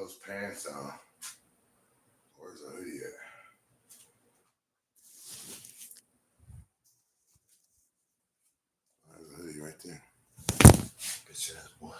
those pants on. Where's the hoodie at? There's the hoodie right there. Get your ass one.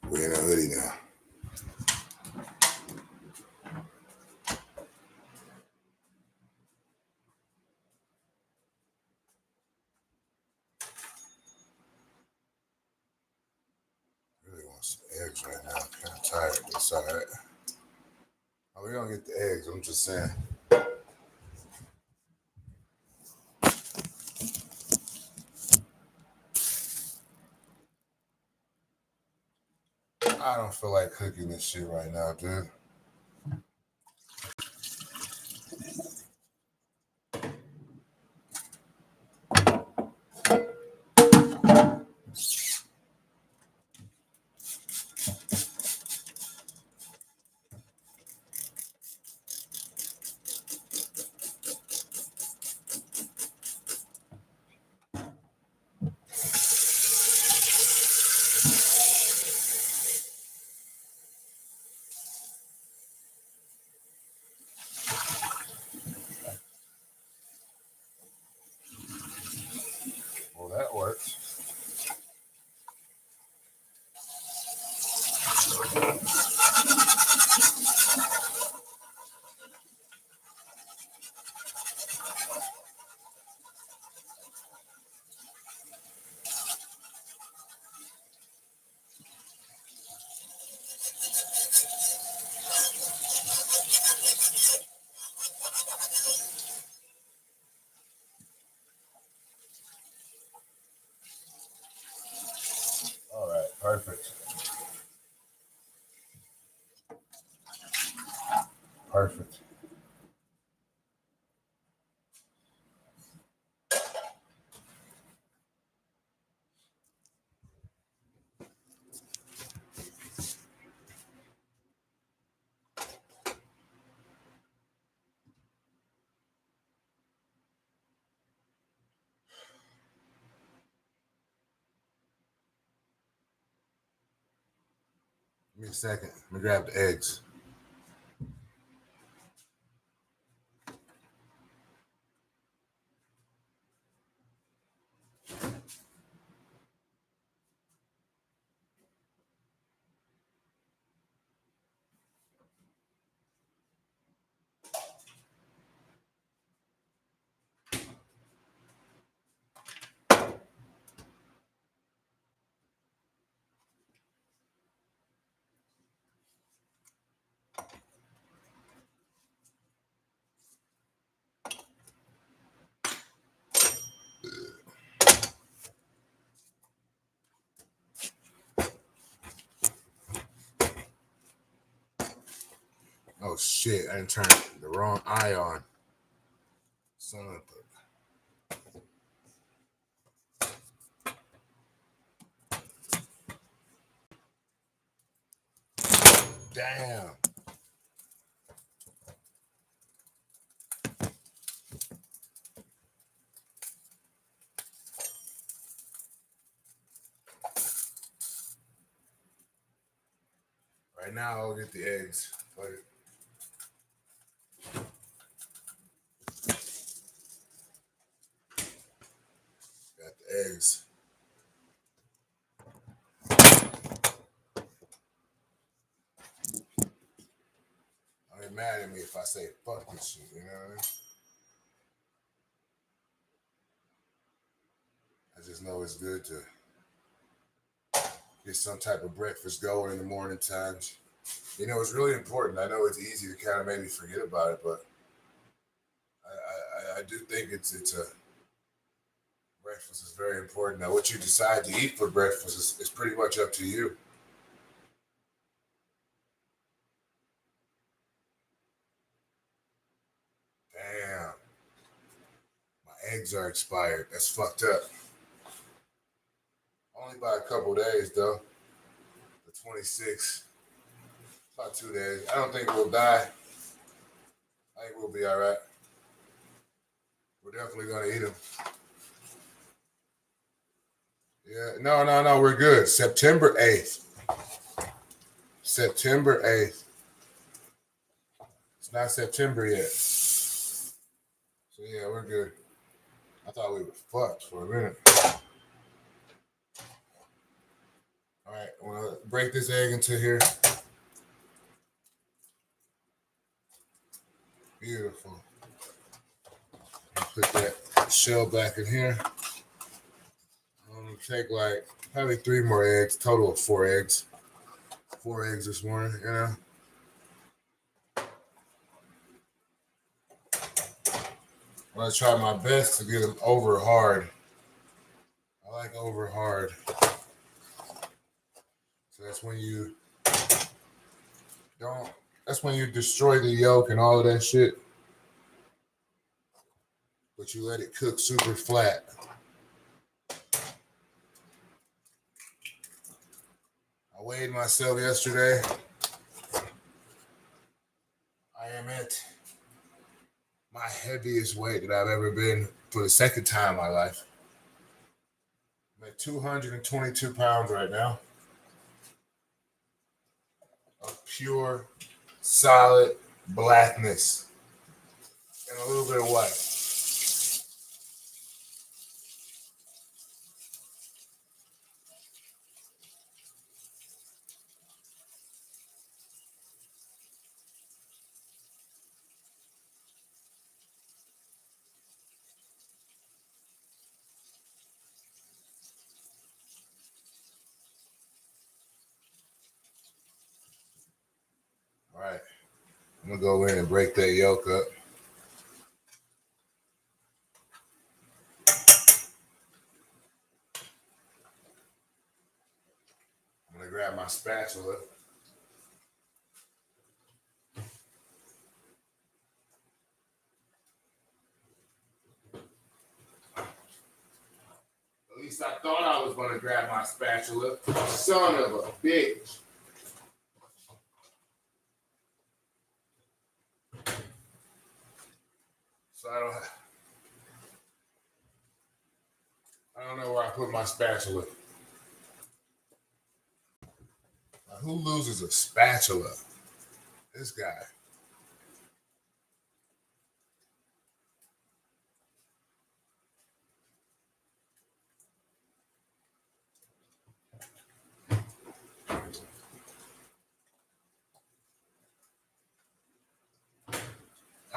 We're in a hoodie now. Really want some eggs right now. I'm kind of tired. It's all right. Oh, we're going to get the eggs. I'm just saying. I don't feel like cooking this shit right now, dude. Well, that works. All right, perfect. Perfect. Give me a second. Let me grab the eggs. Oh shit, I didn't turn the wrong eye on. Son of a... Damn. Right now, I'll get the eggs. Fuck it. Got the eggs. Don't get mad at me if I say fuck this shit, you know what I mean? I just know it's good to get some type of breakfast going in the morning times. You know, it's really important. I know it's easy to kind of maybe forget about it, but I do think it's a breakfast is very important. Now, what you decide to eat for breakfast is pretty much up to you. Damn. eggs are expired. That's fucked up. Only by a couple days, though. The 26th. About 2 days. I don't think we'll die. I think we'll be all right. We're definitely going to eat them. Yeah. No. We're good. September 8th. September 8th. It's not September yet. So, yeah, we're good. I thought we were fucked for a minute. All right. I'm going to break this egg into here. Beautiful. Put that shell back in here. I'm going to take like probably 3 more eggs. Total of 4 eggs. 4 eggs this morning, you know. I'm going to try my best to get them over hard. I like over hard. So that's when you destroy the yolk and all of that shit. But you let it cook super flat. I weighed myself yesterday. I am at my heaviest weight that I've ever been for the second time in my life. I'm at 222 pounds right now. Of pure, solid blackness. And a little bit of white. All right. I'm going to go in and break that yolk up. I'm going to grab my spatula. At least I thought I was going to grab my spatula. Son of a bitch. So I don't know where I put my spatula. Now, who loses a spatula? This guy.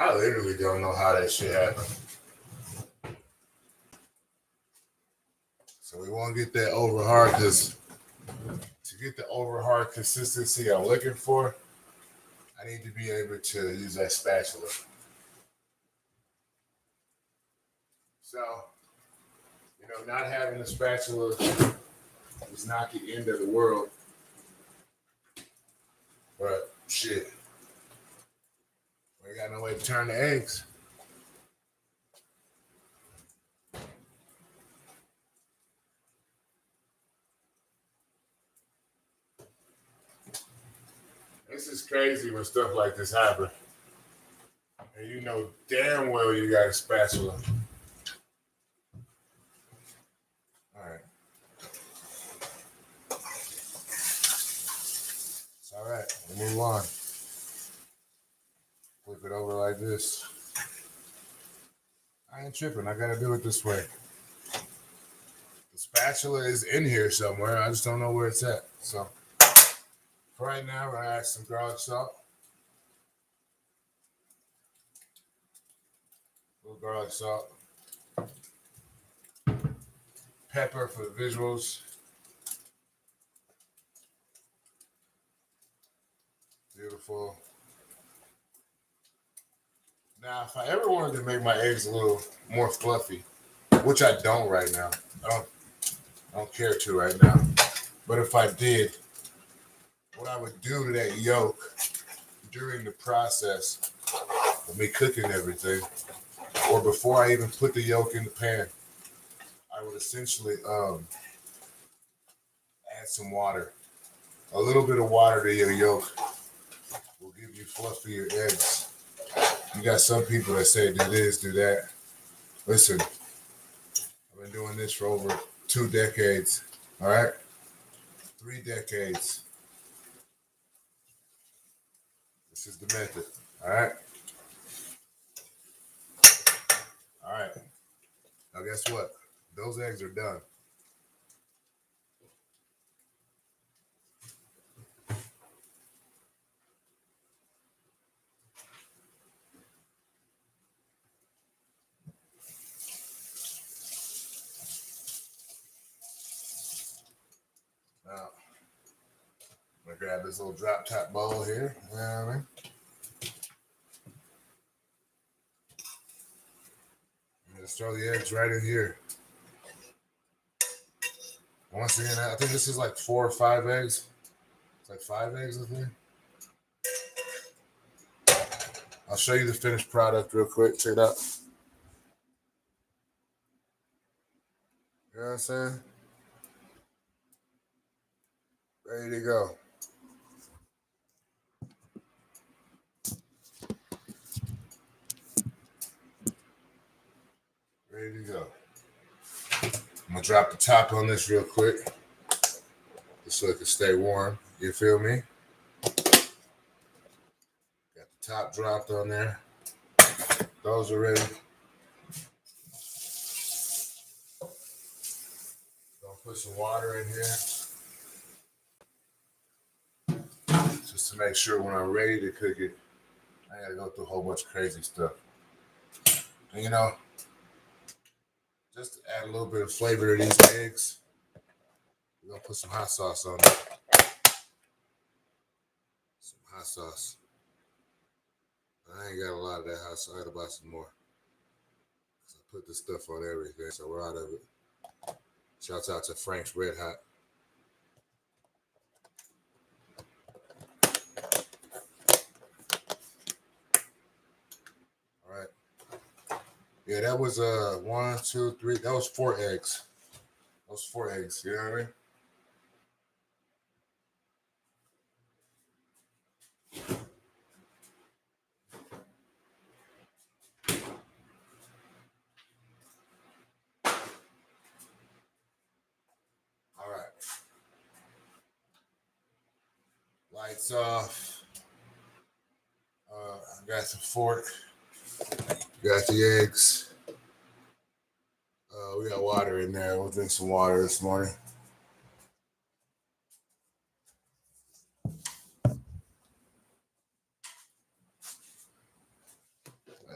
I literally don't know how that shit happened. So we won't get that over hard because to get the over hard consistency I'm looking for, I need to be able to use that spatula. So, not having a spatula is not the end of the world. But shit, we got no way to turn the eggs. This is crazy when stuff like this happens. And you know damn well you got a spatula. All right. It's all right. We'll move on. Flip it over like this. I ain't tripping. I got to do it this way. The spatula is in here somewhere. I just don't know where it's at. So, for right now, we're going to add some garlic salt. A little garlic salt. Pepper for the visuals. Beautiful. Now, if I ever wanted to make my eggs a little more fluffy, which I don't right now, I don't care to right now. But if I did, what I would do to that yolk during the process of me cooking everything or before I even put the yolk in the pan, I would essentially add some water. A little bit of water to your yolk will give you fluffier eggs. You got some people that say do this, do that. Listen, I've been doing this for over 2 decades. All right? 3 decades. This is the method. All right? All right. Now guess what? Those eggs are done. Now, I'm going to grab this little drop top bowl here. You know what I mean? I'm going to throw the eggs right in here. Once again, I think this is like 4 or 5 eggs. It's like 5 eggs, I think. I'll show you the finished product real quick. Check it out. You know what I'm saying? Ready to go. Ready to go. I'm going to drop the top on this real quick just so it can stay warm. You feel me? Got the top dropped on there. Those are ready. Gonna put some water in here just to make sure when I'm ready to cook it, I gotta go through a whole bunch of crazy stuff. And you know, just to add a little bit of flavor to these eggs, we're gonna put some hot sauce on it. Some hot sauce. I ain't got a lot of that hot sauce. I gotta buy some more. I put this stuff on everything, so we're out of it. Shouts out to Frank's Red Hot. All right. Yeah, that was 1, 2, 3. That was 4 eggs. That was 4 eggs. You know what I mean? All right. Lights off. I got some fork. Got the eggs. We got water in there. We'll drink some water this morning. God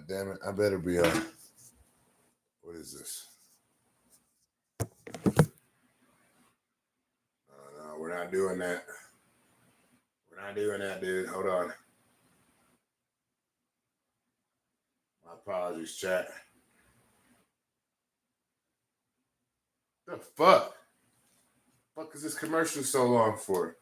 damn it. I better be on. What is this? No, we're not doing that. We're not doing that, dude. Hold on. My apologies, chat. The fuck? Fuck is this commercial so long for?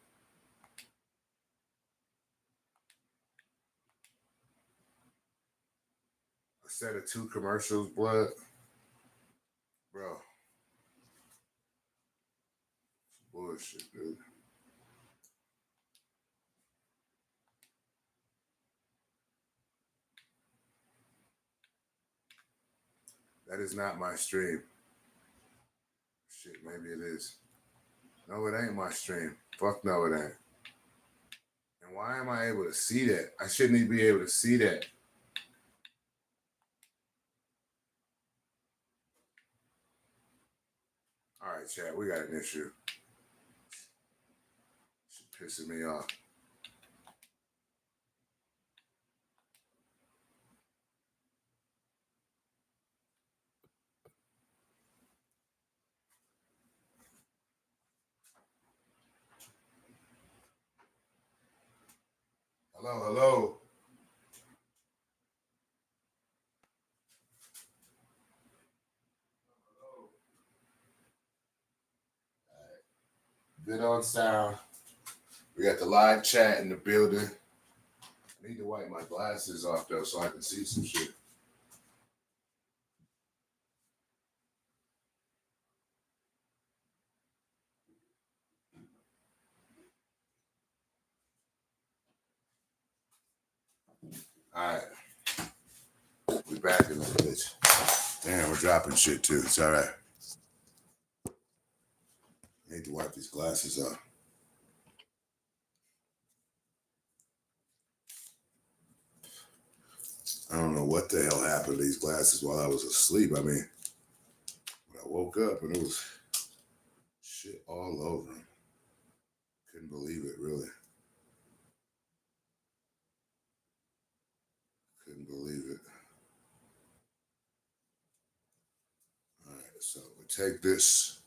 A set of 2 commercials, blood. Bro. Bullshit, dude. That is not my stream. Shit, maybe it is. No, it ain't my stream. Fuck no, it ain't. And why am I able to see that? I shouldn't even be able to see that. All right, chat, we got an issue. Shit pissing me off. Hello, hello. Good on sound. We got the live chat in the building. I need to wipe my glasses off though so I can see some shit. Alright. We back in this bitch. Damn, we're dropping shit too. It's alright. I need to wipe these glasses off. I don't know what the hell happened to these glasses while I was asleep. I mean, when I woke up and it was shit all over them. Couldn't believe it, really. Couldn't believe it. All right, so we take this.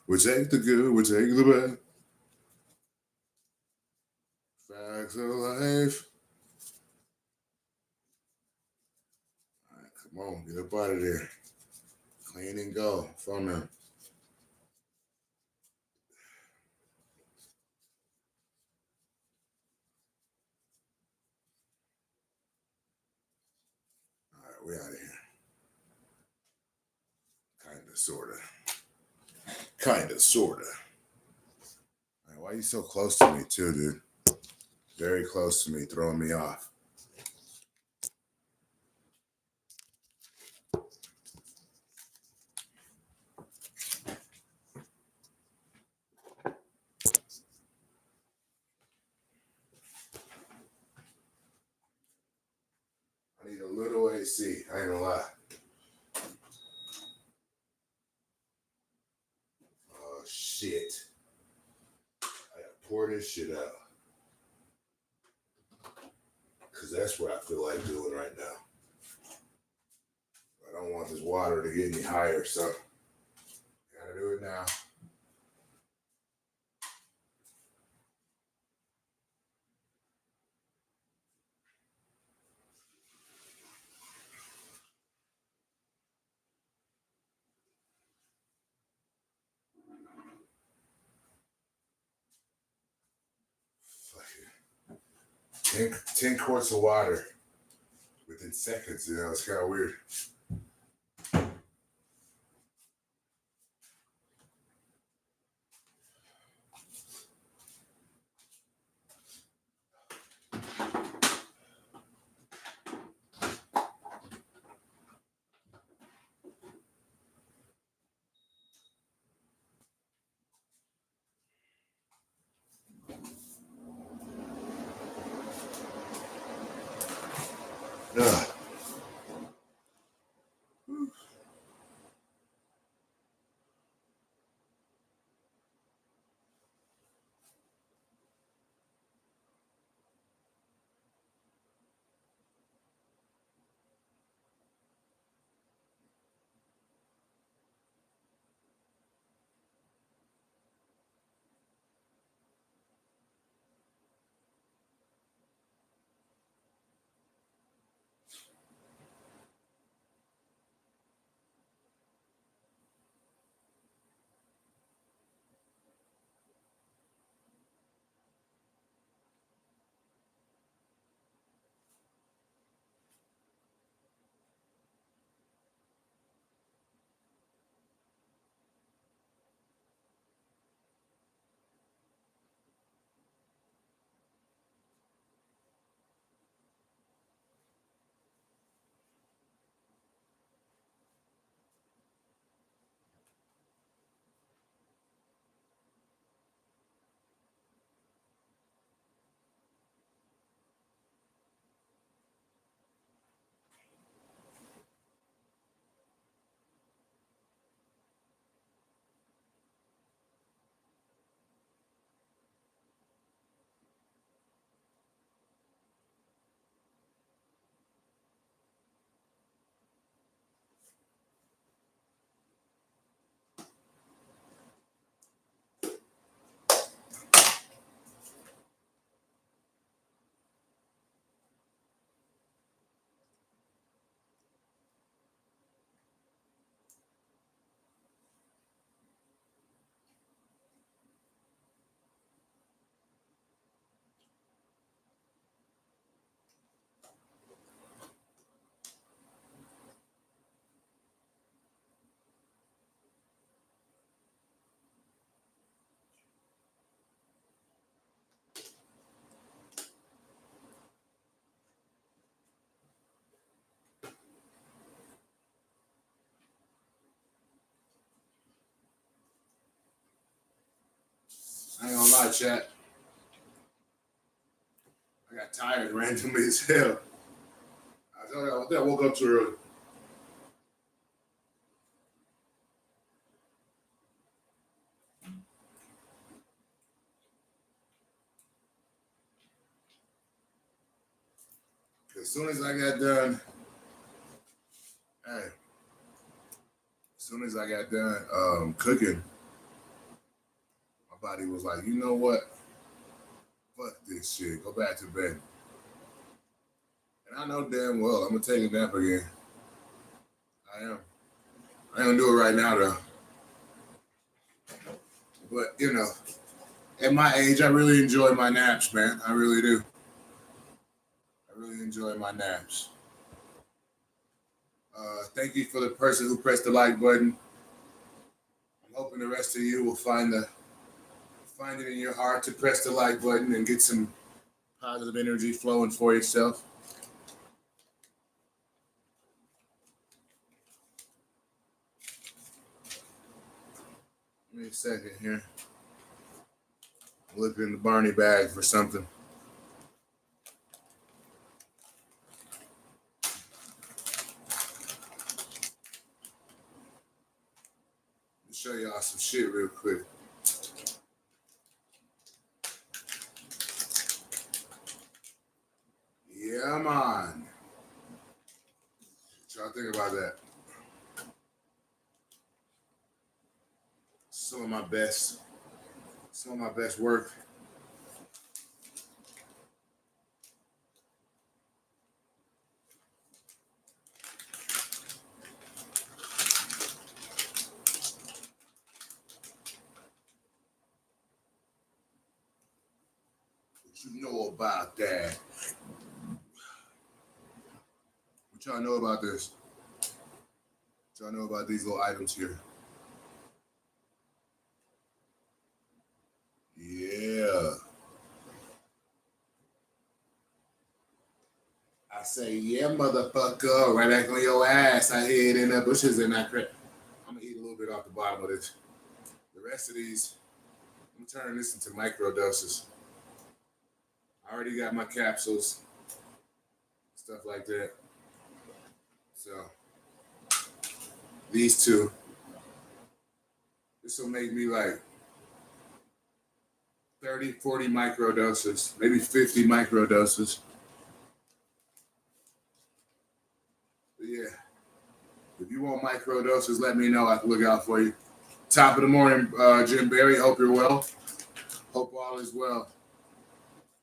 We take the good, we take the bad. Facts of life. All right, come on, get up out of there. Clean and go from them. All right, we out of here. Kinda, sorta. Kinda, sorta. All right, why are you so close to me, too, dude? Very close to me, throwing me off. I need a little AC. I ain't gonna lie. Oh, shit. I gotta pour this shit out. Because that's what I feel like doing right now. I don't want this water to get any higher, so gotta do it now. Fucking 10 quarts of water within seconds, you know, it's kind of weird. Ugh. I ain't gonna lie, chat. I got tired randomly as hell. I think I woke up too early. As soon as I got done, hey, as soon as I got done cooking, my body was like, you know what? Fuck this shit. Go back to bed. And I know damn well I'm gonna take a nap again. I am. I ain't gonna do it right now though. But you know, at my age, I really enjoy my naps, man. I really do. I really enjoy my naps. Thank you for the person who pressed the like button. I'm hoping the rest of you will find it in your heart to press the like button and get some positive energy flowing for yourself. Give me a second here. Look in the Barney bag for something. Let me show y'all some shit real quick. Yeah, man. What y'all think about that? Some of my best work. What you know about that? What y'all know about this? What y'all know about these little items here? Yeah. I say, yeah, motherfucker, right back on your ass. I hid in the bushes and I crack. I'm gonna eat a little bit off the bottom of this. The rest of these, I'm turning this into micro doses. I already got my capsules, stuff like that. So these two, this will make me like 30, 40 micro doses, maybe 50 micro doses. But yeah, if you want micro doses, let me know. I can look out for you. Top of the morning, Jim Berry. Hope you're well. Hope all is well.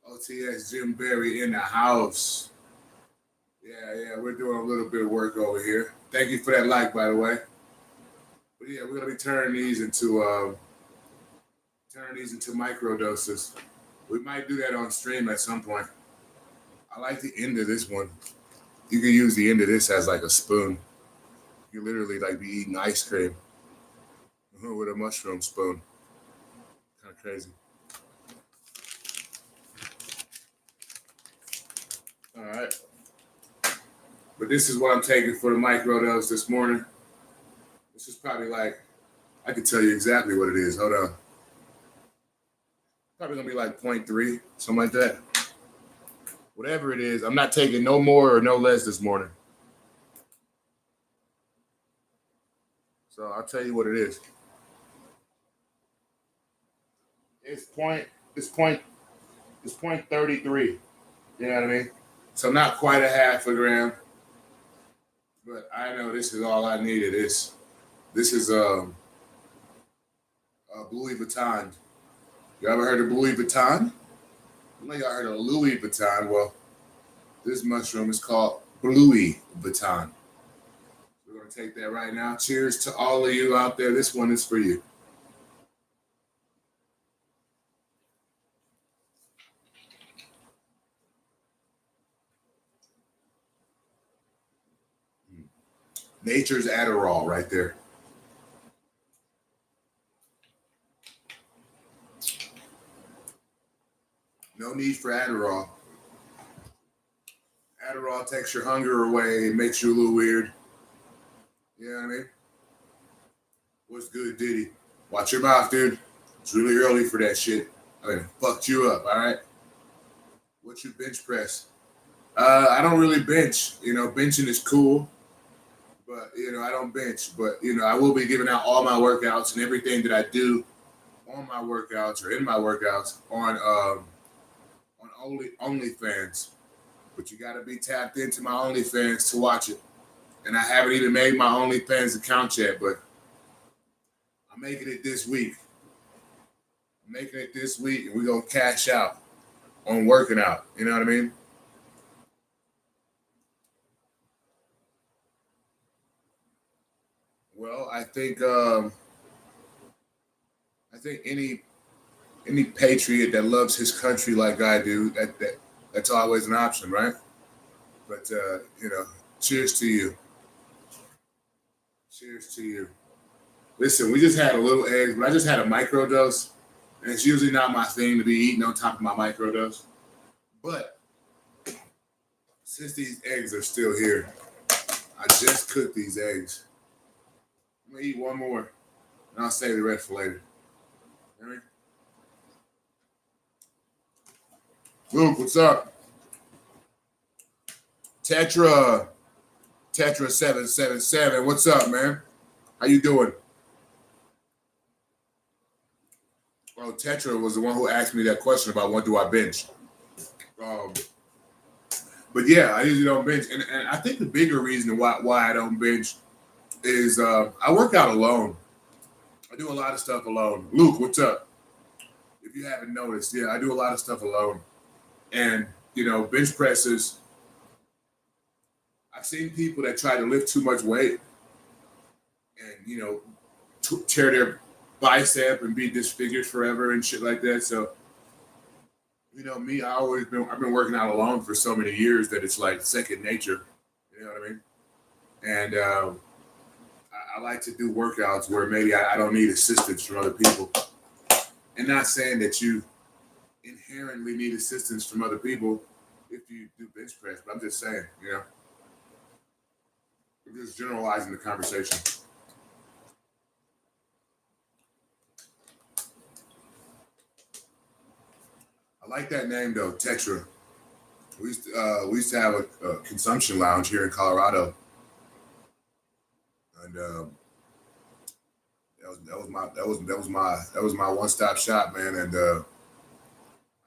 OTS Jim Berry in the house. Yeah, we're doing a little bit of work over here. Thank you for that like, by the way. But yeah, we're gonna be turning these into micro doses. We might do that on stream at some point. I like the end of this one. You can use the end of this as like a spoon. You literally like be eating ice cream with a mushroom spoon. Kind of crazy. All right. But this is what I'm taking for the micro dose this morning. This is probably like, I can tell you exactly what it is. Hold on. Probably gonna be like 0.3, something like that. Whatever it is, I'm not taking no more or no less this morning. So I'll tell you what it is. It's 0.33. You know what I mean? So not quite a half a gram. But I know this is all I needed. This is Louis Vuitton. You ever heard of Louis Vuitton? I know y'all heard of Louis Vuitton. Well, this mushroom is called Louis Vuitton. We're going to take that right now. Cheers to all of you out there. This one is for you. Nature's Adderall right there. No need for Adderall. Adderall takes your hunger away. It makes you a little weird. You know what I mean? What's good, Diddy? Watch your mouth, dude. It's really early for that shit. I mean, fucked you up, all right? What's your bench press? I don't really bench. You know, benching is cool, but I don't bench. But I will be giving out all my workouts and everything that I do on my workouts or in my workouts on OnlyFans. But you got to be tapped into my OnlyFans to watch it. And I haven't even made my OnlyFans account yet, but I'm making it this week. And we're going to cash out on working out. You know what I mean? Well, I think any patriot that loves his country like I do, that's always an option, right? But cheers to you. Cheers to you. Listen, we just had a little eggs, but I just had a microdose, and it's usually not my thing to be eating on top of my microdose. But since these eggs are still here, I just cooked these eggs. I'm gonna eat one more, and I'll save the rest for later. Hear me? Luke, what's up? Tetra 777. What's up, man? How you doing? Well, Tetra was the one who asked me that question about when do I bench. But yeah, I usually don't bench, and I think the bigger reason why I don't bench is I work out alone. I do a lot of stuff alone. Luke, what's up? If you haven't noticed, yeah, I do a lot of stuff alone, and bench presses. I've seen people that try to lift too much weight and tear their bicep and be disfigured forever and shit like that. So me, I've been working out alone for so many years that it's like second nature. You know what I mean? And I like to do workouts where maybe I don't need assistance from other people. And not saying that you inherently need assistance from other people if you do bench press, but I'm just saying, I'm just generalizing the conversation. I like that name though, Tetra. We used to have a consumption lounge here in Colorado, and that was my one-stop shop, man. And I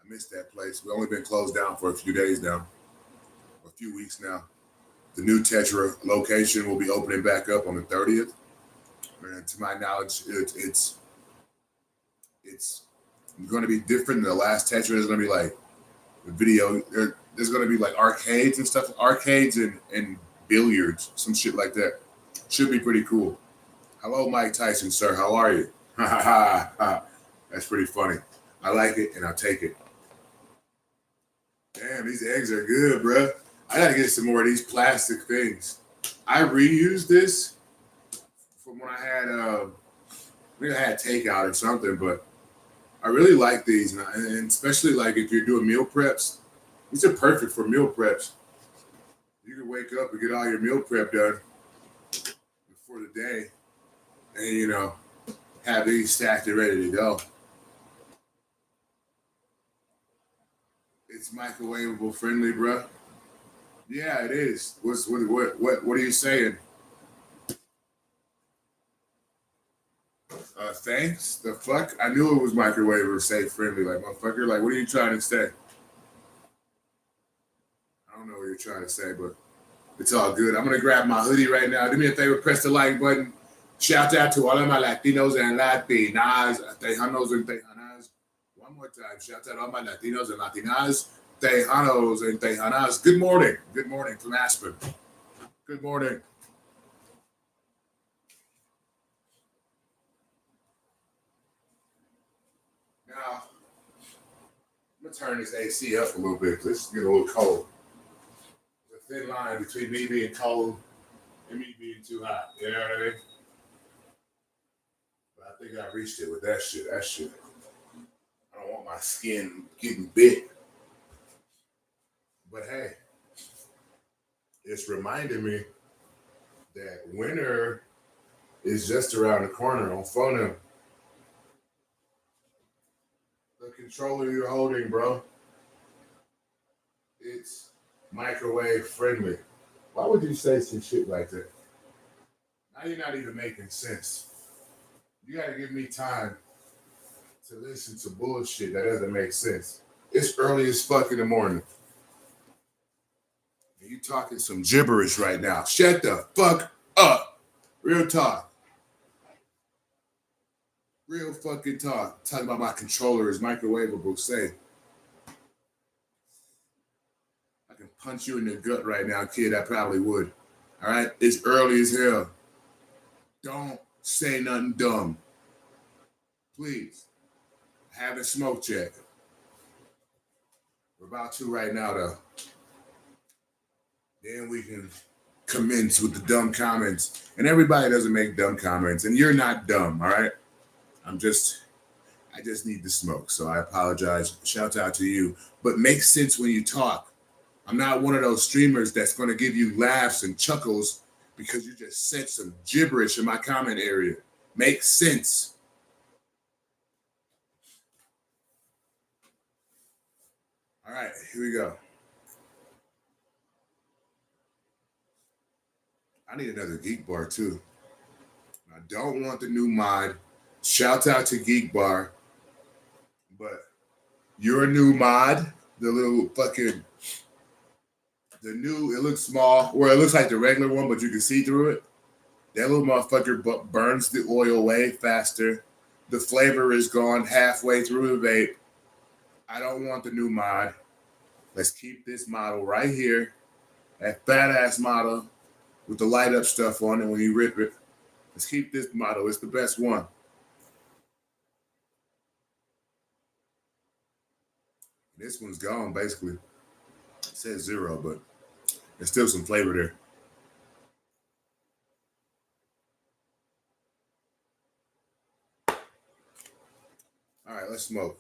missed that place. We've only been closed down for a few days now, a few weeks now. The new Tetra location will be opening back up on the 30th. And to my knowledge, it's going to be different than the last Tetra. There's going to be like video. There's going to be like arcades and stuff, arcades and billiards, some shit like that. Should be pretty cool. Hello, Mike Tyson, sir. How are you? That's pretty funny. I like it, and I'll take it. Damn, these eggs are good, bro. I gotta get some more of these plastic things. I reused this from when I had takeout or something, but I really like these, and especially like if you're doing meal preps. These are perfect for meal preps. You can wake up and get all your meal prep done for the day, and have these stacked and ready to go. It's microwavable friendly, bro. Yeah, it is. What are you saying? Thanks. The fuck? I knew it was microwave or safe friendly. Like, motherfucker, like, what are you trying to say? I don't know what you're trying to say, but it's all good. I'm going to grab my hoodie right now. Do me a favor, press the like button. Shout out to all of my Latinos and Latinas, Tejanos and Tejanas. One more time. Shout out to all my Latinos and Latinas, Tejanos and Tejanas. Good morning. Good morning from Aspen. Good morning. Now, I'm going to turn this AC up a little bit because it's getting a little cold. There's a thin line between me being cold and me being too hot. You know what I mean? But I think I reached it with that shit. I don't want my skin getting big. But hey, it's reminding me that winter is just around the corner on phone. The controller you're holding, bro, it's microwave friendly. Why would you say some shit like that? Now you're not even making sense. You gotta give me time to listen to bullshit that doesn't make sense. It's early as fuck in the morning. And you talking some gibberish right now. Shut the fuck up. Real talk. Real fucking talk. Talking about my controller is microwavable. Say, I can punch you in the gut right now, kid. I probably would. All right? It's early as hell. Don't say nothing dumb. Please. I haven't smoked yet. We're about to right now, though. Then we can commence with the dumb comments. And everybody doesn't make dumb comments. And you're not dumb, all right? I just need to smoke. So I apologize. Shout out to you. But make sense when you talk. I'm not one of those streamers that's going to give you laughs and chuckles because you just said some gibberish in my comment area. Make sense. All right, here we go. I need another Geek Bar too. I don't want the new mod. Shout out to Geek Bar. But your new mod, the little fucking, the new, it looks small, or it looks like the regular one, but you can see through it. That little motherfucker burns the oil way faster. The flavor is gone halfway through the vape. I don't want the new mod. Let's keep this model right here. That fat ass model with the light up stuff on it when you rip it. Let's keep this model. It's the best one. This one's gone, basically. It says 0, but there's still some flavor there. All right, let's smoke.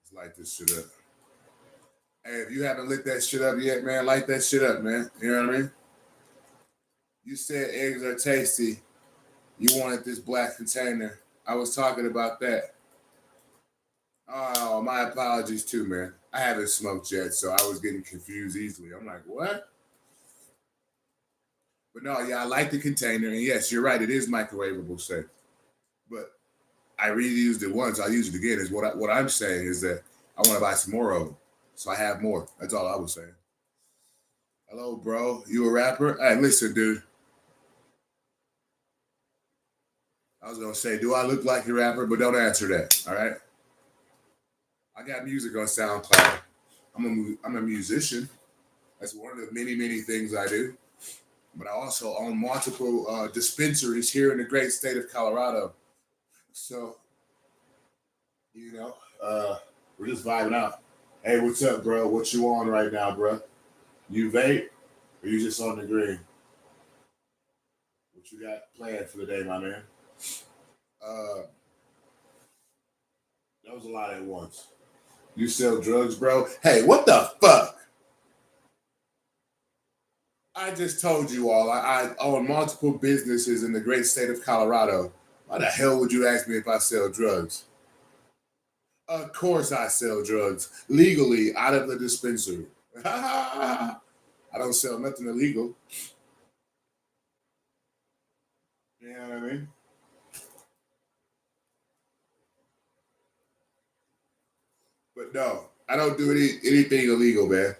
Let's light this shit up. Hey, if you haven't lit that shit up yet, man, light that shit up, man. You know what I mean? You said eggs are tasty. You wanted this black container. I was talking about that. Oh, my apologies too, man. I haven't smoked yet, so I was getting confused easily. I'm like, what? But no, yeah, I like the container. And yes, you're right. It is microwavable, say. But I really used it once. I'll use it again. Is what I'm saying is that I want to buy some more of them. So I have more. That's all I was saying. Hello, bro. You a rapper? Hey, listen, dude. I was going to say, do I look like a rapper? But don't answer that, all right? I got music on SoundCloud. I'm a musician. That's one of the many, many things I do. But I also own multiple dispensaries here in the great state of Colorado. So, you know, we're just vibing out. Hey, what's up, bro? What you on right now, bro? You vape or you just on the green? What you got planned for the day, my man? That was a lot at once. You sell drugs, bro? Hey, what the fuck? I just told you all I own multiple businesses in the great state of Colorado. Why the hell would you ask me if I sell drugs? Of course I sell drugs legally out of the dispensary. I don't sell nothing illegal. You know what I mean? But no, I don't do anything illegal, man.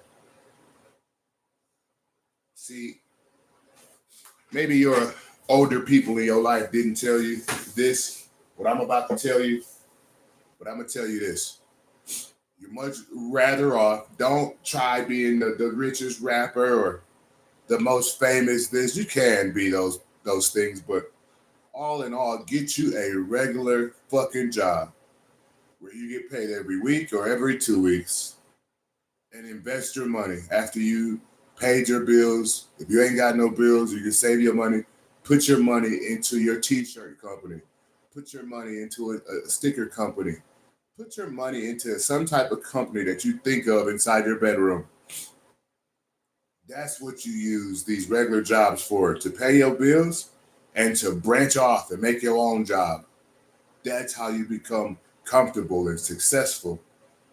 See, maybe your older people in your life didn't tell you this, what I'm about to tell you, but I'm going to tell you this. You're much rather off. Don't try being the richest rapper or the most famous this. You can be those things, but all in all, get you a regular fucking job where you get paid every week or every 2 weeks and invest your money after you paid your bills. If you ain't got no bills, you can save your money. Put your money into your t-shirt company. Put your money into a sticker company. Put your money into some type of company that you think of inside your bedroom. That's what you use these regular jobs for, to pay your bills and to branch off and make your own job. That's how you become comfortable and successful.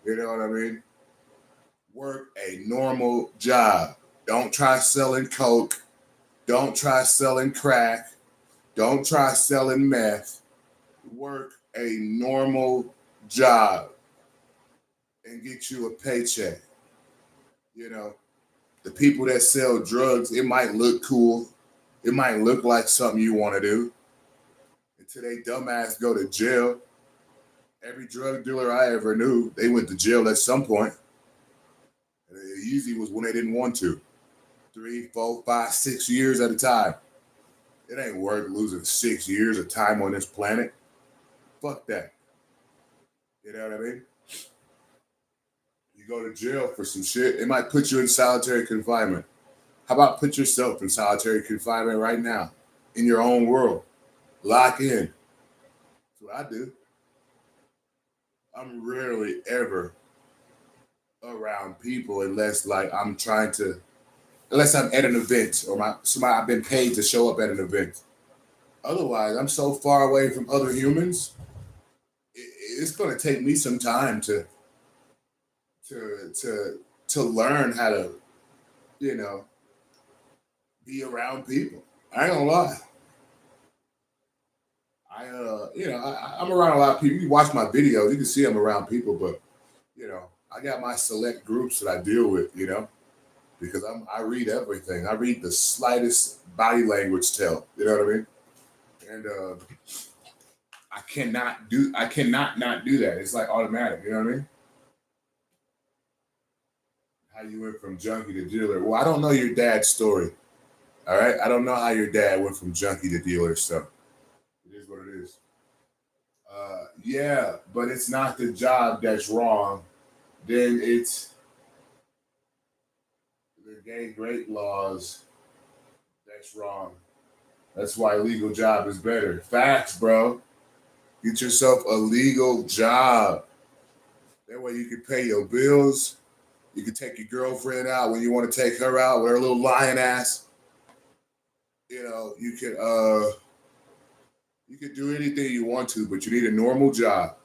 You know what I mean? Work a normal job. Don't try selling coke. Don't try selling crack. Don't try selling meth. Work a normal job and get you a paycheck. You know, the people that sell drugs, it might look cool. It might look like something you want to do. Until they dumbass go to jail. Every drug dealer I ever knew, they went to jail at some point. It usually was when they didn't want to. 3, 4, 5, 6 years at a time. It ain't worth losing 6 years of time on this planet. Fuck that. You know what I mean? You go to jail for some shit, it might put you in solitary confinement. How about put yourself in solitary confinement right now in your own world? Lock in. That's what I do. I'm rarely ever around people unless I'm at an event or somebody I've been paid to show up at an event. Otherwise, I'm so far away from other humans. It's going to take me some time to learn how to, you know, be around people. I ain't gonna lie. I'm around a lot of people. You watch my videos, you can see I'm around people, but I got my select groups that I deal with, because I read everything. I read the slightest body language tell. You know what I mean? And I cannot not do that. It's like automatic. You know what I mean? How you went from junkie to dealer? Well, I don't know your dad's story. All right, I don't know how your dad went from junkie to dealer. So it is what it is. Yeah, but it's not the job that's wrong. Then it's the gay rape laws that's wrong. That's why legal job is better. Facts, bro. Get yourself a legal job. That way you can pay your bills. You can take your girlfriend out when you want to take her out with her little lion ass. You can do anything you want to, but you need a normal job.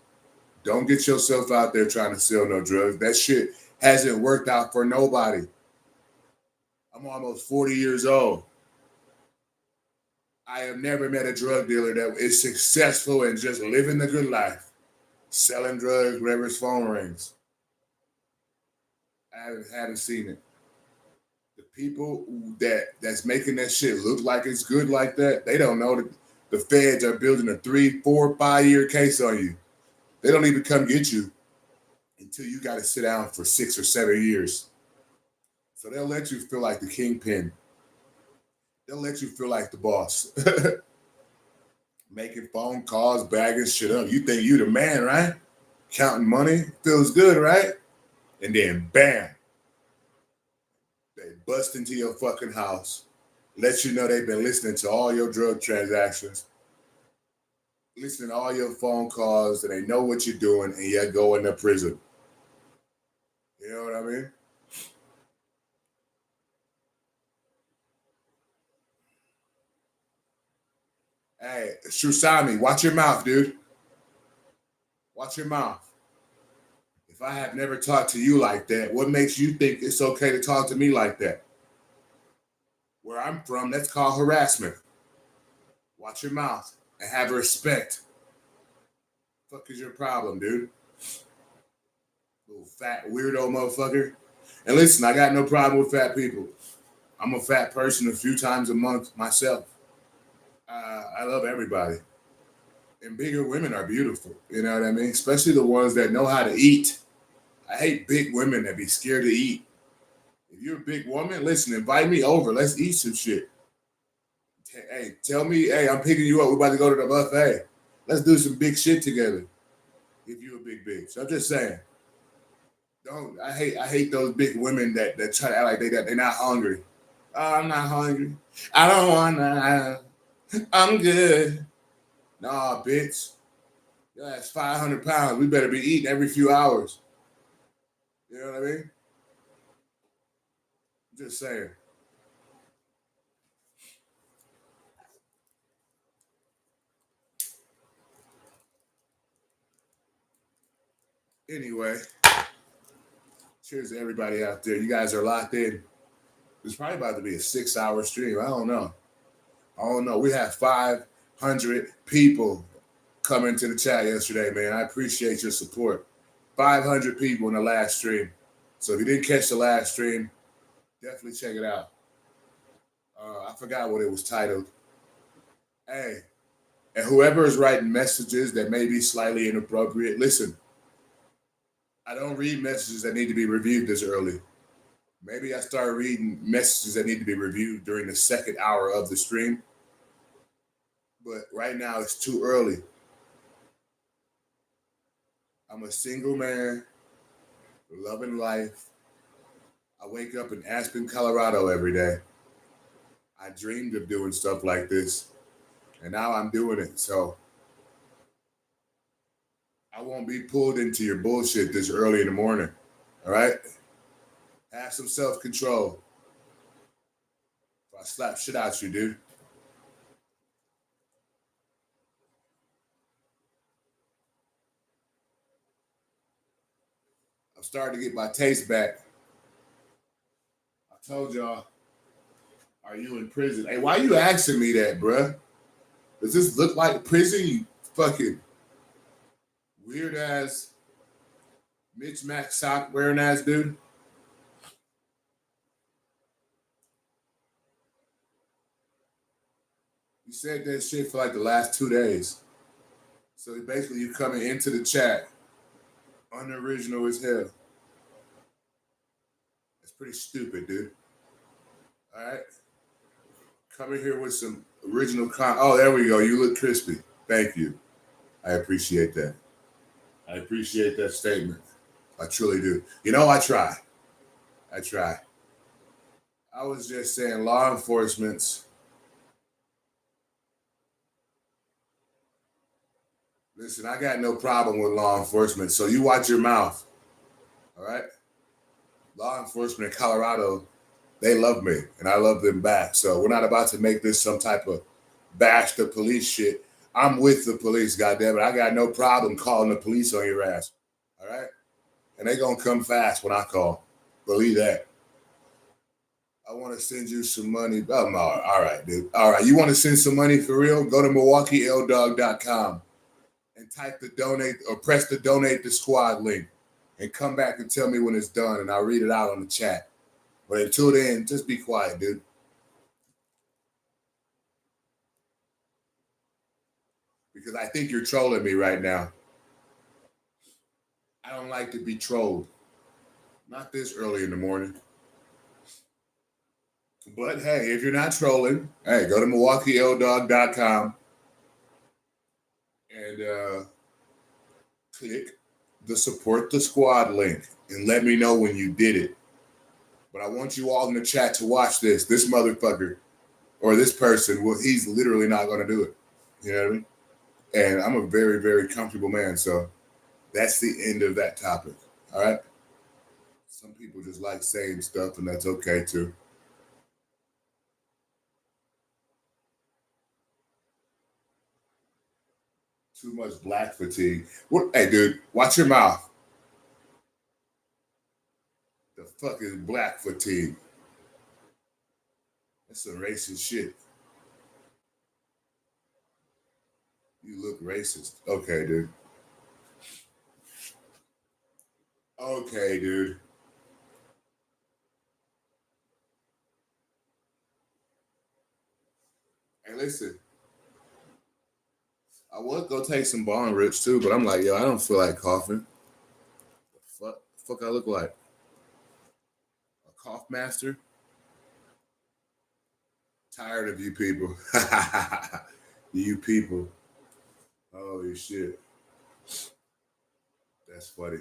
Don't get yourself out there trying to sell no drugs. That shit hasn't worked out for nobody. I'm almost 40 years old. I have never met a drug dealer that is successful and just living the good life, selling drugs whenever his phone rings. I haven't seen it. The people that's making that shit look like it's good like that, they don't know that the feds are building a 3, 4, 5 year case on you. They don't even come get you until you got to sit down for 6 or 7 years. So they'll let you feel like the kingpin. They'll let you feel like the boss. Making phone calls, bagging shit up. You think you the man, right? Counting money. Feels good, right? And then bam. They bust into your fucking house. Let you know they've been listening to all your drug transactions. Listening to all your phone calls, and they know what you're doing, and you go into prison. You know what I mean? Hey, Shusami, watch your mouth, dude. Watch your mouth. If I have never talked to you like that, what makes you think it's okay to talk to me like that? Where I'm from, that's called harassment. Watch your mouth and have respect. Fuck is your problem, dude? Little fat weirdo motherfucker. And listen, I got no problem with fat people. I'm a fat person a few times a month myself. I love everybody. And bigger women are beautiful. You know what I mean? Especially the ones that know how to eat. I hate big women that be scared to eat. If you're a big woman, listen, invite me over. Let's eat some shit. Hey, tell me, hey, I'm picking you up. We're about to go to the buffet. Let's do some big shit together. If you a big bitch. I'm just saying. Don't I hate those big women that try to act like they're not hungry. Oh, I'm not hungry. I don't wanna. I'm good. Nah, bitch. Yo, that's 500 pounds. We better be eating every few hours. You know what I mean? I'm just saying. Anyway, cheers to everybody out there. You guys are locked in. It's probably about to be a 6-hour stream. I don't know. We had 500 people come into the chat yesterday, man. I appreciate your support. 500 people in the last stream. So if you didn't catch the last stream, definitely check it out. I forgot what it was titled. Hey, and whoever is writing messages that may be slightly inappropriate, listen, I don't read messages that need to be reviewed this early. Maybe I start reading messages that need to be reviewed during the second hour of the stream. But right now it's too early. I'm a single man, loving life. I wake up in Aspen, Colorado every day. I dreamed of doing stuff like this, and now I'm doing it. So I won't be pulled into your bullshit this early in the morning. All right? Have some self-control. If I slap shit out you, dude. I'm starting to get my taste back. I told y'all, are you in prison? Hey, why you asking me that, bruh? Does this look like prison, you fucking weird-ass Mitch Mac sock wearing ass dude? You said that shit for like the last 2 days. So basically you coming into the chat unoriginal as hell. That's pretty stupid, dude. All right. Coming here with some original Oh, there we go. You look crispy. Thank you. I appreciate that. I appreciate that statement. I truly do. You know, I try. I was just saying law enforcement's. Listen, I got no problem with law enforcement, so you watch your mouth. All right? Law enforcement in Colorado, they love me, and I love them back. So we're not about to make this some type of bash the police shit. I'm with the police, goddammit. I got no problem calling the police on your ass. All right? And they gonna come fast when I call. Believe that. I want to send you some money. Oh, no. All right, dude. All right. You want to send some money for real? Go to MilwaukeeLdog.com and type the donate or press the donate the squad link and come back and tell me when it's done and I'll read it out on the chat. But until then, just be quiet, dude. Because I think you're trolling me right now. I don't like to be trolled. Not this early in the morning. But hey, if you're not trolling, hey, go to MilwaukeeLdog.com and click the support the squad link and let me know when you did it. But I want you all in the chat to watch this. This motherfucker or this person, well, he's literally not going to do it. You know what I mean? And I'm a very, very comfortable man. So that's the end of that topic. All right? Some people just like saying stuff, and that's okay too. Too much black fatigue. What? Hey, dude, watch your mouth. The fuck is black fatigue? That's some racist shit. You look racist. Okay, dude. Okay, dude. Hey, listen. I was gonna take some bong rips too, but I'm like, yo, I don't feel like coughing. The fuck I look like? A cough master? Tired of you people. You people. Holy shit. That's funny.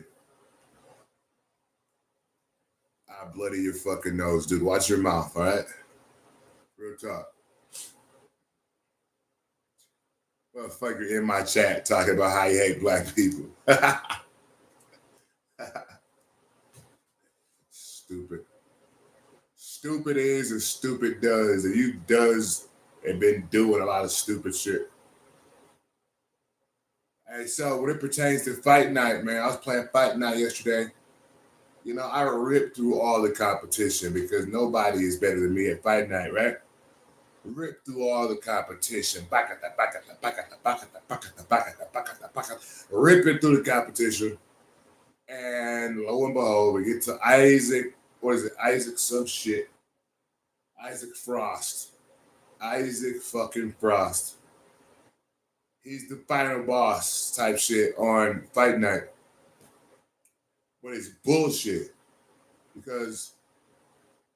I bloody your fucking nose, dude. Watch your mouth, all right? Real talk. Motherfucker in my chat talking about how you hate black people. Stupid. Stupid is and stupid does. And you does and been doing a lot of stupid shit. Hey, so when it pertains to fight night, man, I was playing fight night yesterday. You know, I ripped through all the competition because nobody is better than me at fight night, right? Ripped through all the competition. Ripping through the competition. And lo and behold, we get to Isaac. What is it? Isaac some shit. Isaac Frost. Isaac fucking Frost. He's the final boss type shit on fight night. But it's bullshit because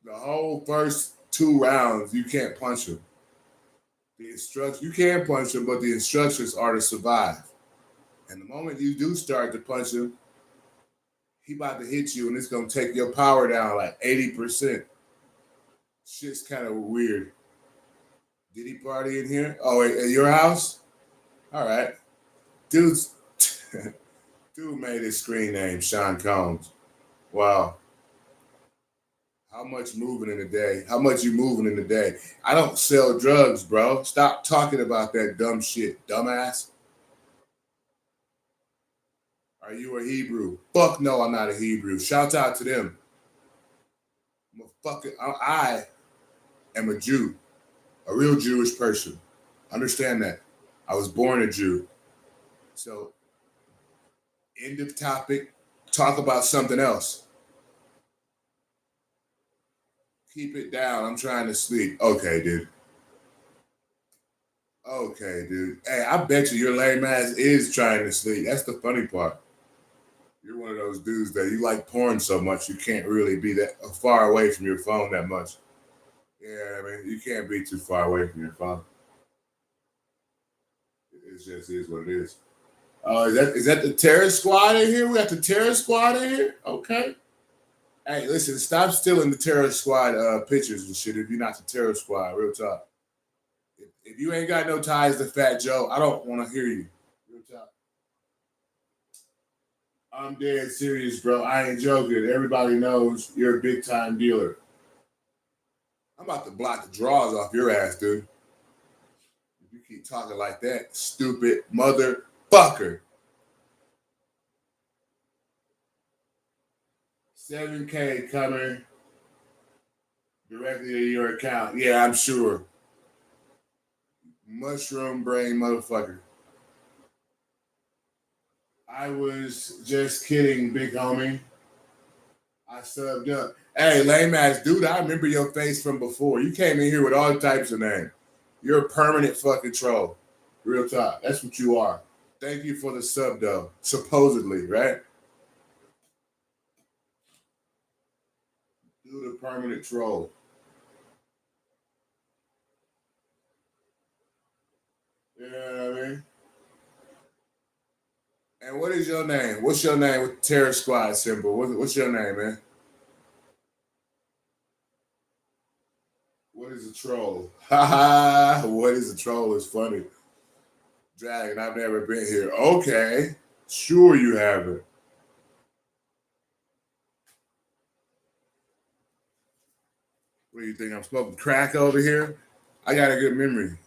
the whole first 2 rounds you can't punch him. The instructions you can punch him, but the instructions are to survive. And the moment you do start to punch him, he about to hit you, and it's gonna take your power down like 80%. Shit's kind of weird. Did he party in here? Oh, at your house? All right, dude's dude made his screen name Sean Combs. Wow. How much moving in a day? How much you moving in a day? I don't sell drugs, bro. Stop talking about that dumb shit, dumbass. Are you a Hebrew? Fuck no, I'm not a Hebrew. Shout out to them. I am a Jew, a real Jewish person. Understand that. I was born a Jew. So, end of topic. Talk about something else. Keep it down. I'm trying to sleep. Okay, dude. Okay, dude. Hey, I bet you your lame ass is trying to sleep. That's the funny part. You're one of those dudes that you like porn so much you can't really be that far away from your phone that much. Yeah, I mean, you can't be too far away from your phone. It just is what it is. Oh, is that the terror squad in here? We got the terror squad in here? Okay. Hey, listen, stop stealing the terror squad pictures and shit if you're not the terror squad. Real talk. If you ain't got no ties to Fat Joe, I don't want to hear you. Real talk. I'm dead serious, bro. I ain't joking. Everybody knows you're a big time dealer. I'm about to block the draws off your ass, dude. If you keep talking like that, stupid motherfucker. 7K coming directly to your account. Yeah, I'm sure. Mushroom brain motherfucker. I was just kidding, big homie. I subbed up. Hey, lame ass dude, I remember your face from before. You came in here with all types of names. You're a permanent fucking troll. Real talk. That's what you are. Thank you for the sub, though. Supposedly, right? Dude, a permanent troll. You know what I mean? And what is your name? What's your name with the Terror Squad symbol? What's your name, man? What is a troll? Ha ha! What is a troll? Is funny. Dragon, I've never been here. Okay. Sure you haven't. What do you think? I'm smoking crack over here? I got a good memory.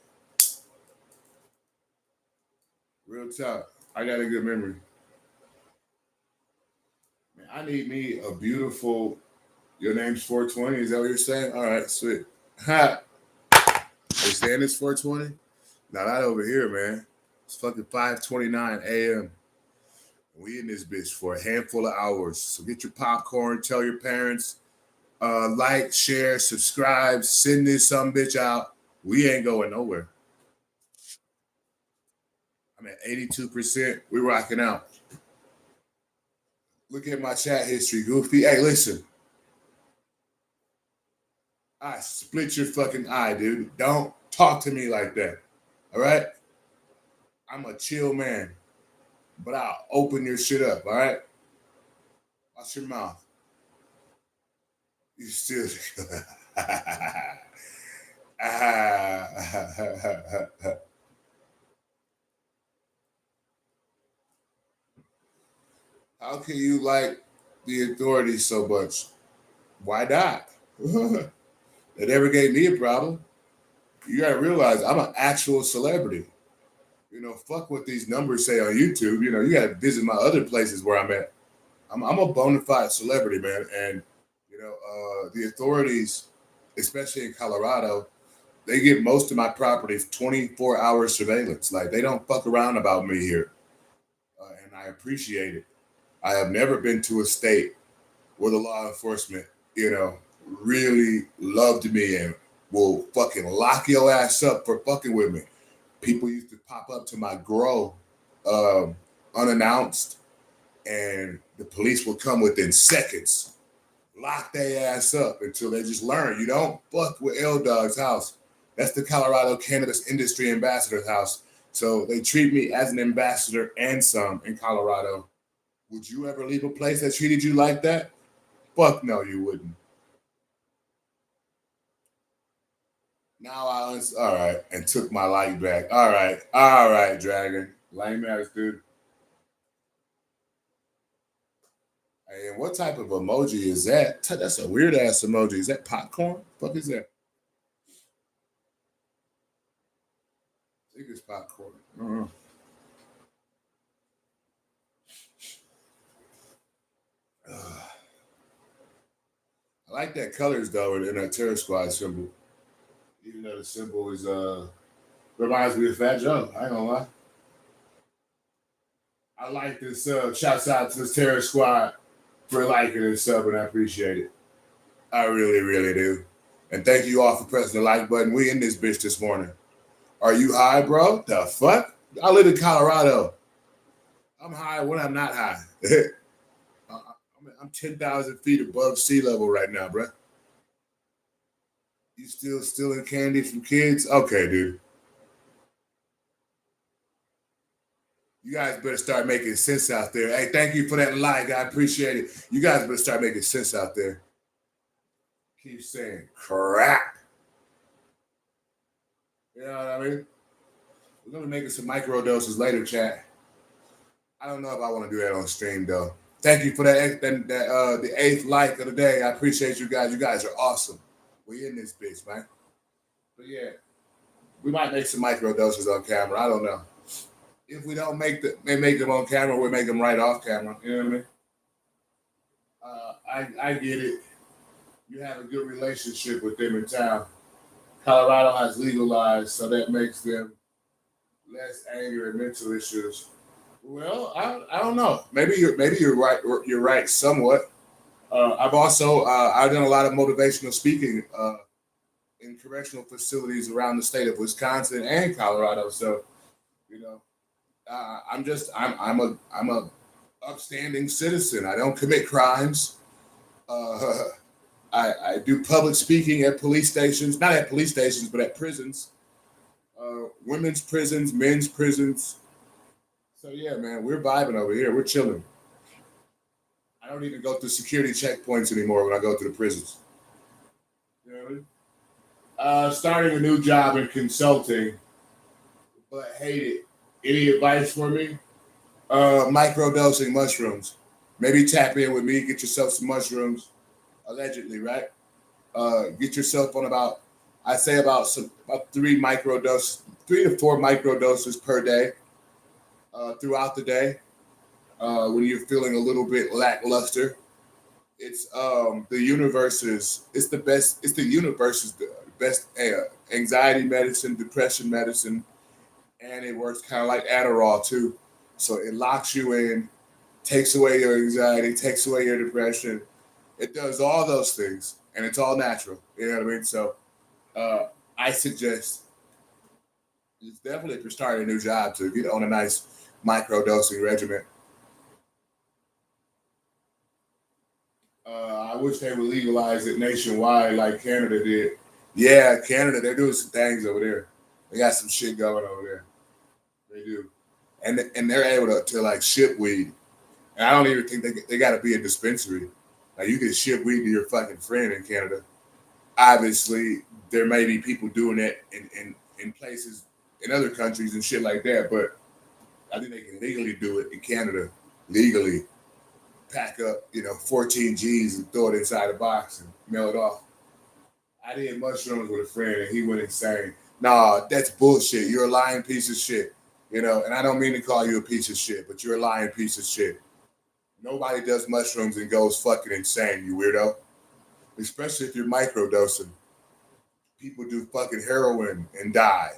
Real talk. I got a good memory. Man, I need me a beautiful. Your name's 420. Is that what you're saying? All right, sweet. Ha. Are you saying it's 420? No, not over here, man. It's fucking 5:29 a.m. We in this bitch for a handful of hours. So get your popcorn. Tell your parents. Like, share, subscribe. Send this some bitch out. We ain't going nowhere. I'm at 82%. We rocking out. Look at my chat history, Goofy. Hey, listen. I split your fucking eye, dude. Don't talk to me like that. All right? I'm a chill man. But I'll open your shit up, all right? Watch your mouth. You still. How can you like the authorities so much? Why not? It never gave me a problem. You gotta realize I'm an actual celebrity. Fuck what these numbers say on YouTube. You got to visit my other places where I'm at. I'm a bona fide celebrity, man, and the authorities, especially in Colorado, they give most of my properties 24-hour surveillance. Like they don't fuck around about me here, and I appreciate it. I have never been to a state where the law enforcement, you know, really loved me and will fucking lock your ass up for fucking with me. People used to pop up to my grow unannounced, and the police would come within seconds, lock their ass up until they just learn you don't fuck with L Dog's house. That's the Colorado Cannabis Industry Ambassador's house. So they treat me as an ambassador and some in Colorado. Would you ever leave a place that treated you like that? Fuck no, you wouldn't. Now all right, and took my light back. All right, Dragon. Lame ass dude. Hey, and what type of emoji is that? That's a weird ass emoji. Is that popcorn? Fuck is that? I think it's popcorn. I don't know. I like that colors though in that Terror Squad symbol. Even though the symbol is reminds me of Fat Joe. I ain't gonna lie. I like this. Shouts out to the Terror Squad for liking and subbing. I appreciate it. I really, really do. And thank you all for pressing the like button. We in this bitch this morning. Are you high, bro? The fuck? I live in Colorado. I'm high when I'm not high. I'm 10,000 feet above sea level right now, bro. You still stealing candy from kids? Okay, dude. You guys better start making sense out there. Hey, thank you for that like. I appreciate it. You guys better start making sense out there. Keep saying crap. You know what I mean? We're gonna be making some micro doses later, chat. I don't know if I want to do that on stream though. Thank you for the eighth like of the day. I appreciate you guys. You guys are awesome. We in this bitch, man. But yeah, we might make some micro doses on camera. I don't know. If we don't make them on camera, we'll make them right off camera. You know what I mean? I get it. You have a good relationship with them in town. Colorado has legalized, so that makes them less anger and mental issues. Well, I don't know. Maybe you're right. You're right somewhat. I've also I've done a lot of motivational speaking in correctional facilities around the state of Wisconsin and Colorado. So, you know, I'm a upstanding citizen. I don't commit crimes. I do public speaking at police stations, not at police stations, but at prisons, women's prisons, men's prisons. So yeah, man, we're vibing over here. We're chilling. I don't even go through security checkpoints anymore when I go to the prisons. You know what I mean? Starting a new job in consulting, but hate it. Any advice for me? Microdosing mushrooms. Maybe tap in with me, get yourself some mushrooms, allegedly, right? Get yourself on about 3 to 4 microdoses per day throughout the day. When you're feeling a little bit lackluster, it's the universe's best anxiety medicine, depression medicine, and it works kind of like Adderall too. So it locks you in, takes away your anxiety, takes away your depression. It does all those things, and it's all natural. You know what I mean? So I suggest it's definitely if you're starting a new job to get on a nice microdosing regimen. I wish they would legalize it nationwide like Canada did. Yeah, Canada, they're doing some things over there. They got some shit going over there. They do. And they're able to like ship weed. And I don't even think they got to be a dispensary. Like you can ship weed to your fucking friend in Canada. Obviously, there may be people doing that in places in other countries and shit like that, but I think they can legally do it in Canada. Legally. Pack up, 14 G's and throw it inside a box and mail it off. I did mushrooms with a friend and he went insane. Nah, that's bullshit. You're a lying piece of shit. You know, and I don't mean to call you a piece of shit, but you're a lying piece of shit. Nobody does mushrooms and goes fucking insane, you weirdo. Especially if you're microdosing. People do fucking heroin and die.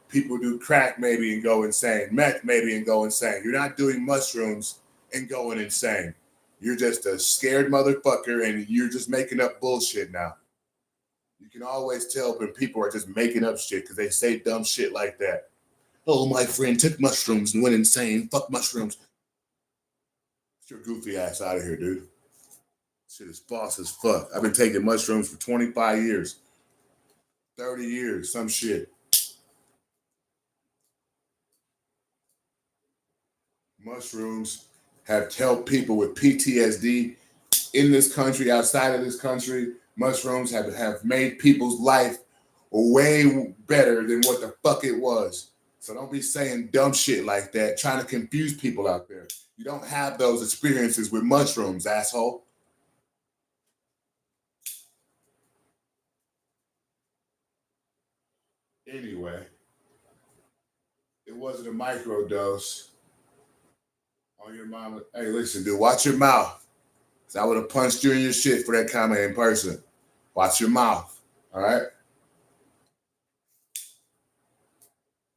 People do crack maybe and go insane. Meth maybe and go insane. You're not doing mushrooms and going insane. You're just a scared motherfucker and you're just making up bullshit now. You can always tell when people are just making up shit because they say dumb shit like that. Oh, my friend took mushrooms and went insane. Fuck mushrooms. Get your goofy ass out of here, dude. Shit is false as fuck. I've been taking mushrooms for 25 years, 30 years, some shit. Mushrooms have helped people with PTSD in this country, outside of this country. Mushrooms have made people's life way better than what the fuck it was. So don't be saying dumb shit like that, trying to confuse people out there. You don't have those experiences with mushrooms, asshole. Anyway, it wasn't a microdose on your mama. Hey, listen, dude, watch your mouth. Cause I would have punched you in your shit for that comment in person. Watch your mouth, all right?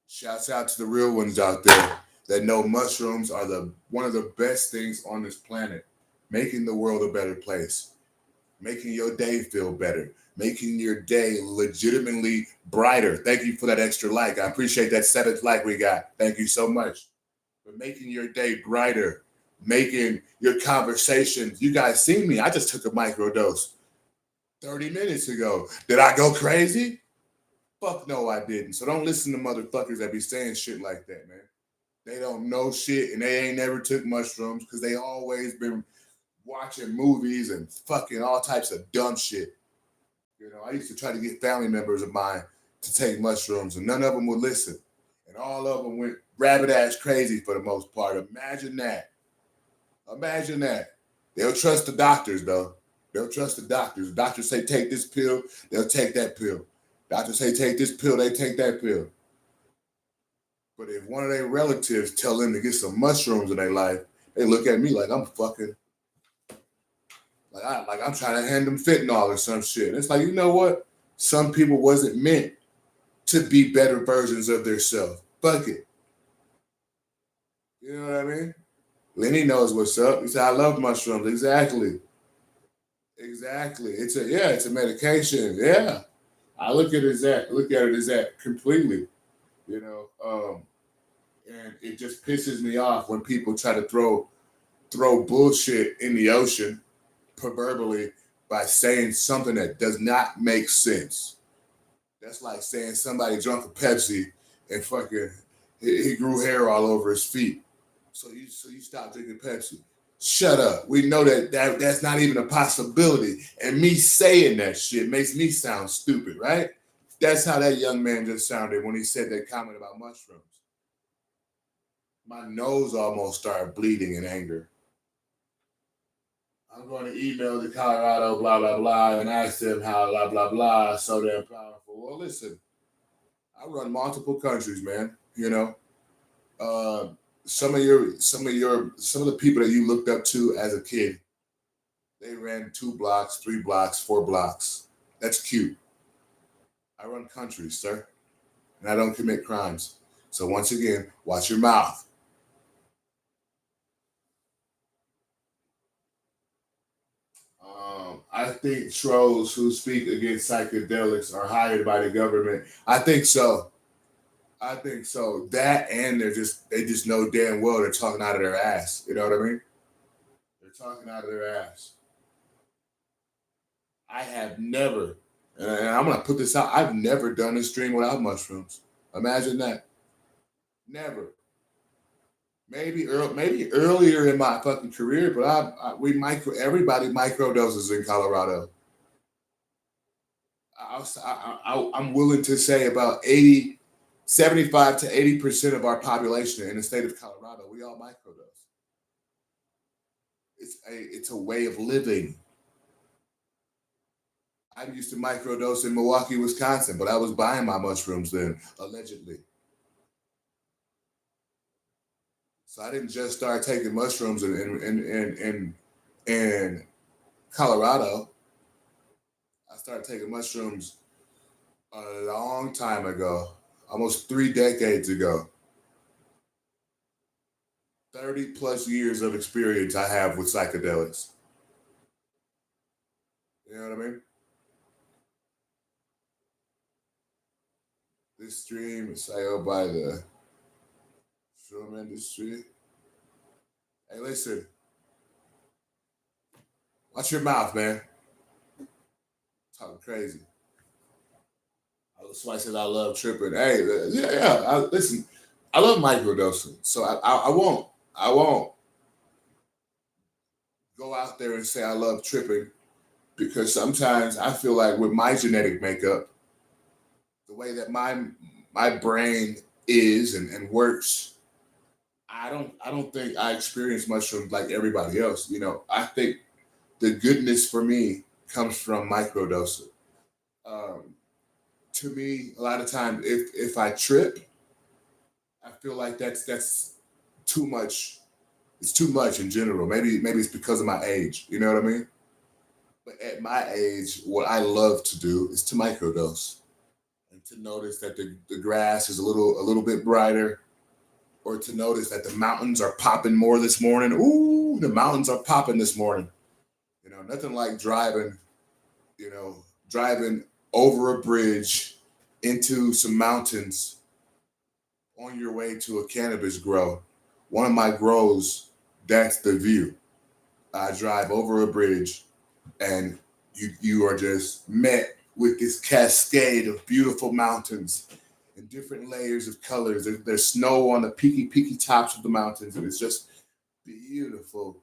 Shouts out to the real ones out there that know mushrooms are one of the best things on this planet, making the world a better place, making your day feel better, making your day legitimately brighter. Thank you for that extra like. I appreciate that 7th like we got. Thank you so much. But making your day brighter, making your conversations. You guys see me. I just took a microdose 30 minutes ago. Did I go crazy? Fuck no, I didn't. So don't listen to motherfuckers that be saying shit like that, man. They don't know shit and they ain't never took mushrooms because they always been watching movies and fucking all types of dumb shit. You know, I used to try to get family members of mine to take mushrooms and none of them would listen. And all of them went rabbit ass crazy for the most part. Imagine that. Imagine that. They'll trust the doctors though. They'll trust the doctors. The doctors say take this pill, they'll take that pill. Doctors say take this pill, they take that pill. But if one of their relatives tell them to get some mushrooms in their life, they look at me like I'm fucking, like I'm trying to hand them fentanyl or some shit. And it's like, you know what? Some people wasn't meant to be better versions of themselves. Fuck it. You know what I mean? Lenny knows what's up. He said, I love mushrooms. Exactly. Exactly. It's a medication. Yeah. I look at it as that completely. You know, and it just pisses me off when people try to throw bullshit in the ocean, proverbially, by saying something that does not make sense. That's like saying somebody drunk a Pepsi and fucking he grew hair all over his feet. So you stop drinking Pepsi. Shut up. We know that's not even a possibility. And me saying that shit makes me sound stupid, right? That's how that young man just sounded when he said that comment about mushrooms. My nose almost started bleeding in anger. I'm going to email the Colorado, blah, blah, blah, and ask them how, blah, blah, blah, so damn powerful. Well, listen, I run multiple countries, man. You know, some of the people that you looked up to as a kid, they ran 2 blocks, 3 blocks, 4 blocks. That's cute. I run countries, sir, and I don't commit crimes. So once again, watch your mouth. I think trolls who speak against psychedelics are hired by the government. I think so. I think so. That and they just know damn well they're talking out of their ass. You know what I mean? They're talking out of their ass. I have never, and I'm gonna put this out. I've never done a stream without mushrooms. Imagine that. Never. Maybe earlier in my fucking career, but everybody microdoses in Colorado. I'm willing to say about 75 to 80% of our population in the state of Colorado, we all microdose. It's a way of living. I used to microdose in Milwaukee, Wisconsin, but I was buying my mushrooms then, allegedly. So I didn't just start taking mushrooms in Colorado. I started taking mushrooms a long time ago, almost 3 decades ago. 30 plus years of experience I have with psychedelics. You know what I mean? This stream is sailed by the film industry. Hey, listen. Watch your mouth, man. Talking crazy. Somebody says I love tripping. Hey, yeah. Listen, I love microdosing, so I won't go out there and say I love tripping, because sometimes I feel like with my genetic makeup, the way that my brain is and works, I don't think I experience mushrooms like everybody else. You know, I think the goodness for me comes from microdosing. To me, a lot of times, if I trip, I feel like that's too much. It's too much in general. Maybe it's because of my age. You know what I mean? But at my age, what I love to do is to microdose and to notice that the grass is a little bit brighter, or to notice that the mountains are popping more this morning. Ooh, the mountains are popping this morning. You know, nothing like driving over a bridge into some mountains on your way to a cannabis grow. One of my grows, that's the view. I drive over a bridge and you are just met with this cascade of beautiful mountains and different layers of colors. There's snow on the peaky tops of the mountains, and it's just beautiful.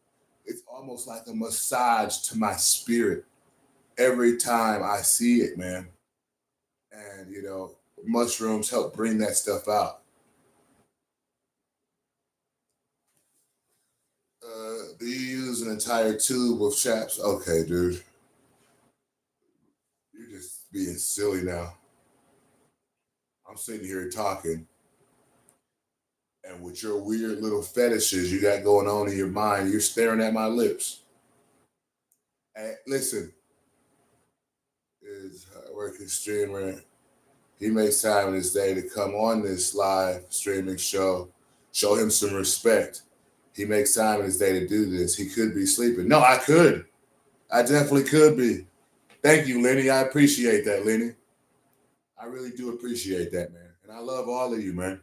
It's almost like a massage to my spirit every time I see it, man. And mushrooms help bring that stuff out. Do you use an entire tube of chaps? Okay, dude. You're just being silly now. I'm sitting here talking, and with your weird little fetishes you got going on in your mind, you're staring at my lips. Hey, listen, is working streamer. He makes time in his day to come on this live streaming show. Show him some respect. He makes time in his day to do this. He could be sleeping. No, I could. I definitely could be. Thank you, Lenny. I appreciate that, Lenny. I really do appreciate that, man. And I love all of you, man.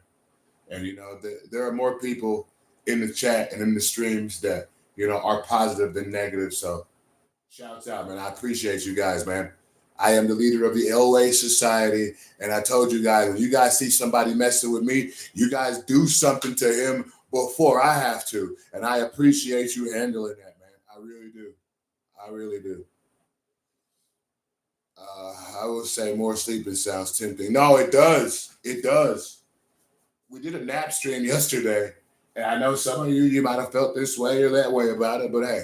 And, there are more people in the chat and in the streams that, are positive than negative. So shouts out, man. I appreciate you guys, man. I am the leader of the LA Society. And I told you guys, when you guys see somebody messing with me, you guys do something to him before I have to. And I appreciate you handling that, man. I really do. I really do. I would say more sleeping sounds tempting. No, it does. It does. We did a nap stream yesterday, and I know some of you might have felt this way or that way about it, but hey,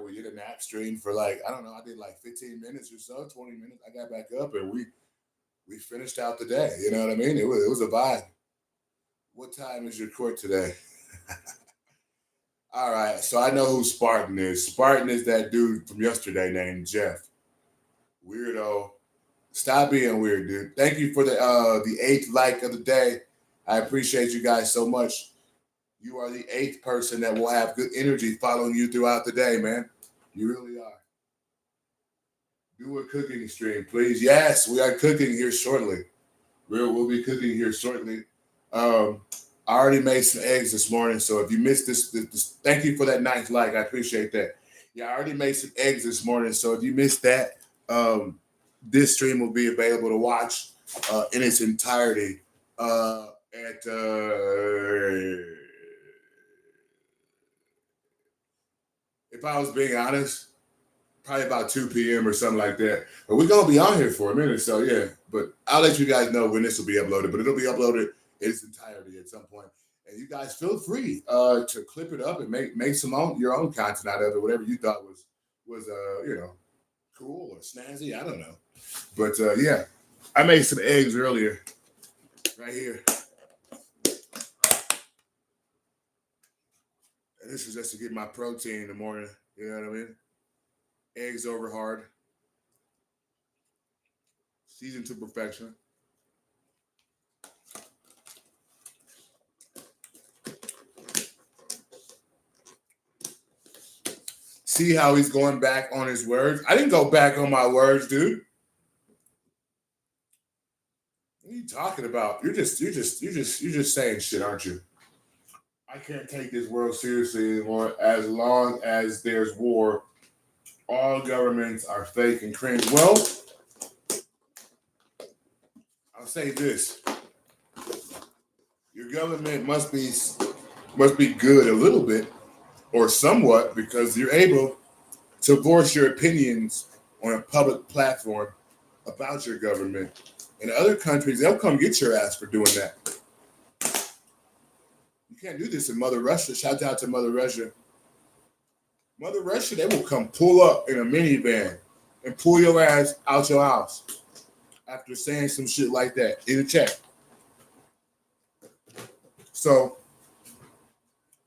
we did a nap stream for I don't know, I did 15 minutes or so, 20 minutes. I got back up and we finished out the day. You know what I mean? It was a vibe. What time is your court today? All right, so I know who Spartan is. Spartan is that dude from yesterday named Jeff. Weirdo. Stop being weird, dude. Thank you for the 8th like of the day. I appreciate you guys so much. You are the 8th person that will have good energy following you throughout the day, man. You really are. Do a cooking stream, please. Yes, we are cooking here shortly. We'll be cooking here shortly. I already made some eggs this morning, so if you missed this, thank you for that 9th like. I appreciate that. Yeah, I already made some eggs this morning, so if you missed that, this stream will be available to watch in its entirety at if I was being honest, probably about 2 p.m. or something like that. But we're going to be on here for a minute, so yeah. But I'll let you guys know when this will be uploaded, but it'll be uploaded in its entirety at some point. And you guys feel free to clip it up and make some your own content out of it, whatever you thought was cool or snazzy. I don't know. But yeah, I made some eggs earlier right here. This is just to get my protein in the morning. You know what I mean? Eggs over hard, seasoned to perfection. See how he's going back on his words? I didn't go back on my words, dude. What are you talking about? You're just saying shit, aren't you? I can't take this world seriously anymore. As long as there's war, all governments are fake and cringe. Well, I'll say this: your government must be good a little bit or somewhat because you're able to voice your opinions on a public platform about your government. In other countries, they'll come get your ass for doing that. You can't do this in Mother Russia. Shout out to Mother Russia. Mother Russia, they will come pull up in a minivan and pull your ass out your house after saying some shit like that in a chat. So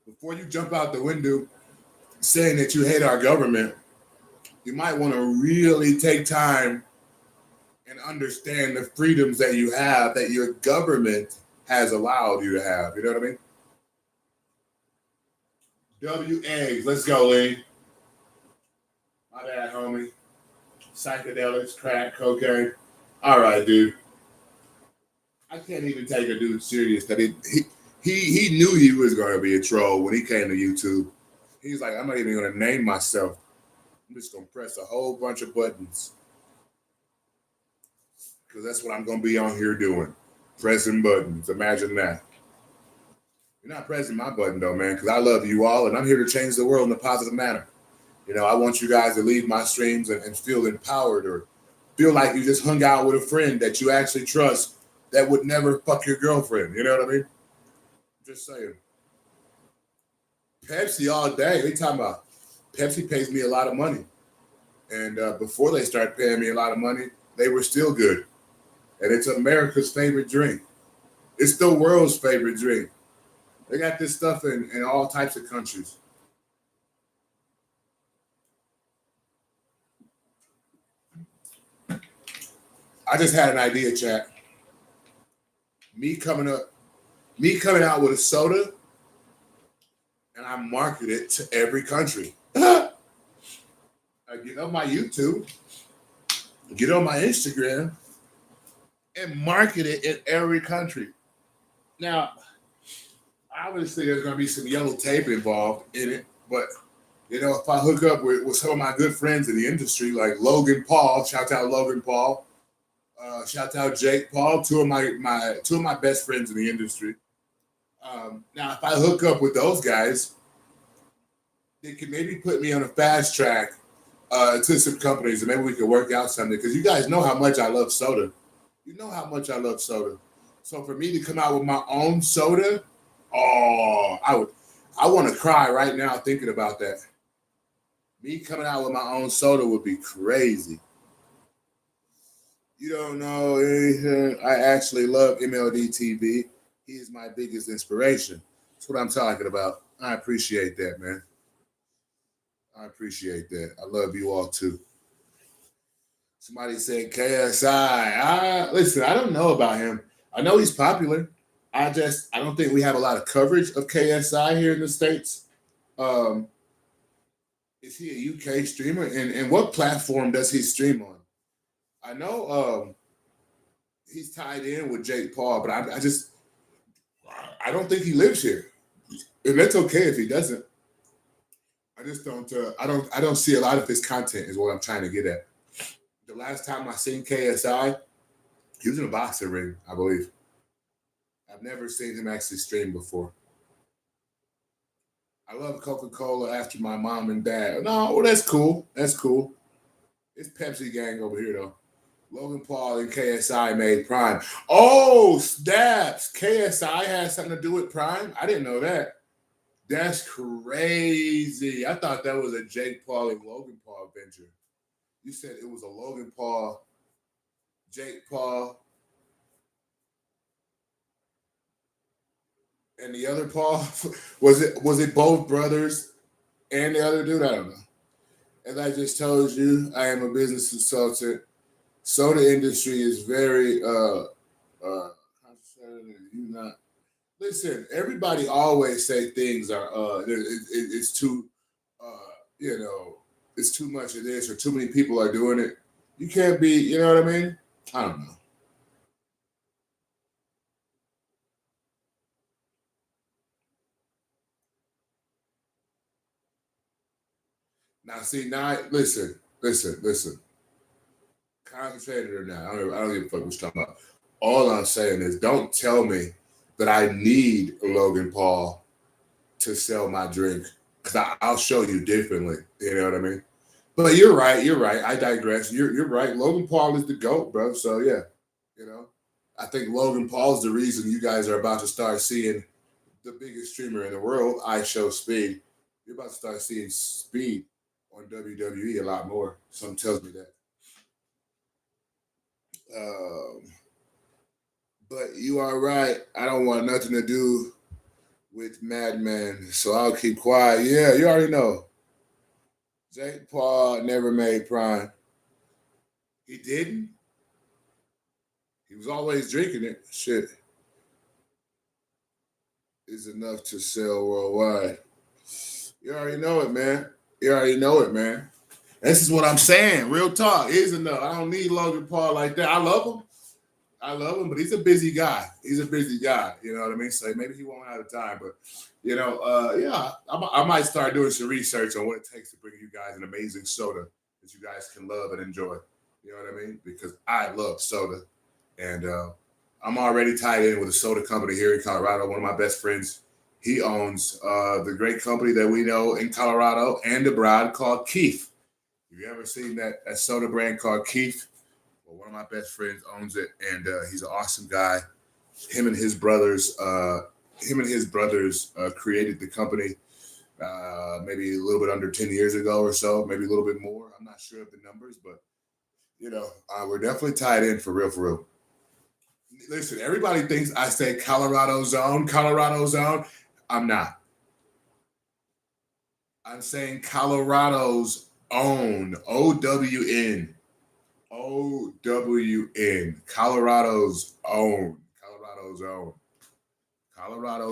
before you jump out the window saying that you hate our government, you might want to really take time and understand the freedoms that you have that your government has allowed you to have. You know what I mean? W eggs. Let's go, Lee. My bad, homie. Psychedelics, crack, cocaine. All right, dude. I can't even take a dude serious that he knew he was going to be a troll when he came to YouTube. He's like, I'm not even going to name myself. I'm just going to press a whole bunch of buttons. Because that's what I'm going to be on here doing. Pressing buttons. Imagine that. You're not pressing my button, though, man, because I love you all, and I'm here to change the world in a positive manner. You know, I want you guys to leave my streams and feel empowered or feel like you just hung out with a friend that you actually trust that would never fuck your girlfriend. You know what I mean? Just saying. Pepsi all day. They talking about Pepsi pays me a lot of money. And before they started paying me a lot of money, they were still good. And it's America's favorite drink. It's the world's favorite drink. They got this stuff in all types of countries. I just had an idea, chat. Me coming out with a soda, and I market it to every country. I get on my YouTube, get on my Instagram, and market it in every country. Now, obviously, there's going to be some yellow tape involved in it, but you know, if I hook up with some of my good friends in the industry, like Logan Paul, shout out Logan Paul, shout out Jake Paul, two of my best friends in the industry. Now, if I hook up with those guys, they can maybe put me on a fast track to some companies, and maybe we could work out something. Because you guys know how much I love soda. You know how much I love soda. So for me to come out with my own soda, I want to cry right now thinking about that. Me coming out with my own soda would be crazy. You don't know anything. I actually love MLD TV. He is my biggest inspiration. That's what I'm talking about. I appreciate that, man. I appreciate that. I love you all too. Somebody said KSI. Listen, I don't know about him. I know he's popular. I don't think we have a lot of coverage of KSI here in the States. Is he a UK streamer? And what platform does he stream on? I know he's tied in with Jake Paul, but I don't think he lives here. And that's okay if he doesn't. I just don't. I don't see a lot of his content. Is what I'm trying to get at. The last time I seen KSI, he was in a boxing ring, I believe. I've never seen him actually stream before. I love Coca-Cola after my mom and dad. No, well, that's cool. That's cool. It's Pepsi gang over here, though. Logan Paul and KSI made Prime. Oh, snaps. KSI has something to do with Prime? I didn't know that. That's crazy. I thought that was a Jake Paul and Logan Paul venture. You said it was a Logan Paul, Jake Paul. And the other Paul, was it both brothers and the other dude? I don't know. As I just told you, I am a business consultant. Soda industry is very you not listen. Everybody always say things are it's too you know it's too much of this or too many people are doing it. You can't be. You know what I mean? I don't know. Now see now listen. Concentrated or not, I don't give a fuck what you're talking about. All I'm saying is, don't tell me that I need Logan Paul to sell my drink because I'll show you differently. You know what I mean? But you're right. You're right. I digress. You're right. Logan Paul is the GOAT, bro. So yeah, you know, I think Logan Paul is the reason you guys are about to start seeing the biggest streamer in the world, I Show Speed. You're about to start seeing Speed on WWE a lot more. Something tells me that. Um, but you are right. I don't want nothing to do with Madman, so I'll keep quiet. Yeah, you already know. Jake Paul never made Prime. He didn't. He was always drinking it. Shit is enough to sell worldwide. You already know it, man. You already know it, man. This is what I'm saying. Real talk is enough. I don't need Logan Paul like that. I love him. I love him, but he's a busy guy. He's a busy guy. You know what I mean? So maybe he won't have the time, but yeah, I might start doing some research on what it takes to bring you guys an amazing soda that you guys can love and enjoy. You know what I mean? Because I love soda, and I'm already tied in with a soda company here in Colorado. One of my best friends, he owns the great company that we know in Colorado and abroad called Keith. Have you ever seen that soda brand called Keith? Well, one of my best friends owns it, and he's an awesome guy. Him and his brothers, created the company maybe a little bit under 10 years ago or so, maybe a little bit more. I'm not sure of the numbers, but we're definitely tied in for real, for real. Listen, everybody thinks I say Colorado zone, Colorado zone. I'm not. I'm saying Colorado's own, OWN. OWN. Colorado's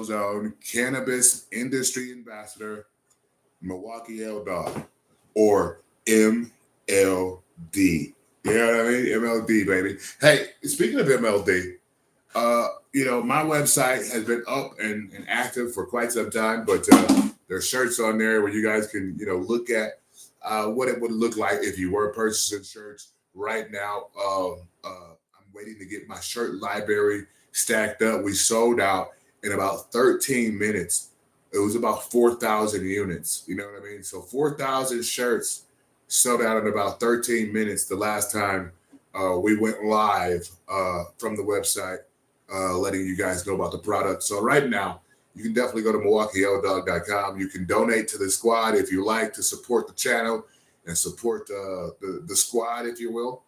own cannabis industry ambassador, Milwaukee L Dog, or MLD. You know what I mean? MLD, baby. Hey, speaking of MLD, my website has been up and active for quite some time, but there's shirts on there where you guys can, look at what it would look like if you were purchasing shirts right now. I'm waiting to get my shirt library stacked up. We sold out in about 13 minutes. It was about 4,000 units. You know what I mean? So 4,000 shirts sold out in about 13 minutes the last time we went live from the website, letting you guys know about the product. So right now, you can definitely go to MilwaukeeLDog.com. You can donate to the squad if you like to support the channel and support the squad, if you will.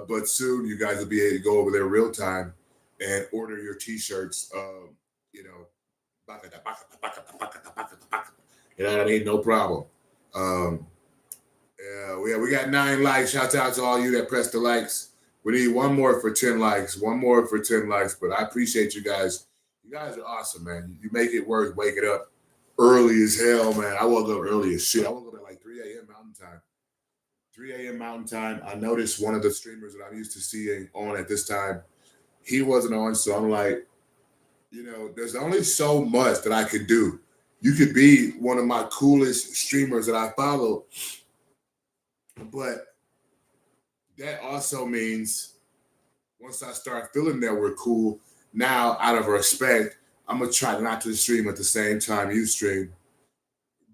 But soon you guys will be able to go over there real time and order your t-shirts. You know what I mean? No problem. Yeah, we got 9 likes. Shout out to all you that pressed the likes. We need one more for 10 likes. One more for 10 likes. But I appreciate you guys. You guys are awesome, man. You make it worth waking up early as hell, man. I woke up early as shit. I woke up at like 3 a.m. Mountain Time. 3 a.m. Mountain Time. I noticed one of the streamers that I'm used to seeing on at this time, he wasn't on. So I'm like, there's only so much that I could do. You could be one of my coolest streamers that I follow, but that also means once I start feeling that we're cool, now out of respect, I'm gonna try not to stream at the same time you stream.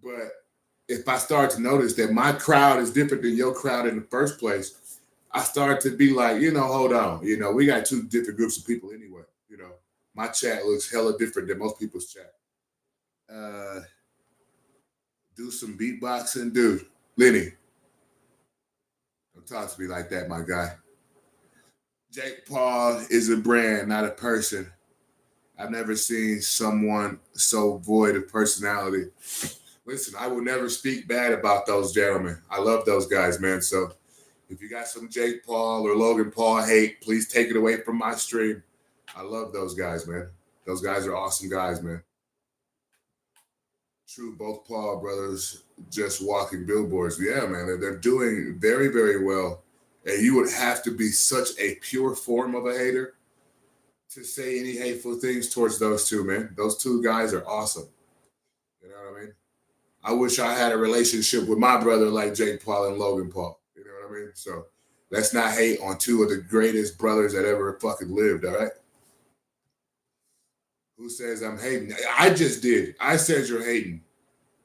But if I start to notice that my crowd is different than your crowd in the first place, I start to be like, hold on, we got 2 different groups of people anyway. My chat looks hella different than most people's chat. Do some beatboxing, dude. Lenny, don't talk to me like that, my guy. Jake Paul is a brand, not a person. I've never seen someone so void of personality. Listen, I will never speak bad about those gentlemen. I love those guys, man. So if you got some Jake Paul or Logan Paul hate, please take it away from my stream. I love those guys, man. Those guys are awesome guys, man. True, both Paul brothers just walking billboards. Yeah, man, they're doing very, very well. And you would have to be such a pure form of a hater to say any hateful things towards those two, man. Those two guys are awesome. You know what I mean? I wish I had a relationship with my brother like Jake Paul and Logan Paul. You know what I mean? So let's not hate on two of the greatest brothers that ever fucking lived, all right? Who says I'm hating? I just did. I said you're hating.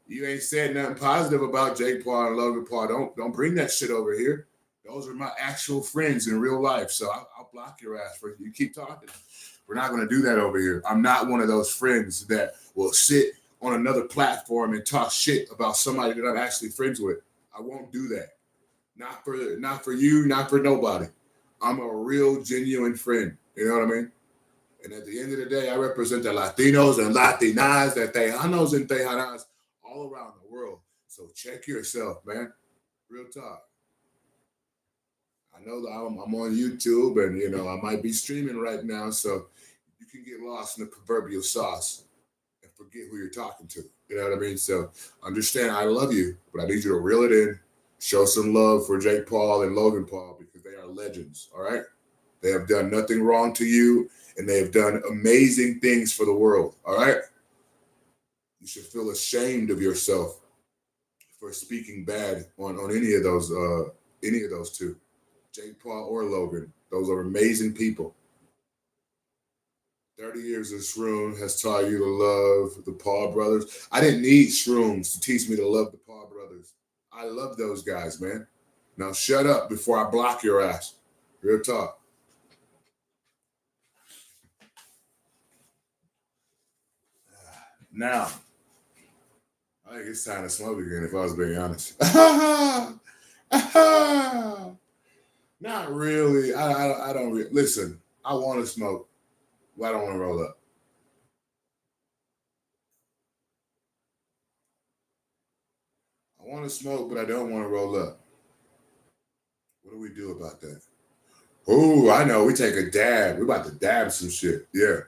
You ain't said nothing positive about Jake Paul and Logan Paul. Don't bring that shit over here. Those are my actual friends in real life. So I'll block your ass for you. Keep talking. We're not going to do that over here. I'm not one of those friends that will sit on another platform and talk shit about somebody that I'm actually friends with. I won't do that. Not for you, not for nobody. I'm a real, genuine friend. You know what I mean? And at the end of the day, I represent the Latinos and Latinas, the Tejanos and Tejanas all around the world. So check yourself, man. Real talk. I know that I'm on YouTube and, I might be streaming right now. So you can get lost in the proverbial sauce and forget who you're talking to. You know what I mean? So understand I love you, but I need you to reel it in. Show some love for Jake Paul and Logan Paul because they are legends, all right? They have done nothing wrong to you, and they have done amazing things for the world, all right? You should feel ashamed of yourself for speaking bad on any of those two, Jake Paul or Logan. Those are amazing people. 30 years of Shroom has taught you to love the Paul brothers. I didn't need Shrooms to teach me to love the Paul brothers. I love those guys, man. Now shut up before I block your ass. Real talk. Now, I think it's time to smoke again, if I was being honest. Not really. I don't listen. I want to smoke, but I don't want to roll up. I want to smoke, but I don't want to roll up. What do we do about that? Oh, I know. We take a dab. We're about to dab some shit. Yeah.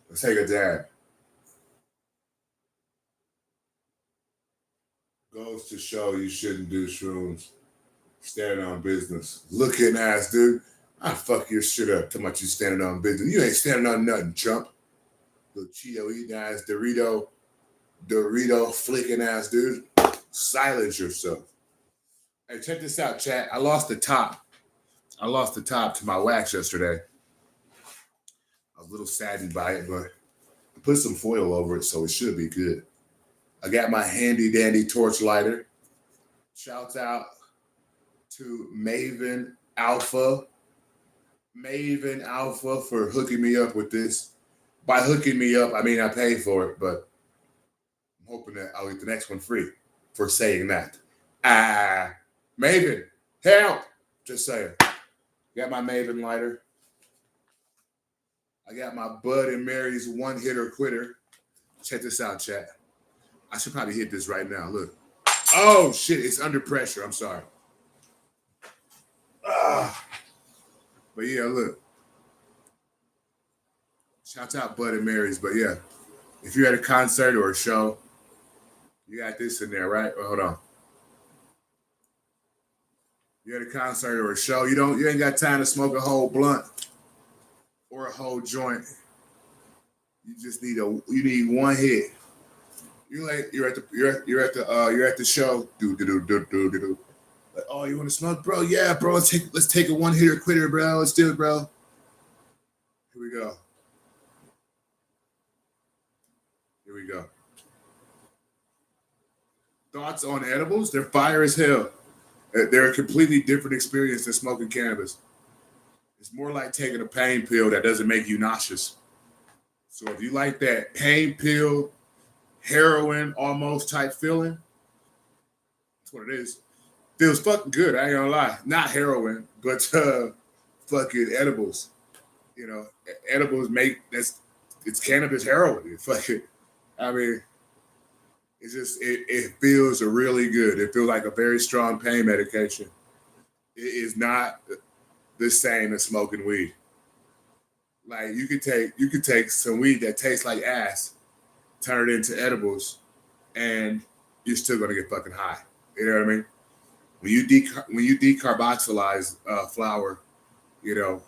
Let's take a dab. Goes to show you shouldn't do shrooms. Standing on business. Looking ass, dude. I fuck your shit up. Talking about you standing on business. You ain't standing on nothing, chump. Little Cheeto eating ass, Dorito flicking ass, dude. Silence yourself. Hey, check this out, chat. I lost the top to my wax yesterday. I was a little saddened by it, but I put some foil over it, so it should be good. I got my handy dandy torch lighter. Shouts out to Maven Alpha for hooking me up with this. By hooking me up, I mean I paid for it, but I'm hoping that I'll get the next one free for saying that. Maven, help! Just saying. Got my Maven lighter. I got my Bud and Mary's one hitter quitter. Check this out, chat. I should probably hit this right now. Look. Oh, shit. It's under pressure. I'm sorry. But yeah, look. Shout out Bud and Mary's. But yeah, if you're at a concert or a show, you got this in there, right? Well, hold on. You're at a concert or a show. You ain't got time to smoke a whole blunt or a whole joint. You just need one hit. You're at the show. Like, oh, you want to smoke, bro? Yeah, bro. Let's take a one hitter quitter, bro. Let's do it, bro. Here we go. Thoughts on edibles? They're fire as hell. They're a completely different experience than smoking cannabis. It's more like taking a pain pill that doesn't make you nauseous. So if you like that pain pill, heroin almost type feeling, that's what it is. Feels fucking good. I ain't gonna lie. Not heroin, but fucking edibles. Edibles make it's cannabis heroin. It's fucking, I mean, it's just it feels really good. It feels like a very strong pain medication. It is not the same as smoking weed. Like you could take some weed that tastes like ass, turn it into edibles, and you're still gonna get fucking high. You know what I mean? When you decarboxylize flour, you know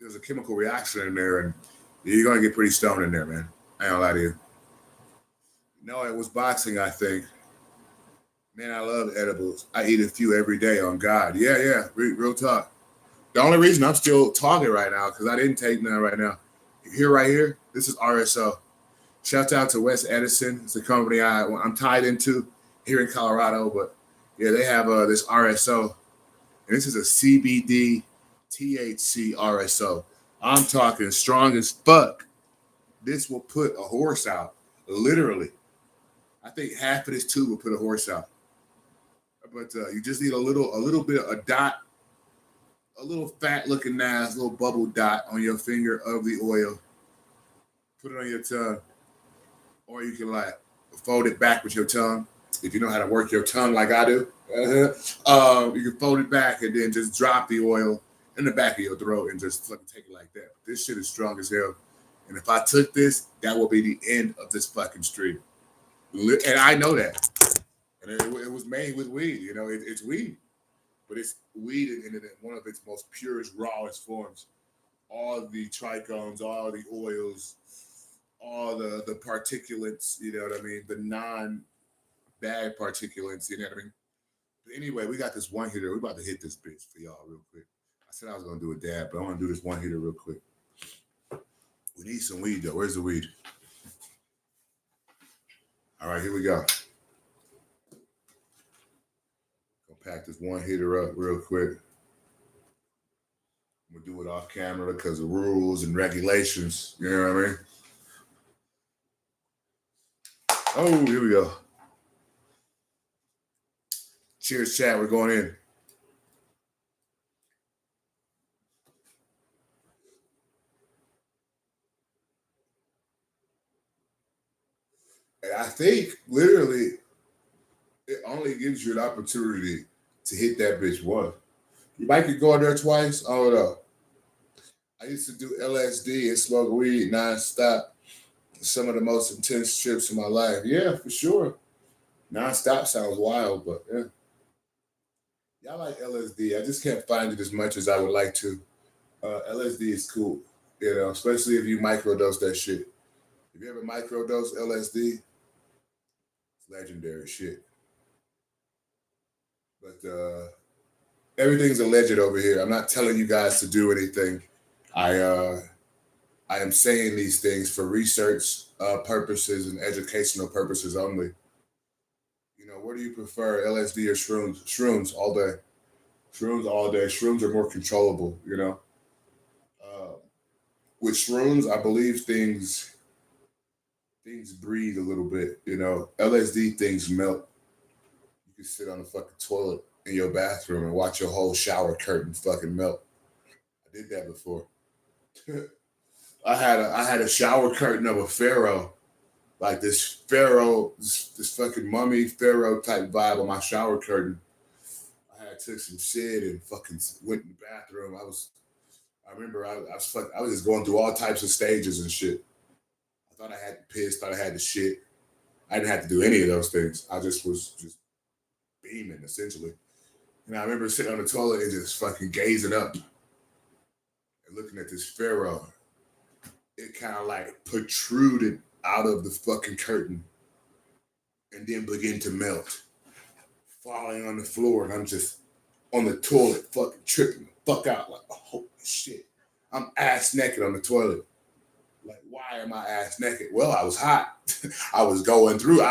there's a chemical reaction in there, and you're gonna get pretty stoned in there, man. I ain't gonna lie to you. No, it was boxing, I think. Man, I love edibles. I eat a few every day on God. Yeah, yeah, real talk. The only reason I'm still talking right now because I didn't take none right now. Here, right here, this is RSO. Shout out to Wes Edison. It's a company I'm tied into here in Colorado, but yeah, they have this RSO, and this is a CBD THC RSO. I'm talking strong as fuck. This will put a horse out, literally. I think half of this tube will put a horse out. But you just need a little bit, a dot, a little fat looking nice little bubble dot on your finger of the oil. Put it on your tongue, or you can like fold it back with your tongue if you know how to work your tongue like I do. You can fold it back and then just drop the oil in the back of your throat and just fucking take it like that. This shit is strong as hell. And if I took this, that will be the end of this fucking stream. And I know that. And it was made with weed. You know, it's weed. But it's weed in one of its most purest, rawest forms. All the trichomes, all the oils, all the particulates, you know what I mean? The non-bad particulates, you know what I mean? But anyway, we got this one hitter. We're about to hit this bitch for y'all real quick. I said I was going to do a dab, but I want to do this one hitter real quick. We need some weed, though. Where's the weed? All right, here we go. Gonna pack this one hitter up real quick. I'm gonna do it off camera because of rules and regulations. You know what I mean? Oh, here we go. Cheers, chat. We're going in. And I think literally it only gives you an opportunity to hit that bitch once. You might could go in there twice. I don't know. I used to do LSD and smoke weed nonstop. Some of the most intense trips of my life. Yeah, for sure. Nonstop sounds wild, but yeah. Y'all like LSD. I just can't find it as much as I would like to. LSD is cool, you know, especially if you microdose that shit. If you ever microdose LSD, it's legendary shit. But everything's alleged over here. I'm not telling you guys to do anything. I am saying these things for research purposes and educational purposes only. You know, what do you prefer, LSD or shrooms? Shrooms all day. Shrooms all day. Shrooms are more controllable, you know. Uh, with shrooms, I believe things breathe a little bit, you know. LSD things melt. You can sit on the fucking toilet in your bathroom and watch your whole shower curtain fucking melt. I did that before. I had a shower curtain of a pharaoh, like this pharaoh, this fucking mummy pharaoh type vibe on my shower curtain. I had took some shit and fucking went in the bathroom. I remember I was just going through all types of stages and shit. I thought I had to piss, thought I had to shit. I didn't have to do any of those things. I just was just beaming essentially. And I remember sitting on the toilet and just fucking gazing up and looking at this pharaoh. It kind of like protruded out of the fucking curtain and then began to melt, falling on the floor. And I'm just on the toilet, fucking tripping the fuck out. Like, oh, holy shit. I'm ass naked on the toilet. Like, why am I ass naked? Well, I was hot. I was going through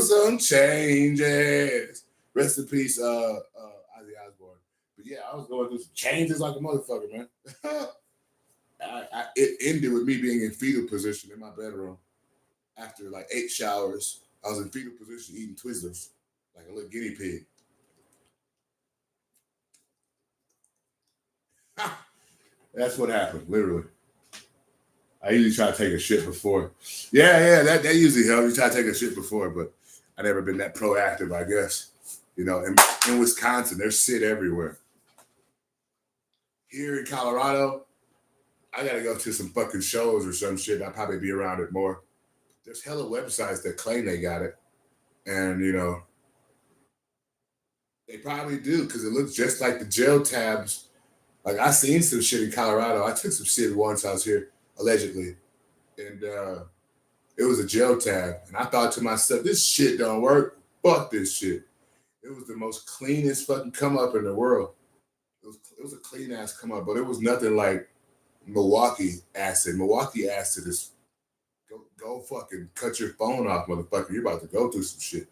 some changes. Rest in peace, Ozzy Osbourne. But yeah, I was going through some changes like a motherfucker, man. It ended with me being in fetal position in my bedroom after like 8 showers. I was in fetal position eating Twizzlers like a little guinea pig. That's what happened, literally. I usually try to take a shit before. Yeah, that usually helps. You try to take a shit before, but I never been that proactive, I guess. You know, in Wisconsin, there's shit everywhere. Here in Colorado, I gotta go to some fucking shows or some shit. I'll probably be around it more. There's hella websites that claim they got it. And, you know, they probably do because it looks just like the jail tabs. Like, I seen some shit in Colorado. I took some shit once I was here, allegedly. And it was a jail tab. And I thought to myself, this shit don't work. Fuck this shit. It was the most cleanest fucking come up in the world. It was a clean ass come up, but it was nothing like Milwaukee acid. Milwaukee acid is go fucking cut your phone off, motherfucker. You're about to go through some shit.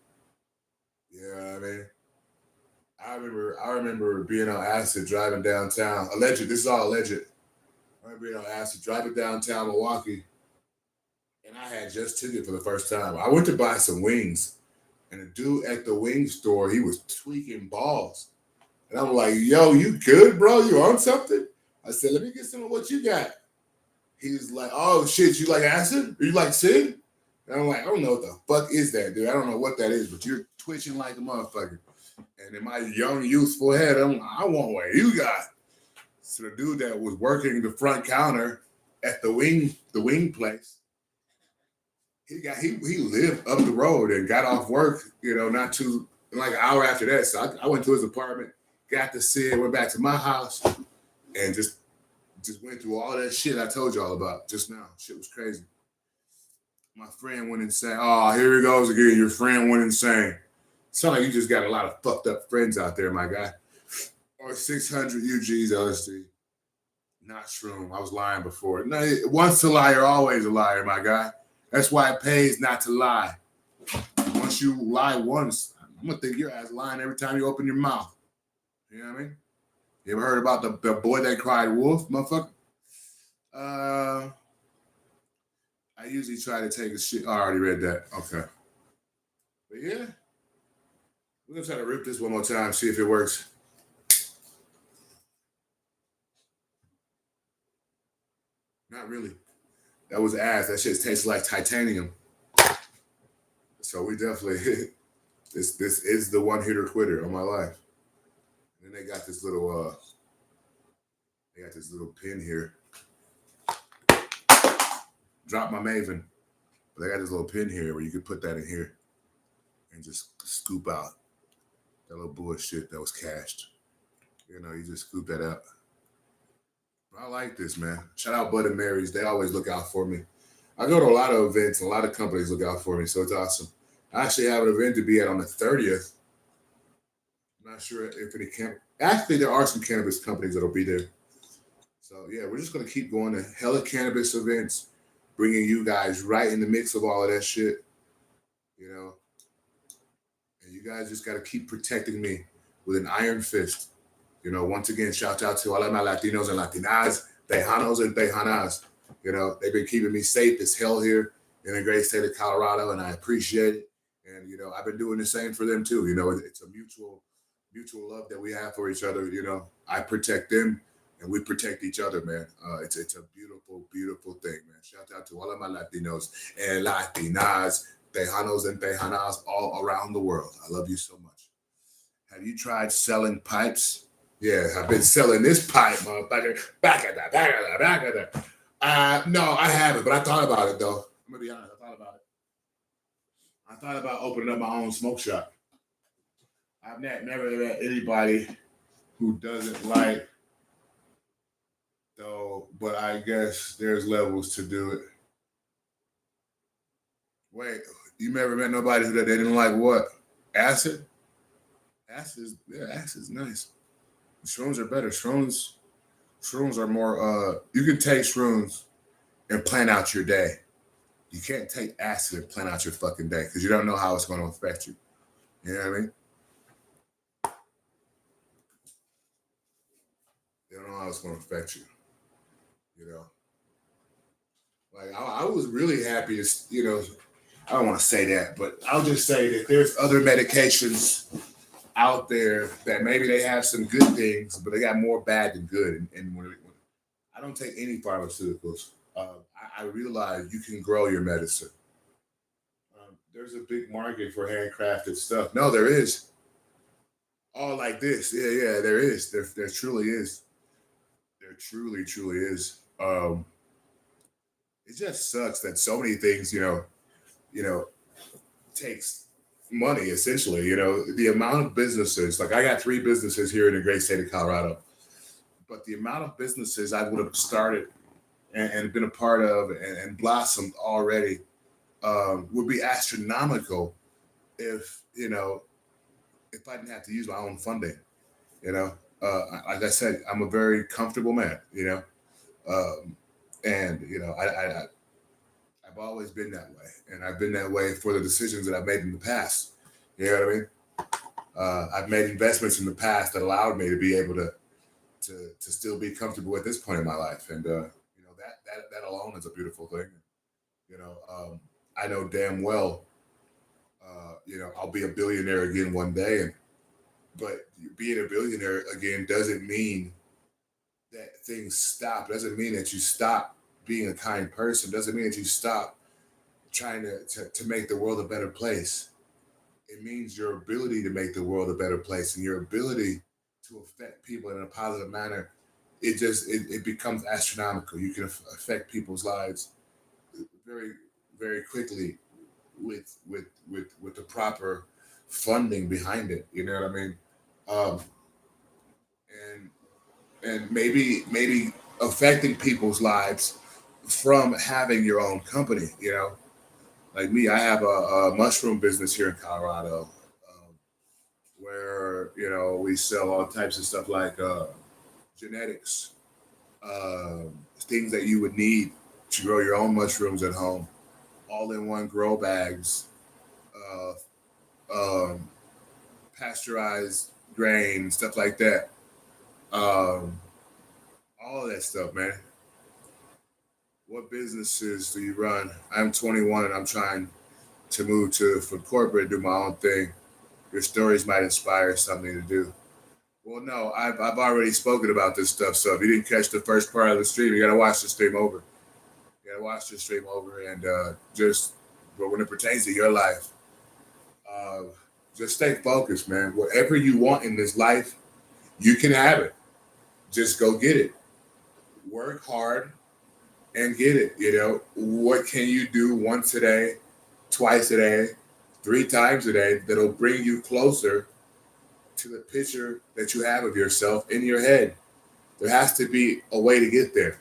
You know what I mean? I remember being on acid driving downtown. Alleged. This is all alleged. I remember being on acid driving downtown Milwaukee, and I had just took it for the first time. I went to buy some wings, and the dude at the wing store, he was tweaking balls. And I'm like, yo, you good, bro? You on something? I said, let me get some of what you got. He's like, oh, shit, you like acid? Or you like Sid? And I'm like, I don't know what the fuck is that, dude. I don't know what that is, but you're twitching like a motherfucker. And in my young, youthful head, I want what you got. So the dude that was working the front counter at the wing place, he lived up the road and got off work, you know, not too like an hour after that. So I went to his apartment, got to see it, went back to my house, and just went through all that shit I told y'all about just now. Shit was crazy. My friend went insane. Oh, here he goes again. Your friend went insane. Sound like you just got a lot of fucked up friends out there, my guy. Or 600 UGs LSD. Not shroom. I was lying before. No, once a liar, always a liar, my guy. That's why it pays not to lie. Once you lie once, I'm going to think your ass lying every time you open your mouth. You know what I mean? You ever heard about the boy that cried wolf, motherfucker? I usually try to take a shit. Oh, I already read that. Okay. But yeah. We're going to try to rip this one more time, see if it works. Not really. That was ass. That shit tastes like titanium. So we definitely, this is the one hitter quitter of my life. And then they got this little pin here. Drop my Maven. But they got this little pin here where you can put that in here and just scoop out that little bullshit that was cached. You know, you just scoop that out. I like this, man. Shout out Bud and Mary's. They always look out for me. I go to a lot of events and a lot of companies look out for me, so it's awesome. I actually have an event to be at on the 30th. I'm not sure if any can. Actually, there are some cannabis companies that'll be there. So yeah, we're just gonna keep going to hella cannabis events, bringing you guys right in the mix of all of that shit. You know, and you guys just gotta keep protecting me with an iron fist. You know, once again, shout out to all of my Latinos and Latinas, Tejanos and Tejanas. You know, they've been keeping me safe as hell here in the great state of Colorado, and I appreciate it. And, you know, I've been doing the same for them, too. You know, it's a mutual love that we have for each other. You know, I protect them, and we protect each other, man. It's a beautiful, beautiful thing, man. Shout out to all of my Latinos and Latinas, Tejanos and Tejanas all around the world. I love you so much. Have you tried selling pipes? Yeah, I've been selling this pipe, motherfucker. Back at that. No, I haven't, but I thought about it, though. I'm going to be honest. I thought about it. I thought about opening up my own smoke shop. I've never met anybody who doesn't like, though, but I guess there's levels to do it. Wait, you never met nobody who they didn't like what? Acid? Acid is nice. Shrooms are better. Shrooms are more, you can take shrooms and plan out your day. You can't take acid and plan out your fucking day because you don't know how it's going to affect you. You know what I mean? You don't know how it's going to affect you. You know? Like, I was really happy to, you know, I don't want to say that, but I'll just say that there's other medications out there that maybe they have some good things, but they got more bad than good. And when I don't take any pharmaceuticals. I realized you can grow your medicine. There's a big market for handcrafted stuff. No, there is. All like this. Yeah, yeah, there is. There truly is. There truly is. It just sucks that so many things, you know, takes money essentially. The amount of businesses, like I got 3 businesses here in the great state of Colorado, but the amount of businesses I would have started and been a part of and blossomed already would be astronomical if if I didn't have to use my own funding. You know, like I said, I'm a very comfortable man. And I've always been that way, and I've been that way for the decisions that I've made in the past. You know what I mean? I've made investments in the past that allowed me to be able to still be comfortable at this point in my life, and that alone is a beautiful thing. I know damn well, I'll be a billionaire again one day, but being a billionaire again doesn't mean that things stop. Doesn't mean that you stop being a kind person. Doesn't mean that you stop trying to make the world a better place. It means your ability to make the world a better place and your ability to affect people in a positive manner. It becomes astronomical. You can affect people's lives very, very quickly with the proper funding behind it. You know what I mean? Um, and maybe affecting people's lives from having your own company. Like me, I have a mushroom business here in Colorado, where we sell all types of stuff like genetics, uh, things that you would need to grow your own mushrooms at home, all in one grow bags, um, pasteurized grain, stuff like that. Um, all of that stuff, man. What businesses do you run? I'm 21 and I'm trying to move to for corporate, do my own thing. Your stories might inspire something to do. Well, no, I've already spoken about this stuff. So if you didn't catch the first part of the stream, you gotta watch the stream over. You gotta watch the stream over and just, but when it pertains to your life, uh, just stay focused, man. Whatever you want in this life, you can have it. Just go get it. Work hard and get it. What can you do once a day, twice a day, 3 times a day that'll bring you closer to the picture that you have of yourself in your head? There has to be a way to get there,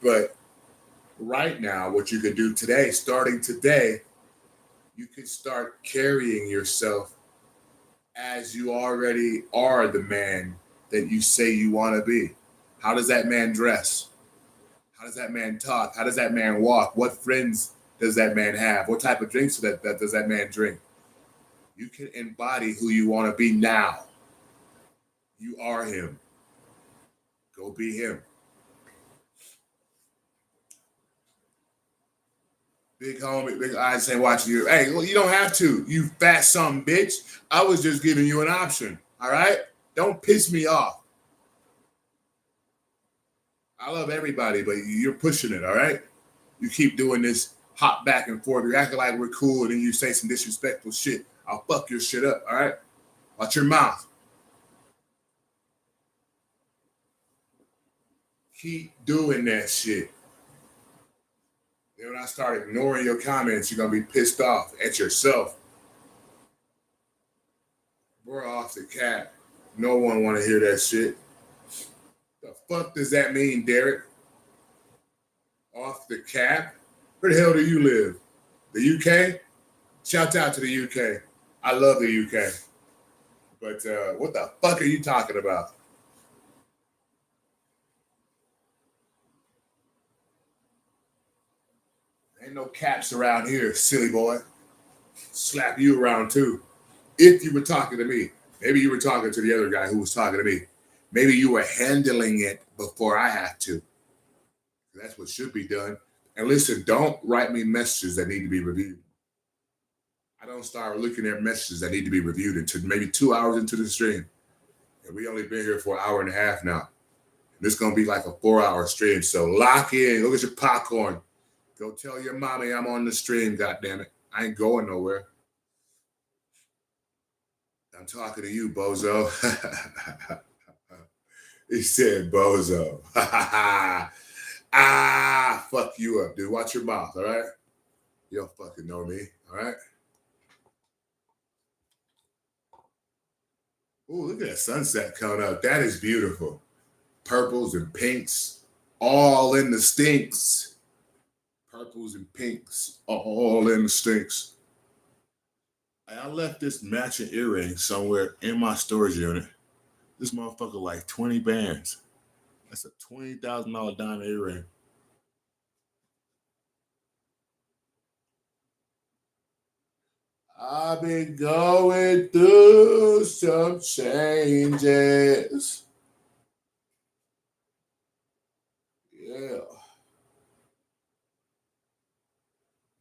but right now, what you can do today, starting today, you can start carrying yourself as you already are the man that you say you want to be. How does that man dress? How does that man talk? How does that man walk? What friends does that man have? What type of drinks that does that man drink? You can embody who you want to be now. You are him. Go be him. Big homie, big eyes ain't watching you. Hey, well, you don't have to. You fat some bitch. I was just giving you an option. All right? Don't piss me off. I love everybody, but you're pushing it, all right? You keep doing this hop back and forth. You're acting like we're cool, and then you say some disrespectful shit. I'll fuck your shit up, all right? Watch your mouth. Keep doing that shit. Then when I start ignoring your comments, you're going to be pissed off at yourself. We're off the cap. No one want to hear that shit. The fuck does that mean, Derek? Off the cap? Where the hell do you live? The UK? Shout out to the UK. I love the UK. But what the fuck are you talking about? Ain't no caps around here, silly boy. Slap you around too. If you were talking to me, maybe you were talking to the other guy who was talking to me. Maybe you were handling it before I had to. That's what should be done. And listen, don't write me messages that need to be reviewed. I don't start looking at messages that need to be reviewed until maybe 2 hours into the stream. And we only been here for an hour and a half now. This is gonna be like a 4-hour stream. So lock in. Go get your popcorn. Go tell your mommy I'm on the stream. God damn it, I ain't going nowhere. I'm talking to you, bozo. He said, bozo. Fuck you up, dude. Watch your mouth, all right? You don't fucking know me, all right? Ooh, look at that sunset coming up. That is beautiful. Purples and pinks, all in the stinks. Purples and pinks, all in the stinks. I left this matching earring somewhere in my storage unit. This motherfucker like 20 bands. That's a $20,000 diamond earring. I've been going through some changes. Yeah.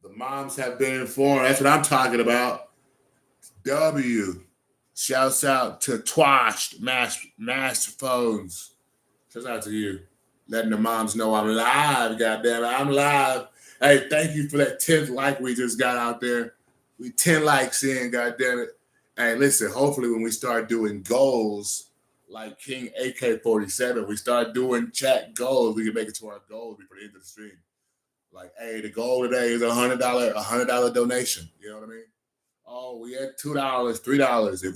The moms have been informed. That's what I'm talking about. W. Shouts out to Twashed Master Phones. Shouts out to you. Letting the moms know I'm live, goddamn it. I'm live. Hey, thank you for that 10th like we just got out there. We 10 likes in, goddamn it. Hey, listen, hopefully when we start doing goals like King AK-47, we start doing chat goals, we can make it to our goals before the end of the stream. Like, hey, the goal today is $100 donation. You know what I mean? Oh, we had $2, $3. If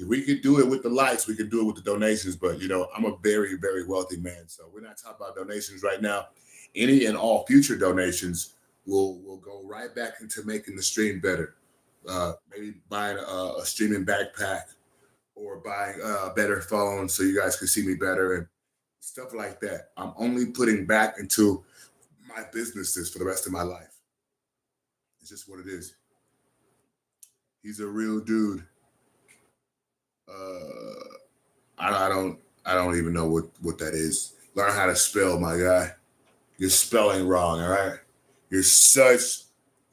we can do it with the likes, we can do it with the donations. But you know, I'm a very, very wealthy man, so we're not talking about donations right now. Any and all future donations will go right back into making the stream better. Maybe buying a streaming backpack or buying a better phone so you guys can see me better and stuff like that. I'm only putting back into my businesses for the rest of my life. It's just what it is. He's a real dude. I don't even know what that is. Learn how to spell, my guy. You're spelling wrong, all right? You're such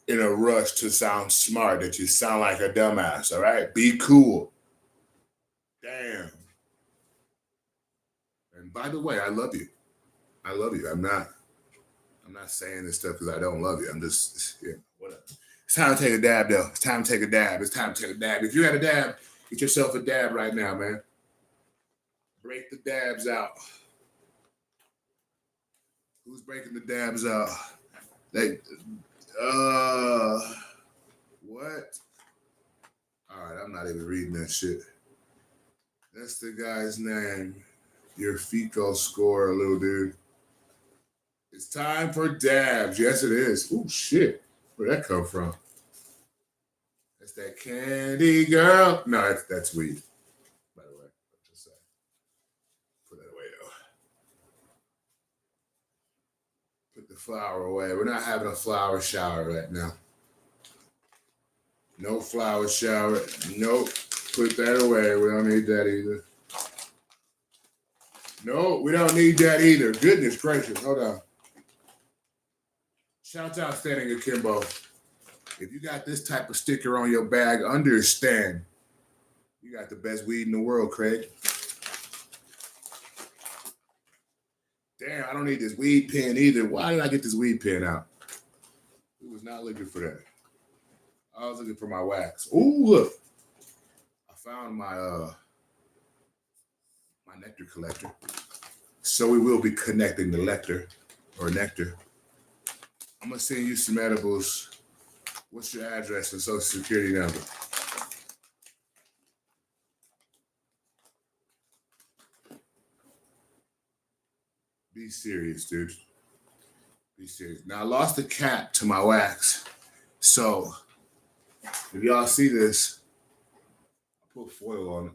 in a rush to sound smart that you sound like a dumbass, all right? Be cool. Damn. And by the way, I love you. I love you. I'm not saying this stuff because I don't love you. I'm just, yeah, whatever. It's time to take a dab, though. It's time to take a dab. It's time to take a dab. If you had a dab, get yourself a dab right now, man. Break the dabs out. Who's breaking the dabs out? What? All right, I'm not even reading that shit. That's the guy's name. Your FICO score, little dude. It's time for dabs. Yes, it is. Oh, shit. Where'd that come from? That's that candy girl. No, that's weed. By the way, just say. Put that away, though. Put the flower away. We're not having a flower shower right now. No flower shower. Nope. Put that away. We don't need that either. No, we don't need that either. Goodness gracious. Hold on. Shout out Standing Akimbo. If you got this type of sticker on your bag, understand you got the best weed in the world, Craig. Damn, I don't need this weed pen either. Why did I get this weed pen out? Who was not looking for that? I was looking for my wax. Ooh, look. I found my nectar collector. So we will be connecting the nectar. I'm going to send you some edibles. What's your address and social security number? Be serious, dude. Be serious. Now, I lost the cap to my wax. So, if y'all see this, I put foil on it.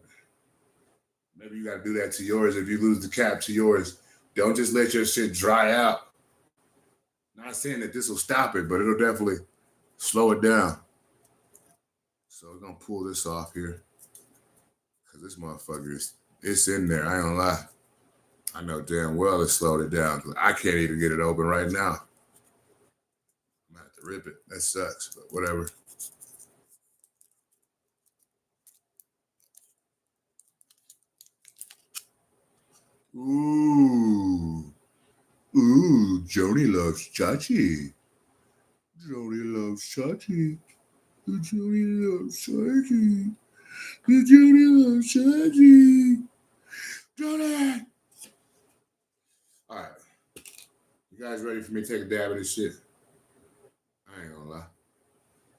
Maybe you got to do that to yours. If you lose the cap to yours, don't just let your shit dry out. Not saying that this will stop it, but it'll definitely slow it down. So we're going to pull this off here. Because this motherfucker it's in there. I ain't gonna lie. I know damn well it slowed it down. I can't even get it open right now. I'm going to have to rip it. That sucks, but whatever. Ooh. Ooh, Joni loves Chachi. Joni loves Chachi. Joni loves Chachi. Joni loves Chachi. Joni. All right. You guys ready for me to take a dab of this shit? I ain't gonna lie.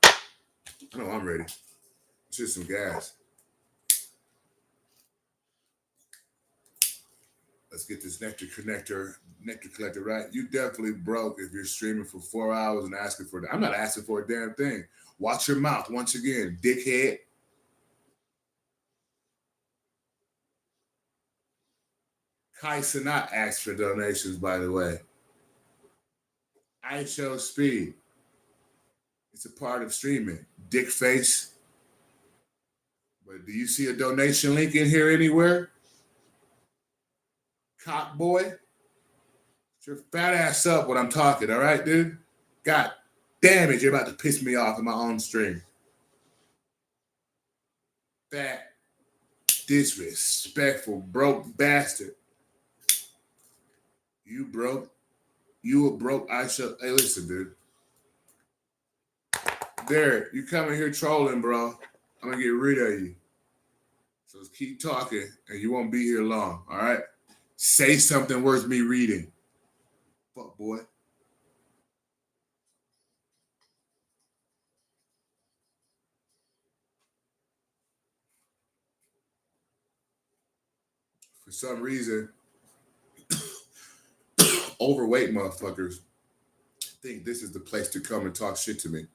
I know I'm ready. It's just some gas. Let's get this nectar collector right. You definitely broke if you're streaming for 4 hours and asking for that. I'm not asking for a damn thing. Watch your mouth once again, dickhead. Kai Sanat asked for donations, by the way. I show speed. It's a part of streaming. Dick face. But do you see a donation link in here anywhere? Cock boy. Get your fat ass up when I'm talking, all right, dude? God damn it, you're about to piss me off in my own stream. Fat, disrespectful, broke bastard. You broke. You a broke. I shall. Hey, listen, dude. Derek, you coming here trolling, bro. I'm gonna get rid of you. So let's keep talking, and you won't be here long. All right. Say something worth me reading. Fuck, boy. For some reason, overweight motherfuckers think this is the place to come and talk shit to me.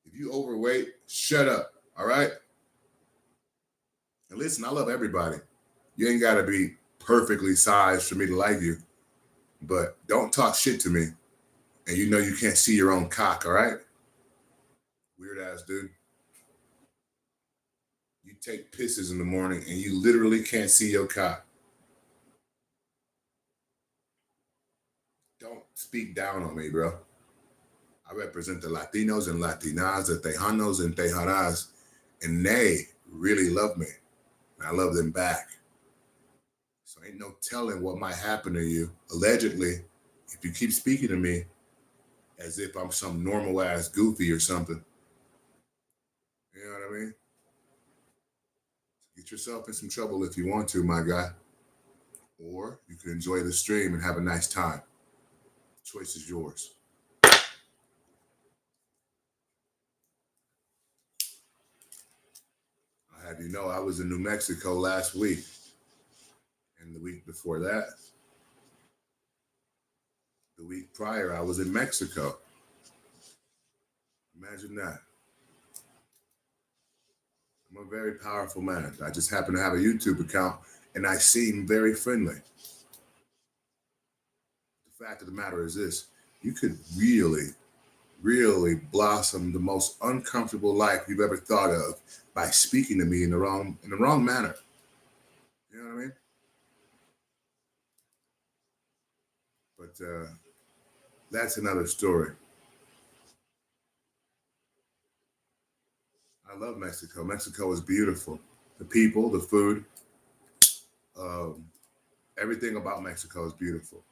If you overweight, shut up. All right. And listen, I love everybody. You ain't gotta be perfectly sized for me to like you. But don't talk shit to me. And you know you can't see your own cock, all right? Weird ass dude. You take pisses in the morning and you literally can't see your cock. Don't speak down on me, bro. I represent the Latinos and Latinas, the Tejanos and Tejanas, and they really love me. And I love them back. So ain't no telling what might happen to you, allegedly, if you keep speaking to me as if I'm some normal ass goofy or something. You know what I mean? Get yourself in some trouble if you want to, my guy. Or you can enjoy the stream and have a nice time. The choice is yours. I have you know I was in New Mexico last week. And the week before that, the week prior, I was in Mexico. Imagine that. I'm a very powerful man. I just happen to have a YouTube account and I seem very friendly. The fact of the matter is this: you could really, really blossom the most uncomfortable life you've ever thought of by speaking to me in the wrong manner. You know what I mean? But that's another story. I love Mexico. Mexico is beautiful. The people, the food, everything about Mexico is beautiful.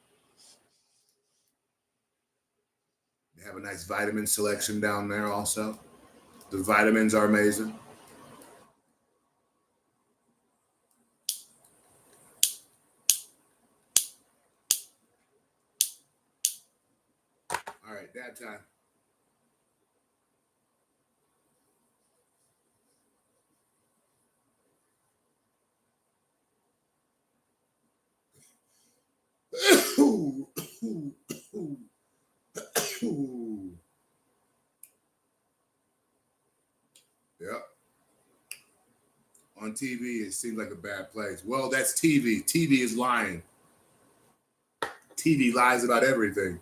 They have a nice vitamin selection down there also. The vitamins are amazing. All right, that time. Yep. On TV, it seems like a bad place. Well, that's TV. TV is lying. TV lies about everything.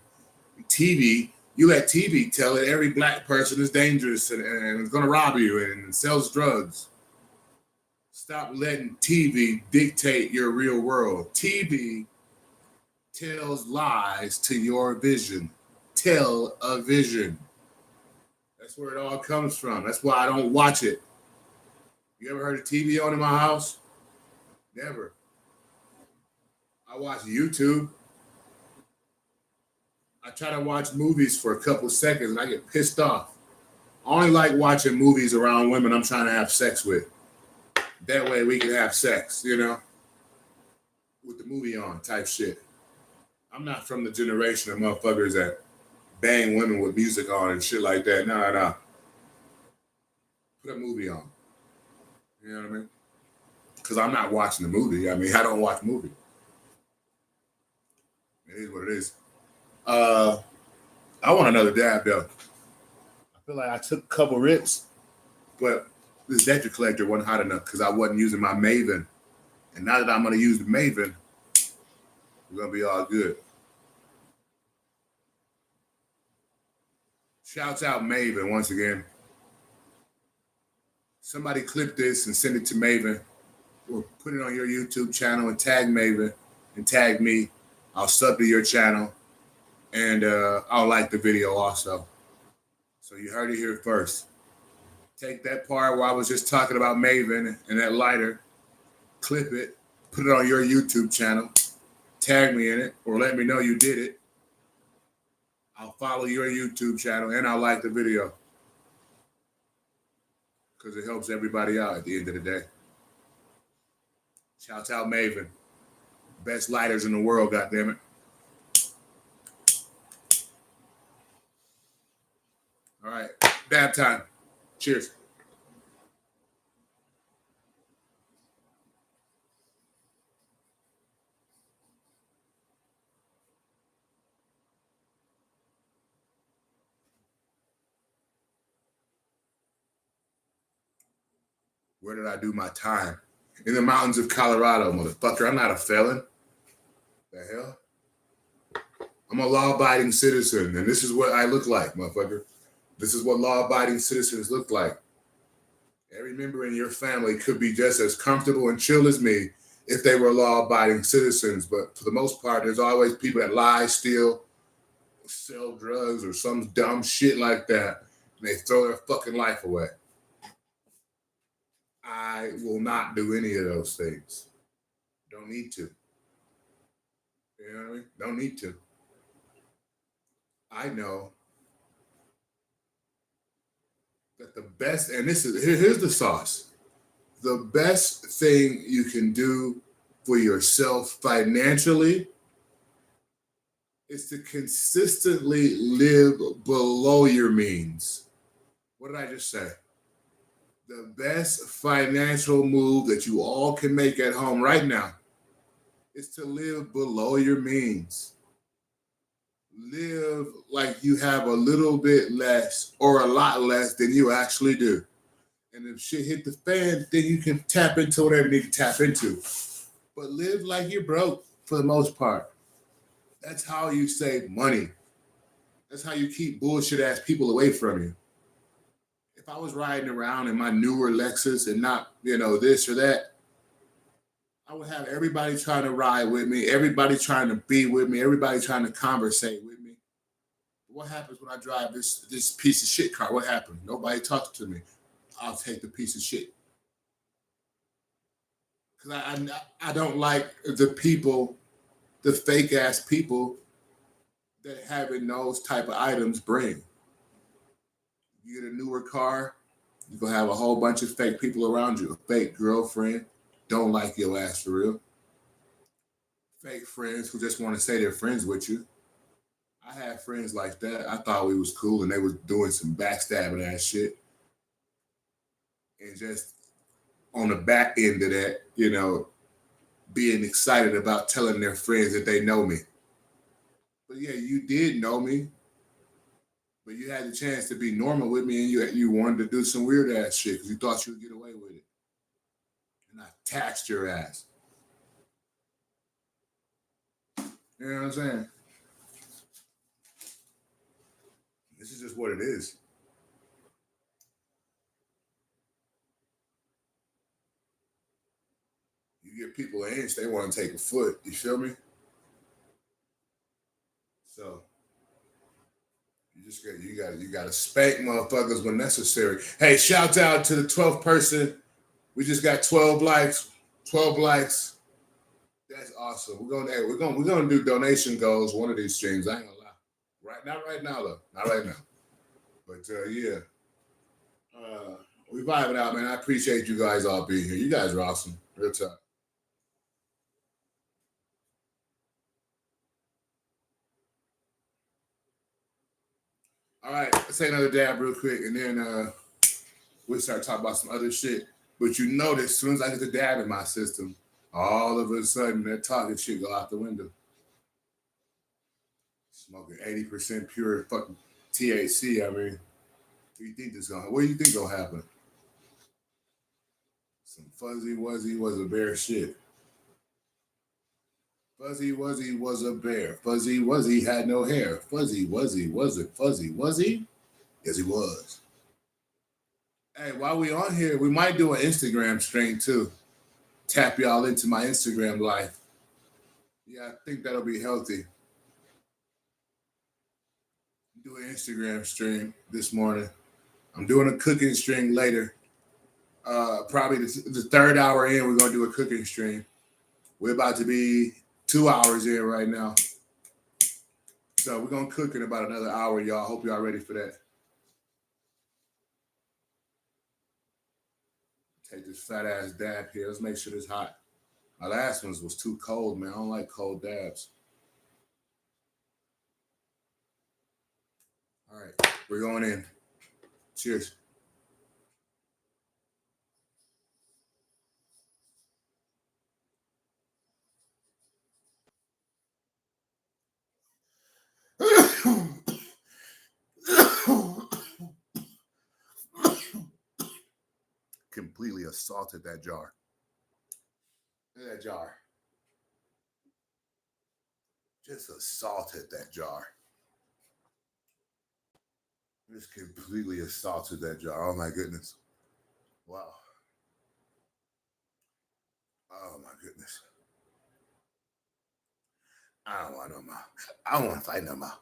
TV, you let TV tell it every black person is dangerous and is going to rob you and sells drugs. Stop letting TV dictate your real world. TV tells lies to your vision. Tell a vision. That's where it all comes from. That's why I don't watch it. You ever heard of TV on in my house? Never. I watch YouTube. I try to watch movies for a couple seconds and I get pissed off. I only like watching movies around women I'm trying to have sex with. That way we can have sex, you know, with the movie on type shit. I'm not from the generation of motherfuckers that bang women with music on and shit like that. No. Put a movie on. You know what I mean? Because I'm not watching the movie. I mean, I don't watch movies. It is what it is. I want another dab though. I feel like I took a couple rips, but this Vector collector wasn't hot enough because I wasn't using my Maven. And now that I'm going to use the Maven, we're going to be all good. Shouts out Maven once again. Somebody clip this and send it to Maven or put it on your YouTube channel and tag Maven and tag me. I'll sub to your channel and I'll like the video also. So you heard it here first. Take that part where I was just talking about Maven and that lighter, clip it, put it on your YouTube channel, tag me in it, or let me know you did it. I'll follow your YouTube channel and I'll like the video. Because it helps everybody out at the end of the day. Shouts out Maven. Best lighters in the world, goddammit. All right, dab time. Cheers. Where did I do my time? In the mountains of Colorado, motherfucker. I'm not a felon. The hell? I'm a law-abiding citizen, and this is what I look like, motherfucker. This is what law-abiding citizens look like. Every member in your family could be just as comfortable and chill as me if they were law-abiding citizens, but for the most part, there's always people that lie, steal, sell drugs, or some dumb shit like that, and they throw their fucking life away. I will not do any of those things. Don't need to. You know what I mean? Don't need to. I know that the best, and here's the sauce. The best thing you can do for yourself financially is to consistently live below your means. What did I just say? The best financial move that you all can make at home right now is to live below your means. Live like you have a little bit less or a lot less than you actually do. And if shit hit the fan, then you can tap into whatever you need to tap into. But live like you're broke for the most part. That's how you save money. That's how you keep bullshit ass people away from you. If I was riding around in my newer Lexus and not, this or that, I would have everybody trying to ride with me, everybody trying to be with me, everybody trying to conversate with me. What happens when I drive this piece of shit car? What happens? Nobody talks to me. I'll take the piece of shit. Because I don't like the people, the fake ass people that having those type of items bring. You get a newer car, you're going to have a whole bunch of fake people around you. A fake girlfriend, don't like your ass for real. Fake friends who just want to say they're friends with you. I had friends like that. I thought we was cool and they was doing some backstabbing ass shit. And just on the back end of that, being excited about telling their friends that they know me. But yeah, you did know me. But you had the chance to be normal with me and you wanted to do some weird ass shit because you thought you would get away with it. And I taxed your ass. You know what I'm saying? This is just what it is. You give people an inch, they want to take a foot. You feel me? So you gotta spank motherfuckers when necessary. Hey, shout out to the 12th person. We just got 12 likes. 12 likes. That's awesome. We're gonna do donation goals one of these streams. I ain't gonna lie. Not right now though. Not right now. But yeah. We vibing out, man. I appreciate you guys all being here. You guys are awesome. Real talk. All right, let's take another dab real quick, and then we'll start talking about some other shit. But you notice, as soon as I get the dab in my system, all of a sudden that talking shit go out the window. Smoking 80% pure fucking THC. I mean, what do you think gonna happen? Some fuzzy wuzzy was a bear shit. Fuzzy wuzzy was a bear. Fuzzy wuzzy had no hair. Fuzzy wuzzy was it fuzzy wuzzy? Yes, he was. Hey, while we on here, we might do an Instagram stream too. Tap y'all into my Instagram life. Yeah, I think that'll be healthy. Do an Instagram stream this morning. I'm doing a cooking stream later. Probably the third hour in, we're gonna do a cooking stream. We're about to be 2 hours in right now. So we're gonna cook in about another hour, y'all. Hope y'all ready for that. Take this fat ass dab here. Let's make sure it's hot. My last ones was too cold, man. I don't like cold dabs. All right, we're going in. Cheers. Completely assaulted that jar. Look at that jar. Just assaulted that jar. Just completely assaulted that jar. Oh my goodness. Wow. Oh my goodness. I don't want no more. I don't want to fight no more.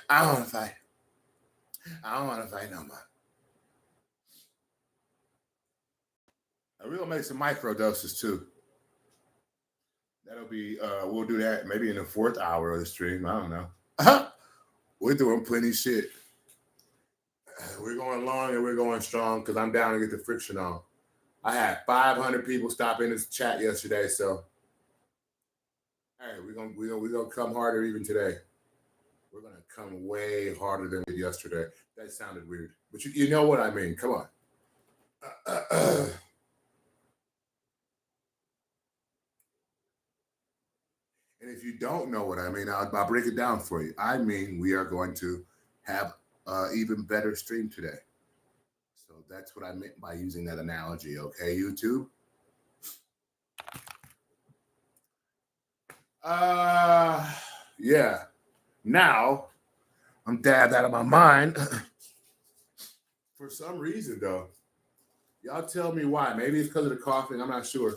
I don't want to fight. I don't want to fight no more. We're gonna make some micro doses too. That'll be we'll do that maybe in the 4th hour of the stream. I don't know. We're doing plenty shit. We're going long and we're going strong because I'm down to get the friction on. I had 500 people stop in this chat yesterday, so hey, we're gonna come harder even today. We're gonna come way harder than we did yesterday. That sounded weird, but you know what I mean. Come on. And if you don't know what I mean, I'll break it down for you. I mean, we are going to have even better stream today. So that's what I meant by using that analogy. Okay, YouTube. Yeah. Now I'm dabbed out of my mind. For some reason, though. Y'all tell me why. Maybe it's because of the coughing. I'm not sure.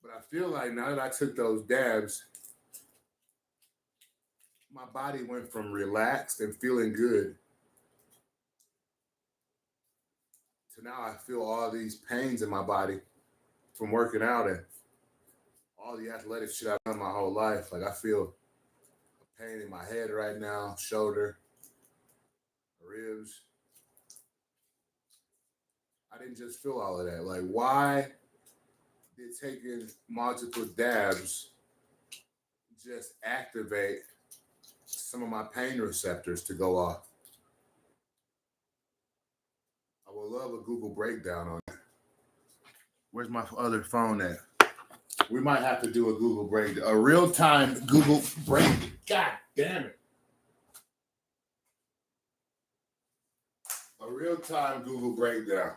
But I feel like now that I took those dabs, my body went from relaxed and feeling good to now I feel all these pains in my body from working out and all the athletic shit I've done my whole life. Like I feel a pain in my head right now, shoulder, ribs. I didn't just feel all of that. Like, why did taking multiple dabs just activate some of my pain receptors to go off? I would love a Google breakdown on that. Where's my other phone at? We might have to do a Google breakdown, a real-time Google breakdown. God damn it. A real-time Google breakdown.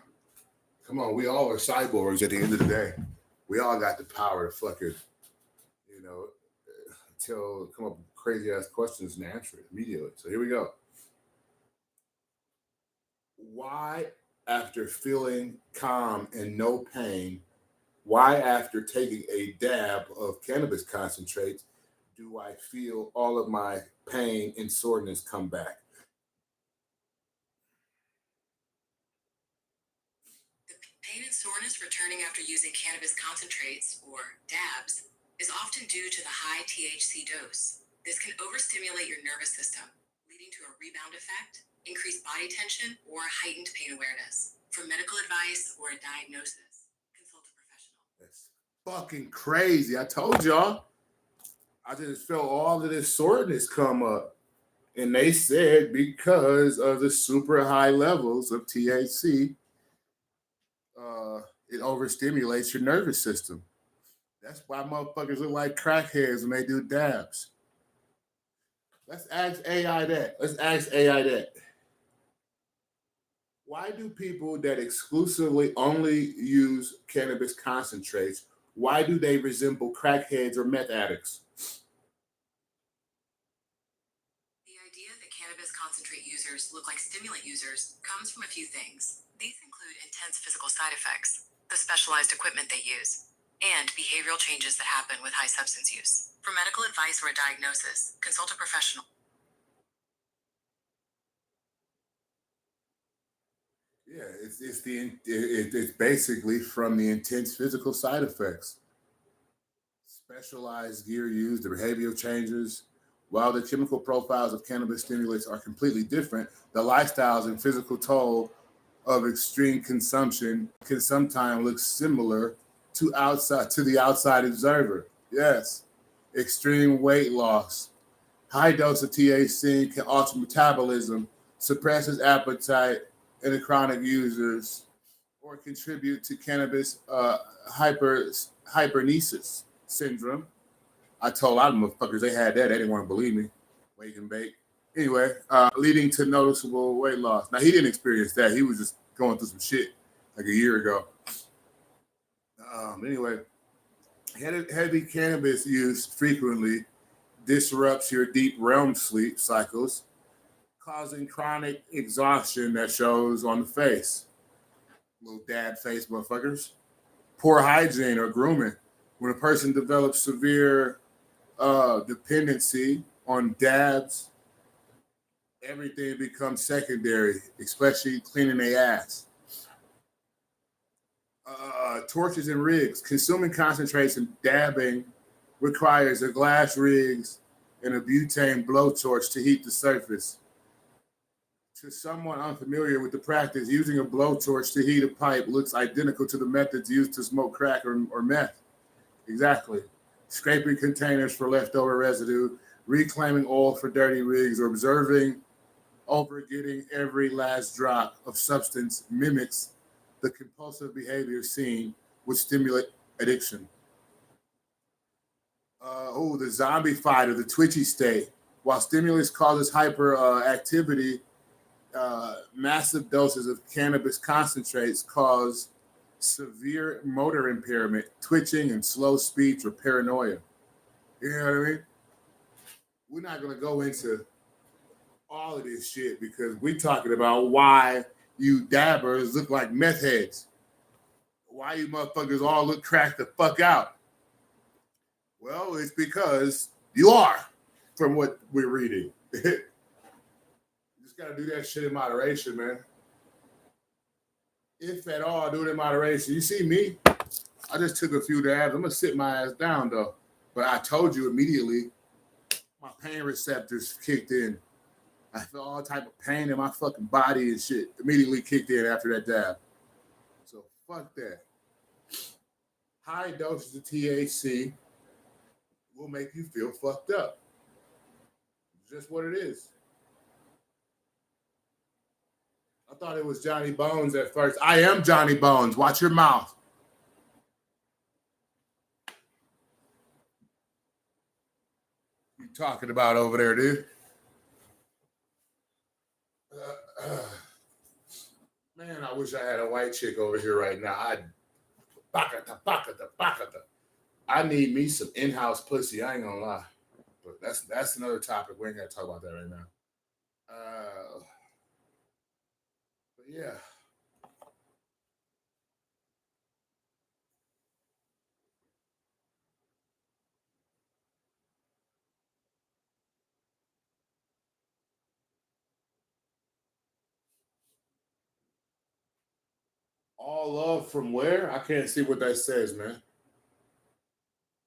Come on, we all are cyborgs at the end of the day. We all got the power to fucking, come up with crazy ass questions and answer it immediately. So here we go. Why, after feeling calm and no pain, why, after taking a dab of cannabis concentrates, do I feel all of my pain and soreness come back? The pain and soreness returning after using cannabis concentrates or dabs is often due to the high THC dose. This can overstimulate your nervous system, leading to a rebound effect, increased body tension, or heightened pain awareness. For medical advice or a diagnosis, consult a professional. That's fucking crazy. I told y'all. I just felt all of this soreness come up. And they said because of the super high levels of THC, it overstimulates your nervous system. That's why motherfuckers look like crackheads when they do dabs. Let's ask AI that. Let's ask AI that. Why do people that exclusively only use cannabis concentrates, why do they resemble crackheads or meth addicts? The idea that cannabis concentrate users look like stimulant users comes from a few things. These include intense physical side effects, the specialized equipment they use, and behavioral changes that happen with high substance use. For medical advice or a diagnosis, consult a professional. Yeah, it's basically from the intense physical side effects. Specialized gear used, the behavioral changes. While the chemical profiles of cannabis stimulants are completely different, the lifestyles and physical toll of extreme consumption can sometimes look similar to the outside observer. Yes, extreme weight loss. High dose of THC can alter metabolism, suppresses appetite in the chronic users, or contribute to cannabis hypernesis syndrome. I told a lot of motherfuckers they had that. They didn't want to believe me. Wake and bake. Anyway, leading to noticeable weight loss. Now, he didn't experience that. He was just going through some shit like a year ago. Anyway, heavy cannabis use frequently disrupts your deep REM sleep cycles, causing chronic exhaustion that shows on the face. Little dad face motherfuckers. Poor hygiene or grooming. When a person develops severe dependency on dabs, everything becomes secondary, especially cleaning their ass. Torches and rigs. Consuming concentrates and dabbing requires a glass rigs and a butane blowtorch to heat the surface. To someone unfamiliar with the practice, using a blowtorch to heat a pipe looks identical to the methods used to smoke crack or meth. Exactly. Scraping containers for leftover residue, reclaiming oil for dirty rigs, or observing over getting every last drop of substance mimics the compulsive behavior seen with stimulant addiction. The zombie fighter, the twitchy state. While stimulus causes hyperactivity, massive doses of cannabis concentrates cause severe motor impairment, twitching, and slow speech or paranoia. You know what I mean? We're not going to go into all of this shit because we're talking about why you dabbers look like meth heads. Why you motherfuckers all look cracked the fuck out. Well, it's because you are, from what we're reading. You just got to do that shit in moderation, man. If at all, do it in moderation. You see me? I just took a few dabs. I'm going to sit my ass down, though. But I told you immediately, my pain receptors kicked in. I felt all type of pain in my fucking body and shit. Immediately kicked in after that dab. So fuck that. High doses of THC will make you feel fucked up. It's just what it is. I thought it was Johnny Bones at first. I am Johnny Bones. Watch your mouth. You talking about over there, dude? Man, I wish I had a white chick over here right now. I need me some in-house pussy. I ain't gonna lie, but that's another topic. We ain't gotta talk about that right now. But yeah, all love from where? I can't see what that says, man.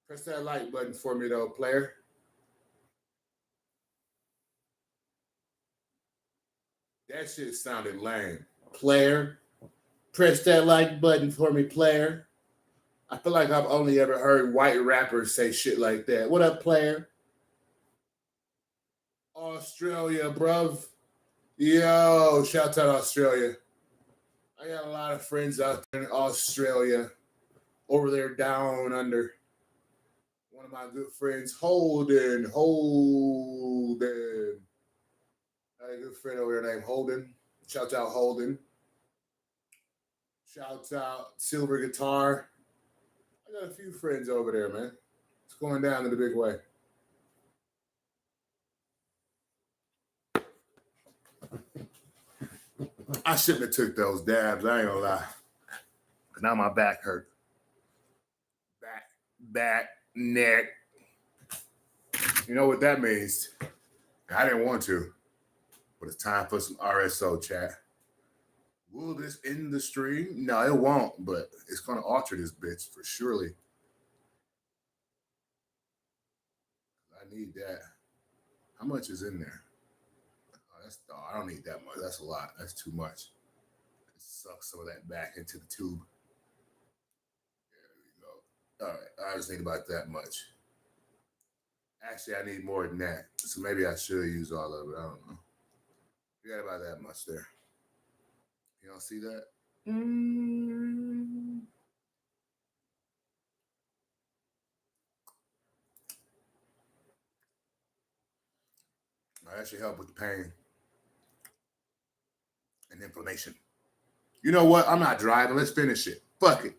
Press that like button for me, though, player. That shit sounded lame. Player, press that like button for me, player. I feel like I've only ever heard white rappers say shit like that. What up, player? Australia, bruv. Yo, shout out Australia. I got a lot of friends out there in Australia, over there down under. One of my good friends, Holden. I had a good friend over there named Holden. Shout out Holden. Shout out Silver Guitar. I got a few friends over there, man. It's going down in the big way. I shouldn't have took those dabs. I ain't gonna lie. Now my back hurt. Back, neck. You know what that means? I didn't want to, but it's time for some RSO chat. Will this end the stream? No, it won't, but it's gonna alter this bitch for surely. I need that. How much is in there? I don't need that much. That's a lot. That's too much. Suck some of that back into the tube. There we go. All right. I just need about that much. Actually, I need more than that. So maybe I should use all of it. I don't know. You got about that much there. You don't see that? That should help with the pain and inflammation. You know what? I'm not driving. Let's finish it. Fuck it.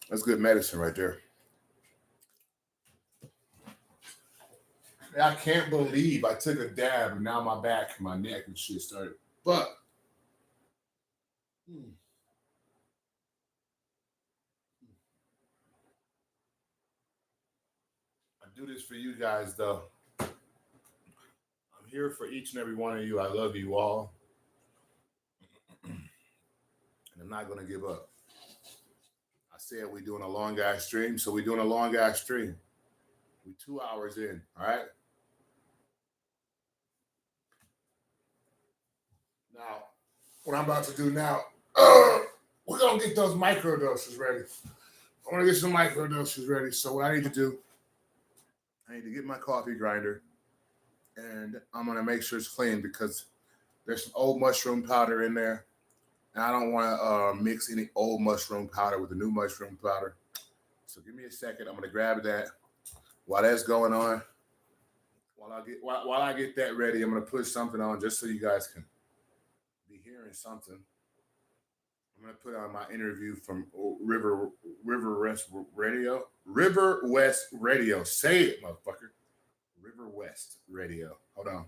That's good medicine right there. I can't believe I took a dab and now my back, my neck and shit started. But I do this for you guys, though. I'm here for each and every one of you. I love you all. And I'm not going to give up. I said we're doing a long guy stream, so we're doing a long guy stream. We're 2 hours in, all right? Now, what I'm about to do now, we're going to get those microdoses ready. I want to get some microdoses ready. So what I need to do, I need to get my coffee grinder, and I'm going to make sure it's clean because there's some old mushroom powder in there. And I don't want to mix any old mushroom powder with the new mushroom powder. So give me a second. I'm going to grab that. While that's going on, while I get that ready, I'm going to put something on just so you guys can be hearing something. I'm going to put on my interview from River West Radio. River West Radio. Say it, motherfucker. River West Radio. Hold on.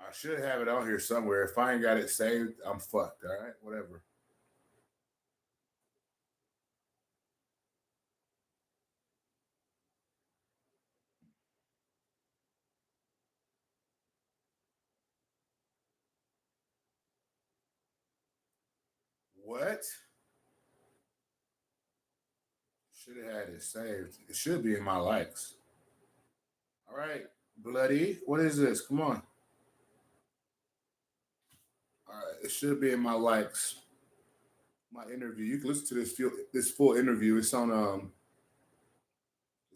I should have it on here somewhere. If I ain't got it saved, I'm fucked. All right, whatever. What? Should have had it saved. It should be in my likes. All right, Bloody. What is this? Come on. All right, it should be in my likes. My interview. You can listen to this full interview. It's on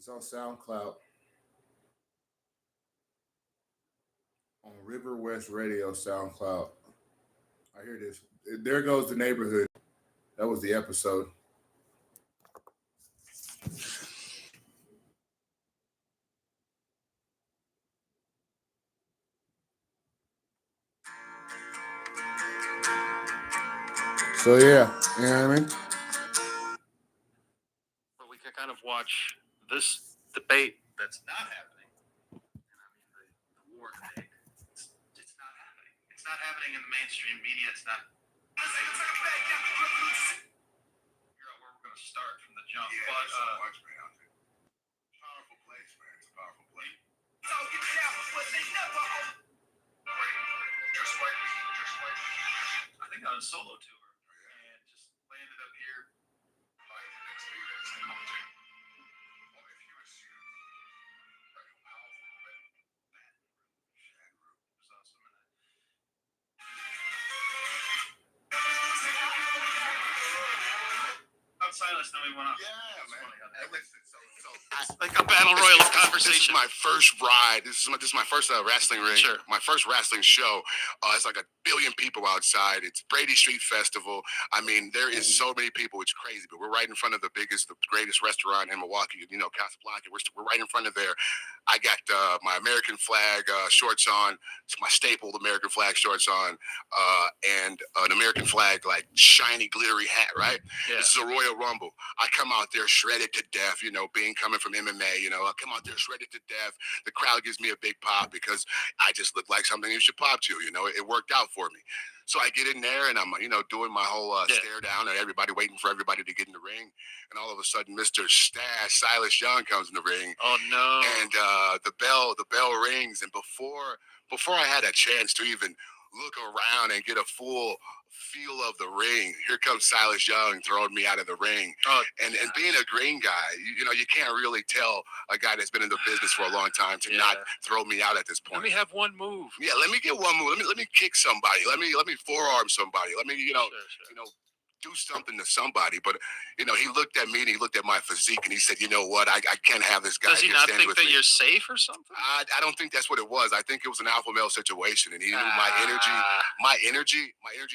SoundCloud. On River West Radio SoundCloud. I hear this. There goes the neighborhood. That was the episode. So yeah, you know what I mean? But we can kind of watch this debate that's not happening. And I mean, the war debate, it's not happening. It's not happening in the mainstream media. It's not. Figure out where we're going to start from the jump. Yeah, but so much, man. solo tour and just landed up here. Silas, then we went up. Yeah, man. Hey, listen, Like a battle royal This conversation. is my first ride. This is my first wrestling ring. Sure. My first wrestling show. It's like 1 billion people outside. It's Brady Street Festival. I mean, there is so many people. It's crazy. But we're right in front of the greatest restaurant in Milwaukee. You know, Casablanca. We're right in front of there. I got my American flag shorts on. It's my staple American flag shorts on, and an American flag like shiny glittery hat. Right. Yeah. This is a Royal Rumble. I come out there shredded to death. You know, coming from MMA. You know, I come out there shredded to death. The crowd gives me a big pop because I just look like something you should pop to. You know, it worked out for me. So I get in there and I'm, doing my whole stare down at everybody, waiting for everybody to get in the ring. And all of a sudden, Mr. Silas Young comes in the ring. Oh no! And the bell rings. And before I had a chance to even look around and get a full feel of the ring, here comes Silas Young throwing me out of the ring. Oh, and being a green guy, you can't really tell a guy that's been in the business for a long time to not throw me out at this point. Let me have one move. Yeah, let me get one move. Let me kick somebody. Let me forearm somebody. Let me Sure. do something to somebody. But he looked at me and he looked at my physique and he said, you know what, I can't have this guy. Does he not think that me. you're safe or something? I don't think that's what it was. I think it was an alpha male situation, and he knew my energy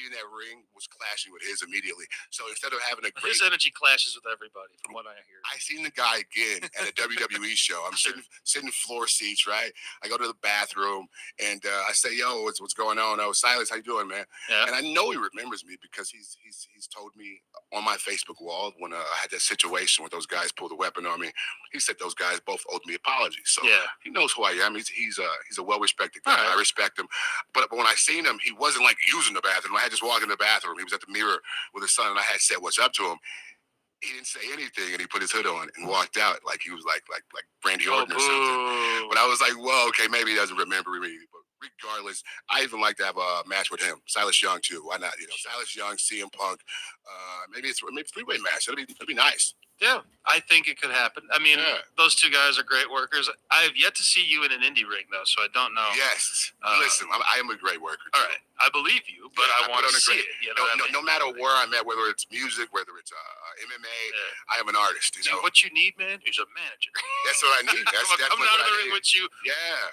in that ring was clashing with his immediately. So instead of having a great, his energy clashes with everybody, from what I hear. I seen the guy again at a WWE show. I'm sitting floor seats, right? I go to the bathroom and I say, "Yo, what's going on? Oh, Silas, how you doing, man?" Yeah. And I know he remembers me because he's told me on my Facebook wall when I had that situation where those guys pulled a weapon on me. He said those guys both owed me apologies. So he knows who I am. He's a well-respected guy. Right. I respect him. But when I seen him, he wasn't like using the bathroom. I had just walked in the bathroom. He was at the mirror with his son, and I had said what's up to him. He didn't say anything, and he put his hood on and walked out like he was like Randy Orton or something. But I was like, well, okay, maybe he doesn't remember me. But regardless, I even like to have a match with him, Silas Young too. Why not? Silas Young, CM Punk, maybe it's maybe three-way match. That'd be nice. Yeah, I think it could happen. I mean, those two guys are great workers. I have yet to see you in an indie ring, though, so I don't know. Yes. Listen, I am a great worker, too. All right. I believe you, but I want to see it. No matter where I'm at, whether it's music, whether it's MMA, I am an artist, See, what you need, man, is a manager. That's what I need. That's coming out of the ring with you,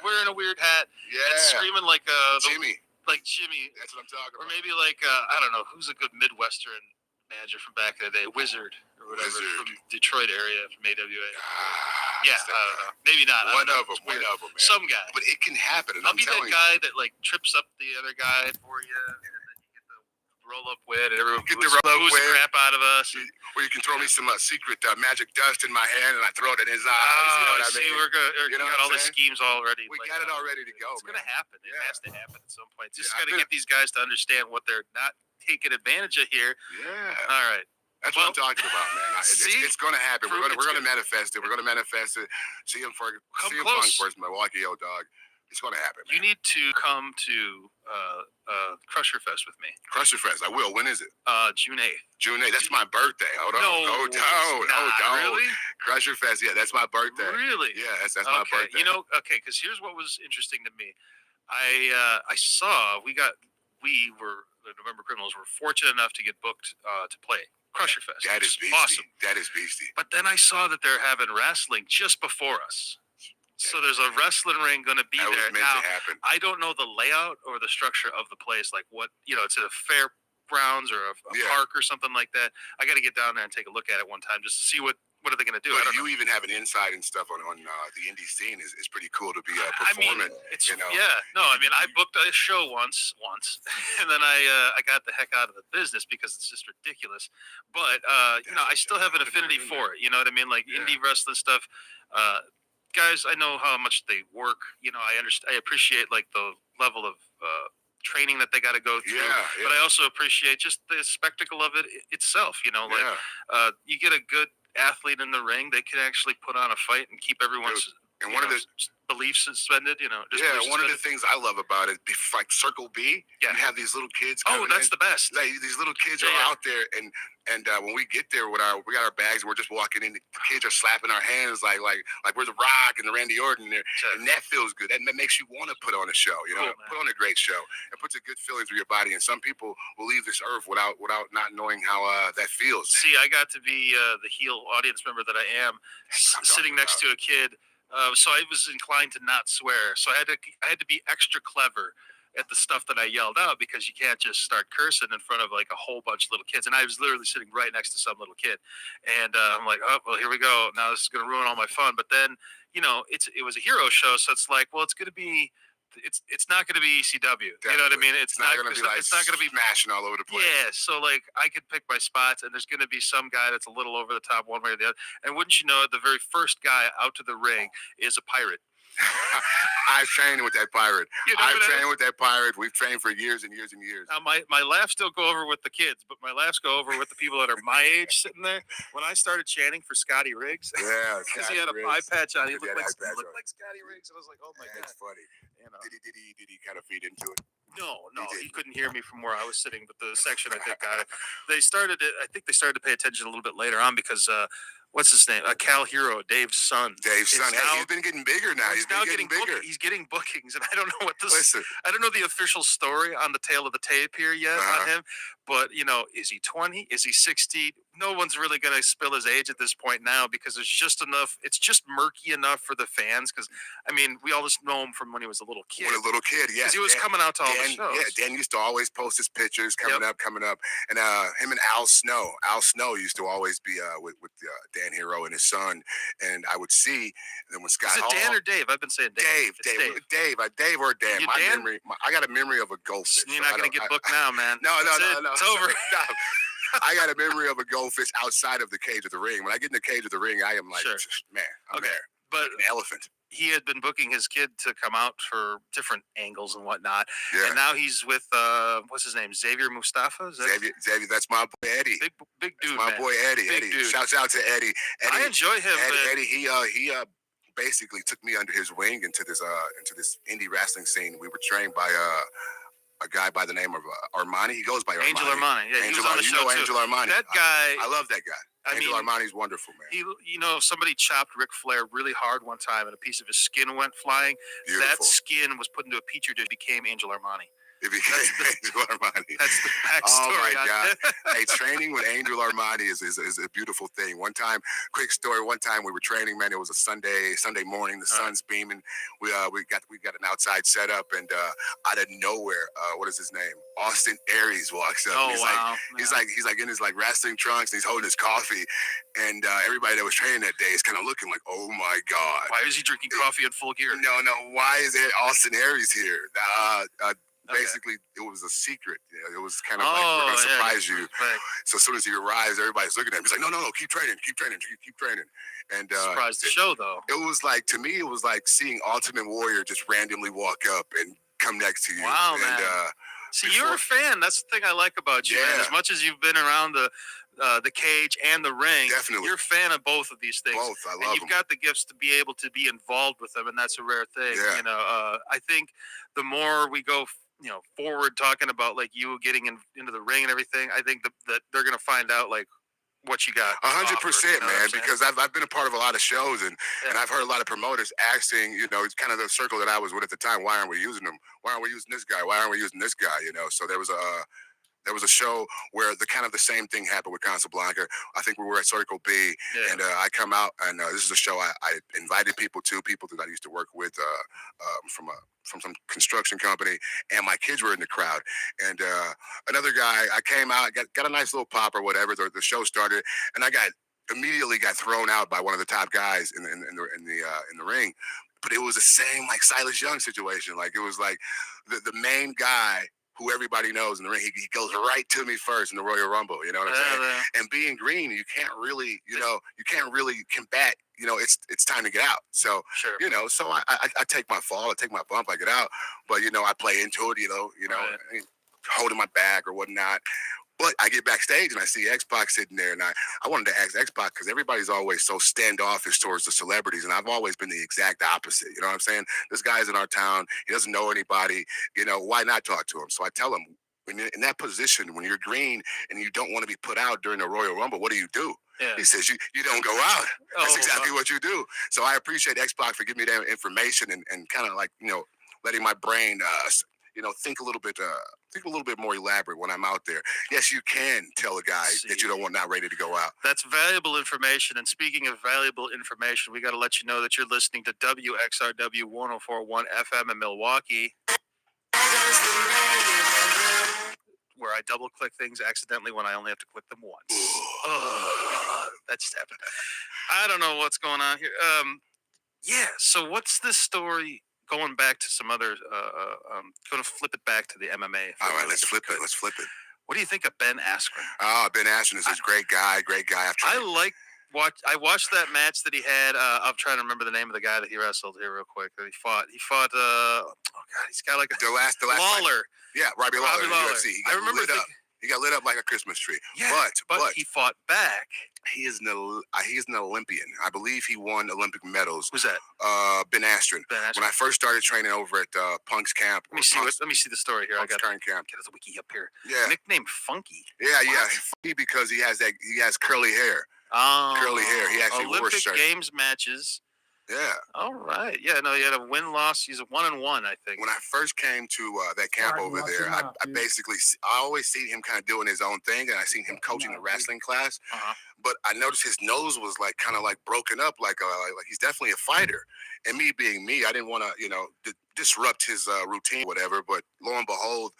wearing a weird hat, and screaming like Jimmy. Like Jimmy. That's what I'm talking about. Or maybe like, I don't know, who's a good Midwestern manager from back in the day? Wizard. Or whatever, from Detroit area, from AWA. I don't know. Maybe not. One of them, man. Some guy. But it can happen. And I'll be that guy that like trips up the other guy for you, and then you get the roll up win, and everyone get the roll up win, crap out of us. Or you can throw me some secret magic dust in my hand, and I throw it in his eyes. Oh, you know what I mean? We're good. You got all the schemes already. We got it all ready to go. It's gonna happen. It has to happen at some point. Just gotta get these guys to understand what they're not taking advantage of here. Yeah. All right. That's what I'm talking about, man. It's going to happen. We're going to manifest it. We're going to manifest it. CM Punk versus Milwaukee, yo, dog. It's going to happen, man. You need to come to Crusher Fest with me. Crusher Fest, I will. When is it? June 8th. June 8th. That's my birthday. Hold on. Really? Crusher Fest, yeah, that's my birthday. Really? Yeah, that's my birthday. Because here's what was interesting to me. I saw we were the November Criminals were fortunate enough to get booked to play Crusher Fest. That is beastie. Awesome. That is beastie. But then I saw that they're having wrestling just before us. So there's a wrestling ring going to be there. That was meant to happen. I don't know the layout or the structure of the place. Like what, it's at a fairgrounds or a park or something like that. I got to get down there and take a look at it one time just to see what are they going to do. But you even have an insight and stuff on the indie scene is pretty cool to be performing. I booked a show once, and then I got the heck out of the business because it's just ridiculous. But I still have an affinity for it. You know what I mean? Like indie wrestling stuff. Guys, I know how much they work. I understand. I appreciate like the level of training that they got to go through. But I also appreciate just the spectacle of it itself. You get a good athlete in the ring, they can actually put on a fight and keep everyone's And one of the beliefs suspended, one of the things I love about it, like Circle B, you have these little kids. That's the best. Like these little kids are out there, and when we get there we got our bags, and we're just walking in. The kids are slapping our hands like we're the Rock and the Randy Orton there, and that feels good. That makes you want to put on a show. Put on a great show. It puts a good feeling through your body. And some people will leave this earth without not knowing how that feels. See, I got to be the heel audience member that I am, sitting next to a kid. So I was inclined to not swear. So I had to be extra clever at the stuff that I yelled out, because you can't just start cursing in front of like a whole bunch of little kids. And I was literally sitting right next to some little kid, and I'm like, oh well, here we go. Now this is going to ruin all my fun. But then it was a hero show, so it's like, well, it's going to be. It's not going to be ECW. Definitely. You know what I mean? It's not going to be it's not going to be mashing all over the place. Yeah. So like I could pick my spots, and there's going to be some guy that's a little over the top one way or the other. And wouldn't you know it, the very first guy out to the ring is a pirate. I've trained with that pirate. I've trained with that pirate. We've trained for years and years and years. Now my laughs don't go over with the kids, but my laughs go over with the people that are my age sitting there. When I started chanting for Scotty Riggs, because he had a eye patch on, he looked like Scotty Riggs, and I was like, oh my god, that's funny. Did he kind of feed into it? No, he couldn't hear me from where I was sitting, but the section I think got it. They started to pay attention a little bit later on, because what's his name? Cal Hero, Dave's son. He's been getting bigger now. He's now getting bigger. He's getting bookings, and I don't know what this. Listen, I don't know the official story on the tail of the tape here yet on him. But is he 20? Is he 60? No one's really going to spill his age at this point now, because there's just enough. It's just murky enough for the fans, because I mean, we all just know him from when he was a little kid. Yeah. Because he was coming out to all the shows. Yeah, Dan used to always post his pictures coming up, and him and Al Snow. Al Snow used to always be with Dan Hero and his son, and I would see. And then when Scott Is it Dan or Dave? I've been saying Dave. Dave or Dan. I got a memory of a goldfish. You're not going to get booked now, man. No. It's over. I got a memory of a goldfish outside of the cage of the ring. When I get in the cage of the ring, I am like, man, I'm there. But like an elephant. He had been booking his kid to come out for different angles and whatnot. Yeah. And now he's with what's his name? Xavier Mustafa? Xavier, that's my boy Eddie. Big dude. That's my boy Eddie. Big Eddie. Dude. Shouts out to Eddie. I enjoy him. Eddie, he basically took me under his wing into this indie wrestling scene. We were trained by a guy by the name of Armani. He goes by Armani. Angel Armani. Yeah, he was on the show too. Angel Armani. That guy. I love that guy. Angel Armani's wonderful, man. Somebody chopped Ric Flair really hard one time, and a piece of his skin went flying. Beautiful. That skin was put into a petri dish, became Angel Armani. It became Angel Armani. That's the backstory. Oh my God! Hey, training with Angel Armani is a beautiful thing. One time, quick story. One time we were training, man. It was a Sunday morning. The sun's beaming. We got an outside setup, and out of nowhere, what is his name? Austin Aries walks up. Oh, he's like in his like wrestling trunks, and he's holding his coffee, and everybody that was training that day is kind of looking like, oh my God, why is he drinking coffee in full gear? No, why is it Austin Aries here? Basically, it was a secret. It was kind of like, we're going to surprise you. Right. So as soon as he arrives, everybody's looking at him. He's like, no, keep training. And surprised the show, though. It was like, to me, it was like seeing Ultimate Warrior just randomly walk up and come next to you. Wow, man. See, you're a fan. That's the thing I like about you, man. As much as you've been around the cage and the ring, definitely, you're a fan of both of these things. Both, I love and you've got the gifts to be able to be involved with them, and that's a rare thing. Yeah. I think the more we go forward talking about like you getting into the ring and everything, I think that they're going to find out like what you got. 100%, man, because I've been a part of a lot of shows, and I've heard a lot of promoters asking, it's kind of the circle that I was with at the time, why aren't we using them? Why aren't we using this guy? Why aren't we using this guy? So there was a show where the same thing happened with Casablanca. I think we were at Circle B, and I come out, and this is a show I invited people that I used to work with from some construction company, and my kids were in the crowd. And another guy, I came out, got a nice little pop or whatever. The show started, and I immediately got thrown out by one of the top guys in the ring. But it was the same like Silas Young situation. Like it was like the main guy who everybody knows in the ring, he goes right to me first in the Royal Rumble. You know what I'm saying? Yeah. And being green, you can't really combat. It's time to get out. So, sure. So I take my fall, I take my bump, I get out. But I play into it. Holding my back or whatnot. But I get backstage and I see X-Pac sitting there, and I wanted to ask X-Pac because everybody's always so standoffish towards the celebrities, and I've always been the exact opposite. You know what I'm saying? This guy's in our town. He doesn't know anybody. You know, why not talk to him? So I tell him, when you're in that position, when you're green and you don't want to be put out during the Royal Rumble, what do you do? Yeah. He says, you don't go out. That's exactly what you do. So I appreciate X-Pac for giving me that information and kind of like, letting my brain, think a little bit more elaborate when I'm out there. Yes, you can tell a guy that you don't want not ready to go out. That's valuable information. And speaking of valuable information, we got to let you know that you're listening to WXRW 104.1 FM in Milwaukee, where I double click things accidentally when I only have to click them once. That just happened. I don't know what's going on here. So what's this story? Going back to some other, going to flip it back to the MMA. All right, let's flip it. What do you think of Ben Askren? Ben Askren is a great guy. I watched that match that he had. I'm trying to remember the name of the guy that he wrestled here real quick. He fought. He's got like the last Lawler. Fight. Yeah, Robbie Lawler. In UFC. I remember lit up. He got lit up like a Christmas tree. Yeah, but he fought back. He is an Olympian. I believe he won Olympic medals. Who's that? Ben Askren. When I first started training over at Punk's camp. Let me see the story here. Punk's current camp. Get the wiki up here. Yeah. Nickname Funky. Yeah. Funky because he has curly hair. Oh, curly hair. He actually wore a shirt. Olympic Games matches. Yeah. All right. Yeah. No, he had a win-loss. He's a 1-1, I think. When I first came to that camp over there, I always seen him kind of doing his own thing, and I seen him coaching a wrestling class. But I noticed his nose was like kind of like broken up, like he's definitely a fighter. And me being me, I didn't want to, disrupt his routine, whatever. But lo and behold,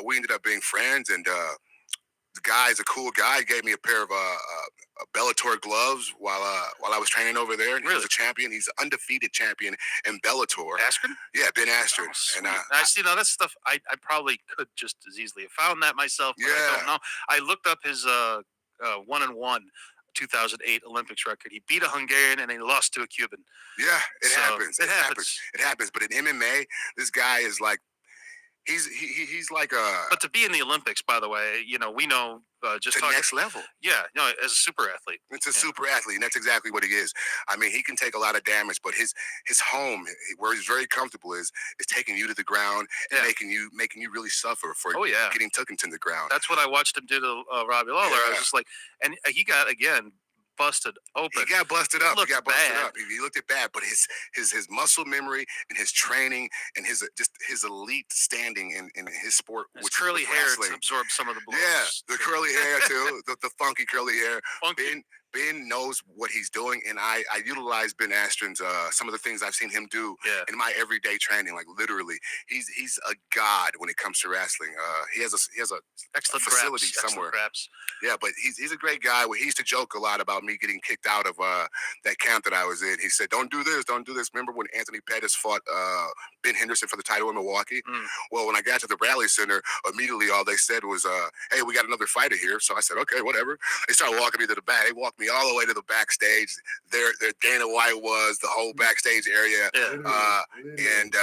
we ended up being friends, and the guy's a cool guy. He gave me a pair of Bellator gloves while I was training over there. And He was a champion. He's an undefeated champion in Bellator. Askren? Yeah, Ben Askren. And I see now that stuff. I probably could just as easily have found that myself. But I don't know. I looked up his 1-1 2008 Olympics record. He beat a Hungarian and he lost to a Cuban. Yeah, it happens. It happens. It happens. But in MMA, this guy is like. He's like a. But to be in the Olympics, by the way, we know just the next level. Yeah, as a super athlete. It's a super athlete, and that's exactly what he is. I mean, he can take a lot of damage, but his home, where he's very comfortable, is taking you to the ground and making you really suffer for getting taken to the ground. That's what I watched him do to Robbie Lawler. I was just like, and he got busted open. He got busted up. Bad. He looked at bad, but his muscle memory and his training and his elite standing in his sport, his curly hair to absorb some of the blows. Yeah, the curly hair too, the funky curly hair. Funky. Ben knows what he's doing, and I utilize Ben Askren's some of the things I've seen him do in my everyday training. Like literally, he's a god when it comes to wrestling. He has a excellent facility somewhere. Yeah, but he's a great guy. He used to joke a lot about me getting kicked out of that camp that I was in. He said, "Don't do this, don't do this." Remember when Anthony Pettis fought Ben Henderson for the title in Milwaukee? Well, when I got to the Rally Center, immediately all they said was, "Hey, we got another fighter here." So I said, "Okay, whatever." They started walking me to the back. They walked me all the way to the backstage. There Dana White was, the whole backstage area. And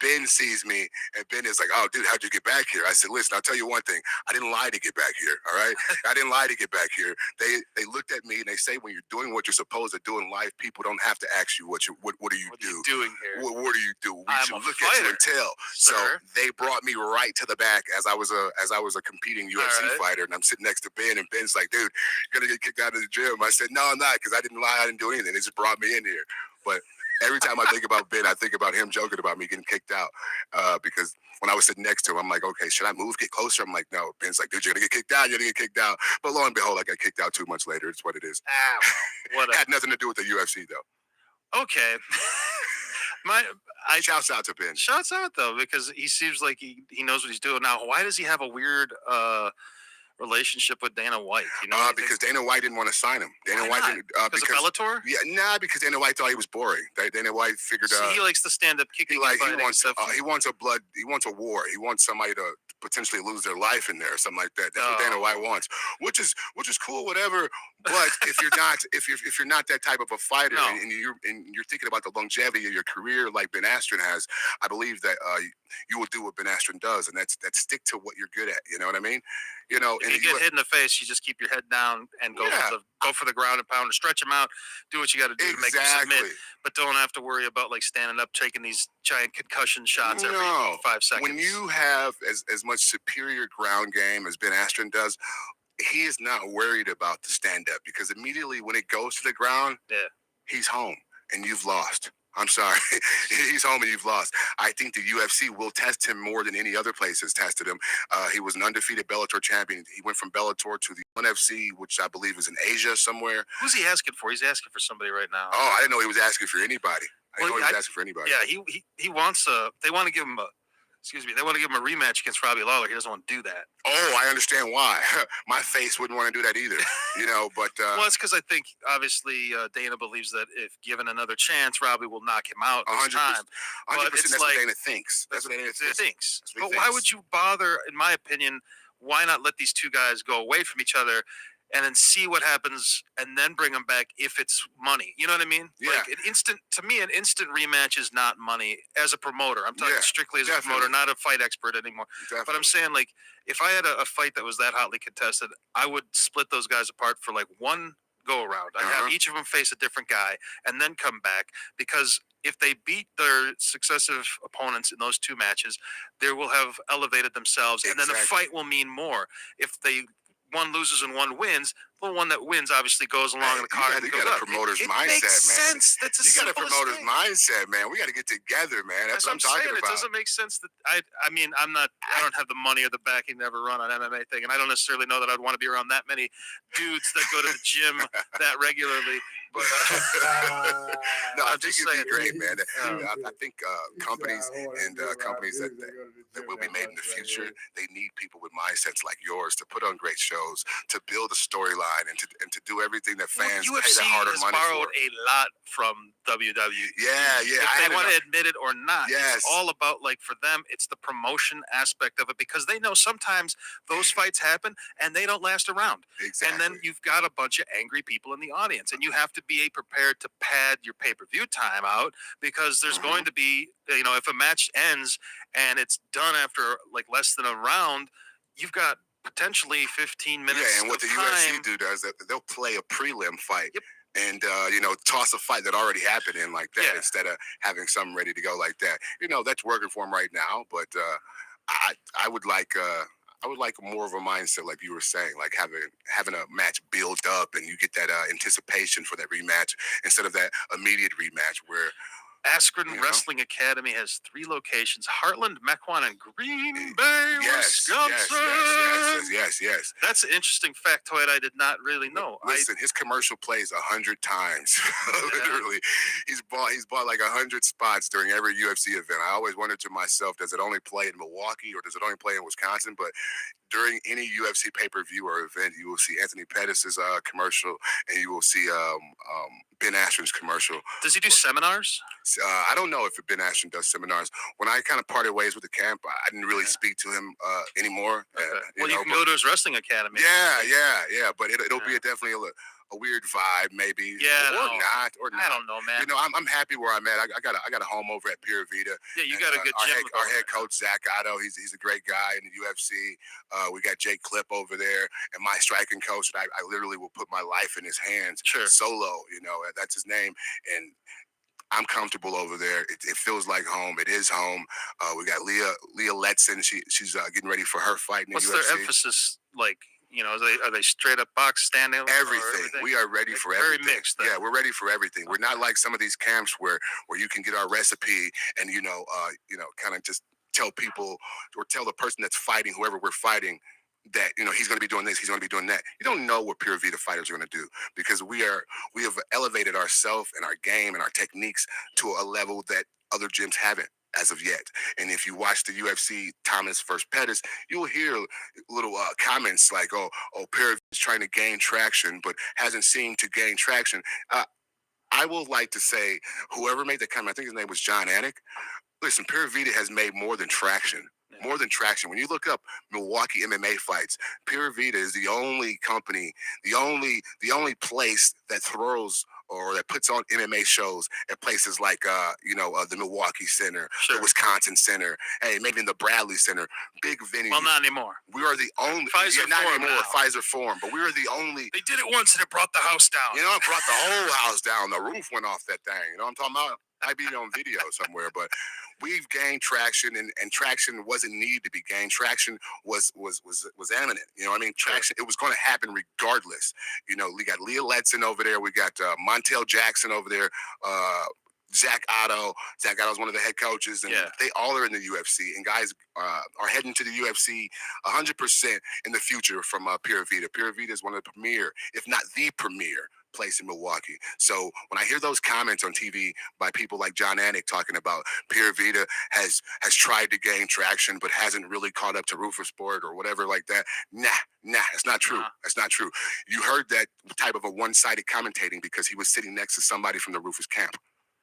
Ben sees me, and Ben is like, "Oh, dude, how'd you get back here?" I said, "Listen, I'll tell you one thing. I didn't lie to get back here, all right? I didn't lie to get back here." They looked at me, and they say, when you're doing what you're supposed to do in life, people don't have to ask you what do you do? Doing here? What do you do? We I'm should a look fighter, at you and tell. sir. So they brought me right to the back as I was a competing UFC fighter, and I'm sitting next to Ben, and Ben's like, "Dude, you're gonna get kicked out of the gym." I said, "No, I'm not, because I didn't lie. I didn't do anything. They just brought me in here." But every time I think about Ben, I think about him joking about me getting kicked out. Because when I was sitting next to him, I'm like, "Okay, should I move, get closer?" I'm like, "No." Ben's like, "Dude, you're gonna get kicked out. You're gonna get kicked out." But lo and behold, I got kicked out 2 months later. It's what it is. Had nothing to do with the UFC though. Okay. Shouts out to Ben. Shouts out though, because he seems like he knows what he's doing. Now, why does he have a weird relationship with Dana White? Because Dana White didn't want to sign him. Dana White didn't, because of Bellator? Yeah, because Dana White thought he was boring. Dana White figured he likes to stand up kicking. He wants a war. He wants somebody to potentially lose their life in there or something like that. That's what Dana White wants, which is cool, whatever. But if you're not that type of a fighter, and you're thinking about the longevity of your career like Ben Askren has, I believe that you will do what Ben Askren does, and that's stick to what you're good at. You know what I mean? When you get hit in the face, you just keep your head down and go for the ground and pound, stretch them out, do what you got to do to make them submit, but don't have to worry about like standing up, taking these giant concussion shots every 5 seconds. When you have as much superior ground game as Ben Askren does, he is not worried about the stand up because immediately when it goes to the ground, he's home and you've lost. I'm sorry. He's home and you've lost. I think the UFC will test him more than any other place has tested him. He was an undefeated Bellator champion. He went from Bellator to the ONE FC, which I believe is in Asia somewhere. Who's he asking for? He's asking for somebody right now. Oh, I didn't know he was asking for anybody. I didn't know he was asking for anybody. Yeah, he wants they want to give him a they want to give him a rematch against Robbie Lawler. He doesn't want to do that. Oh, I understand why. My face wouldn't want to do that either, but... well, it's because I think, obviously, Dana believes that if given another chance, Robbie will knock him out this time. 100%, that's what Dana thinks. That's what Dana thinks. But why would you bother, in my opinion, why not let these two guys go away from each other and then see what happens and then bring them back if it's money? You know what I mean? Yeah. Like an instant rematch is not money as a promoter. I'm talking strictly as a promoter, not a fight expert anymore. Definitely. But I'm saying, like, if I had a fight that was that hotly contested, I would split those guys apart for like one go around. I'd have each of them face a different guy and then come back, because if they beat their successive opponents in those two matches, they will have elevated themselves, and then the fight will mean more. If one loses and one wins, the one that wins obviously goes along the card. You got a promoter's mindset, makes man. Sense. That's you got a promoter's mindset, man. We got to get together, man. That's what I'm talking about. It doesn't make sense that I don't have the money or the backing to ever run an MMA thing, and I don't necessarily know that I'd want to be around that many dudes that go to the gym that regularly. But no, I think it'd be great, man. I think companies and companies that will be made in the future, they need people with mindsets like yours to put on great shows, to build a storyline, and to do everything that fans pay the harder money for. UFC has borrowed a lot from WWE. Yeah. If they want to admit it or not, yes. It's all about, like, for them, it's the promotion aspect of it, because they know sometimes those fights happen and they don't last around. Exactly. And then you've got a bunch of angry people in the audience, and you have to be prepared to pad your pay-per-view time out, because there's going to be, if a match ends and it's done after like less than a round, you've got potentially 15 minutes. Yeah, and what the UFC does that they'll play a prelim fight. Yep. And toss a fight that already happened in like that instead of having something ready to go like that. That's working for him right now, but I would like more of a mindset, like you were saying, like having a match build up and you get that anticipation for that rematch instead of that immediate rematch where. Askren Wrestling Academy has 3 locations: Heartland, Mequon, and Green Bay, Wisconsin. Yes. That's an interesting factoid I did not really know. Listen, his commercial plays 100 times. Literally, he's bought like 100 spots during every UFC event. I always wondered to myself, does it only play in Milwaukee or does it only play in Wisconsin? But during any UFC pay-per-view or event, you will see Anthony Pettis' commercial, and you will see Ben Askren's commercial. Does he do seminars? I don't know if Ben Askren does seminars. When I kind of parted ways with the camp, I didn't really speak to him anymore. Okay. You can go to his wrestling academy. Yeah. But it'll be definitely a weird vibe, maybe. Yeah, or not. I don't know, man. I'm happy where I'm at. I got a home over at Pura Vida. Yeah, you got a good gym. Our head coach Zach Otto, he's a great guy in the UFC. We got Jake Clip over there, and my striking coach. I literally will put my life in his hands. Sure. Solo, that's his name, and I'm comfortable over there. It feels like home. It is home. We got Leah Letson. She's getting ready for her fight in the UFC. What's their emphasis like? Are they straight up box standing? Everything. We are ready for everything. Very mixed. Yeah, we're ready for everything. We're not like some of these camps where you can get our recipe and kind of just tell people or tell the person that's fighting, whoever we're fighting, that he's going to be doing this, he's going to be doing that. You don't know what Pure Vita fighters are going to do, because we have elevated ourselves and our game and our techniques to a level that other gyms haven't as of yet. And if you watch the UFC Thomas versus Pettis, you'll hear little comments like, oh, Pure is trying to gain traction but hasn't seemed to gain traction. I would like to say, whoever made the comment, I think his name was John Anik. Listen, Pure Vita has made more than traction. Yeah. More than Traction. When you look up Milwaukee MMA fights, Pure Vita is the only company, the only place that throws or that puts on MMA shows at places like the Milwaukee Center, the Wisconsin Center, hey, maybe in the Bradley Center, big venues. Well, not anymore. We are the only Pfizer not Forum anymore. now. Pfizer Forum, but we were the only. They did it once and it brought the house down. You know, it brought the whole house down. The roof went off that thing. You know what I'm talking about? I'd be on video somewhere, but we've gained traction, and traction wasn't needed to be gained. Traction was imminent. You know what I mean? Traction, it was going to happen regardless. You know, we got Leah Letson over there. We got Montel Jackson over there. Zach Otto. Zach Otto's one of the head coaches, and they all are in the UFC. And guys are heading to the UFC 100% in the future from Pure Vita. Pure Vita is one of the premier, if not the premier, place in Milwaukee. So when I hear those comments on TV by people like John Anik talking about Pure Vita has tried to gain traction but hasn't really caught up to Rufus Sport or whatever like that, nah, that's not true. That's not true. You heard that type of a one-sided commentating because he was sitting next to somebody from the Rufus camp,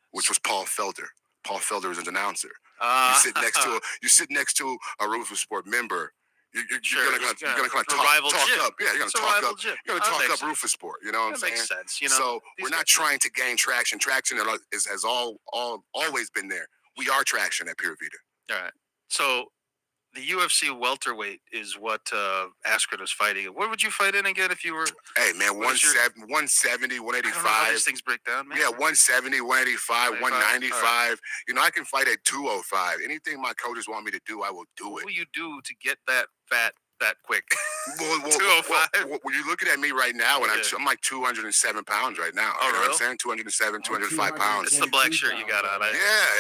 which was Paul Felder. Paul Felder is an announcer. You sit next to a Rufus Sport member. You're gonna kind of talk up. Yeah, you're gonna talk up. You're gonna talk up Rufus Sport. You know what I'm saying? That makes sense. You know, so we're not trying to gain traction. Traction has always been there. We are traction at Pure Vita. All right. So the UFC welterweight is what Askren was fighting. What would you fight in again if you were? Hey, man, 170, 185. I don't know how these things break down, man. Yeah, 170, 185, 195. Right. You know, I can fight at 205. Anything my coaches want me to do, I will do it. What will you do to get that fat that quick? 205. Well, you're looking at me right now, and I'm like 207 pounds right now. Oh, you know really? what I'm saying? 207, 205 pounds. It's the black shirt you got on. It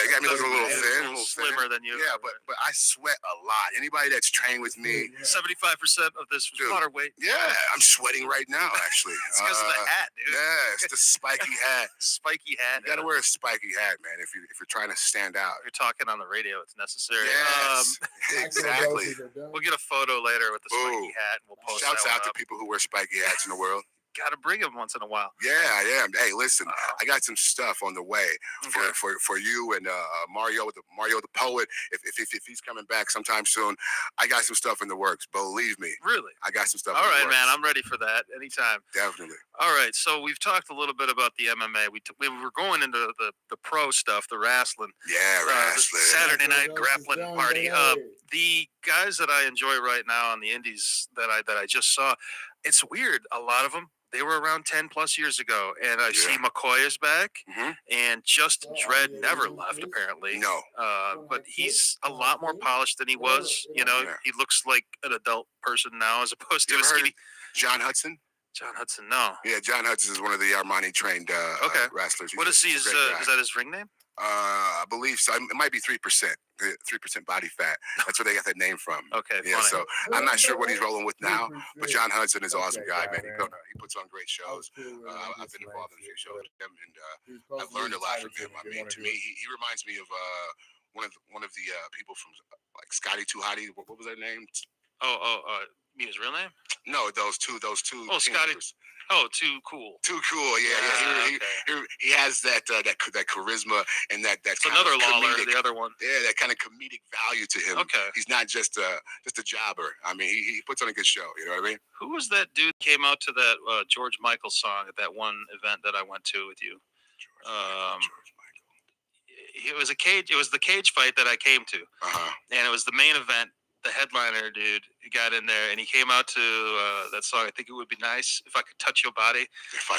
got me looking a little thin, a little slimmer than you. Yeah, but I sweat a lot. Anybody that's trained with me, 75% of this was water weight. Yeah, I'm sweating right now. Actually, it's because of the hat, dude. Yeah, it's the spiky hat. Spiky hat. You gotta wear a spiky hat, man. If you're trying to stand out. If you're talking on the radio, it's necessary. Yes, exactly. We'll get a photo later with the spiky hat, and we'll post that. Shouts out to people who wear spiky hats in the world. Got to bring them once in a while. Yeah, I am. Hey, listen, I got some stuff on the way for you and Mario the poet. If he's coming back sometime soon, I got some stuff in the works. Believe me. Really? I got some stuff. All right, in the works. man. I'm ready for that anytime. Definitely. All right. So we've talked a little bit about the MMA. We were going into the pro stuff, the wrestling. Yeah, wrestling. Saturday night grappling party. The guys that I enjoy right now on the indies that I just saw, it's weird. A lot of them, they were around 10 plus years ago. And I see McCoy is back, and Justin Dredd never left, apparently. No. But he's a lot more polished than he was. You know, he looks like an adult person now as opposed to a skinny. John Hudson? John Hudson, no. Yeah, John Hudson is one of the Armani trained wrestlers. What is he? Is that his ring name? I believe so. It might be 3%. 3% body fat. That's where they got that name from. Okay. Yeah. Funny. So I'm not sure what he's rolling with now, but John Hudson is an awesome guy, man. He puts on great shows. I've been involved in a few shows with him, and I've learned a lot from him. I mean, to me, he reminds me of one of the people from like Scotty Too Hottie. What was that name? You mean his real name? No, those two. Oh, Scotty. Oh, Too Cool. Too Cool. Yeah. He has that charisma and that it's another Lawler, the other one. Yeah, that kind of comedic value to him. Okay. He's not just a jobber. I mean, he puts on a good show. You know what I mean? Who was that dude that came out to that George Michael song at that one event that I went to with you? George Michael. It was the cage fight that I came to, and it was the main event. The headliner dude got in there and he came out to that song. I think it would be nice if I could touch your body.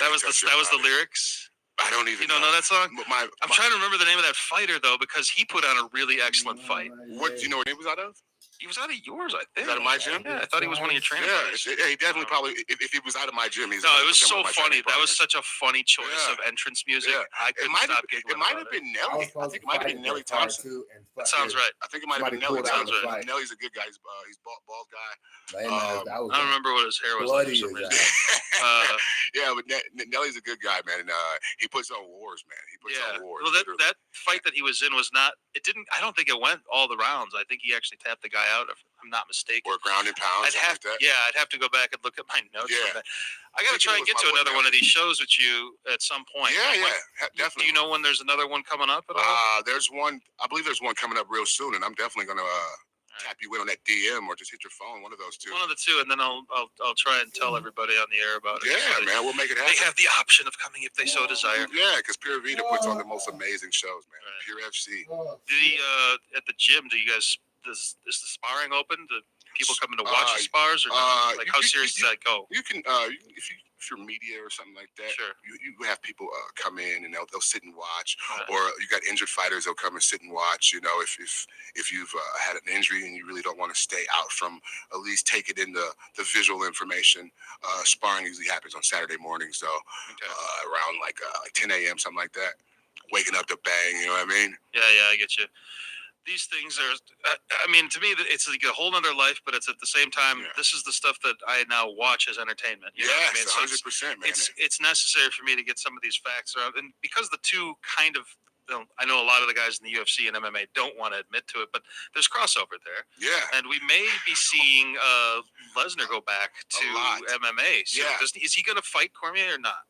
That was the lyrics. I don't even. You don't know that song? I'm trying to remember the name of that fighter though because he put on a really excellent fight. What do you know what he was out of? He was out of yours, I think. Out of my gym? Yeah, I thought he was one of your trainers. Yeah, he definitely probably. If he was out of my gym, he's. No, it was so funny. That was such a funny choice of entrance music. Yeah. I couldn't stop giggling. It might have been Nelly. I think it might have been Nelly Thompson. That sounds right. I think it might have been Nelly. Sounds right. Nelly's a good guy. He's bald guy. I don't remember what his hair was like for some reason. Yeah, but Nelly's a good guy, man. And he puts on wars, man. He puts on wars. Well, that fight that he was in was not. It didn't. I don't think it went all the rounds. I think he actually tapped the guy out. If I'm not mistaken. Or ground and pound. I'd have to go back and look at my notes. Yeah. I got to try and get to another one of these shows with you at some point. Yeah, definitely. Do you know when there's another one coming up at all? There's one. I believe there's one coming up real soon, and I'm definitely gonna. tap you in on that DM or just hit your phone. One of those two. One of the two, and then I'll try and tell everybody on the air about it. Yeah, man, we'll make it happen. They have the option of coming if they so desire. Yeah, because Pure Vita puts on the most amazing shows, man. Right. Pure FC. At the gym, do you guys is the sparring open? Do people coming to watch the spars or not? Like how serious does that go? You can if you're media or something like that. Sure. You have people come in and they'll sit and watch, Right. or you got injured fighters. They'll come and sit and watch. You know, if you've had an injury and you really don't want to stay out from, at least take it in the visual information. Sparring usually happens on Saturday mornings, so around like 10 a.m. something like that. Waking up to bang, you know what I mean? Yeah, I get you. These things are, I mean, to me, it's like a whole other life, but it's at the same time, this is the stuff that I now watch as entertainment. You know what I mean? 100%, man. It's necessary for me to get some of these facts around. And because the two kind of, I know a lot of the guys in the UFC and MMA don't want to admit to it, but there's crossover there. Yeah. And we may be seeing Lesnar go back to MMA. So is he going to fight Cormier or not?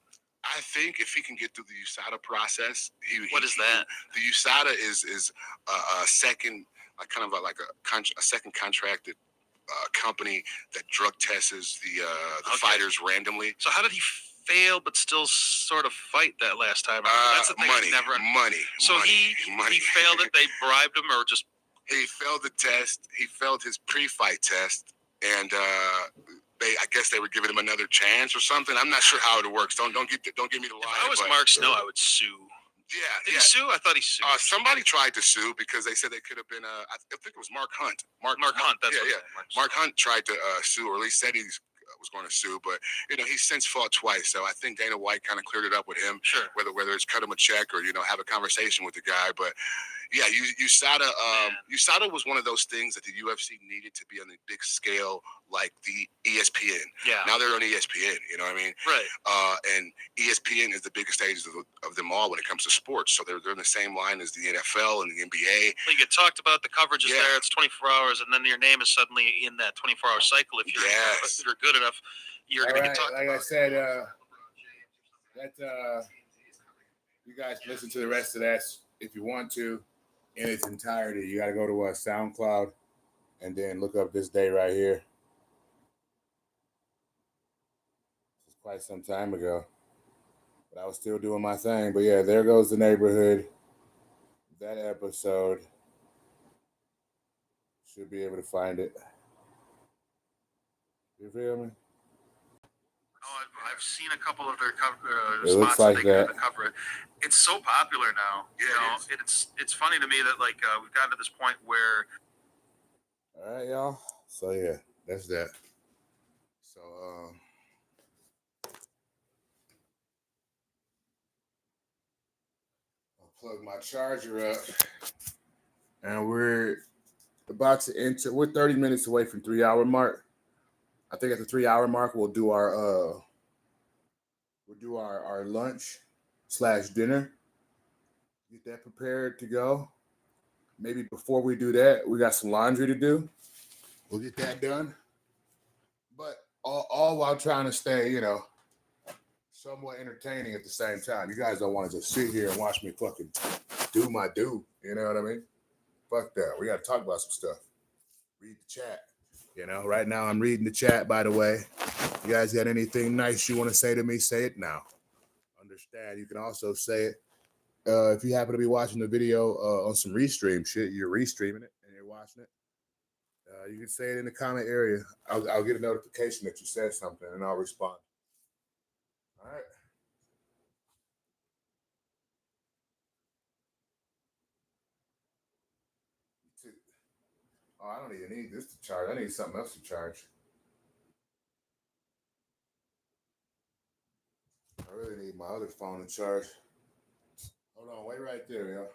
I think if he can get through the USADA process, What is that? The USADA is a second, kind of like a second contracted company that drug tests the fighters randomly. So how did he fail but still sort of fight that last time? That's the thing. Money. So he failed it. They bribed him, or just he failed the test. He failed his pre-fight test, and I guess they were giving him another chance or something. I'm not sure how it works. Don't give me the line. If I was Mark Snow, I would sue. Yeah. Did he sue? I thought he sued. Somebody tried to sue because they said they could have been. I think it was Mark Hunt. Mark Hunt. That's Mark Hunt tried to sue, or at least said he was going to sue, but he's since fought twice. So I think Dana White kind of cleared it up with him. Sure. Whether it's cut him a check or have a conversation with the guy, but. Yeah, USADA was one of those things that the UFC needed to be on the big scale, like the ESPN. Yeah. Now they're on ESPN. You know what I mean? Right. And ESPN is the biggest stage of them all when it comes to sports. So they're in the same line as the NFL and the NBA. Well, you get talked about, the coverage is there. It's 24 hours, and then your name is suddenly in that 24-hour cycle. If you're good enough, you're going to get talked about. Like I said, you guys listen to the rest of that if you want to. In its entirety, you got to go to SoundCloud and then look up this day right here. This is quite some time ago, but I was still doing my thing. But yeah, there goes the neighborhood. That episode, should be able to find it. You feel me? I've seen a couple of their it spots looks like that cover it. It's so popular now. Yeah, it's funny to me that we've gotten to this point where. All right, y'all. So yeah, that's that. So I'll plug my charger up, and we're about to enter. We're 30 minutes away from 3 hour mark. I think at the 3 hour mark we'll do our lunch / dinner. Get that prepared to go. Maybe before we do that, we got some laundry to do. We'll get that done. But all while trying to stay, somewhat entertaining at the same time. You guys don't want to just sit here and watch me fucking do my do. You know what I mean? Fuck that. We got to talk about some stuff. Read the chat. Right now I'm reading the chat, by the way. You guys got anything nice you want to say to me, say it now. Understand. You can also say it if you happen to be watching the video on some restream shit, you're restreaming it and you're watching it. You can say it in the comment area. I'll get a notification that you said something and I'll respond. All right. Oh, I don't even need this to charge. I need something else to charge. I really need my other phone to charge. Hold on, wait right there, y'all.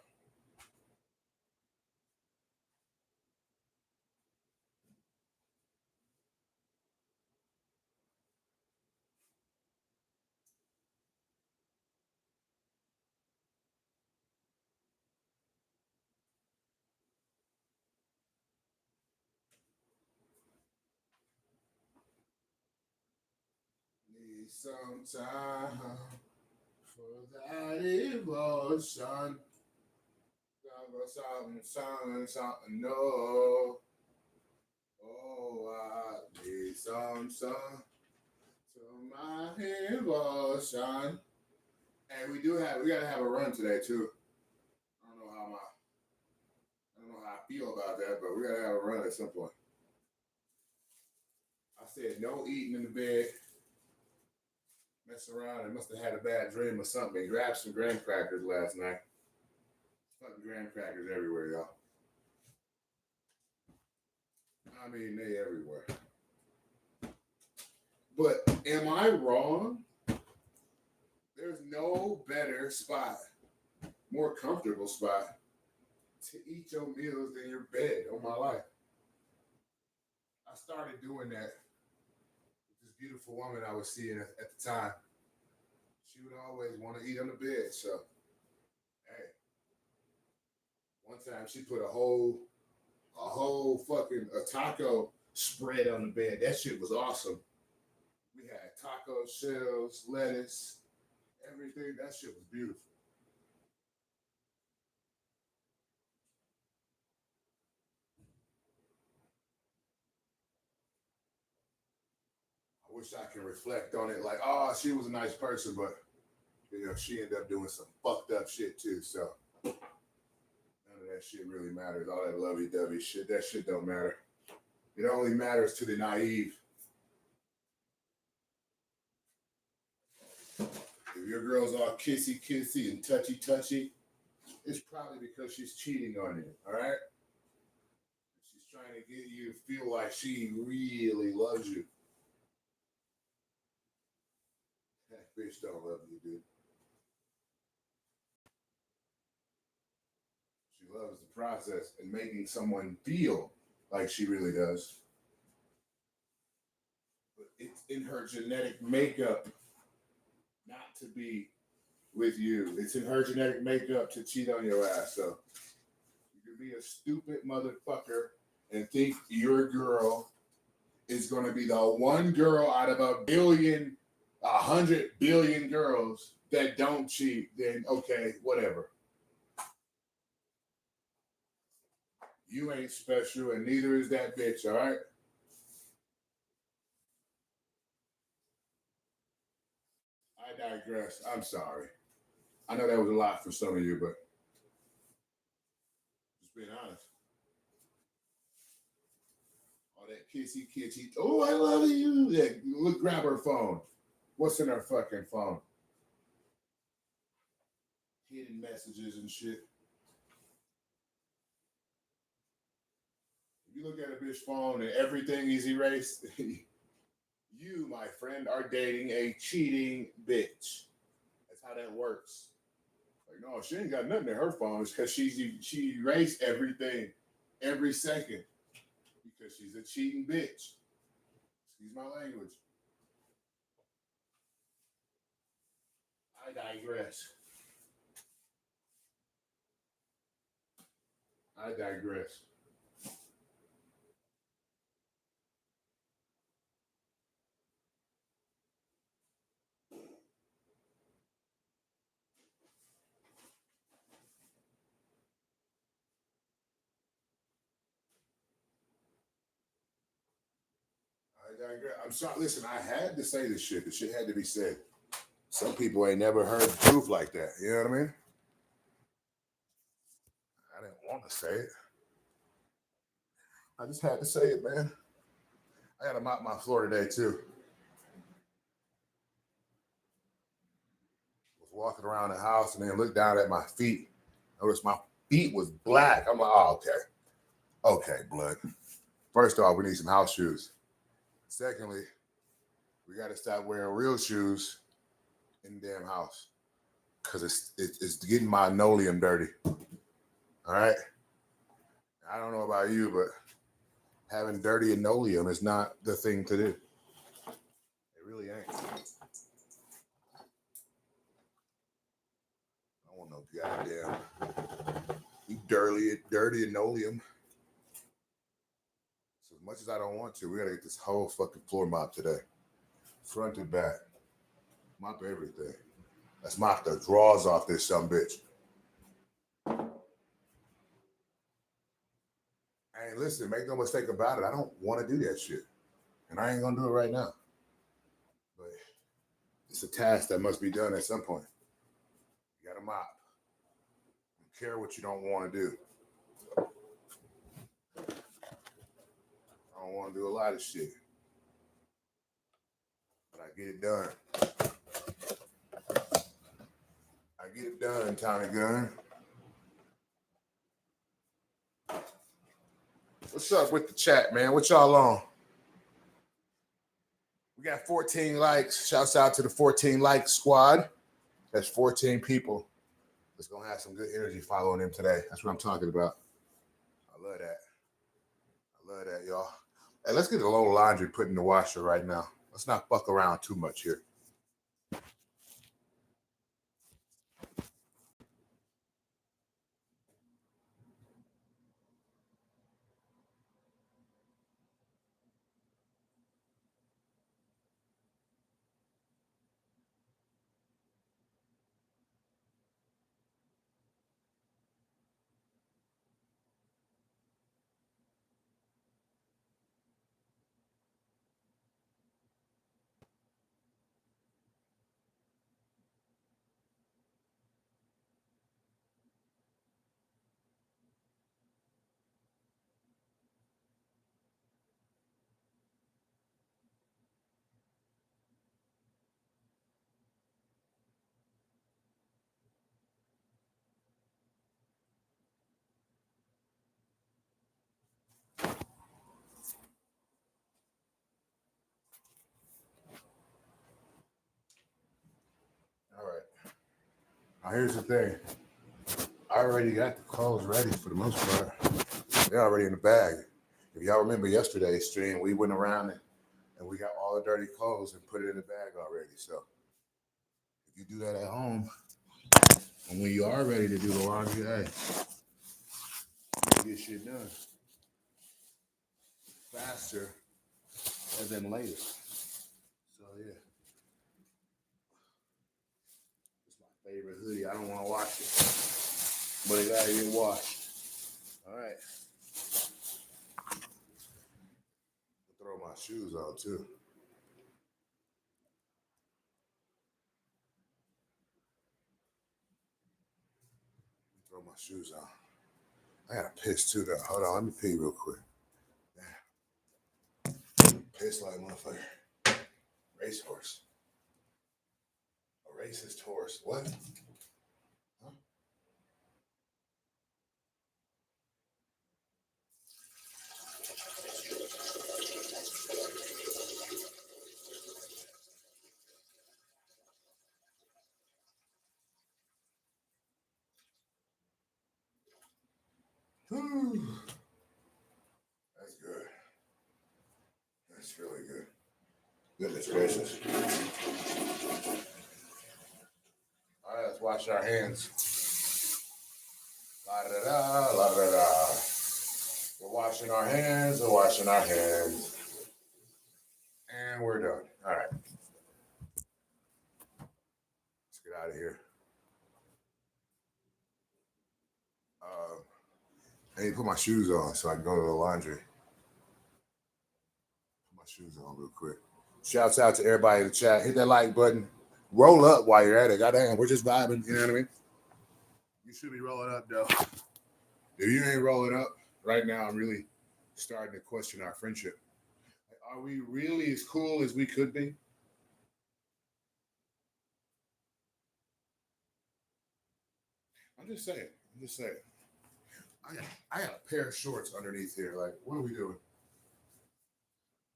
Need some time for that emotion. Something, no. Oh, I need some sun to my devotion. And we gotta have a run today too. I don't know how I feel about that, but we gotta have a run at some point. I said no eating in the bed. Mess around and must have had a bad dream or something. Grabbed some graham crackers last night. Fucking graham crackers everywhere, y'all. I mean, they everywhere. But am I wrong? There's no better spot, more comfortable spot to eat your meals than your bed on my life. I started doing that with this beautiful woman I was seeing at the time. She would always want to eat on the bed. So, hey, one time she put a whole fucking taco spread on the bed. That shit was awesome. We had taco shells, lettuce, everything. That shit was beautiful. I wish I could reflect on it like, oh, she was a nice person, but she ended up doing some fucked up shit too. So none of that shit really matters. All that lovey-dovey shit, that shit don't matter. It only matters to the naive. If your girl's all kissy and touchy, it's probably because she's cheating on you, all right? She's trying to get you to feel like she really loves you. That bitch don't love you, dude. She loves the process and making someone feel like she really does. But it's in her genetic makeup not to be with you. It's in her genetic makeup to cheat on your ass. So you can be a stupid motherfucker and think your girl is going to be the one girl out of 100 billion girls that don't cheat. Then okay, whatever. You ain't special, and neither is that bitch. All right. I digress. I'm sorry. I know that was a lot for some of you, but just being honest. All that kissy. Oh, I love you. Yeah, look, grab her phone. What's in her fucking phone? Hidden messages and shit. If you look at a bitch phone and everything is erased, you, my friend, are dating a cheating bitch. That's how that works. Like, no, she ain't got nothing in her phone. It's because she erased everything every second because she's a cheating bitch. Excuse my language. I digress. I'm sorry. Listen, I had to say this shit. The shit had to be said. Some people ain't never heard the truth like that. You know what I mean? I didn't want to say it. I just had to say it, man. I got to mop my floor today, too. Was walking around the house and then looked down at my feet. Noticed my feet was black. I'm like, oh, okay. Okay, blood. First off, we need some house shoes. Secondly, we got to stop wearing real shoes in the damn house because it's getting my linoleum dirty. All right? I don't know about you, but having dirty linoleum is not the thing to do. It really ain't. I want no goddamn dirty linoleum. So as much as I don't want to, we gotta get this whole fucking floor mop today. Front and back. Mop everything. Let's mop the drawers off this sumbitch. Hey, listen, make no mistake about it. I don't want to do that shit. And I ain't going to do it right now. But it's a task that must be done at some point. You got to mop. You care what you don't want to do. I don't want to do a lot of shit. But I get it done. I get it done, Tommy Gunn. What's up with the chat, man? What y'all on? We got 14 likes. Shouts out to the 14 like squad. That's 14 people that's going to have some good energy following them today. That's what I'm talking about. I love that. I love that, y'all. Hey, let's get a load of laundry put in the washer right now. Let's not fuck around too much here. All right. Now, here's the thing. I already got the clothes ready for the most part. They're already in the bag. If y'all remember yesterday's stream, we went around and we got all the dirty clothes and put it in the bag already. So if you do that at home, and when you are ready to do the laundry, hey, you get shit done faster and then later. So yeah, it's my favorite hoodie. I don't want to wash it, but it gotta get washed. All right. Throw my shoes on too. Throw my shoes on. I gotta piss too though. Hold on, let me pee real quick. Piss like a motherfucker. Racehorse. A racist horse. What? Huh? Whew. That's good. That's really good. Goodness gracious. All right, let's wash our hands. La da da, la da da. We're washing our hands. We're washing our hands. And we're done. All right. Let's get out of here. I need to put my shoes on so I can go to the laundry. Put my shoes on real quick. Shouts out to everybody in the chat. Hit that like button. Roll up while you're at it. Goddamn, we're just vibing. You know what I mean? You should be rolling up, though. If you ain't rolling up right now, I'm really starting to question our friendship. Are we really as cool as we could be? I'm just saying. I got a pair of shorts underneath here. Like, what are we doing?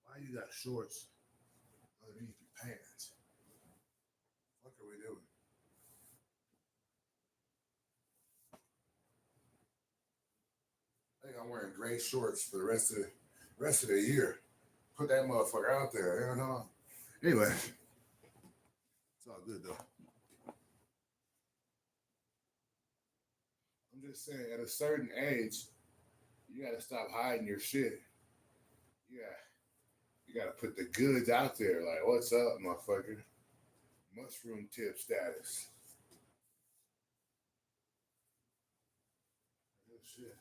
Why you got shorts underneath your pants? What are we doing? I think I'm wearing gray shorts for the rest of the year. Put that motherfucker out there. You know? Anyway, it's all good though. I'm just saying, at a certain age, you gotta stop hiding your shit. You gotta put the goods out there. Like, what's up, motherfucker? Mushroom tip status. Oh shit.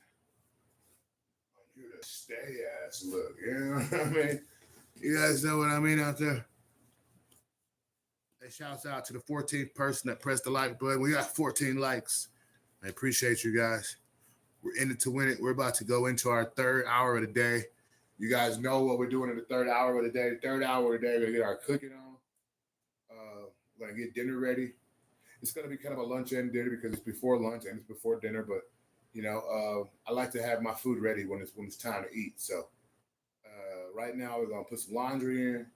you to stay ass look. You know what I mean? You guys know what I mean out there? Hey, shouts out to the 14th person that pressed the like button. We got 14 likes. I appreciate you guys. We're in it to win it. We're about to go into our third hour of the day. You guys know what we're doing in the third hour of the day. The third hour of the day, we're going to get our cooking on. We're going to get dinner ready. It's going to be kind of a lunch and dinner because it's before lunch and it's before dinner. But, you know, I like to have my food ready when it's time to eat. So right now, we're going to put some laundry in.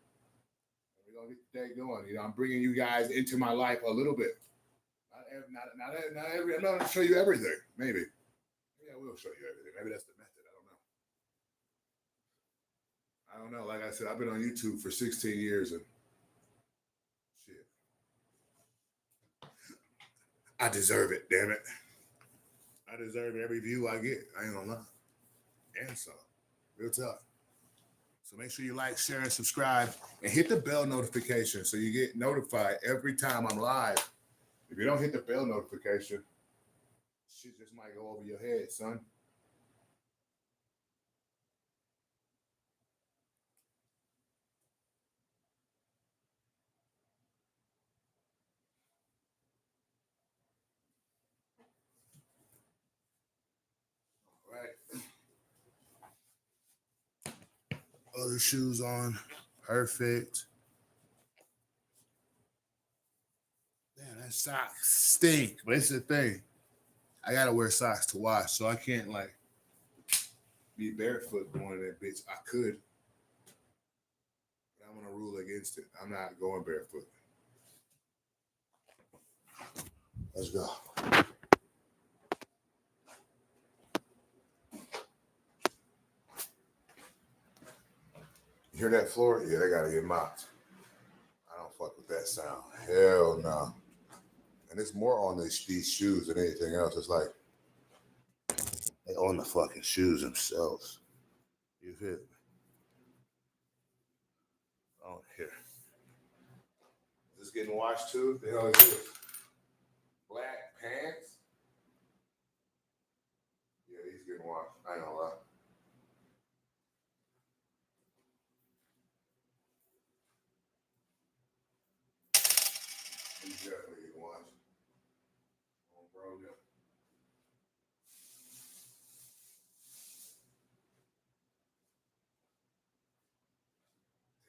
We're going to get the day going. You know, I'm bringing you guys into my life a little bit. Not every. I'm not going to show you everything. Maybe. Yeah, we'll show you everything. Maybe that's the method. I don't know. Like I said, I've been on YouTube for 16 years and shit. I deserve it, damn it. I deserve every view I get. I ain't gonna lie. And some. Real talk. So make sure you like, share, and subscribe. And hit the bell notification so you get notified every time I'm live. If you don't hit the bell notification, shit just might go over your head, son. All right. Other shoes on. Perfect. Man, that socks stink. But it's the thing. I gotta wear socks to wash, so I can't like be barefoot going in that bitch. I could, but I'm gonna rule against it. I'm not going barefoot. Let's go. You hear that floor? Yeah, they gotta get mopped. I don't fuck with that sound. Hell no. And it's more on these shoes than anything else. It's like they own the fucking shoes themselves. You feel me? Oh, here. Is this getting washed too? The hell is this? Black pants? Yeah, these getting washed. I ain't gonna lie. These definitely getting washed. Oh, bro, yeah.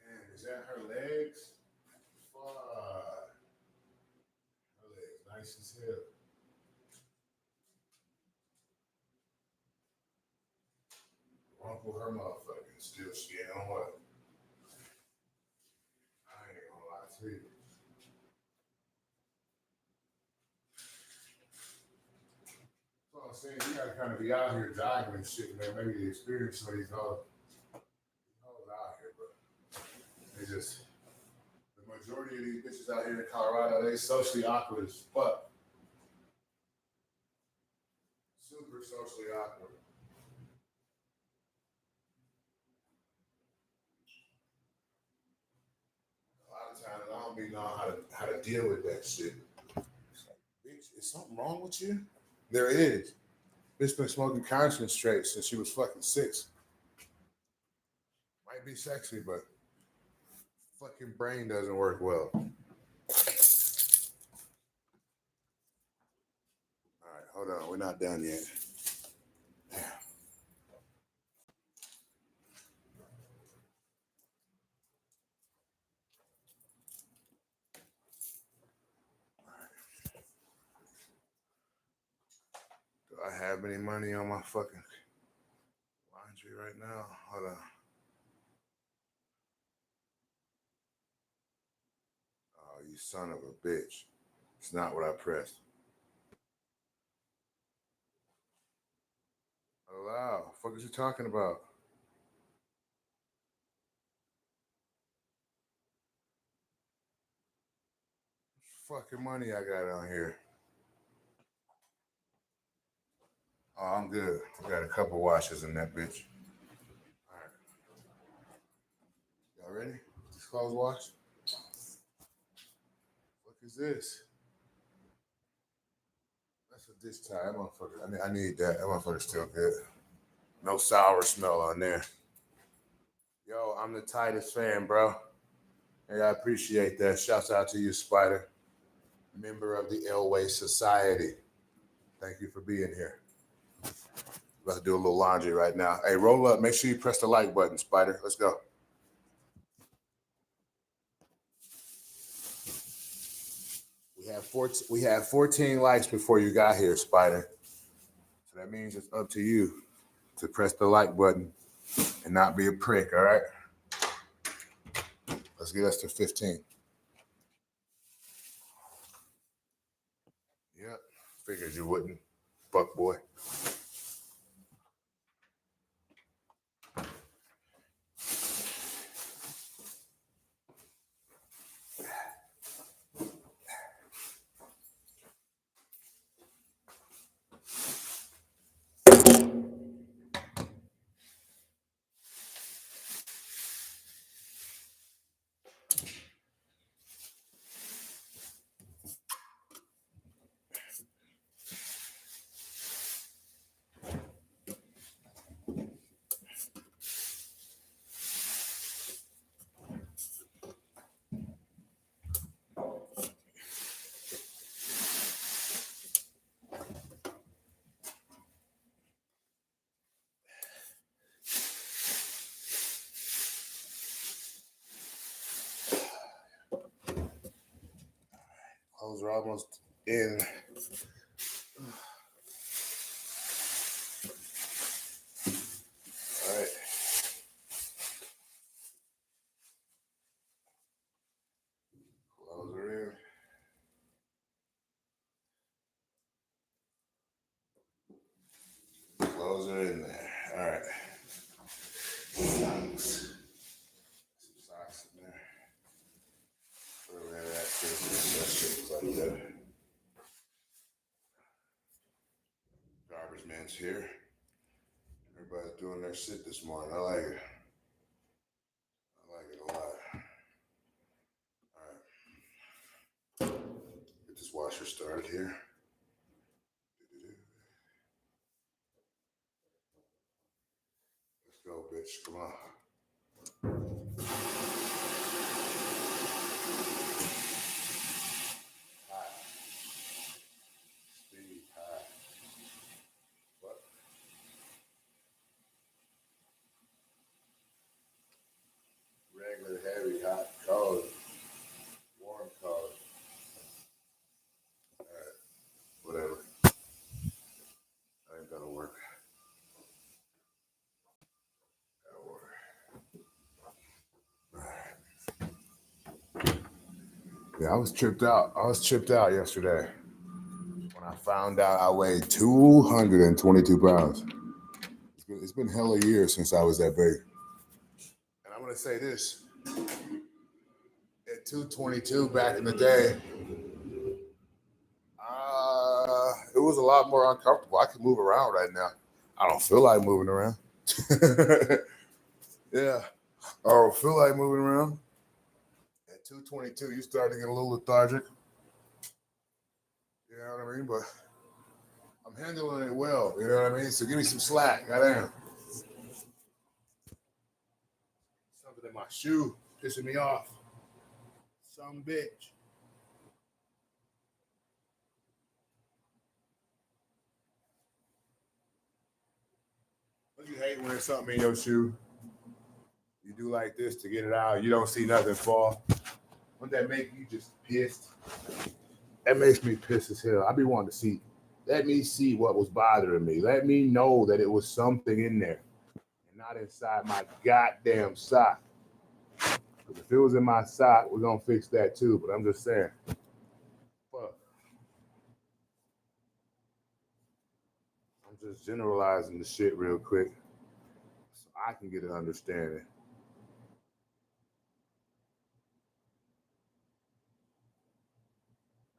Damn, is that her legs? Fuck. Her legs nice as hell. Rumple her motherfucking still skin on what? I ain't gonna lie to you. So I'm saying you gotta kind of be out here jogging and shit, man. Maybe the experience of these hoes out here, but they just the majority of these bitches out here in Colorado, they socially awkward as fuck. Super socially awkward. A lot of times I don't be knowing how to deal with that shit. It's like, bitch, is something wrong with you? There is. Bitch been smoking concentrate since she was fucking 6. Might be sexy, but fucking brain doesn't work well. All right, hold on. We're not done yet. Damn. Do I have any money on my fucking laundry right now? Hold on. Oh, you son of a bitch. It's not what I pressed. Allow. What the fuck is you talking about? Fucking money I got on here. Oh, I'm good. I got a couple washes in that bitch. All right. Y'all ready? This clothes wash? What is this? That's a dish tie. That motherfucker. I need that. That motherfucker's still good. No sour smell on there. Yo, I'm the tightest fan, bro. Hey, I appreciate that. Shouts out to you, Spider. Member of the Elway Society. Thank you for being here. About to do a little laundry right now. Hey, roll up. Make sure you press the like button, Spider. Let's go. We had 14 likes before you got here, Spider. So that means it's up to you to press the like button and not be a prick, all right? Let's get us to 15. Yep. Figured you wouldn't, fuck boy. Clothes are almost in. All right. Clothes are in. Clothes are in there. All right. Socks. Some socks in there. Whatever that shit was like that. Garbage man's here. Everybody's doing their shit this morning. I like it. I like it a lot. All right. Get this washer started here. Let's go, bitch. Come on. High. Speed high. What? Regular, heavy, hot, cold, warm, cold. All right. Whatever. That ain't gonna work. That'll work. All right. Yeah, I was tripped out. I was tripped out yesterday when I found out I weighed 222 pounds. It's been hella years since I was that big. And I'm gonna say this: at 222 back in the day, it was a lot more uncomfortable. I can move around right now. I don't feel like moving around. Yeah, I don't feel like moving around. At 222, you start to get a little lethargic. You know what I mean? But I'm handling it well. You know what I mean? So give me some slack. Goddamn. Something in my shoe pissing me off. Some bitch. Don't you hate when there's something in your shoe? You do like this to get it out. You don't see nothing fall. Wouldn't that make you just pissed? That makes me pissed as hell. I be wanting to see. Let me see what was bothering me. Let me know that it was something in there and not inside my goddamn sock. Because if it was in my sock, we're going to fix that too. But I'm just saying. Fuck. I'm just generalizing the shit real quick so I can get an understanding.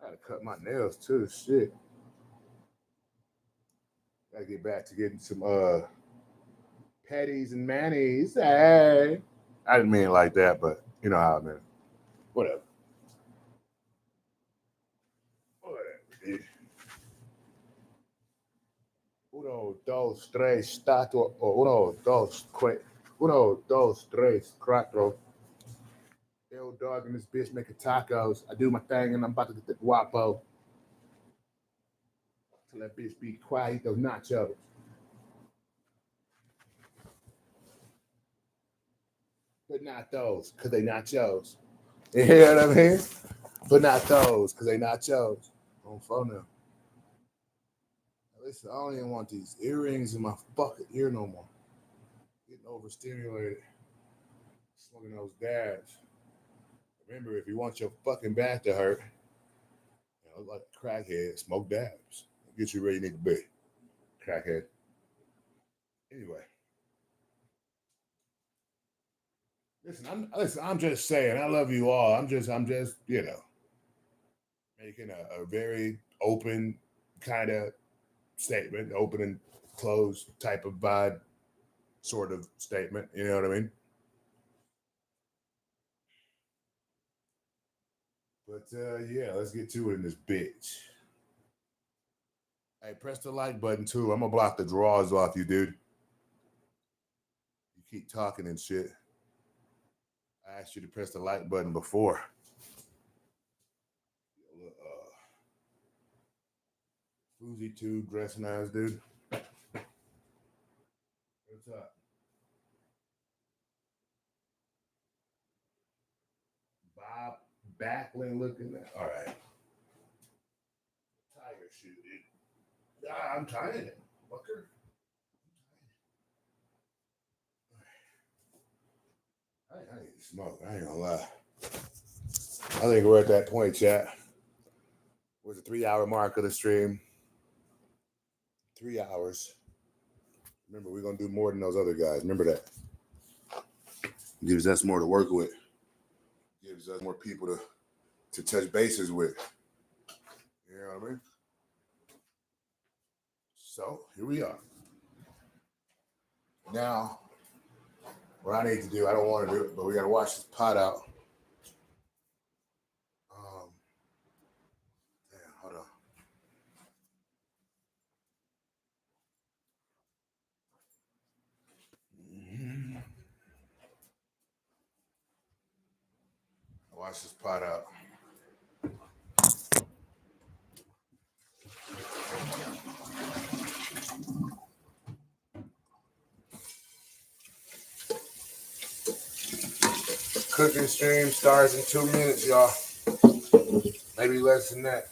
I gotta cut my nails too. Shit. Gotta get back to getting some patties and manis. Hey. I didn't mean it like that, but you know how I meant it. Whatever. Whatever, dude. Who dos, tres, cuatro. Uno, dos, tres, cuatro. Yo, dog and this bitch making tacos. I do my thing and I'm about to get the guapo. Tell that bitch be quiet, eat those nachos. But not those, because they nachos. You hear what I mean? But not those, because they nachos. On phone now. Listen, I don't even want these earrings in my fucking ear no more. Getting overstimulated. Smoking those dabs. Remember, if you want your fucking back to hurt, you know, like a crackhead, smoke dabs. Get you where you need to be. Crackhead. Anyway. Listen, I'm just saying, I love you all. I'm just, you know, making a very open kind of statement, open and closed type of vibe sort of statement. You know what I mean? But yeah, let's get to it in this bitch. Hey, press the like button too. I'm gonna block the drawers off you, dude. You keep talking and shit. I asked you to press the like button before. Fuzi 2, dress nice, dude. What's up? Bob Backlund looking at. All right. Tiger shoe, dude. I'm tired. Fucker. I need to smoke. I ain't gonna lie. I think we're at that point, chat. We're the 3-hour mark of the stream. 3 hours. Remember, we're gonna do more than those other guys. Remember that. Gives us more to work with. Gives us more people to touch bases with. You know what I mean? So here we are. Now, what I need to do, I don't want to do it, but we gotta wash this pot out. Damn, hold on. Wash this pot out. Cooking stream starts in 2 minutes, y'all. Maybe less than that.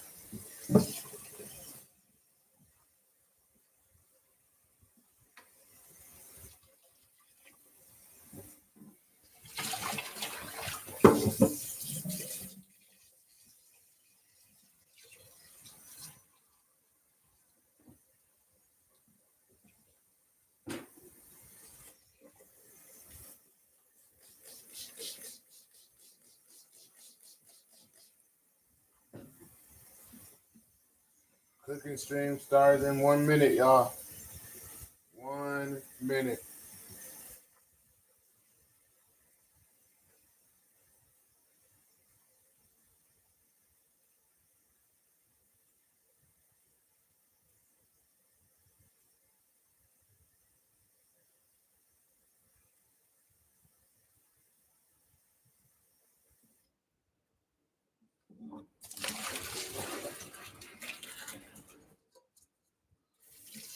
Cooking stream starts in 1 minute, y'all. 1 minute.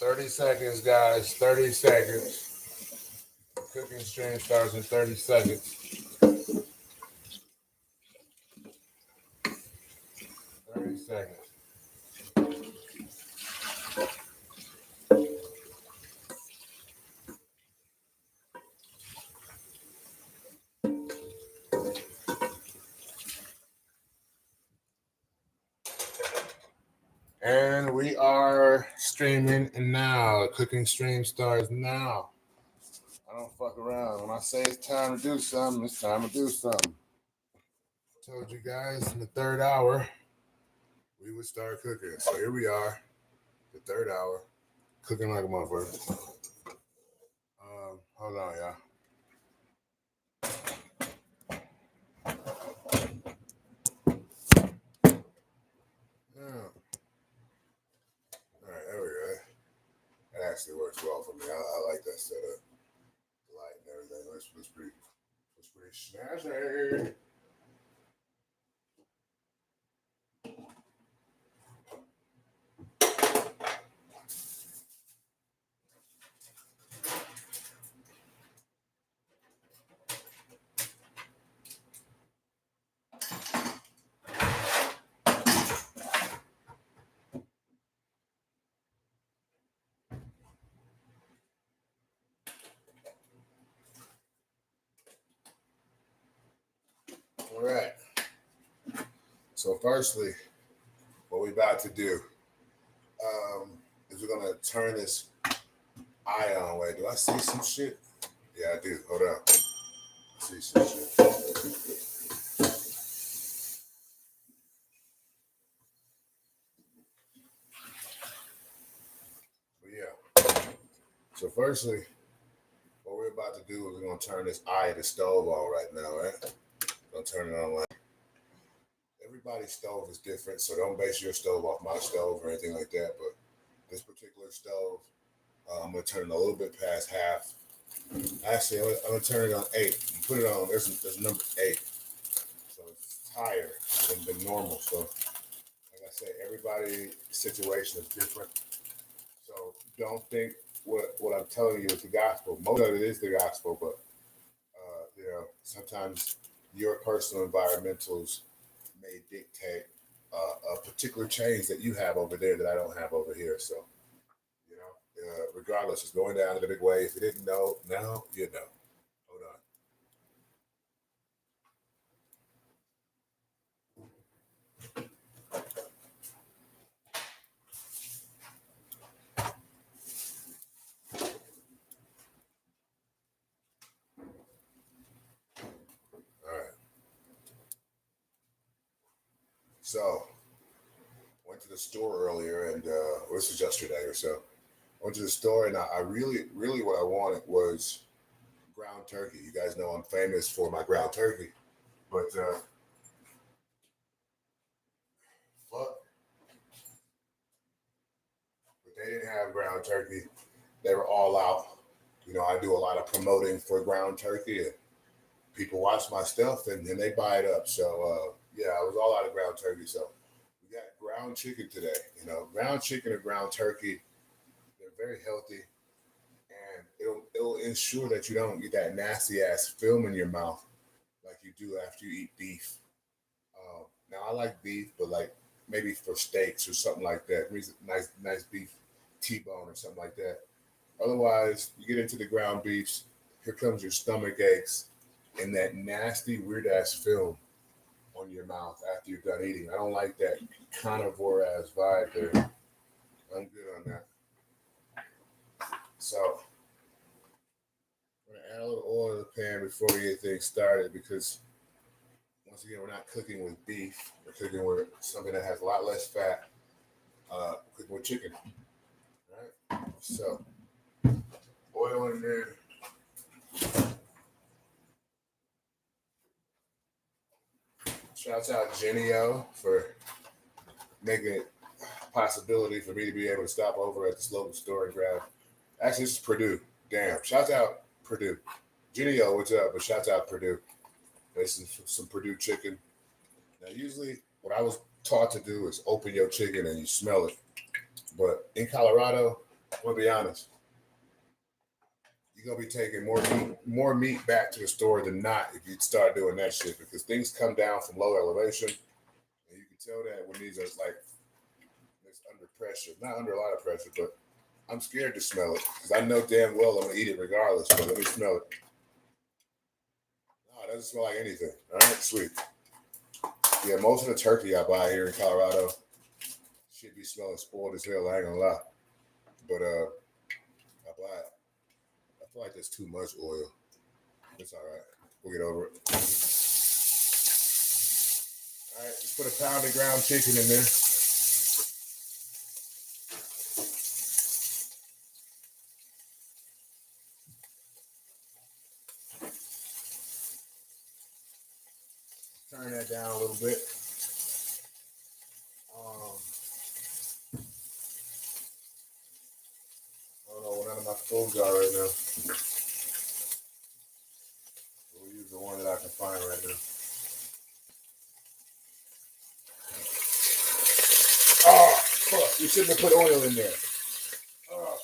"30 seconds, guys. 30 seconds. Cooking stream starts in 30 seconds. 30 seconds. And we are streaming now. Cooking stream starts now. I don't fuck around. When I say it's time to do something, it's time to do something. Told you guys in the 3rd hour, we would start cooking. So here we are, the 3rd hour, cooking like a motherfucker. Hold on, y'all. Yeah. All right, there we go. That actually works well for me. I like that setup. The light and everything. Looks pretty snazzy. All right. So firstly, what we about to do is we're gonna turn this eye on. Wait, do I see some shit? Yeah, I do. Hold on. I see some shit. But yeah. So firstly, what we're about to do is we're gonna turn this eye of the stove on right now, right? Gonna turn it on like everybody's stove is different, so don't base your stove off my stove or anything like that. But this particular stove, I'm gonna turn it a little bit past half. Actually, I'm gonna turn it on 8. Put it on. There's number 8, so it's higher than normal. So, like I said, everybody's situation is different. So don't think what I'm telling you is the gospel. Most of it is the gospel, but sometimes your personal environmentals may dictate a particular change that you have over there that I don't have over here. So, regardless, it's going down in a big way. If you didn't know, now you know. Hold on. All right. So, went to the store earlier, and this was yesterday or so. Went to the store, and I really, really what I wanted was ground turkey. You guys know I'm famous for my ground turkey, but fuck, but they didn't have ground turkey. They were all out. I do a lot of promoting for ground turkey, and people watch my stuff and they buy it up. So yeah, I was all out of ground turkey. So we got ground chicken today. Ground chicken or ground turkey, they're very healthy, and it'll ensure that you don't get that nasty ass film in your mouth like you do after you eat beef. Now I like beef, but like maybe for steaks or something like that. Nice beef T-bone or something like that. Otherwise, you get into the ground beefs, here comes your stomach aches and that nasty, weird ass film on your mouth after you're done eating. I don't like that carnivore ass vibe there. I'm good on that. So, I'm going to add a little oil to the pan before we get things started because, once again, we're not cooking with beef. We're cooking with something that has a lot less fat, cooking with chicken. All right? So, oil in there. Shouts out Genio for making it a possibility for me to be able to stop over at this local store and grab. Actually, this is Purdue. Damn. Shouts out Purdue. Genio, what's up? But shouts out Purdue. There's some Purdue chicken. Now, usually what I was taught to do is open your chicken and you smell it. But in Colorado, I'm going to be honest, you're going to be taking more meat back to the store than not if you start doing that shit because things come down from low elevation. And you can tell that when these are like it's under pressure. Not under a lot of pressure, but I'm scared to smell it because I know damn well I'm going to eat it regardless. But let me smell it. No, it doesn't smell like anything. All right, sweet. Yeah, most of the turkey I buy here in Colorado should be smelling spoiled as hell. I ain't gonna lie. But I buy it. I feel like there's too much oil. It's all right. We'll get over it. All right, just put a pound of ground chicken in there. Turn that down a little bit. I don't know of my stoves are right now. We'll use the one that I can find right now. Oh, fuck. You shouldn't have put oil in there. Oh.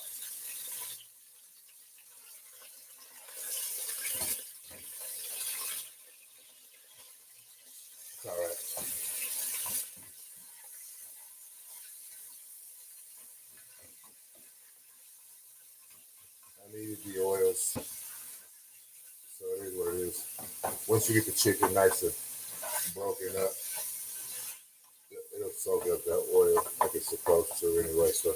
It's all right. I needed the oils. So it is what it is. Once you get the chicken nice and broken up, it'll soak up that oil like it's supposed to anyway. So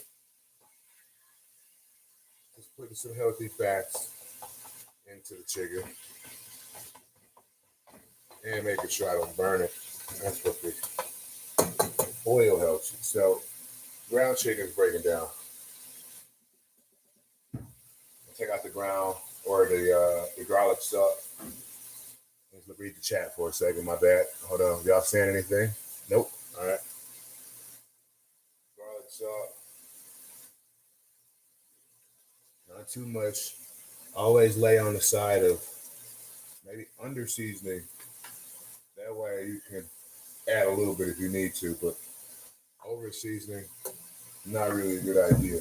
just putting some healthy fats into the chicken and making sure I don't burn it. That's what the oil helps you. So ground chicken is breaking down. Take out the ground or the garlic salt. Let's read the chat for a second. My bad. Hold on. Y'all saying anything? Nope. All right. Garlic salt. Not too much. Always lay on the side of maybe under seasoning. That way you can add a little bit if you need to, but over seasoning, not really a good idea.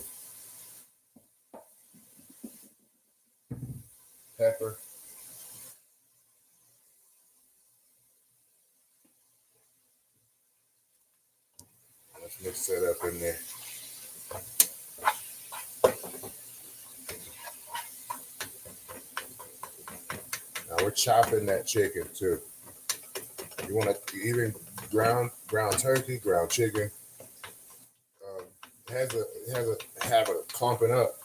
Pepper. Let's mix that up in there. Now we're chopping that chicken too. You want to even ground turkey, ground chicken. It has a habit of clumping up.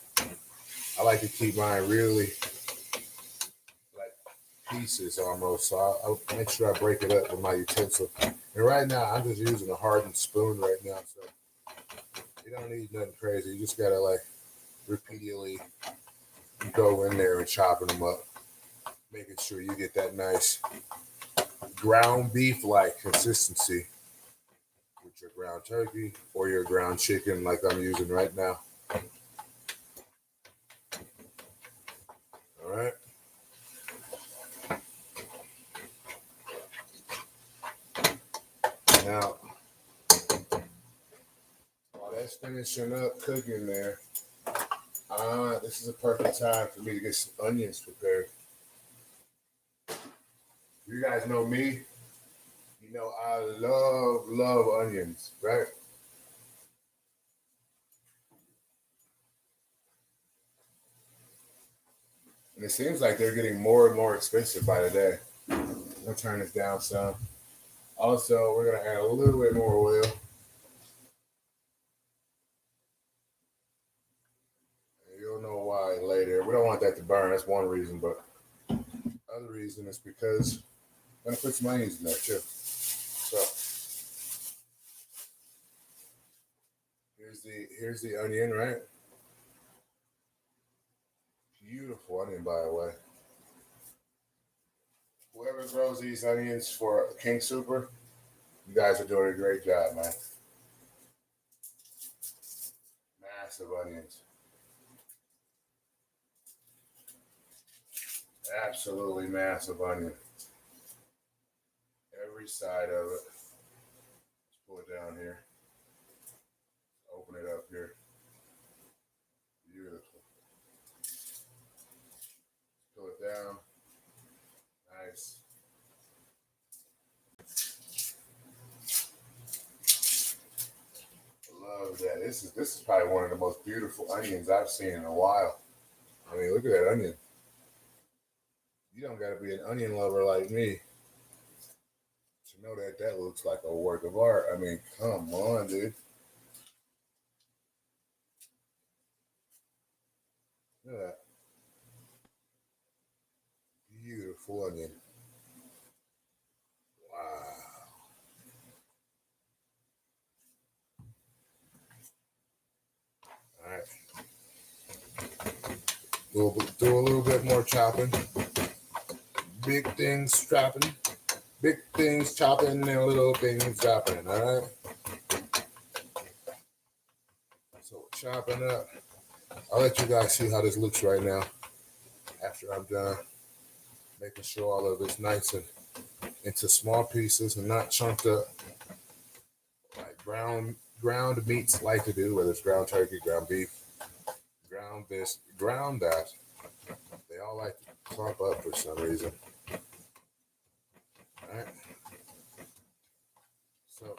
I like to keep mine really like pieces almost. So I'll make sure I break it up with my utensil. And right now I'm just using a hardened spoon right now. So you don't need nothing crazy. You just gotta like repeatedly go in there and chopping them up, making sure you get that nice ground beef like consistency with your ground turkey or your ground chicken like I'm using right now. All right. Now, while that's finishing up cooking there, this is a perfect time for me to get some onions prepared. You guys know me. You know I love onions, right? And it seems like they're getting more and more expensive by the day. I'm gonna turn this down some. Also, we're gonna add a little bit more oil. You'll know why later. We don't want that to burn. That's one reason, but the other reason is because I'm gonna put some onions in there too. So here's the onion, right? Beautiful onion, by the way. Whoever grows these onions for King Super, you guys are doing a great job, man. Massive onions. Absolutely massive onion. Every side of it. Let's pull it down here. Open it up here. Beautiful. Pull it down. Nice. Love that. This is probably one of the most beautiful onions I've seen in a while. I mean, look at that onion. You don't got to be an onion lover like me to know that that looks like a work of art. I mean, come on, dude. Look at that. Beautiful onion. Wow. All right. We'll do a little bit more chopping. Big things chopping. Big things chopping and little things chopping. All right. So we're chopping up I'll let you guys see how this looks right now after I'm done making sure all of it's nice and into small pieces and not chunked up like ground meats like to do, whether it's ground turkey, ground beef, ground this, ground that. They all like to clump up for some reason. All right. So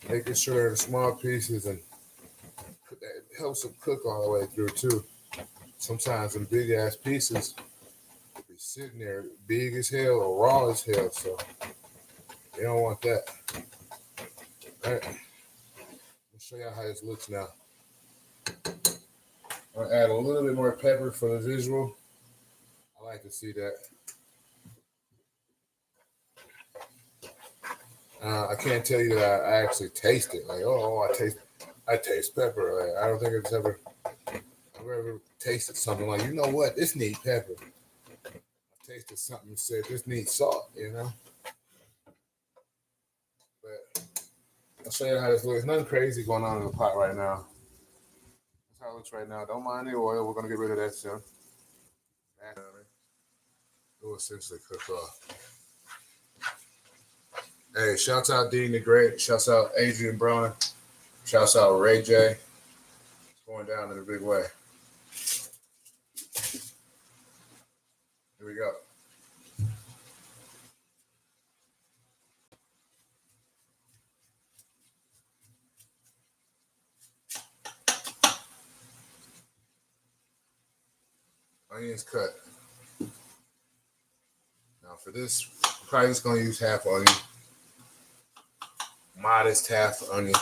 making sure they're in small pieces and that helps them cook all the way through too. Sometimes in big ass pieces be sitting there big as hell or raw as hell, so you don't want that. All right. I'll show y'all how this looks now. I'll add a little bit more pepper for the visual. I like to see that. I can't tell you that I actually taste it. Like, oh, I taste pepper. Like, I don't think I've ever tasted something like, you know what, this needs pepper. I tasted something and said this needs salt, you know. But I'll show you how this looks. Nothing crazy going on in the pot right now. That's how it looks right now. Don't mind the oil. We're gonna get rid of that soon. It will essentially cook off. Hey, shouts out Dean the Great. Shouts out Adrian Broner. Shouts out Ray J. It's going down in a big way. Here we go. Onions cut. Now for this, I'm probably just gonna use half onion. Modest half onion.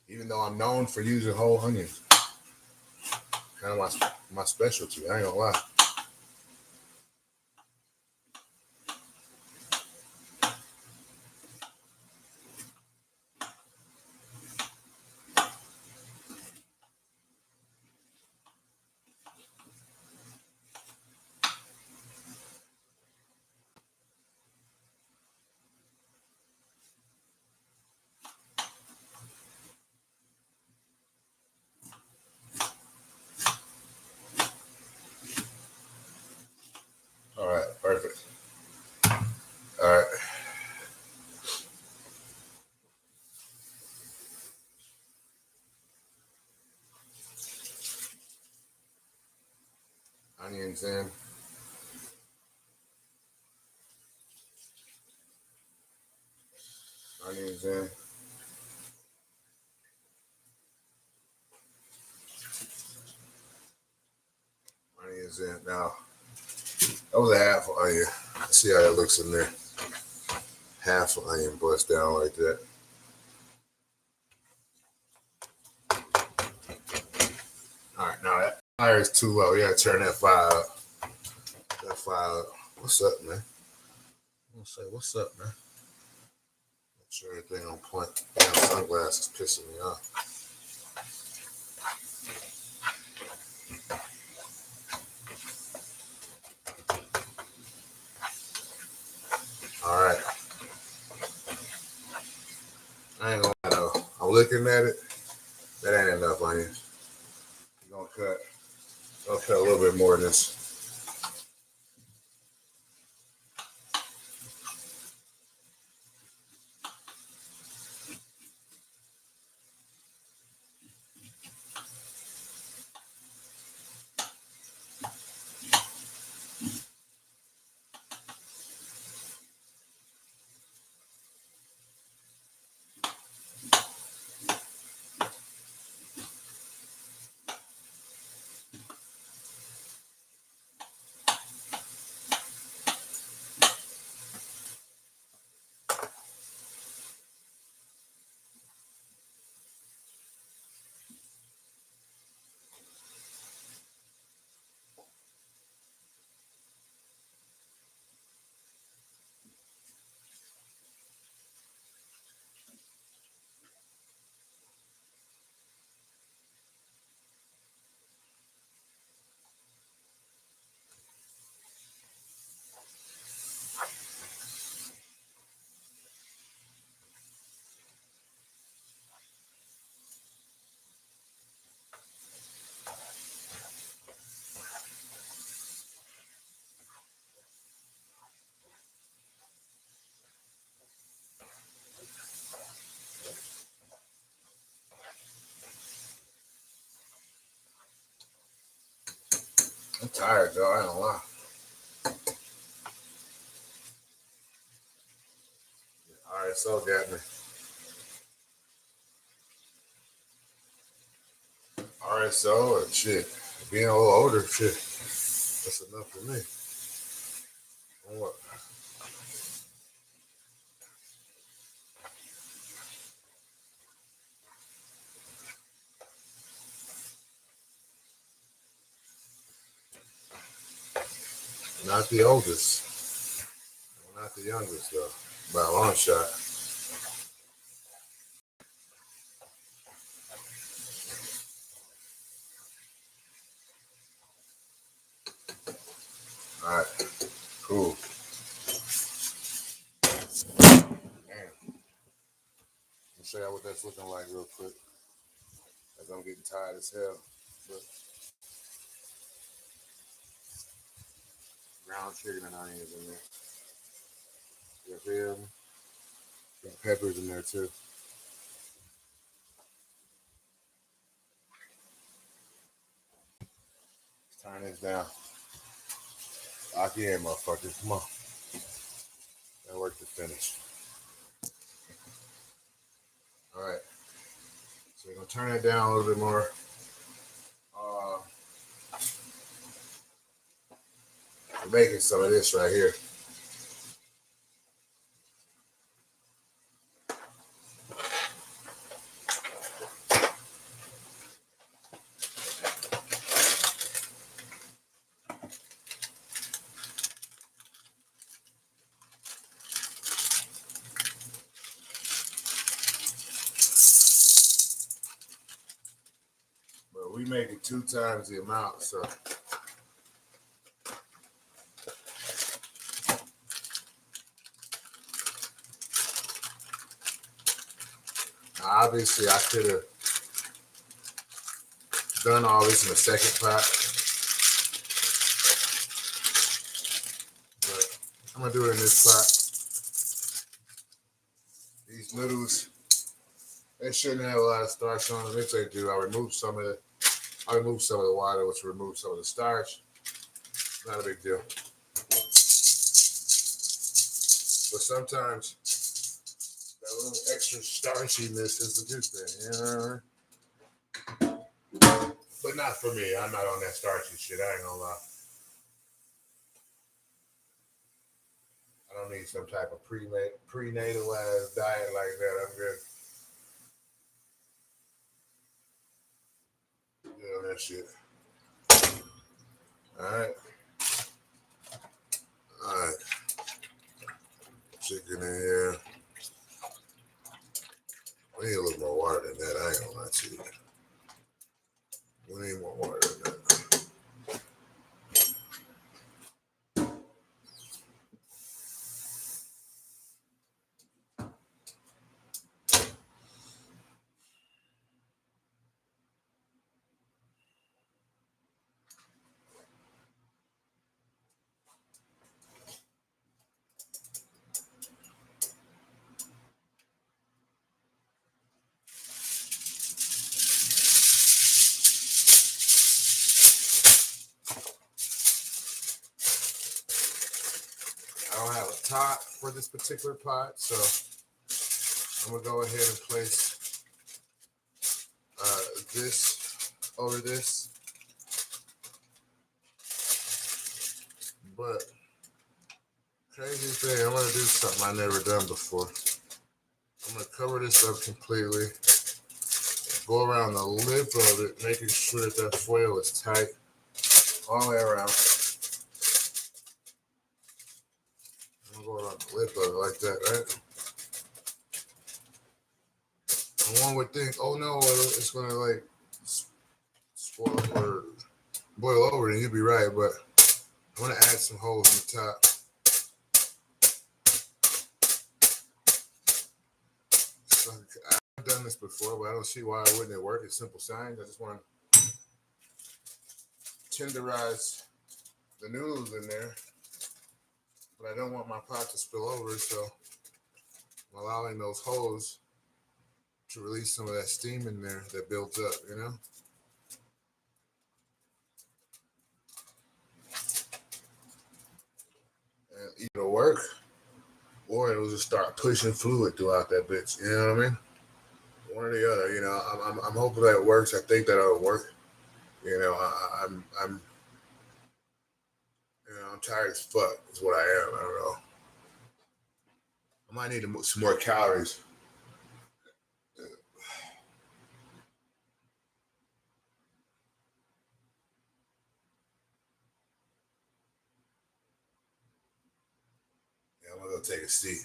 Even though I'm known for using whole onions. Kind of my specialty, I ain't gonna lie. All right, perfect. All right. Onions in. Onions in. Onions in. Now, that was a half onion. Let's see how that looks in there. Half onion bust down like that. All right, now that fire is too low. You gotta turn that fire up. That fire up. What's up, man? I'm gonna say, what's up, man? Make sure everything on point. Damn, sunglasses pissing me off. All right. I ain't gonna lie though. I'm looking at it. That ain't enough onions. You're gonna cut a little bit more than this. I'm tired though, I ain't gonna lie. Alright, so got me. Alright, so and shit. Being a little older, shit. That's enough for me. What? Not the oldest. Not the youngest though. By a long shot. Alright. Cool. Damn. I'll show you what that's looking like real quick. As I'm getting tired as hell. But ground chicken and onions in there. You feel me? Got peppers in there too. Let's turn this down. Lock in, motherfuckers. Come on. That work to finish. Alright. So we're gonna turn it down a little bit more. We're making some of this right here. But we make it 2 times the amount, so now, obviously I could have done all this in the second pot, but I'm gonna do it in this pot. These noodles, they shouldn't have a lot of starch on them. If they do, I remove some of the water, which will remove some of the starch. Not a big deal. But sometimes that little extra starchiness is a good thing, you know what I mean? But not for me. I'm not on that starchy shit. I ain't gonna lie. I don't need some type of prenatal ass diet like that. I'm good. Good on that shit. Alright. Alright. Chicken in here. We need a little more water than that. I ain't gonna lie to you. We need more water than that. I don't have a top for this particular pot, so I'm gonna go ahead and place this over this. But crazy thing, I'm gonna do something I never done before. I'm gonna cover this up completely. Go around the lip of it, making sure that that foil is tight all the way around. I'm gonna go around the lip of it like that, right? And one would think, oh no, it's gonna like spoil or boil over, and you'd be right, but I'm gonna add some holes in the top. So I've done this before, but I don't see why it wouldn't work. It's simple science. I just want to tenderize the noodles in there, but I don't want my pot to spill over, so I'm allowing those holes to release some of that steam in there that builds up, you know? work, or it'll just start pushing fluid throughout that bitch. You know what I mean? One or the other. You know, I'm hoping that it works. I think that it'll work. You know, I'm I'm tired as fuck. Is what I am. I don't know. I might need some more calories. Yeah, I'm gonna go take a seat.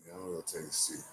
Yeah, I'm gonna go take a seat.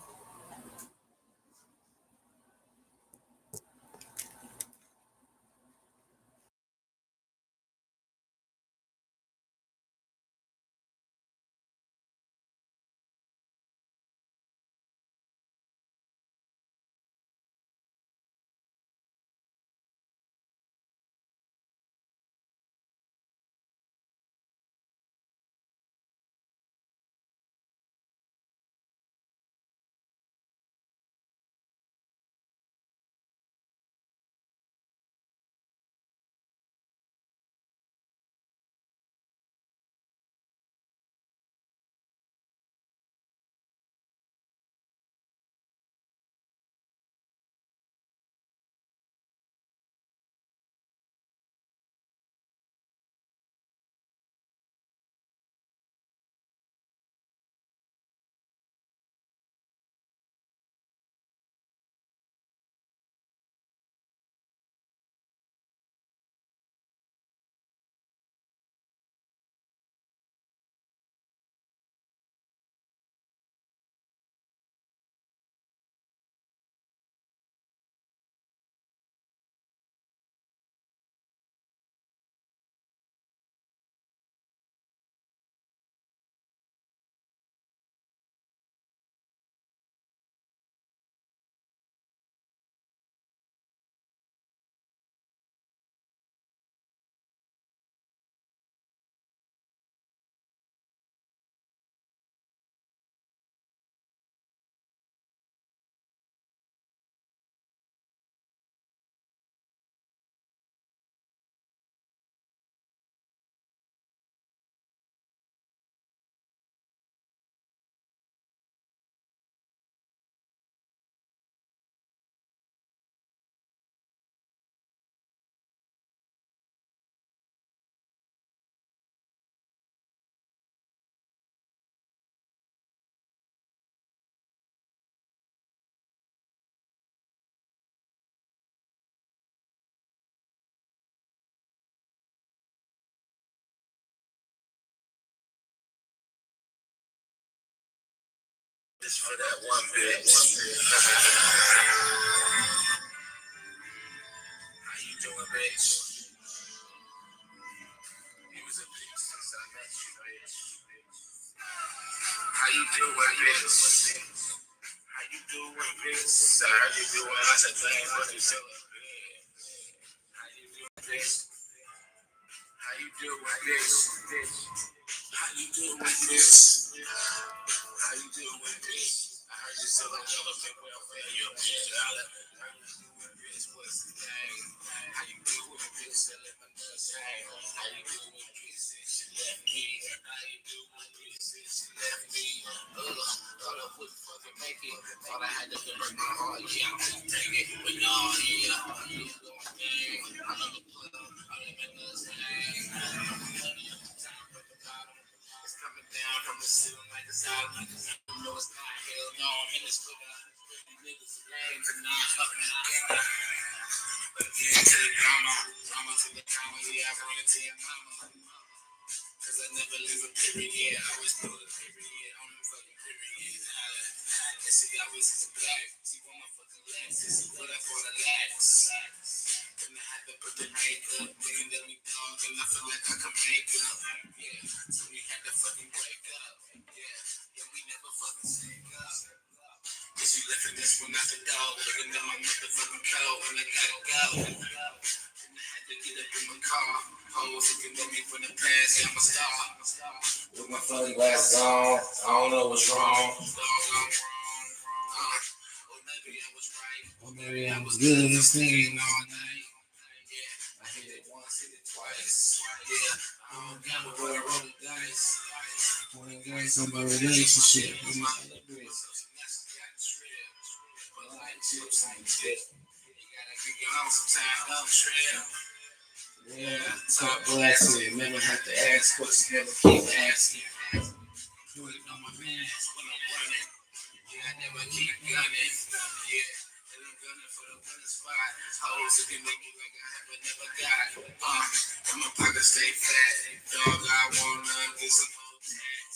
Just for that one bitch. How you doing, bitch? You was a bitch since I met you, bitch. How you doing, bitch? How you doing, bitch? I heard you doing lots of things, but you still a bitch. How you doing, bitch? How you doing, bitch? How you doing, bitch? How you doing, bitch? I heard you still a government welfare, you a bitch. How you doing, bitch? What's the name? How you doing, bitch? Selling my nuts, hey. How you doing, bitch? Since you left me. How you doing, bitch? Since you left me. Thought I wouldn't fucking make it. Thought I had to break my heart. Yeah, I couldn't take it. But no, yeah. I'm going thing. I'm on the club. I'm in my nuts, hey. It's coming down from the ceiling like it's out. No, it's not. Hell no, I'm in this figure. You niggas are lame and not fucking together. Again to the drama to the comma. Yeah, I bring it to your mama. Cause I never leave a period. I always put a period on the fucking period. And see, I always in the black. See, one my fucking legs. See, what I call a lax. And I had to put the makeup. Thinking that we dog, and I feel like I can make up. Yeah, so we had to fucking break up. Yeah, we never fucking sync up. Cause you left this one out the door. Looking at my motherfucking code, and I gotta go. And I had to get up in my car. Hoes looking at me from the past, yeah, I'm a star. With my fucking glasses on, I don't know what's wrong. Oh, now Maybe I was good in this thing all night. Yeah, I hit it once, hit it twice. Yeah, I don't gamble, but I roll the dice. Playing games on my relationship with my other bitch. But like chips ain't shit. You gotta get on sometimes, don't trip. Yeah, top blasted. Never have to ask questions, never keep asking. Put it on my man when I'm running. Yeah, I never keep gunning. Yeah, and I'm gunning for the winning spot. Hoes looking at me like I haven't never got. And my pocket stay fat. Dog, I wanna get some more tax.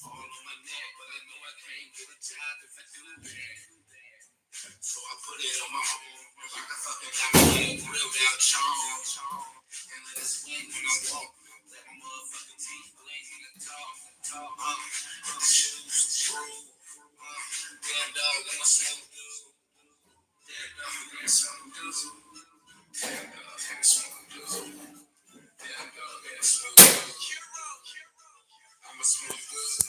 All on my neck, but I know I can't get a job if I do that. So I put it on my own. Like a fucking diamond grilled out charm. And let it swing when I walk. Let my motherfucking teeth blink when I talk. Shoes, screw. Damn dog, let my smoke do. Damn dog, let my smoke do. Damn dog, let my smoke do. Damn dog, let my smoke do. I'm a smoke good.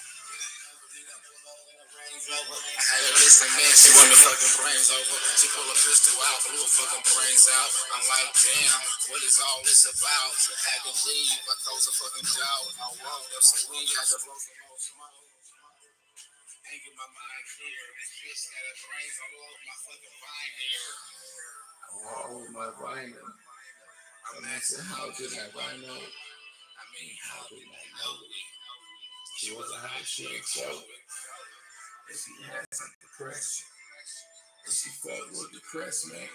I had a list of men, she wanted fucking brains over. She pull a pistol out, blew her fucking brains out. I'm like, damn, what is all this about? Had to leave, I closed a fucking jaw. I walked up some weed, had to blow some more smoke. Ain't get my mind clear. This bitch got her brains all over my fucking vine here. All over my vine. I'm asking, how did I know? I mean, how did I know it? She was a hot chick, so if she had some depression, if she felt real depressed, man,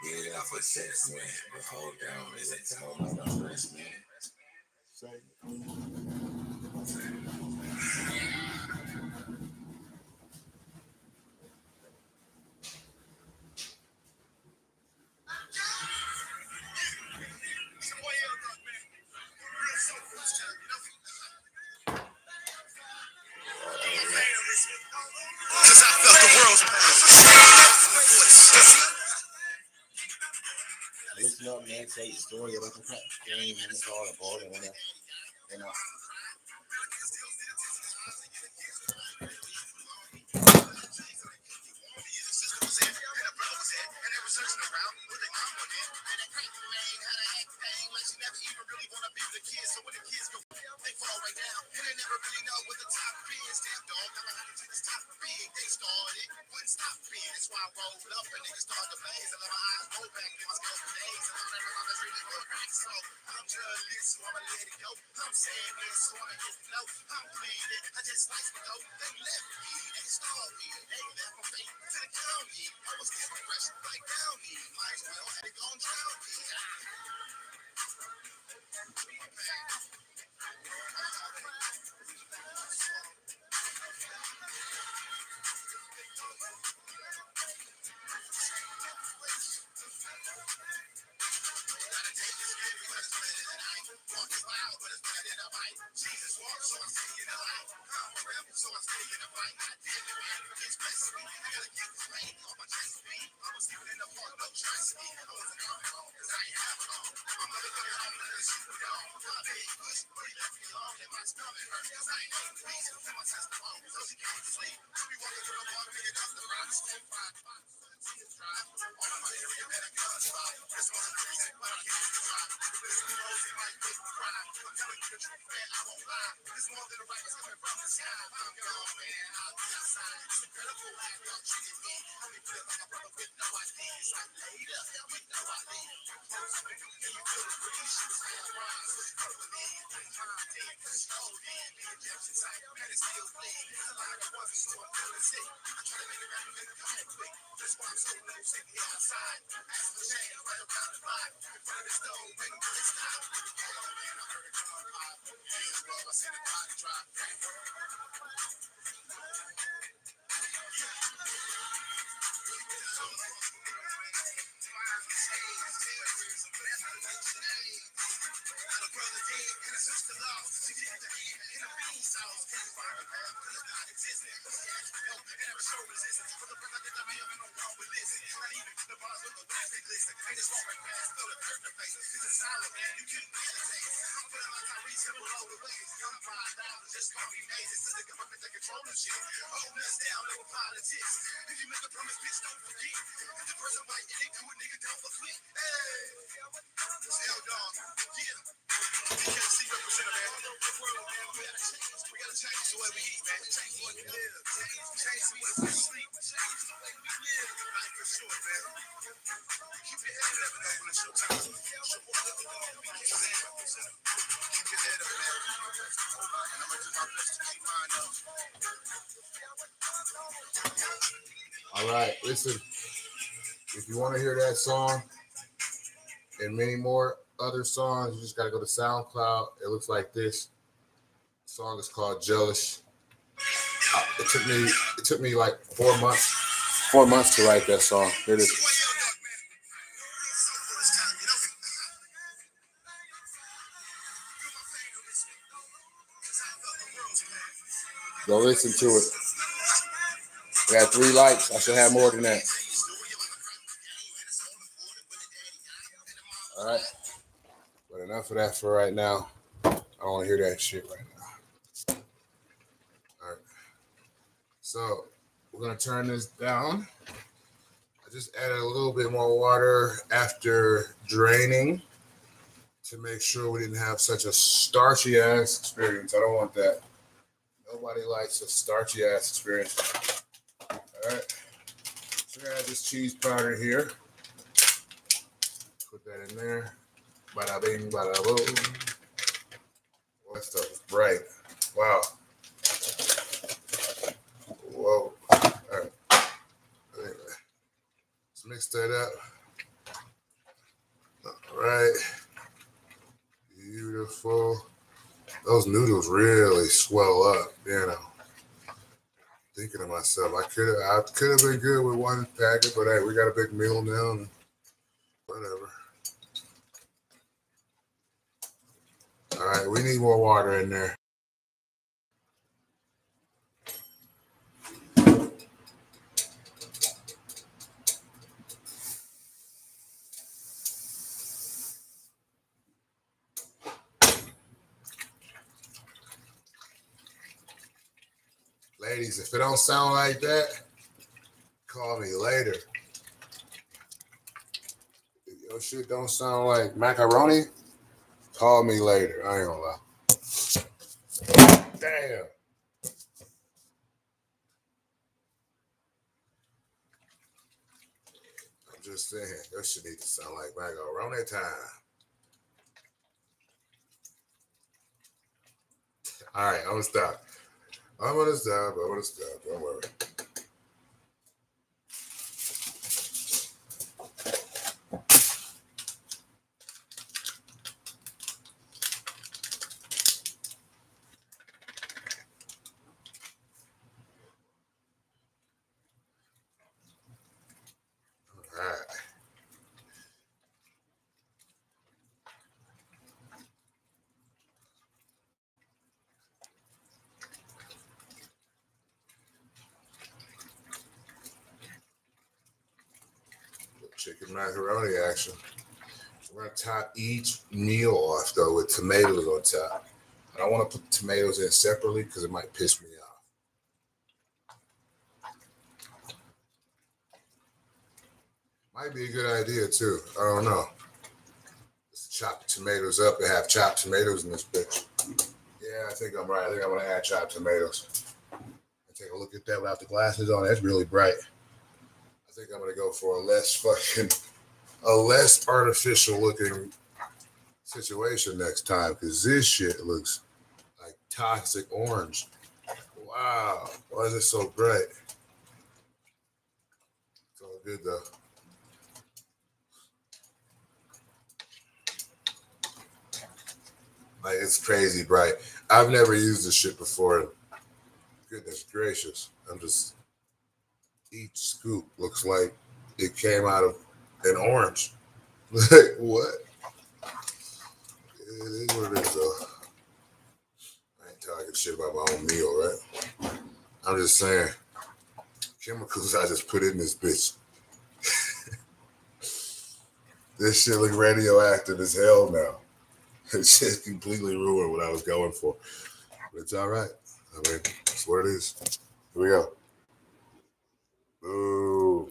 get it off her chest, man. But hold down, man. Tell her about the rest, man. Cause I felt the world's Listen up, man. Tell your story about the game and it's all about it. You know. All right, listen. If you want to hear that song and many more other songs, you just got to go to SoundCloud. It looks like this. The song is called Jealous. It took me like 4 months. 4 months to write that song. Here it is. Go listen to it. We had 3 likes. I should have more than that. All right. But enough of that for right now. I don't want to hear that shit right now. All right. So we're going to turn this down. I just added a little bit more water after draining to make sure we didn't have such a starchy ass experience. I don't want that. Nobody likes a starchy ass experience. All right. So I got this cheese powder here. Put that in there. Bada bing, bada boom. Well, that stuff is bright. Wow. Whoa. All right. Anyway, let's mix that up. All right. Beautiful. Those noodles really swell up, you know. Thinking to myself, I could have been good with one packet, but hey, we got a big meal now, and whatever. All right, we need more water in there. Ladies, if it don't sound like that, call me later. If your shit don't sound like macaroni, call me later. I ain't gonna lie. Damn. I'm just saying, your shit need to sound like macaroni time. All right, I'm gonna stop. I'm gonna stop. Don't worry. All right. Chicken macaroni action. We're gonna top each meal off though with tomatoes on top. I don't want to put tomatoes in separately because it might piss me off. Might be a good idea too. I don't know. Let's chop the tomatoes up and have chopped tomatoes in this bitch. Yeah, I think I'm right. I think I'm gonna add chopped tomatoes. Take a look at that without the glasses on. That's really bright. I think I'm gonna go for a less artificial looking situation next time because this shit looks like toxic orange. Wow, why is it so bright? It's all good though. Like it's crazy bright. I've never used this shit before. Goodness gracious. Each scoop looks like it came out of an orange. Like what? It is what it is though. I ain't talking shit about my own meal, right? I'm just saying chemicals I just put in this bitch. This shit look radioactive as hell now. It's just completely ruined what I was going for. But it's all right. I mean, that's what it is. Here we go. Ooh.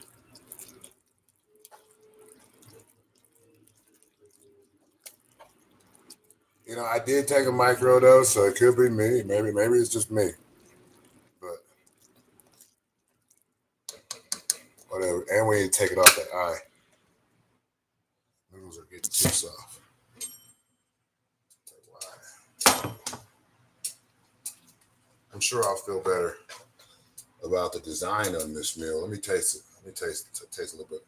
You know, I did take a micro though, so it could be me. Maybe it's just me. But whatever. And we need to take it off that eye. Noodles are getting too soft. Why? I'm sure I'll feel better about the design on this meal. Let me taste it. Let me taste a little bit.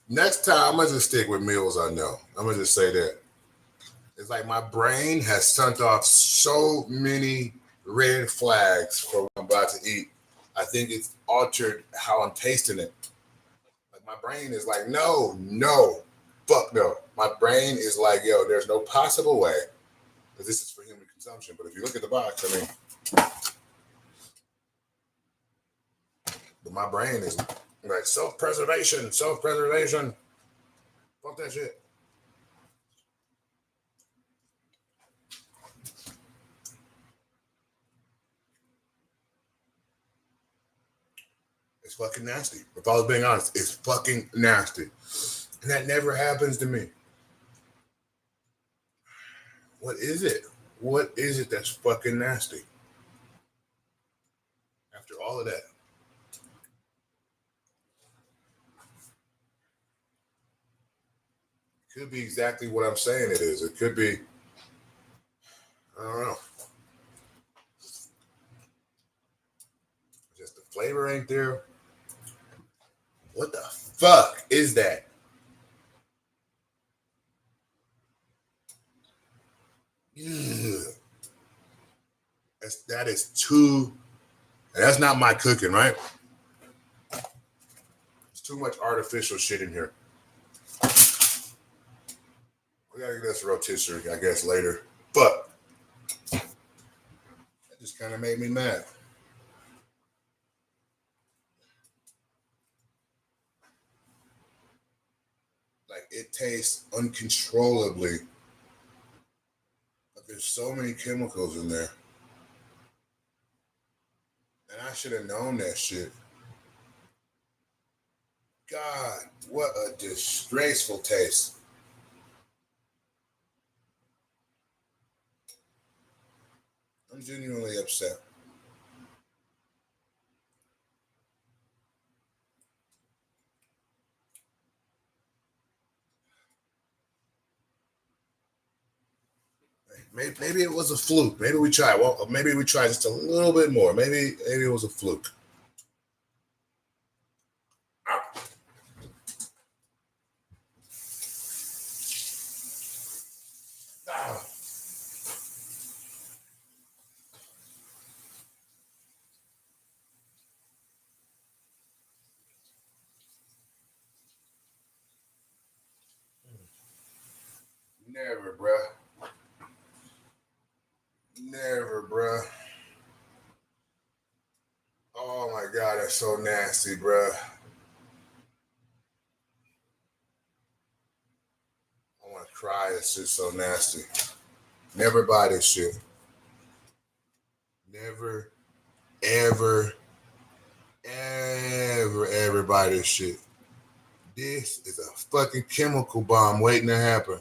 Next time I'm gonna just stick with meals I know. I'm gonna just say that. It's like my brain has sent off so many red flags for what I'm about to eat. I think it's altered how I'm tasting it. Like my brain is like, no, fuck no. My brain is like, yo, there's no possible way. Because this is for human consumption. But if you look at the box, I mean, but my brain is like self-preservation. Fuck that shit. It's fucking nasty. If I was being honest, it's fucking nasty. And that never happens to me. What is it? What is it that's fucking nasty? After all of that. Could be exactly what I'm saying it is. It could be, I don't know. Just the flavor ain't there. What the fuck is that? Ugh. That is too, and that's not my cooking, right? It's too much artificial shit in here. We gotta get this rotisserie, I guess, later. But that just kind of made me mad. Like it tastes uncontrollably. But there's so many chemicals in there. And I should have known that shit. God, what a disgraceful taste. I'm genuinely upset. Maybe it was a fluke. Maybe we tried. Well, maybe we tried just a little bit more. Maybe it was a fluke. Ah. Never, bruh. Never, bruh. Oh my God, that's so nasty, bruh. I want to cry. This shit's so nasty. Never buy this shit. Never, ever, ever buy this shit. This is a fucking chemical bomb waiting to happen.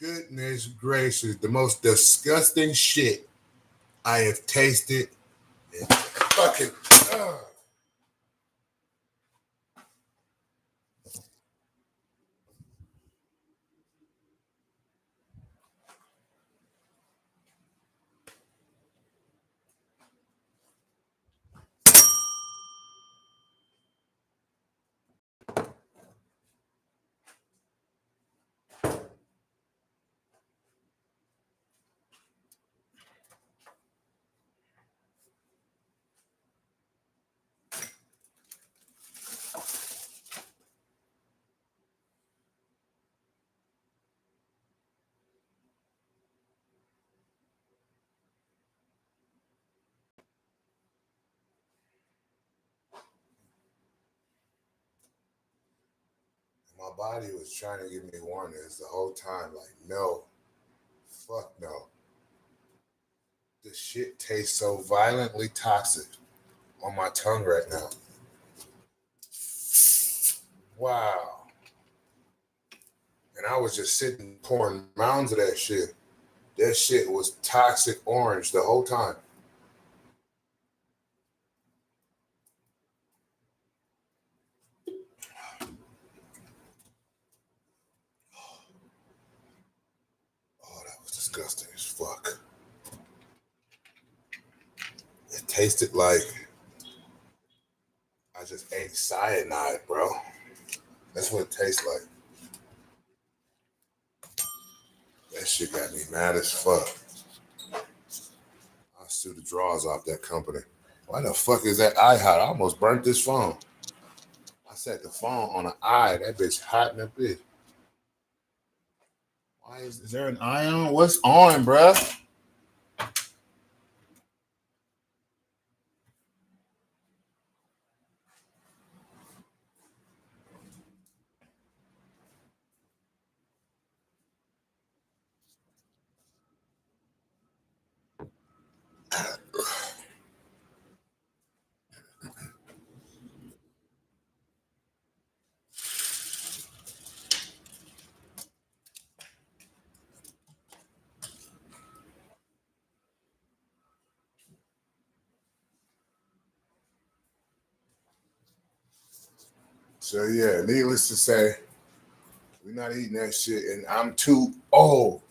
Goodness gracious, the most disgusting shit I have tasted. Fucking. body was trying to give me warnings the whole time. Like, no, fuck no. This shit tastes so violently toxic on my tongue right now. Wow. And I was just sitting pouring mounds of that shit. That shit was toxic orange the whole time. Oh, that was disgusting as fuck. It tasted like I just ate cyanide, bro. That's what it tastes like. That shit got me mad as fuck. I sue the drawers off that company. Why the fuck is that eye hot? I almost burnt this phone. I set the phone on an eye. That bitch hot in that bitch. Why is there an eye on? What's on, bruh? So yeah, needless to say, we're not eating that shit, and I'm too old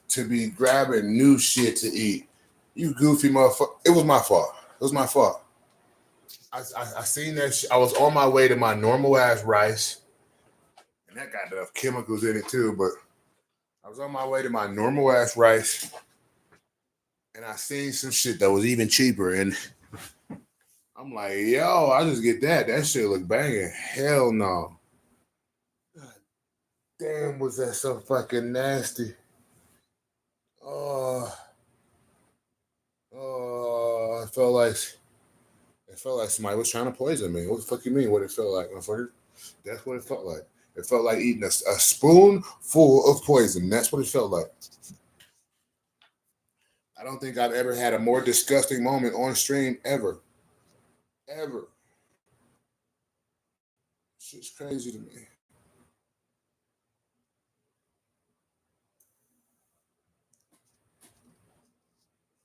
to be grabbing new shit to eat. You goofy motherfucker. It was my fault. It was my fault. I seen that shit. I was on my way to my normal ass rice, and that got enough chemicals in it too, but I was on my way to my normal ass rice, and I seen some shit that was even cheaper, and I'm like, yo, I just get that. That shit look banging. Hell no. God damn, was that so fucking nasty? Oh, oh, it felt like somebody was trying to poison me. What the fuck you mean? What it felt like, motherfucker? That's what it felt like. It felt like eating a spoonful of poison. That's what it felt like. I don't think I've ever had a more disgusting moment on stream ever. Ever. Shit's crazy to me.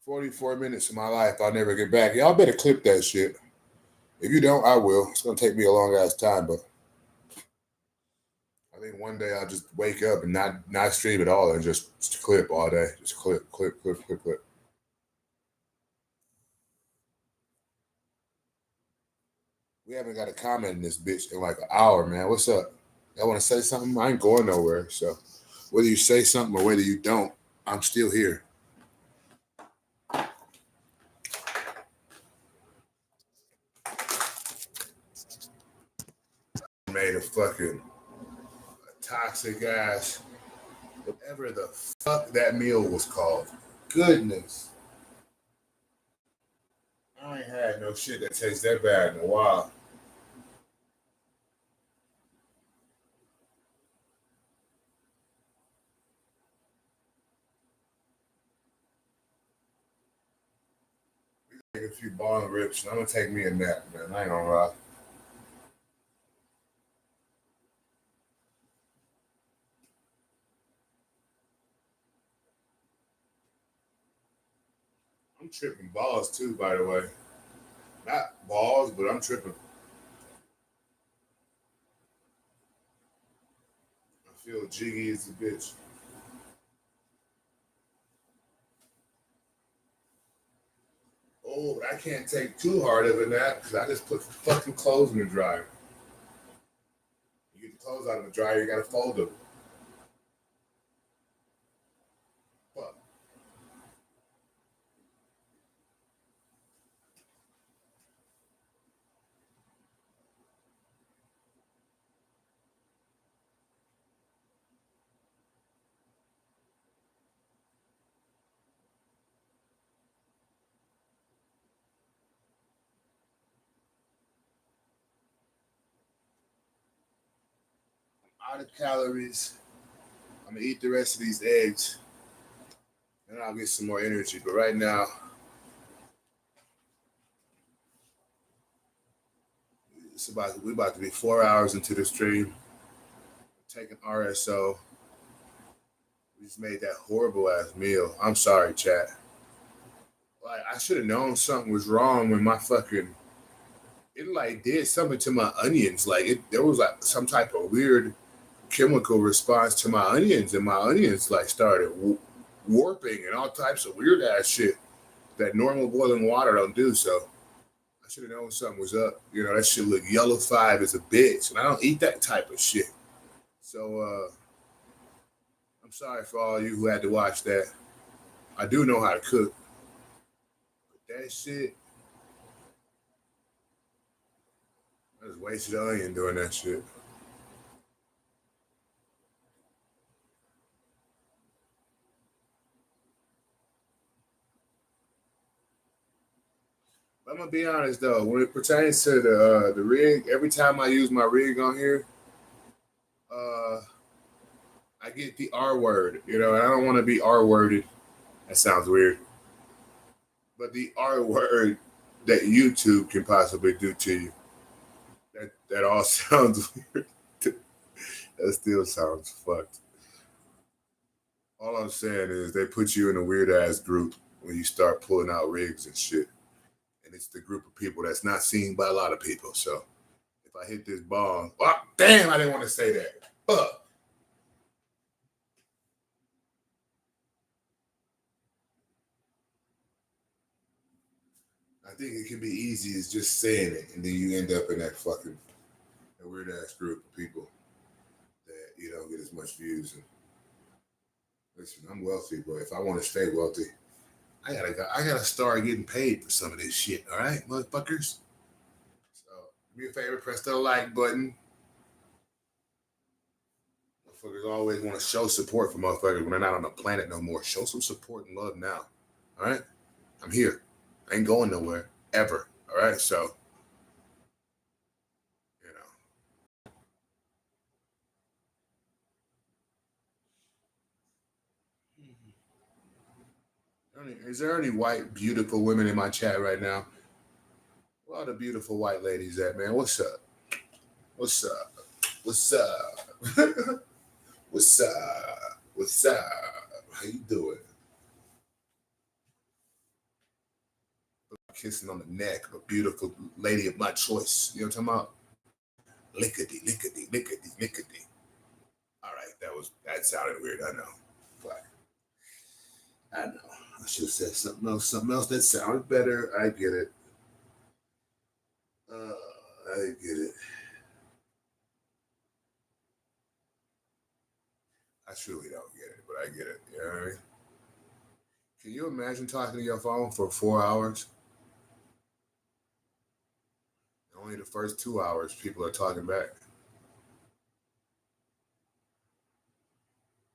44 minutes of my life I'll never get back. Y'all better clip that shit. If you don't, I will. It's gonna take me a long ass time, but I think one day I'll just wake up and not stream at all and just clip all day. Just clip. We haven't got a comment in this bitch in like an hour, man. What's up? Y'all want to say something? I ain't going nowhere. So whether you say something or whether you don't, I'm still here. Made a fucking toxic ass, whatever the fuck that meal was called. Goodness. I ain't had no shit that tastes that bad in a while. Take a few bong rips and I'm gonna take me a nap, man. I ain't gonna lie. I'm tripping balls too, by the way. Not balls, but I'm tripping. I feel jiggy as a bitch. Oh, but I can't take too hard of a nap because I just put fucking clothes in the dryer. You get the clothes out of the dryer, you gotta fold them. Fuck. out of calories. I'm gonna eat the rest of these eggs, and I'll get some more energy. But right now, we're about to be 4 hours into the stream. Taking RSO. We just made that horrible ass meal. I'm sorry, chat. Like I should have known something was wrong when my fucking it like did something to my onions. Like there was like some type of weird chemical response to my onions, and my onions like started warping and all types of weird ass shit that normal boiling water don't do. So I should have known something was up. You know, that shit look yellow-fied as a bitch, and I don't eat that type of shit. So I'm sorry for all you who had to watch that. I do know how to cook. But that shit, I just wasted onion doing that shit. But I'm gonna be honest though, when it pertains to the rig, every time I use my rig on here, I get the R word, you know, and I don't want to be R worded. That sounds weird. But the R word that YouTube can possibly do to you. That all sounds weird. That still sounds fucked. All I'm saying is they put you in a weird ass group when you start pulling out rigs and shit. And it's the group of people that's not seen by a lot of people. So if I hit this ball, oh, damn, I didn't want to say that. Fuck. I think it can be easy as just saying it, and then you end up in that fucking weird ass group of people that you don't get as much views. And listen, I'm wealthy, but if I want to stay wealthy, I gotta start getting paid for some of this shit. All right, motherfuckers. So do me a favor, press the like button. Motherfuckers always want to show support for motherfuckers when they're not on the planet no more. Show some support and love now. All right, I'm here. I ain't going nowhere ever. All right, so you know. Is there any white beautiful women in my chat right now? Where are the beautiful white ladies at, man? What's up? What's up? What's up? What's up? What's up? How you doing? Kissing on the neck of a beautiful lady of my choice. You know what I'm talking about? Lickety, lickety, lickety, lickety. All right, that sounded weird. I know, but I know I should have said something else that sounded better. I get it. I get it. I truly don't get it, but I get it. You know what I mean? Can you imagine talking to your phone for 4 hours? Only the first 2 hours people are talking back.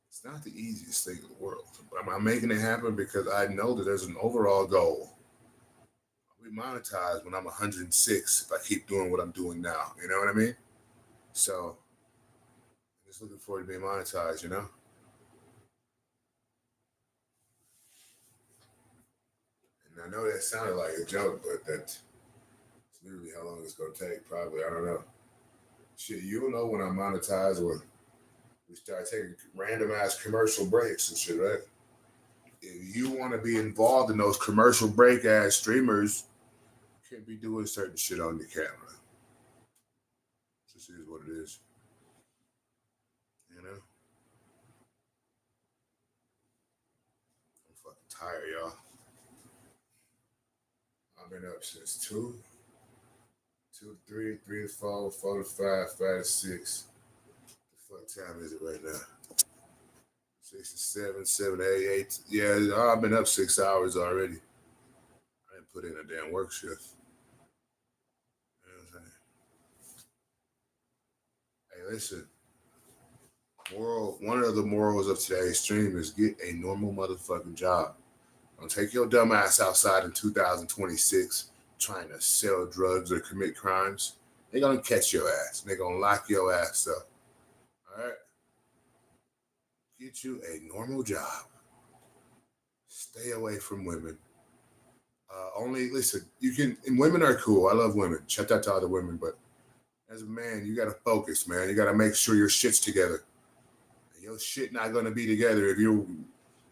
It's not the easiest thing in the world, but I'm making it happen because I know that there's an overall goal. I'll be monetized when I'm 106 if I keep doing what I'm doing now. You know what I mean? So I'm just looking forward to being monetized, you know? And I know that sounded like a joke, but that's literally how long it's going to take, probably. I don't know. Shit, you'll know when I'm monetized when we start taking random ass commercial breaks and shit, right? If you want to be involved in those commercial break ass streamers, you can't be doing certain shit on the camera. This is what it is. You know? I'm fucking tired, y'all. I've been up since 2 to 3, 3 to 4, 4 to 5, 5 to 6. What the fuck time is it right now? 6 to 7, 7 to 8, 8. Yeah, I've been up 6 hours already. I didn't put in a damn work shift. You know what I'm saying? Hey, listen. One of the morals of today's stream is get a normal motherfucking job. Don't take your dumb ass outside in 2026 trying to sell drugs or commit crimes. They're gonna catch your ass. They're gonna lock your ass up. All right. Get you a normal job. Stay away from women. Only listen. You can, and women are cool. I love women. Shout out to all the women, but as a man, you gotta focus, man. You gotta make sure your shit's together. And your shit not gonna be together if you're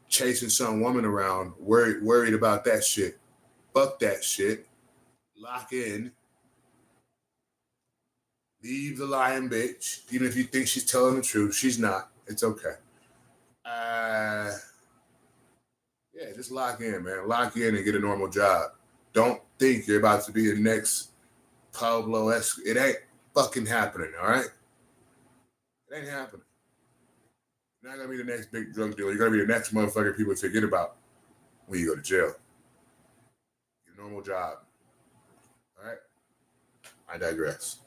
chasing some woman around, worried about that shit. Fuck that shit. Lock in. Leave the lying bitch. Even if you think she's telling the truth, she's not. It's okay. Yeah, just lock in, man. Lock in and get a normal job. Don't think you're about to be the next Pablo Escobar. It ain't fucking happening, all right? It ain't happening. You're not going to be the next big drug dealer. You're going to be the next motherfucker people forget about when you go to jail. Get a normal job. All right? I digress.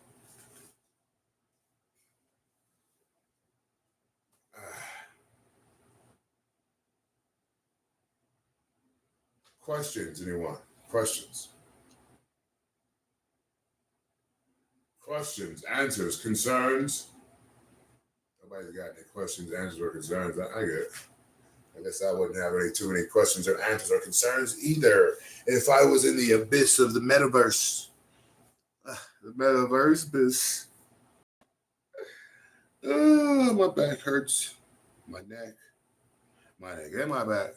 Questions, anyone? Questions? Questions, answers, concerns? Nobody's got any questions, answers, or concerns. I get it. I guess I wouldn't have too many questions or answers or concerns either if I was in the abyss of the metaverse. The metaverse is... Oh, my back hurts. My neck and my back.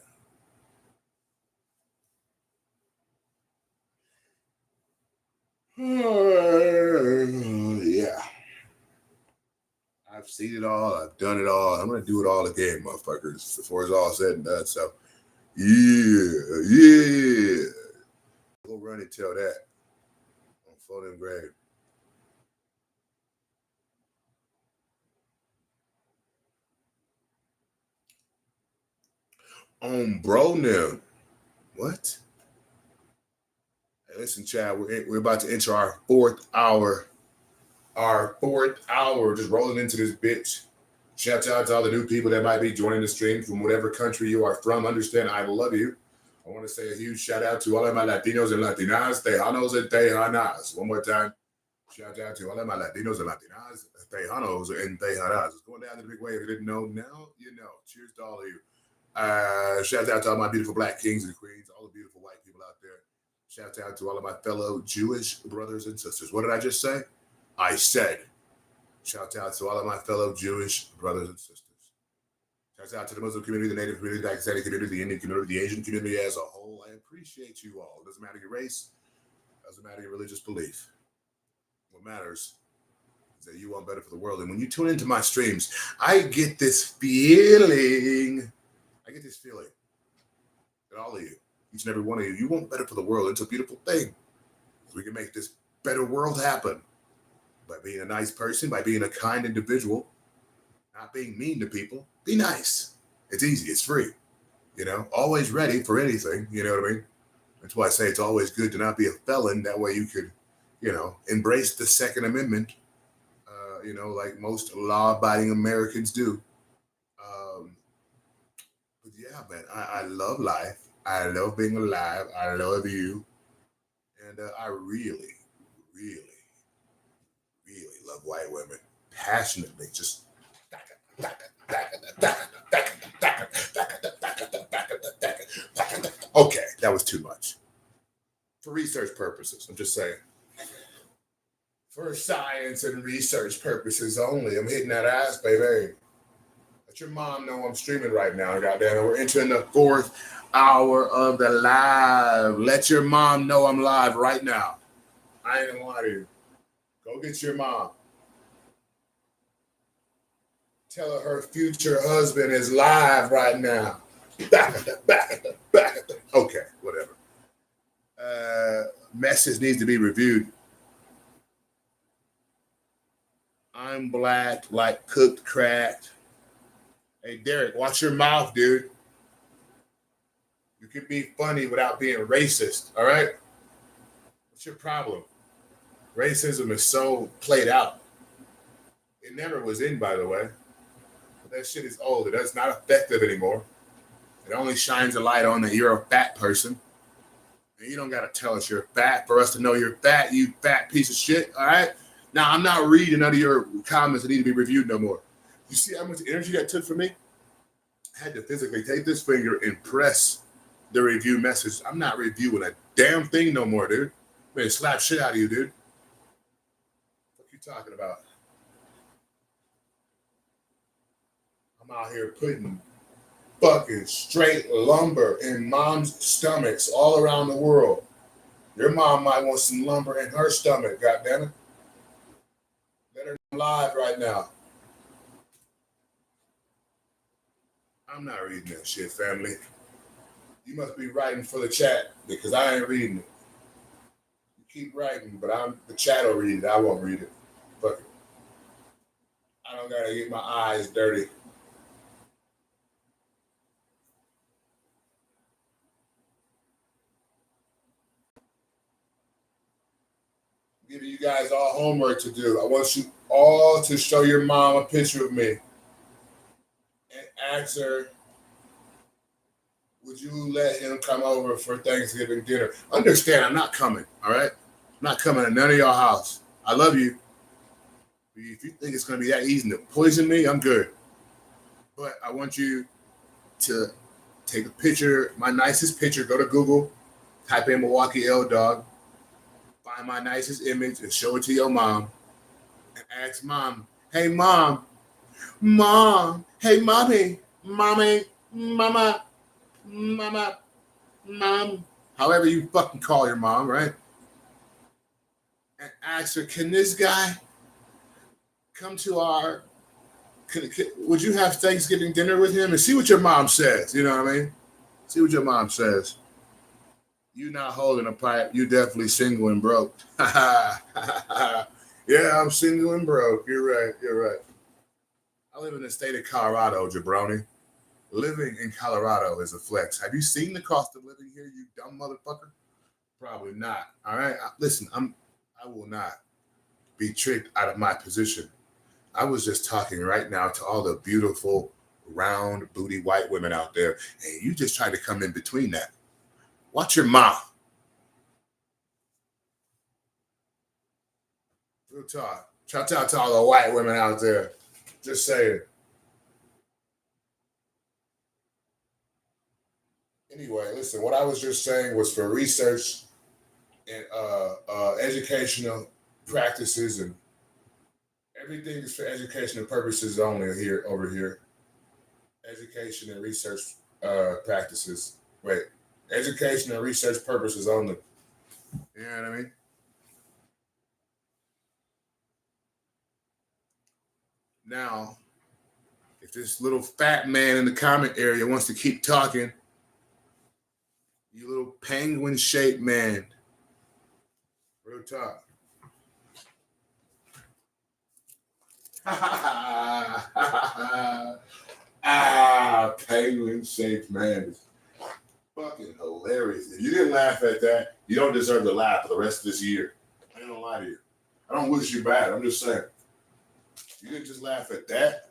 Yeah. I've seen it all. I've done it all. I'm going to do it all again, motherfuckers, before it's all said and done. So, yeah. Go run and tell that on Floating Grave. On bro now. What? Hey, listen, Chad, we're about to enter our fourth hour. Just rolling into this bitch. Shout out to all the new people that might be joining the stream from whatever country you are from. Understand, I love you. I want to say a huge shout out to all of my Latinos and Latinas, Tejanos and Tejanas. One more time. Shout out to all of my Latinos and Latinas, Tejanos and Tejanas. It's going down to the big way. If you didn't know, now you know. Cheers to all of you. Shout out to all my beautiful black kings and queens, all the beautiful white people out there. Shout out to all of my fellow Jewish brothers and sisters. What did I just say? I said, shout out to all of my fellow Jewish brothers and sisters. Shout out to the Muslim community, the Native community, the Pakistani community, the Indian community, the Asian community as a whole. I appreciate you all. It doesn't matter your race. It doesn't matter your religious belief. What matters is that you want better for the world. And when you tune into my streams, I get this feeling that all of you, each and every one of you want better for the world. It's a beautiful thing. We can make this better world happen by being a nice person, by being a kind individual, not being mean to people. Be nice. It's easy. It's free. Always ready for anything. You know what I mean? That's why I say it's always good to not be a felon. That way you could, embrace the Second Amendment, like most law-abiding Americans do. But yeah, man, I love life. I love being alive. I love you. And I really, really, really love white women passionately. Just okay, that was too much. For research purposes, I'm just saying. For science and research purposes only, I'm hitting that ass, baby. Let your mom know I'm streaming right now, goddamn it. We're entering the fourth hour of the live. Let your mom know I'm live right now. I ain't gonna lie to you. Go get your mom. Tell her future husband is live right now. Back. Okay, whatever. Message needs to be reviewed. I'm black like cooked crack. Hey, Derek, watch your mouth, dude. You can be funny without being racist, all right? What's your problem? Racism is so played out. It never was in, by the way. That shit is old. It's not effective anymore. It only shines a light on that you're a fat person. And you don't got to tell us you're fat for us to know you're fat, you fat piece of shit, all right? Now, I'm not reading none of your comments that need to be reviewed no more. You see how much energy that took for me? I had to physically take this finger and press the review message. I'm not reviewing a damn thing no more, dude. Man, slap shit out of you, dude. What you talking about? I'm out here putting fucking straight lumber in mom's stomachs all around the world. Your mom might want some lumber in her stomach, goddammit. Let her know live right now. I'm not reading that shit, family. You must be writing for the chat because I ain't reading it. You keep writing, but the chat will read it. I won't read it. Fuck it. I don't gotta get my eyes dirty. Giving you guys all homework to do. I want you all to show your mom a picture of me and ask her, would you let him come over for Thanksgiving dinner? Understand, I'm not coming, all right? I'm not coming to none of y'all house. I love you. If you think it's going to be that easy to poison me, I'm good. But I want you to take a picture, my nicest picture, go to Google, type in Milwaukee L Dog, find my nicest image and show it to your mom and ask mom, hey mom, hey mommy, mama, mom, however you fucking call your mom, right? And ask her, can this guy come to our, would you have Thanksgiving dinner with him? And see what your mom says, you know what I mean? See what your mom says. You not holding a pipe, you definitely single and broke. Yeah, I'm single and broke. You're right. I live in the state of Colorado, jabroni. Living in Colorado is a flex. Have you seen the cost of living here, you dumb motherfucker? Probably not. All right. Listen, I will not be tricked out of my position. I was just talking right now to all the beautiful, round booty white women out there, and you just tried to come in between that. Watch your mouth. Real talk. Shout out to all the white women out there. Just saying. Anyway, listen, what I was just saying was for research and educational practices, and everything is for educational purposes only over here. Education and research practices. Wait, education and research purposes only. You know what I mean? Now, if this little fat man in the comment area wants to keep talking, you little penguin-shaped man, real talk. Penguin-shaped man. Fucking hilarious. If you didn't laugh at that, you don't deserve to laugh for the rest of this year. I ain't gonna lie to you. I don't wish you bad. I'm just saying. You didn't just laugh at that,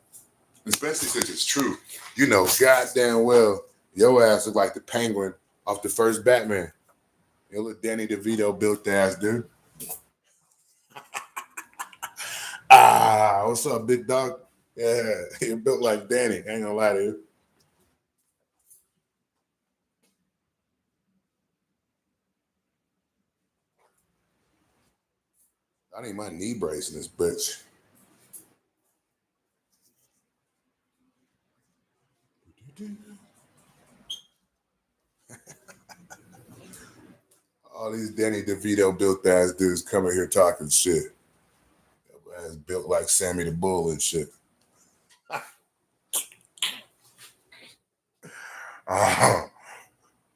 especially since it's true. You know, goddamn well, your ass look like the penguin off the first Batman. Your little Danny DeVito built ass, dude. What's up, big dog? Yeah, you're built like Danny. Ain't gonna lie to you. I need my knee brace in this bitch. All these Danny DeVito built ass dudes coming here talking shit. That ass built like Sammy the Bull and shit.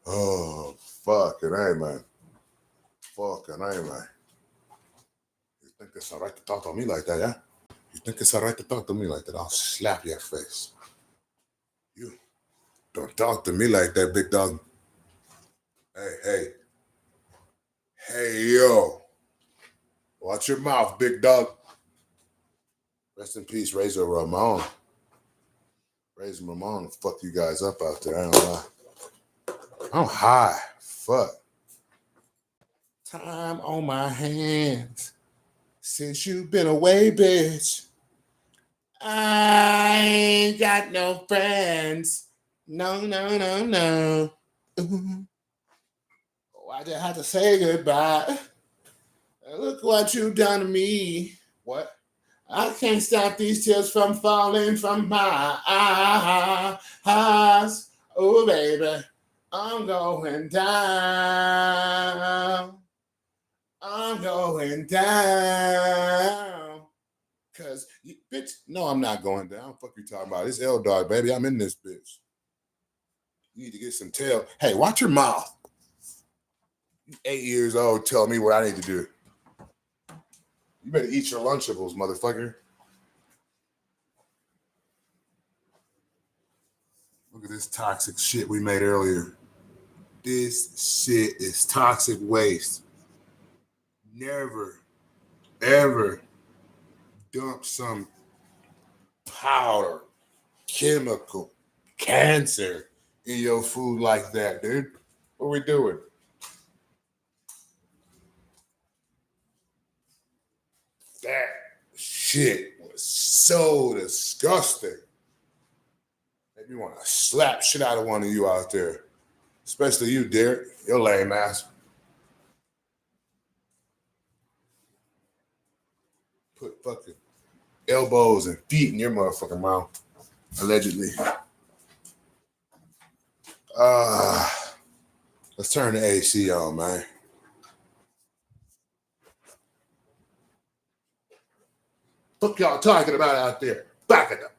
Oh, fucking A, man. Fucking A, man. You think it's all right to talk to me like that, yeah? You think it's all right to talk to me like that? I'll slap your face. You don't talk to me like that, big dog. Hey, yo. Watch your mouth, big dog. Rest in peace, Razor Ramon. Razor Ramon will fuck you guys up out there. I don't lie. I'm high. Fuck. Time on my hands since you've been away, bitch. I ain't got no friends. No, no, no, no. Ooh. Oh, I just had to say goodbye. Look what you done to me. What? I can't stop these tears from falling from my eyes. Oh, baby, I'm going down. I'm going down. Cause bitch, no, I'm not going down. Fuck you talking about? It's L Dog, baby. I'm in this bitch. You need to get some tail. Hey, watch your mouth. You 8 years old, tell me what I need to do. You better eat your Lunchables, motherfucker. Look at this toxic shit we made earlier. This shit is toxic waste. Never, ever dump some powder, chemical, cancer in your food like that, dude. What are we doing? That shit was so disgusting. Made me want to slap shit out of one of you out there. Especially you, Derek. Your lame ass. Put fucking elbows and feet in your motherfucking mouth. Allegedly. Let's turn the AC on, man. Fuck y'all talking about out there? Back at the.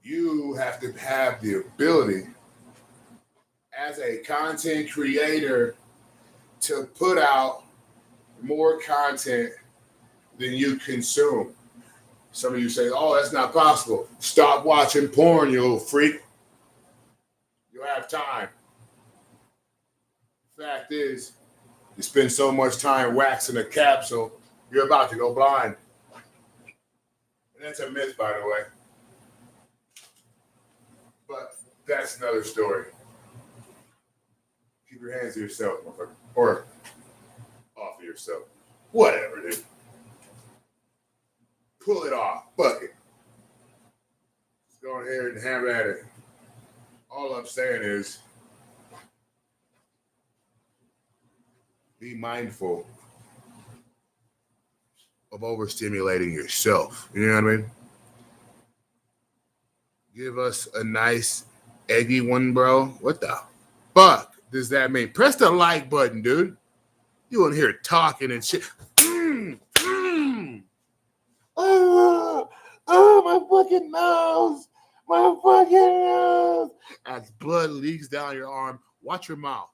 You have to have the ability as a content creator to put out more content than you consume. Some of you say, oh, that's not possible. Stop watching porn, you little freak. You'll have time. Fact is, you spend so much time waxing a capsule, you're about to go blind. And that's a myth, by the way. But that's another story. Keep your hands to yourself, motherfucker. Or off of yourself. Whatever, dude. Pull it off. Fuck it. Let's go ahead and have at it. All I'm saying is be mindful of overstimulating yourself. You know what I mean? Give us a nice eggy one, bro. What the fuck does that mean? Press the like button, dude. You in here talking and shit. Oh, my fucking nose. My fucking nose. As blood leaks down your arm, watch your mouth.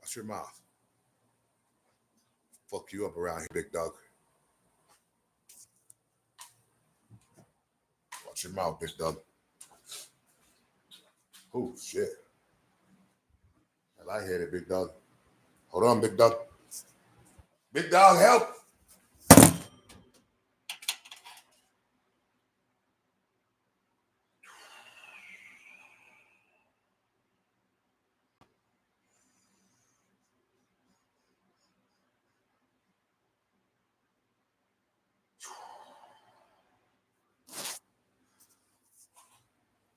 Watch your mouth. Fuck you up around here, big dog. Watch your mouth, big dog. Oh, shit. I hit it, big dog. Hold on, big dog. Big dog, help.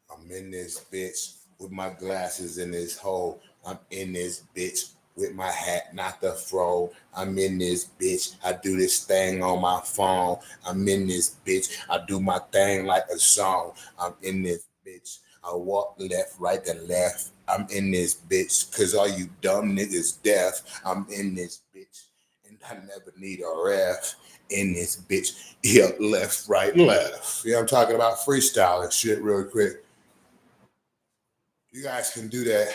I'm in this bitch with my glasses in this hole. I'm in this bitch with my hat, not the fro. I'm in this bitch. I do this thing on my phone. I'm in this bitch. I do my thing like a song. I'm in this bitch. I walk left, right, and left. I'm in this bitch because all you dumb niggas deaf. I'm in this bitch and I never need a ref. In this bitch, yeah, left, right, left. Yeah, I'm talking about freestyling shit real quick. You guys can do that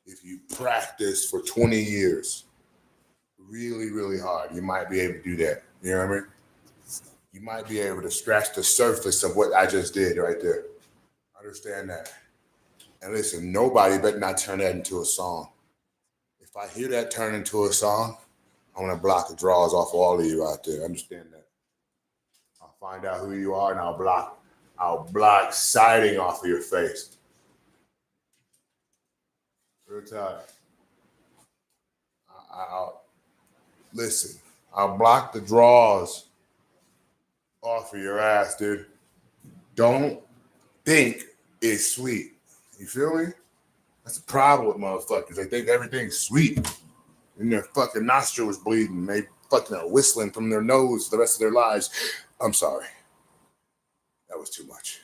if you practice for 20 years. Really, really hard. You might be able to do that. You know what I mean? You might be able to scratch the surface of what I just did right there. Understand that. And listen, nobody better not turn that into a song. If I hear that turn into a song, I'm gonna block the draws off all of you out there. Understand that. I'll find out who you are and I'll block sighting off of your face. Real tired. I'll listen. I'll block the draws off of your ass, dude. Don't think it's sweet. You feel me? That's the problem with motherfuckers. They think everything's sweet. And their fucking nostrils bleeding. They fucking are whistling from their nose the rest of their lives. I'm sorry. That was too much.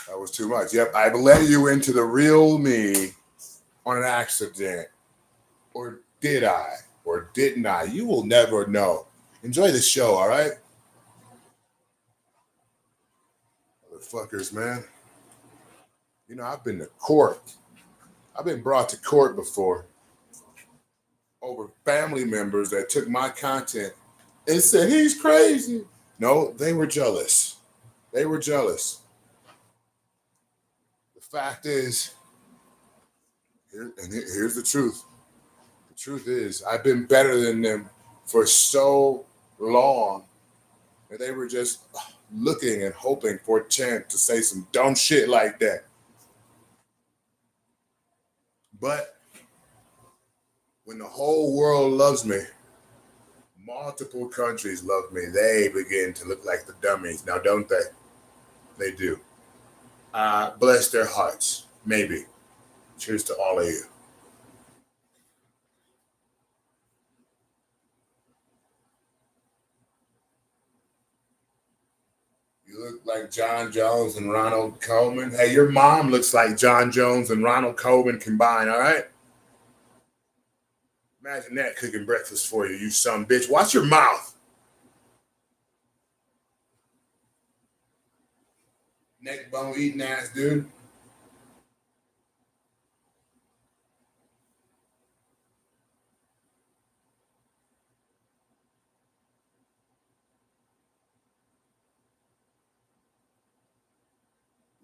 That was too much. Yep, I've let you into the real me on an accident. Or did I? Or didn't I? You will never know. Enjoy the show, all right? Motherfuckers, man. You know, I've been to court. I've been brought to court before over family members that took my content and said, he's crazy. No, they were jealous. They were jealous. The fact is, here's the truth. The truth is, I've been better than them for so long that they were just looking and hoping for a chance to say some dumb shit like that. But when the whole world loves me, multiple countries love me, they begin to look like the dummies. Now, don't they? They do. Bless their hearts. Maybe. Cheers to all of you. You look like John Jones and Ronald Coleman. Hey, your mom looks like John Jones and Ronald Coleman combined, all right? Imagine that cooking breakfast for you, you son of a bitch. Watch your mouth. Neck bone eating ass, dude.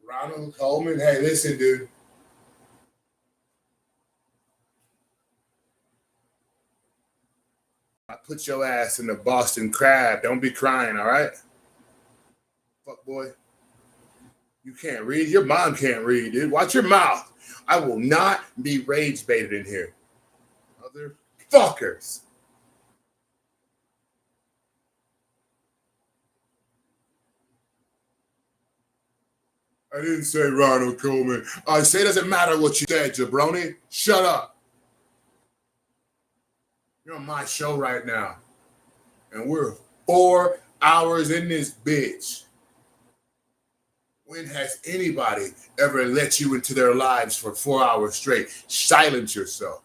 Ronald Coleman. Hey, listen, dude. I put your ass in the Boston Crab. Don't be crying, all right? Fuck boy. You can't read. Your mom can't read, dude. Watch your mouth. I will not be rage baited in here. Motherfuckers. I didn't say Ronald Coleman. I say it doesn't matter what you said, jabroni. Shut up. You're on my show right now. And we're 4 hours in this bitch. When has anybody ever let you into their lives for 4 hours straight? Silence yourself.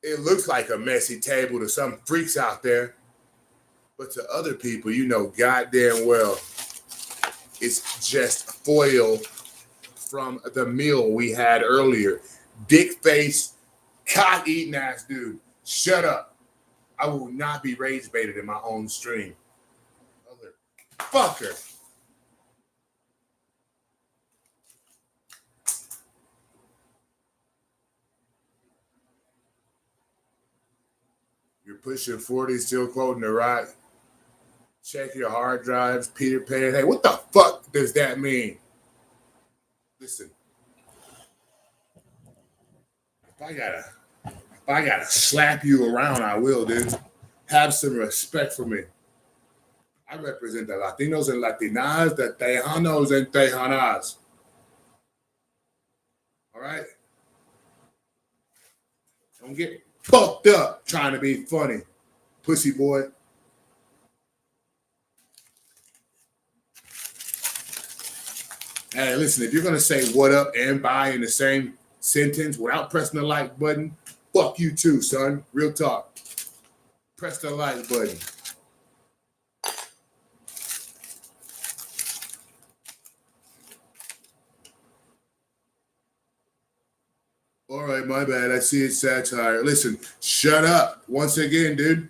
It looks like a messy table to some freaks out there. But to other people, you know goddamn well it's just foil from the meal we had earlier. Dick face, cock eating ass dude. Shut up. I will not be rage baited in my own stream. Motherfucker. You're pushing 40, still quoting the right. Check your hard drives, Peter Pan. Hey, what the fuck does that mean? Listen, if I gotta slap you around, I will, dude. Have some respect for me. I represent the Latinos and Latinas, the Tejanos and Tejanas. All right? Don't get fucked up trying to be funny, pussy boy. Hey, listen, if you're going to say what up and bye in the same sentence without pressing the like button, fuck you too, son. Real talk. Press the like button. All right, my bad. I see it's satire. Listen, shut up. Once again, dude.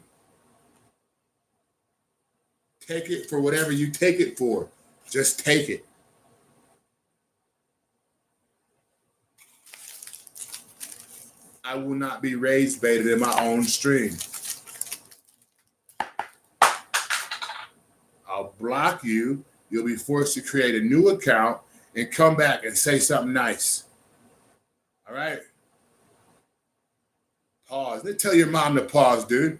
Take it for whatever you take it for. Just take it. I will not be rage baited in my own stream. I'll block you. You'll be forced to create a new account and come back and say something nice. All right? Pause. They tell your mom to pause, dude.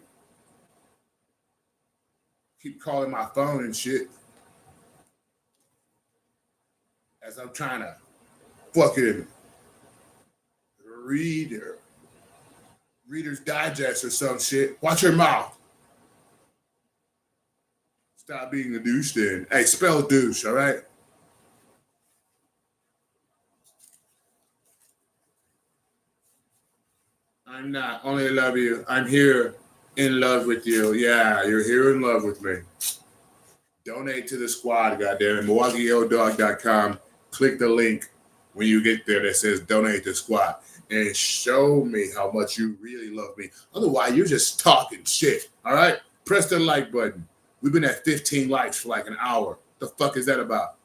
Keep calling my phone and shit. As I'm trying to fucking read or Reader's Digest or some shit. Watch your mouth. Stop being a douche then. Hey, spell douche, all right? I'm not. Only love you. I'm here in love with you. Yeah, you're here in love with me. Donate to the squad, goddamn. MilwaukeeYellowDog.com. Click the link when you get there that says donate to the squad. And show me how much you really love me. Otherwise, you're just talking shit. All right? Press the like button. We've been at 15 likes for like an hour. The fuck is that about?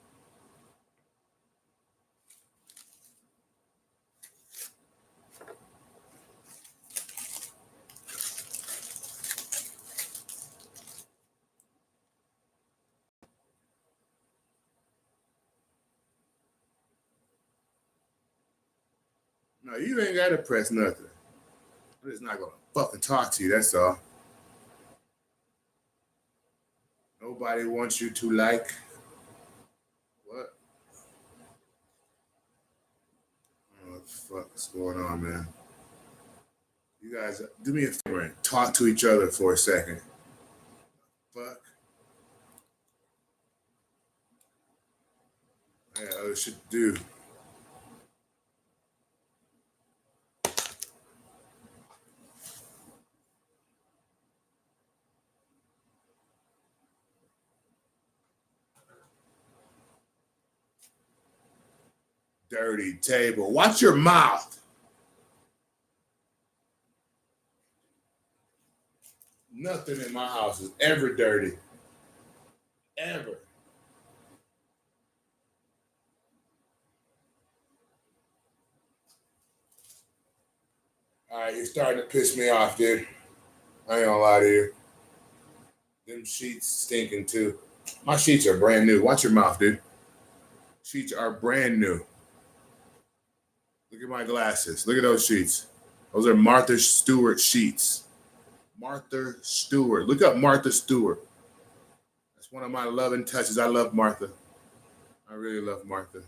No, you ain't got to press nothing. I'm just not going to fucking talk to you. That's all. Nobody wants you to like. What? What the fuck is going on, man? You guys, do me a favor and talk to each other for a second. Fuck. I got other shit to do. Dirty table. Watch your mouth. Nothing in my house is ever dirty. Ever. All right, you're starting to piss me off, dude. I ain't gonna lie to you. Them sheets stinking too. My sheets are brand new. Watch your mouth, dude. Sheets are brand new. Look at my glasses. Look at those sheets. Those are Martha Stewart sheets. Martha Stewart. Look up Martha Stewart. That's one of my loving touches. I love Martha. I really love Martha.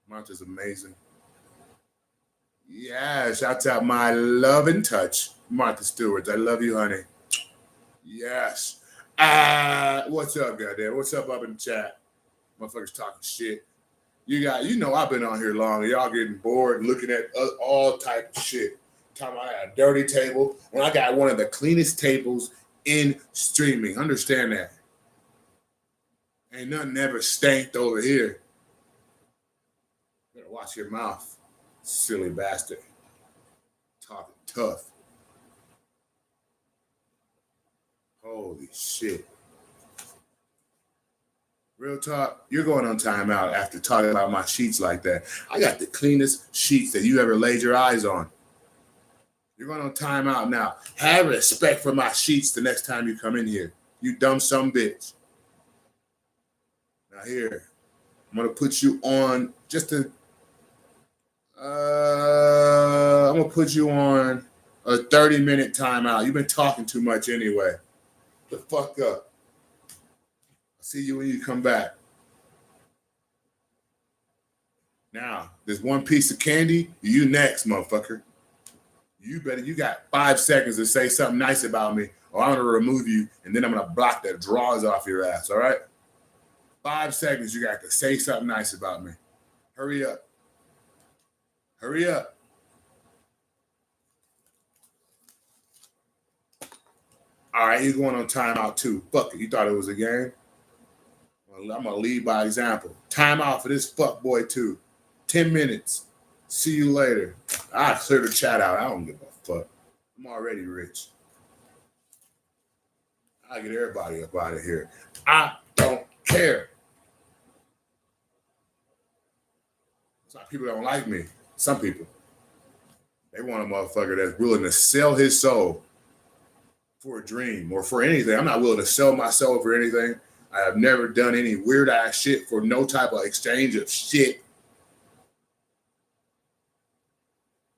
Martha's amazing. Yeah, shouts out my loving touch, Martha Stewart. I love you, honey. Yes. What's up, goddamn? What's up in the chat? Motherfuckers talking shit. You know I've been on here long. Y'all getting bored looking at all type of shit. Talking about a dirty table when I got one of the cleanest tables in streaming. Understand that. Ain't nothing ever stanked over here. Better watch your mouth, silly bastard. Talking tough. Holy shit. Real talk, you're going on timeout after talking about my sheets like that. I got the cleanest sheets that you ever laid your eyes on. You're going on timeout now. Have respect for my sheets the next time you come in here. You dumb some bitch. Now here, I'm going to put you on just a... I'm going to put you on a 30-minute timeout. You've been talking too much anyway. The fuck up. See you when you come back. Now, there's one piece of candy. You next, motherfucker. You got 5 seconds to say something nice about me, or I'm going to remove you, and then I'm going to block the drawers off your ass, all right? 5 seconds, you got to say something nice about me. Hurry up. Hurry up. All right, he's going on timeout too. Fuck it. You thought it was a game? I'm going to lead by example. Time out for this fuck boy too. 10 minutes. See you later. I clear the chat out. I don't give a fuck. I'm already rich. I get everybody up out of here. I don't care. Some people don't like me. Some people. They want a motherfucker that's willing to sell his soul for a dream or for anything. I'm not willing to sell my soul for anything. I have never done any weird ass shit for no type of exchange of shit.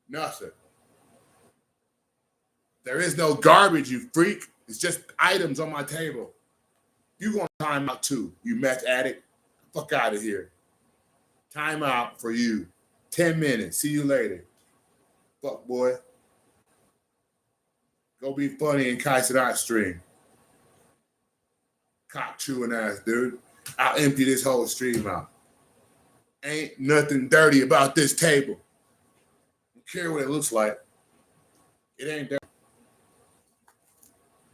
Nothing. There is no garbage, you freak. It's just items on my table. You going to time out too, you meth addict. Fuck out of here. Time out for you. 10 minutes. See you later. Fuck boy. Go be funny in Kaiser stream. Cock chewing ass, dude. I'll empty this whole stream out. Ain't nothing dirty about this table. Don't care what it looks like. It ain't dirty.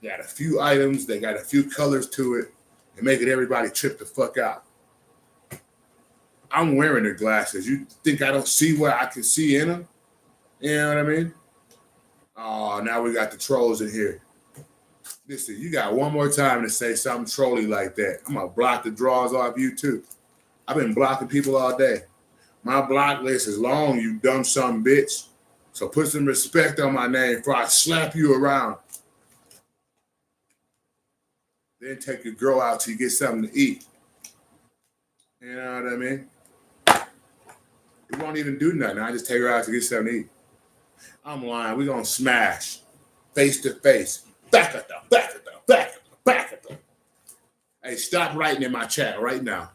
Got a few items, they got a few colors to it, and making everybody trip the fuck out. I'm wearing the glasses. You think I don't see what I can see in them? You know what I mean? Oh, now we got the trolls in here. Listen, you got one more time to say something trolly like that. I'm going to block the draws off you too. I've been blocking people all day. My block list is long, you dumb son bitch. So put some respect on my name before I slap you around. Then take your girl out till you get something to eat. You know what I mean? We won't even do nothing. I just take her out to get something to eat. I'm lying. We're going to smash face to face. Back at them, back at them, back at them, back at them. Hey, stop writing in my chat right now.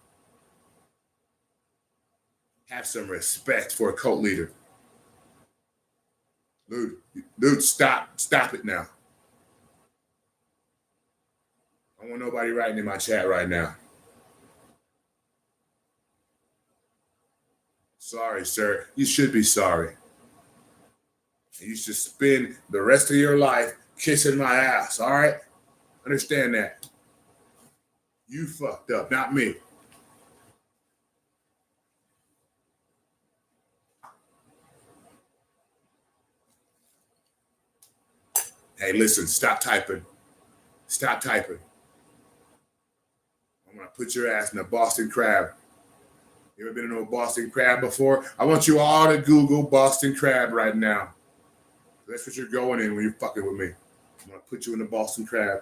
Have some respect for a cult leader. Dude, stop it now. I don't want nobody writing in my chat right now. Sorry, sir. You should be sorry. You should spend the rest of your life kissing my ass, all right? Understand that. You fucked up, not me. Hey, listen, stop typing. Stop typing. I'm going to put your ass in a Boston Crab. You ever been in a Boston Crab before? I want you all to Google Boston Crab right now. That's what you're going in when you're fucking with me. I'm going to put you in the Boston Crab.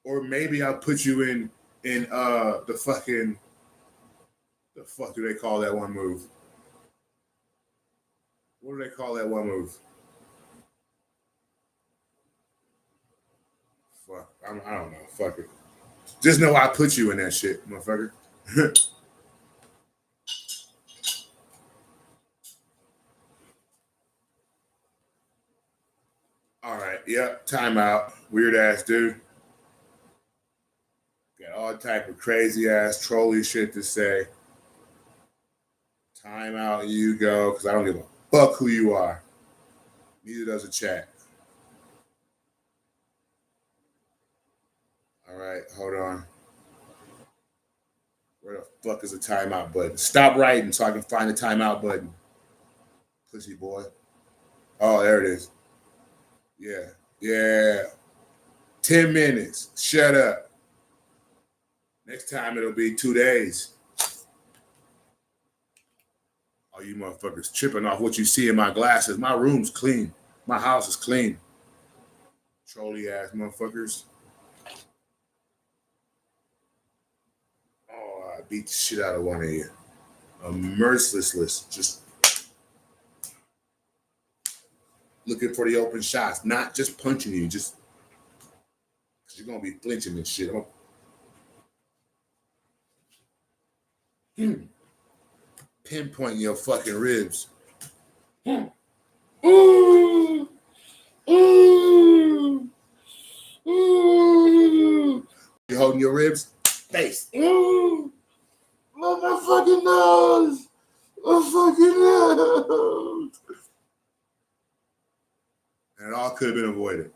Or maybe I'll put you in the fuck do they call that one move? What do they call that one move? Fuck, I don't know. Fuck it. Just know I put you in that shit, motherfucker. All right, yep, timeout. Weird ass dude. Got all type of crazy ass trolly shit to say. Timeout, you go, because I don't give a fuck who you are. Neither does a chat. All right, hold on. Where the fuck is the timeout button? Stop writing so I can find the timeout button. Pussy boy. Oh, there it is. Yeah. 10 minutes. Shut up. Next time it'll be 2 days. Oh, you motherfuckers tripping off what you see in my glasses. My room's clean. My house is clean. Trolly ass motherfuckers. Oh, I beat the shit out of one of you. A merciless, just looking for the open shots, not just punching you, just because you're going to be flinching and shit. Pinpoint your fucking ribs. Ooh. Ooh. Ooh. You holding your ribs? Face. Ooh. Look, my fucking nose. My fucking nose. And it all could have been avoided.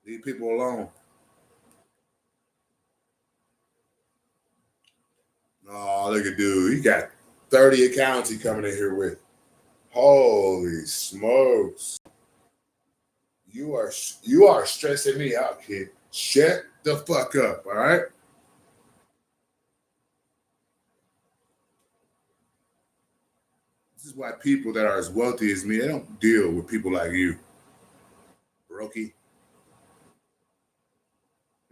Leave people alone. Oh, look at dude. He got 30 accounts he coming in here with. Holy smokes. You are stressing me out, kid. Shut the fuck up, all right? This is why people that are as wealthy as me, they don't deal with people like you. Brokey.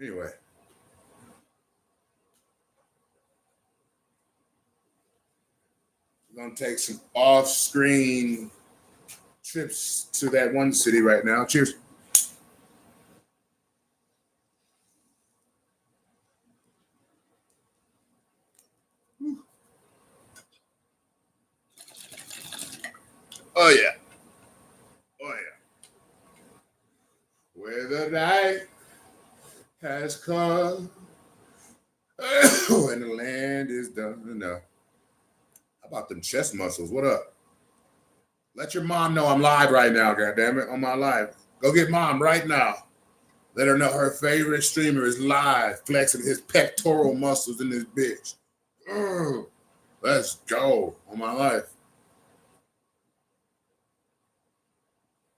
Anyway. We're gonna take some off-screen trips to that one city right now. Cheers. Oh yeah. Oh yeah. Where the night has come when the land is done. No. How about them chest muscles? What up? Let your mom know I'm live right now, goddammit, on my live. Go get mom right now. Let her know her favorite streamer is live, flexing his pectoral muscles in this bitch. Let's go on my life.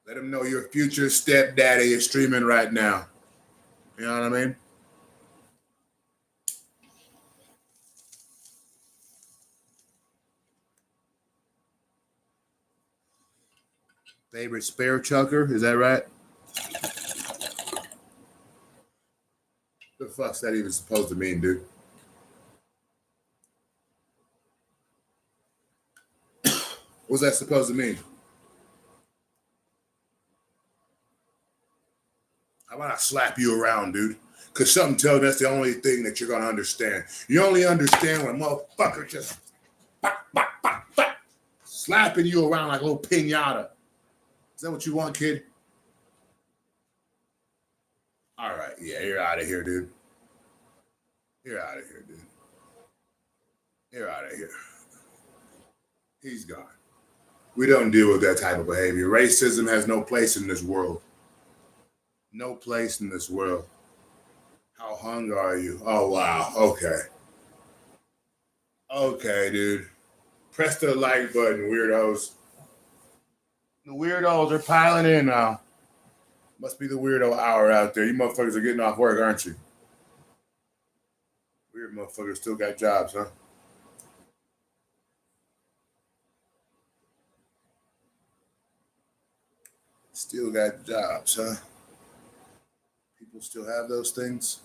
Let him know your future stepdaddy is streaming right now. You know what I mean? Favorite spare chucker, is that right? What the fuck's that even supposed to mean, dude? What's that supposed to mean? How about I slap you around, dude? Because something tells me that's the only thing that you're going to understand. You only understand when a motherfucker just slapping you around like a little pinata. Is that what you want, kid? All right. Yeah, you're out of here, dude. You're out of here, dude. You're out of here. He's gone. We don't deal with that type of behavior. Racism has no place in this world. No place in this world. How hung are you? Oh, wow. Okay. Okay, dude. Press the like button, weirdos. The weirdos are piling in now. Must be the weirdo hour out there. You motherfuckers are getting off work, aren't you? Weird motherfuckers still got jobs, huh? Still got jobs, huh? People still have those things?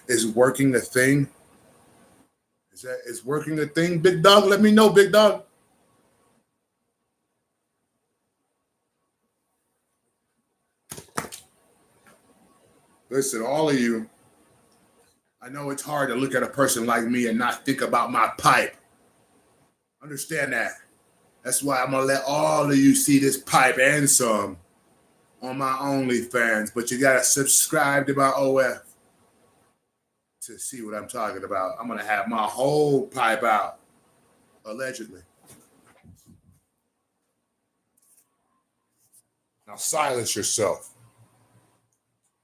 Is working a thing? Is working a thing? Big dog, let me know, big dog. Listen, all of you, I know it's hard to look at a person like me and not think about my pipe. Understand that. That's why I'm gonna let all of you see this pipe and some on my OnlyFans, but you gotta subscribe to my OF to see what I'm talking about. I'm gonna have my whole pipe out, allegedly. Now silence yourself.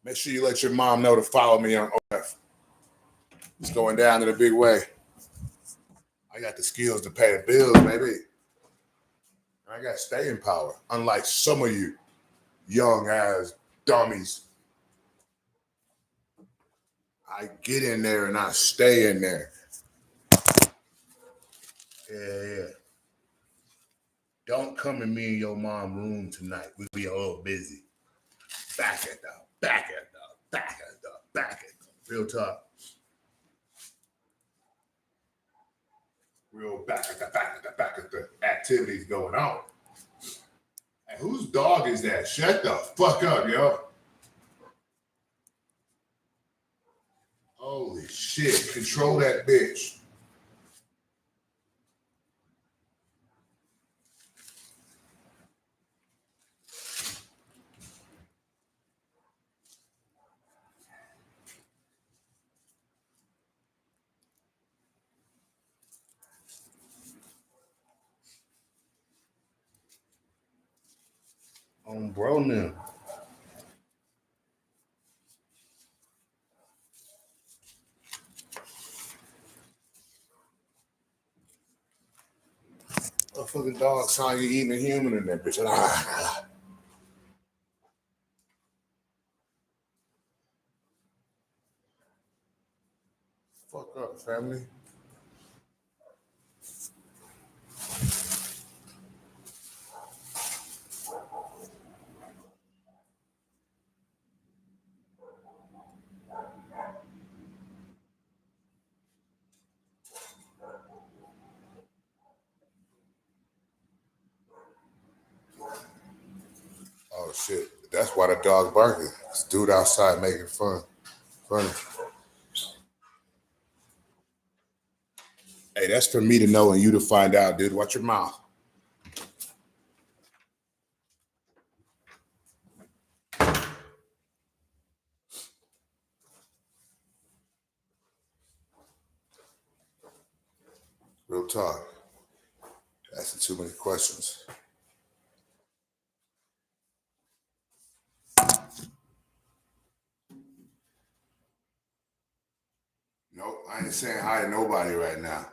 Make sure you let your mom know to follow me on OF. It's going down in a big way. I got the skills to pay the bills, baby. I got staying power, unlike some of you young ass dummies. I get in there and I stay in there. Yeah. Don't come in me and your mom room tonight. We'll be a little busy. Back it up. Real talk. Real back at the activities going on. And whose dog is that? Shut the fuck up, yo. Holy shit. Control that bitch. On bro now. A fucking dog saw you eating a human in that bitch. Fuck up, family. Oh shit. That's why the dog barking. This dude outside making fun. Funny. Hey, that's for me to know and you to find out, dude. Watch your mouth. Real talk. Asking too many questions. Nope, I ain't saying hi to nobody right now.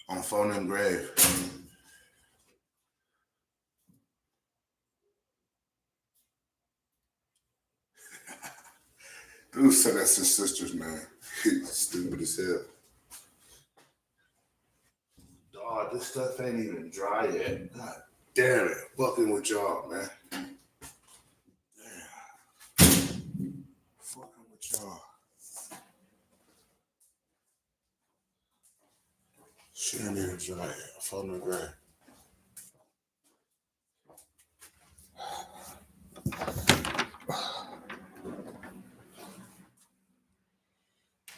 On phone and grave. Dude said that's his sister's man. He's stupid as hell. Dog, this stuff ain't even dry yet. God damn it. Fucking with y'all, man. Damn. Fucking with y'all. Shit ain't even dry yet. Phone and grave.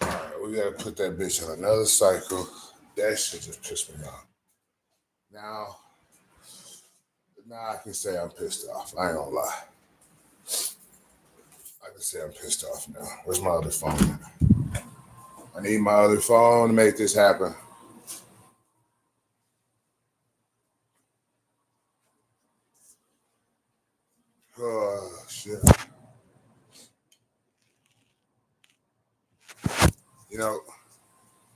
Alright, we gotta put that bitch on another cycle. That shit just pissed me off. Now I can say I'm pissed off. I ain't gonna lie. I can say I'm pissed off now. Where's my other phone? I need my other phone to make this happen. Oh, shit. You know,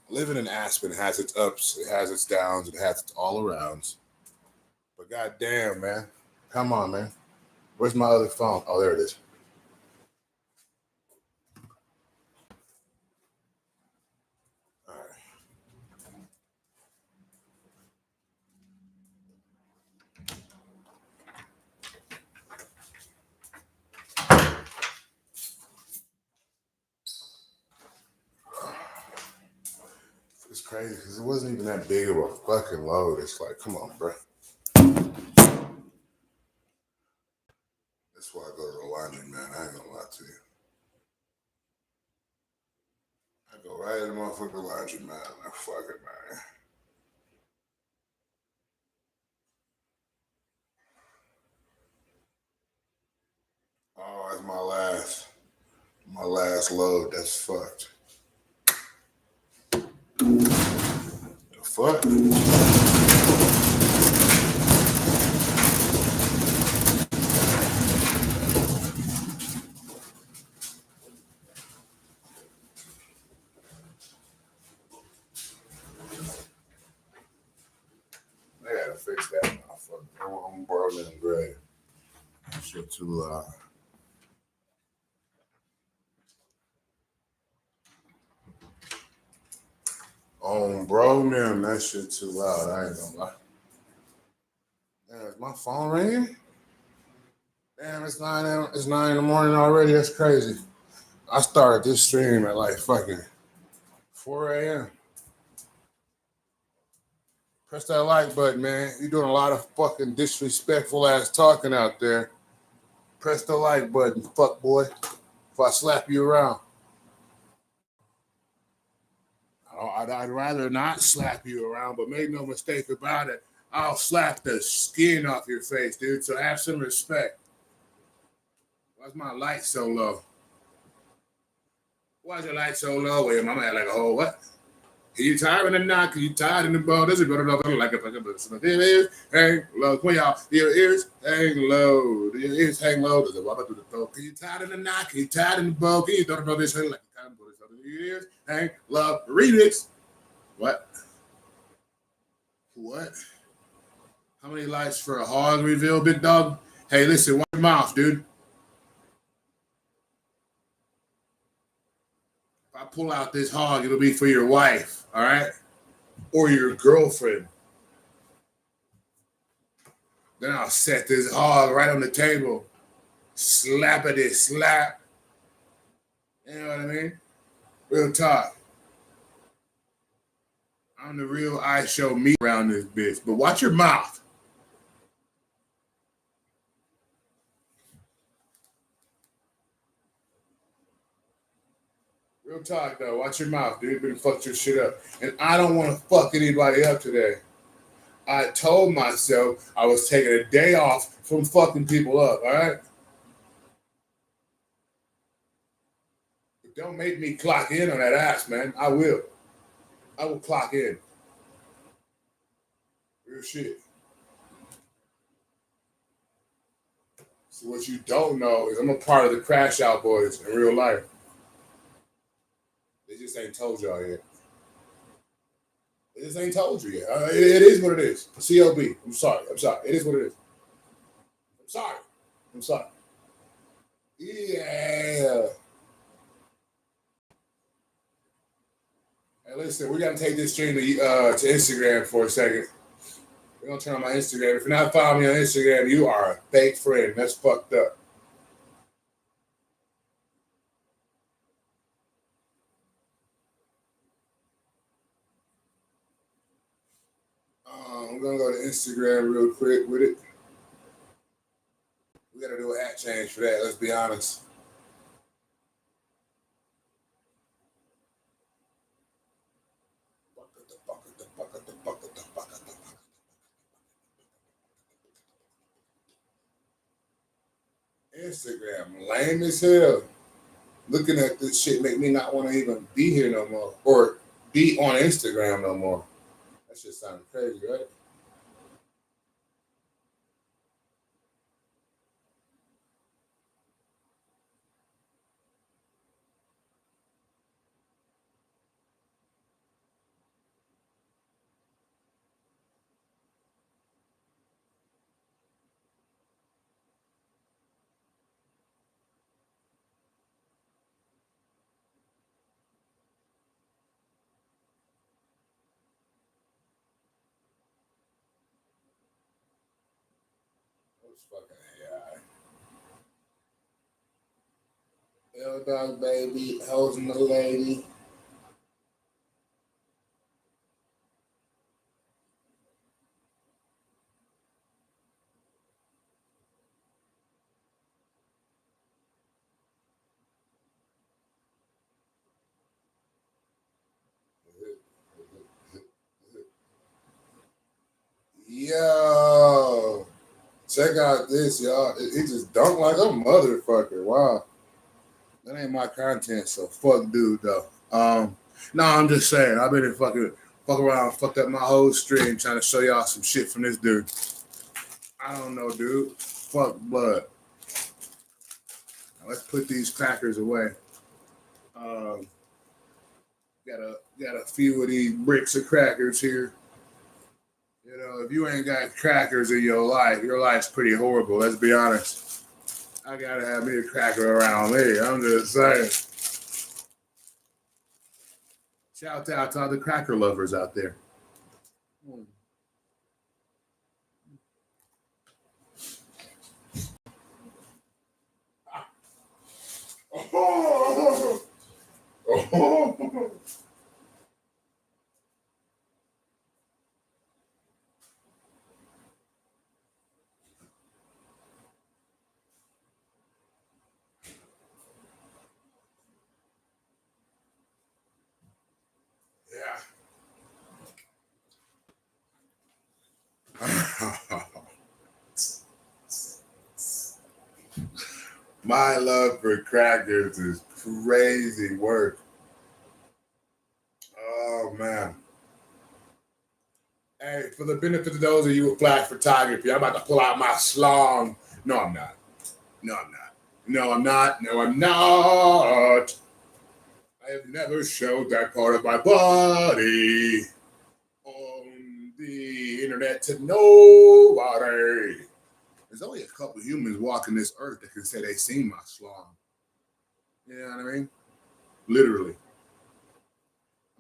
living in Aspen has its ups, it has its downs, it has its all arounds. But goddamn, man. Come on, man. Where's my other phone? Oh, there it is. All right. It's crazy because it wasn't even that big of a fucking load. It's like, come on, bro. That's why I go to the laundry, man. I ain't gonna lie to you. I go right in the motherfucking laundry, man. Like, fuck it, man. Oh, that's my last load. That's fucked. The fuck? I gotta fix that motherfucker. I'm burning and gray. Shit too loud. Bro, man, that shit too loud. I ain't gonna lie. Damn, is my phone ringing? Damn, it's 9 in the morning already. That's crazy. I started this stream at like fucking 4 a.m. Press that like button, man. You're doing a lot of fucking disrespectful ass talking out there. Press the like button, fuck boy. If I slap you around. I'd rather not slap you around, but make no mistake about it. I'll slap the skin off your face, dude. So have some respect. Why's my light so low? Why's your light so low? Wait, I'm at like a whole what? Are you tired in the knock? Are you tired in the ball? Does it go to like a fucking person? Your ears hang low. Come on, y'all. Your ears hang low. Your ears hang low. Does it walk up to the throat? Are you tired in the knock? Are you tired in the ball? Can you throw the this like a kind of bullet? Your ears hang low. Remix. What? What? How many likes for a hog reveal, big dog? Hey, listen, watch your mouth, dude. If I pull out this hog, it'll be for your wife, all right? Or your girlfriend. Then I'll set this hog right on the table. Slappity slap. You know what I mean? Real talk. I'm the real I show me around this bitch. But watch your mouth. Real talk though. Watch your mouth, dude. You better fuck your shit up. And I don't want to fuck anybody up today. I told myself I was taking a day off from fucking people up, all right? But don't make me clock in on that ass, man. I will. I will clock in. Real shit. So what you don't know is I'm a part of the Crash Out Boys in real life. They just ain't told y'all yet. They just ain't told you yet. It is what it is. CLB. I'm sorry. It is what it is. I'm sorry. Yeah. Hey, listen, we're gonna take this stream to Instagram for a second. We're gonna turn on my Instagram. If you're not following me on Instagram, you are a fake friend. That's fucked up. I'm gonna go to Instagram real quick with it. We gotta do an at change for that. Let's be honest. Instagram, lame as hell. Looking at this shit make me not want to even be here no more or be on Instagram no more. That shit sounds crazy, right? What's fucking AI? L dog baby, hosing the lady. Yo, check out this, y'all. He just dunked like a motherfucker. Wow. That ain't my content, so fuck dude though. No, I'm just saying, I've been in fuck around, fucked up my whole stream trying to show y'all some shit from this dude. I don't know, dude. Fuck blood. Now, let's put these crackers away. Got a few of these bricks of crackers here. You know, if you ain't got crackers in your life's pretty horrible. Let's be honest. I gotta have me a cracker around me. I'm just saying. Shout out to all the cracker lovers out there. Oh. Oh. Yeah. My love for crackers is crazy work. Oh man. Hey, for the benefit of those of you with flash photography, I'm about to pull out my slong. No, I'm not. No, I'm not. I have never showed that part of my body on the internet to nobody. There's only a couple humans walking this earth that can say they seen my slong. You know what I mean? Literally.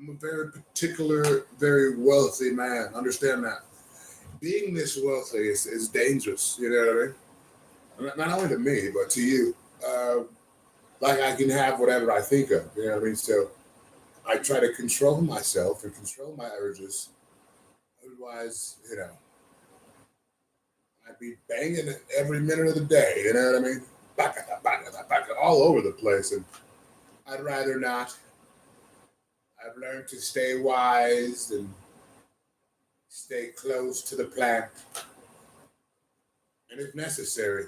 I'm a very particular, very wealthy man. Understand that. Being this wealthy is dangerous. You know what I mean? Not only to me, but to you. Like I can have whatever I think of. You know what I mean? So I try to control myself and control my urges. Otherwise, I'd be banging it every minute of the day. You know what I mean? All over the place. And I'd rather not. I've learned to stay wise and stay close to the plant. And if necessary,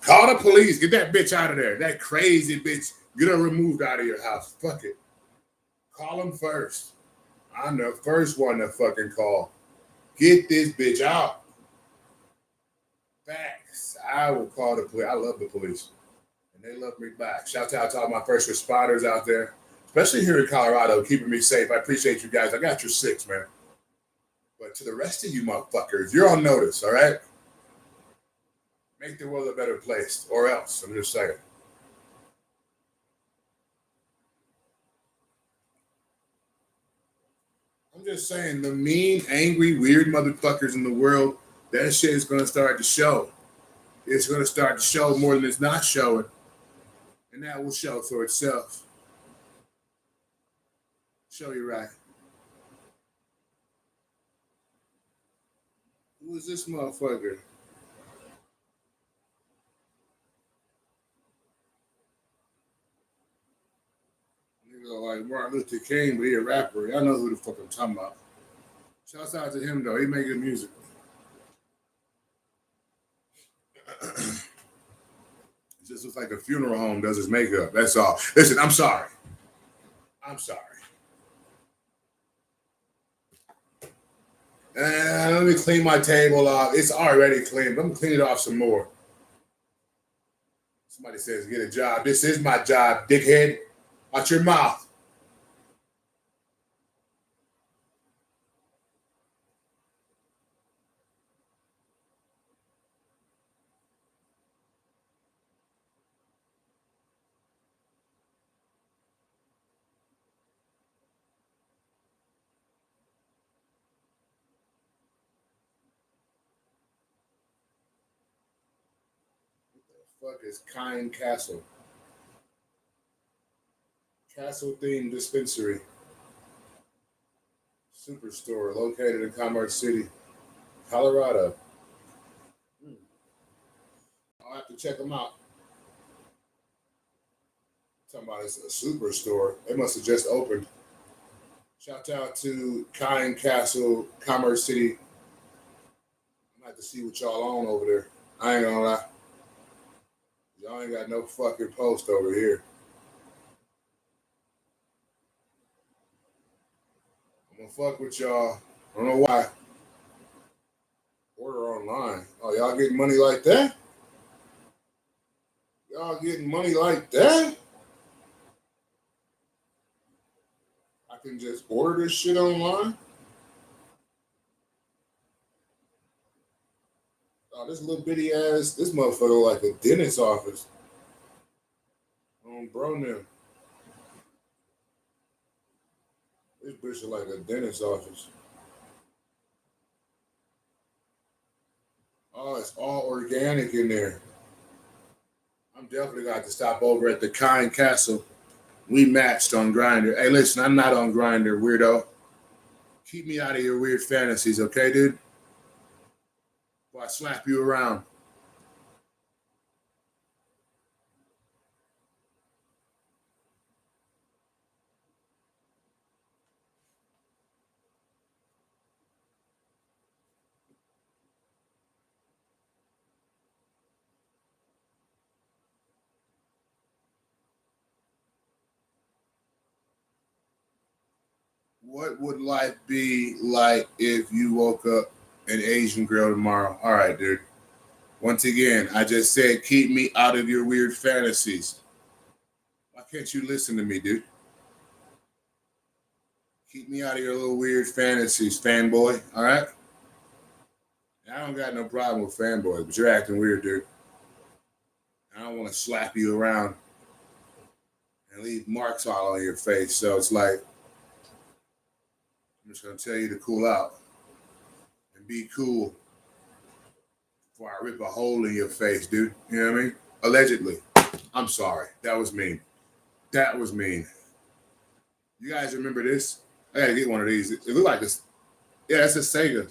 call the police. Get that bitch out of there. That crazy bitch. Get her removed out of your house. Fuck it. Call them first. I'm the first one to fucking call. Get this bitch out. Facts. I will call the police. I love the police. And they love me back. Shout out to all my first responders out there, especially here in Colorado, keeping me safe. I appreciate you guys. I got your six, man. But to the rest of you motherfuckers, you're on notice, all right? Make the world a better place, or else. I'm just saying. I'm just saying, the mean, angry, weird motherfuckers in the world, that shit is going to start to show. It's going to start to show more than it's not showing. And that will show for itself. Show you right. Who is this motherfucker? Nigga like Martin Luther King, but he a rapper. Y'all know who the fuck I'm talking about. Shouts out to him, though. He make good music. It just looks like a funeral home does his makeup. That's all. Listen, I'm sorry. I'm sorry. Let me clean my table off. It's already clean. I'm going to clean it off some more. Somebody says, get a job. This is my job, dickhead. Watch your mouth. What the fuck is Kind Castle? Castle themed dispensary. Superstore located in Commerce City, Colorado. I'll have to check them out. Talking about it's a superstore. They must have just opened. Shout out to Kind Castle, Commerce City. I'm about to see what y'all on over there. I ain't gonna lie. Y'all ain't got no fucking post over here. I'm gonna fuck with y'all. I don't know why. Order online. Oh, y'all getting money like that? Y'all getting money like that? I can just order this shit online? Oh, this little bitty ass, this motherfucker like a dentist's office. Bro, now. This bitch is like a dentist's office. Oh, it's all organic in there. I'm definitely got to stop over at the Kind Castle. We matched on Grindr. Hey, listen, I'm not on Grindr, weirdo. Keep me out of your weird fantasies, okay, dude? Or I slap you around. What would life be like if you woke up an Asian girl tomorrow? All right, dude. Once again, I just said keep me out of your weird fantasies. Why can't you listen to me, dude? Keep me out of your little weird fantasies, fanboy. All right? I don't got no problem with fanboys, but you're acting weird, dude. I don't want to slap you around and leave marks all on your face. So it's like, I'm just gonna tell you to cool out and be cool before I rip a hole in your face, dude. You know what I mean? Allegedly. I'm sorry. That was mean. That was mean. You guys remember this? I gotta get one of these. It looked like this. Yeah, that's a Sega.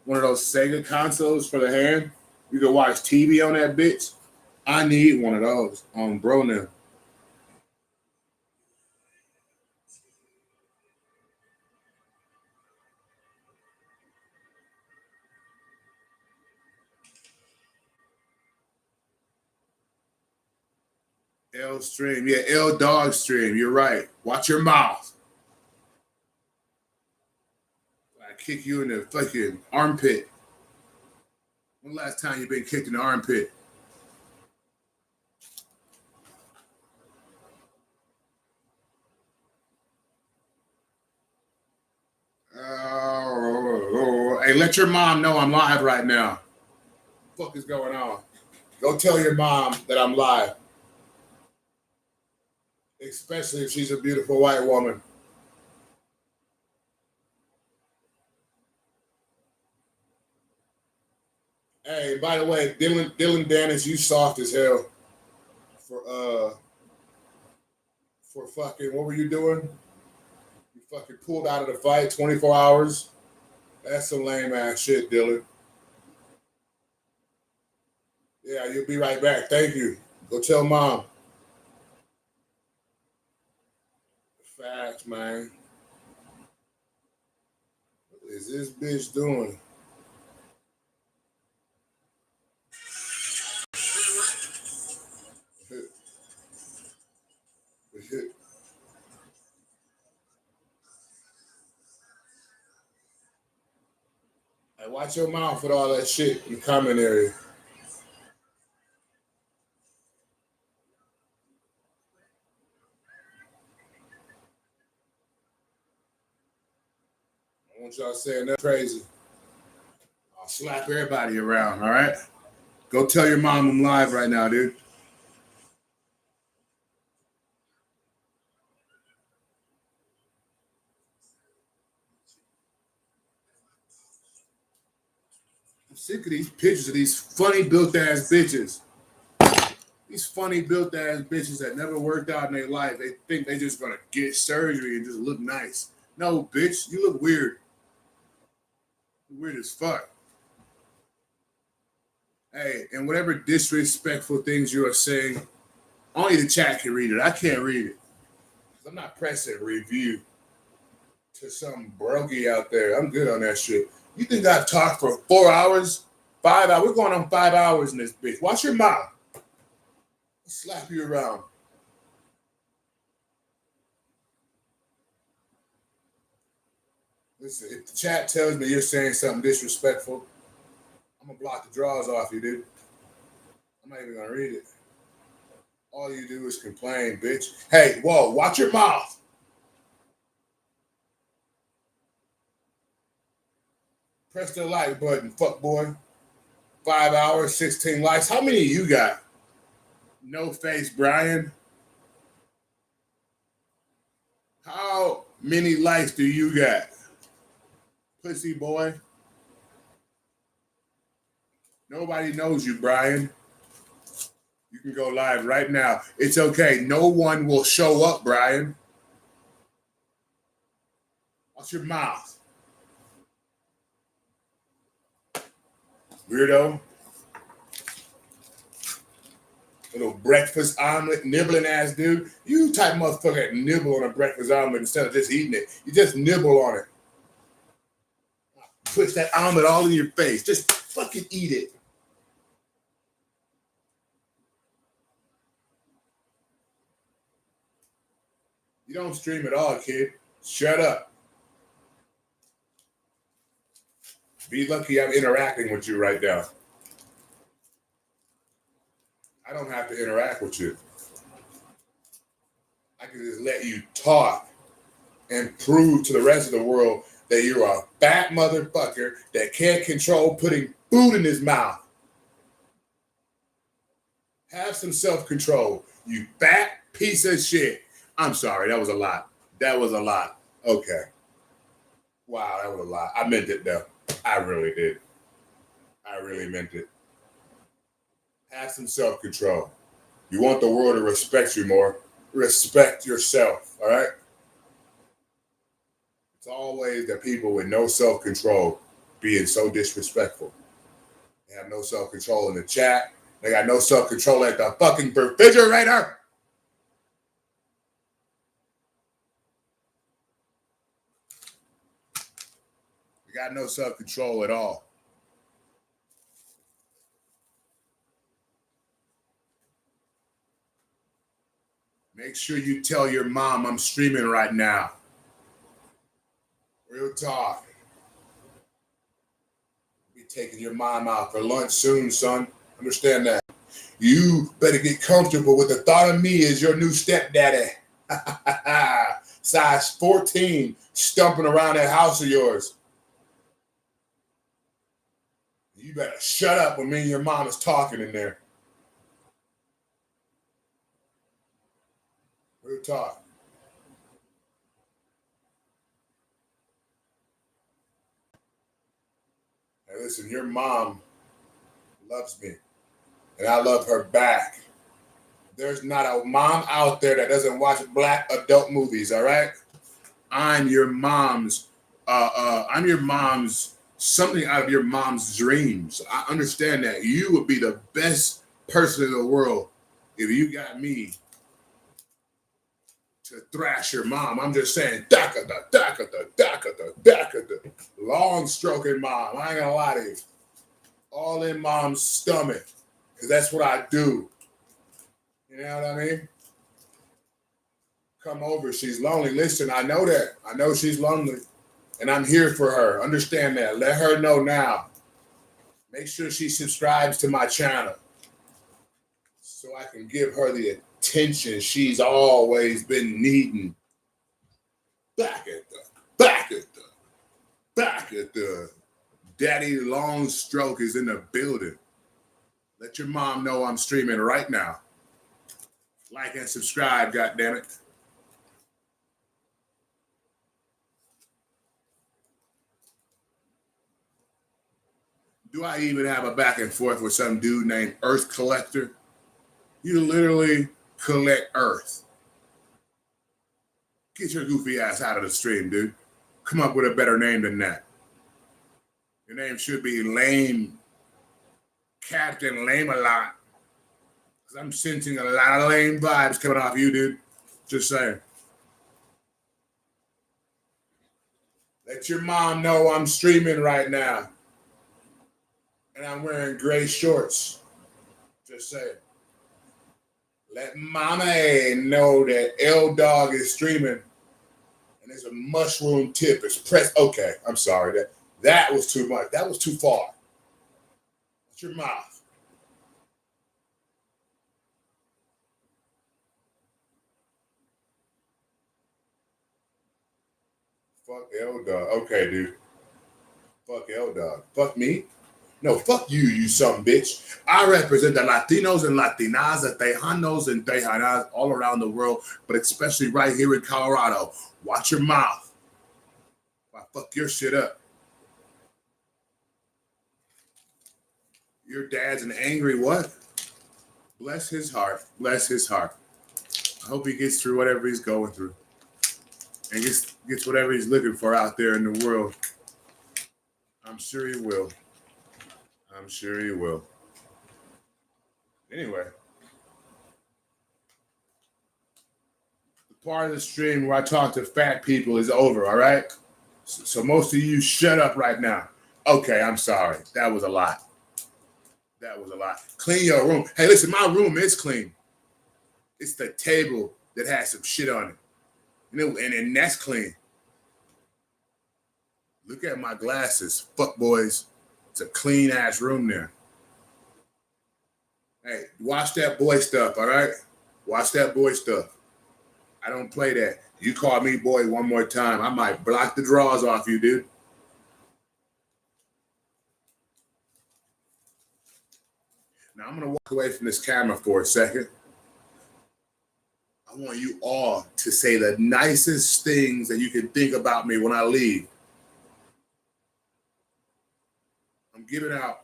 One of those Sega consoles for the hand. You can watch TV on that bitch. I need one of those on bro now. L stream. Yeah, L dog stream. You're right. Watch your mouth. I kick you in the fucking armpit. When the last time you been kicked in the armpit? Oh, hey, let your mom know I'm live right now. What the fuck is going on? Go tell your mom that I'm live. Especially if she's a beautiful white woman. Hey, by the way, Dylan Dennis, you soft as hell for fucking, what were you doing? You fucking pulled out of the fight 24 hours. That's some lame ass shit, Dylan. Yeah, you'll be right back. Thank you. Go tell mom. Facts, man. What is this bitch doing? Hey, watch your mouth with all that shit in the comment area. I want y'all saying that crazy. I'll slap everybody around, all right? Go tell your mom I'm live right now, dude. I'm sick of these pictures of these funny built ass bitches. These funny built ass bitches that never worked out in their life. They think they just gonna get surgery and just look nice. No, bitch, you look weird. You're weird as fuck. Hey, and whatever disrespectful things you are saying, only the chat can read it. I can't read it. I'm not pressing review to some brokey out there. I'm good on that shit. You think I've talked for 4 hours? 5 hours? We're going on 5 hours in this bitch. Watch your mouth. I'll slap you around. Listen, if the chat tells me you're saying something disrespectful, I'm going to block the draws off you, dude. I'm not even going to read it. All you do is complain, bitch. Hey, whoa, watch your mouth. Press the like button, fuck boy. 5 hours, 16 likes. How many you got? No face, Brian. How many likes do you got? Pussy boy. Nobody knows you, Brian. You can go live right now. It's okay. No one will show up, Brian. Watch your mouth. Weirdo. Little breakfast omelet nibbling ass dude. You type motherfucker that nibble on a breakfast omelet instead of just eating it. You just nibble on it. Push that omelet all in your face. Just fucking eat it. You don't stream at all, kid. Shut up. Be lucky I'm interacting with you right now. I don't have to interact with you. I can just let you talk and prove to the rest of the world that you're a fat motherfucker that can't control putting food in his mouth. Have some self-control, you fat piece of shit. I'm sorry, that was a lot. That was a lot. Okay. Wow, that was a lot. I meant it though. I really did. I really meant it. Have some self-control. You want the world to respect you more. Respect yourself, all right? It's always the people with no self-control being so disrespectful. They have no self-control in the chat. They got no self-control at the fucking refrigerator. They got no self-control at all. Make sure you tell your mom I'm streaming right now. Real talk. Be taking your mom out for lunch soon, son. Understand that. You better get comfortable with the thought of me as your new stepdaddy. Size 14, stumping around that house of yours. You better shut up when me and your mom is talking in there. Real talk. Hey, listen, your mom loves me, and I love her back. There's not a mom out there that doesn't watch black adult movies, all right? I'm your mom's, something out of your mom's dreams. I understand that. You would be the best person in the world if you got me to thrash your mom. I'm just saying, dakata, dakata, dakata, dakata. Long stroking mom. I ain't gonna lie to you. All in mom's stomach. Because that's what I do. You know what I mean? Come over. She's lonely. Listen, I know that. I know she's lonely. And I'm here for her. Understand that. Let her know now. Make sure she subscribes to my channel so I can give her the attention she's always been needing. Back at the Daddy Long Stroke is in the building. Let your mom know I'm streaming right now. Like and subscribe, goddammit. Do I even have a back and forth with some dude named Earth Collector? You literally collect Earth. Get your goofy ass out of the stream, dude. Come up with a better name than that. Your name should be Lame Captain Lame a lot. Because I'm sensing a lot of lame vibes coming off you, dude. Just saying. Let your mom know I'm streaming right now. And I'm wearing gray shorts. Just saying. Let Mama A know that L Dog is streaming. And there's a mushroom tip. It's pressed. Okay, I'm sorry. That was too much. That was too far. What's your mouth? Fuck L Dog. Okay, dude. Fuck L Dog. Fuck me? No, fuck you, you some bitch. I represent the Latinos and Latinas, the Tejanos and Tejanas all around the world, but especially right here in Colorado. Watch your mouth. I fuck your shit up. Your dad's an angry what? Bless his heart. Bless his heart. I hope he gets through whatever he's going through. And gets whatever he's looking for out there in the world. I'm sure he will. I'm sure he will. Anyway. The part of the stream where I talk to fat people is over, all right? So most of you shut up right now. Okay, I'm sorry. That was a lot. That was a lot. Clean your room. Hey, listen, my room is clean. It's the table that has some shit on it. You know, and that's clean. Look at my glasses, fuck boys. It's a clean ass room there. Hey, watch that boy stuff, all right? Watch that boy stuff. I don't play that. You call me boy one more time, I might block the draws off you, dude. Now I'm gonna walk away from this camera for a second. I want you all to say the nicest things that you can think about me when I leave. giving out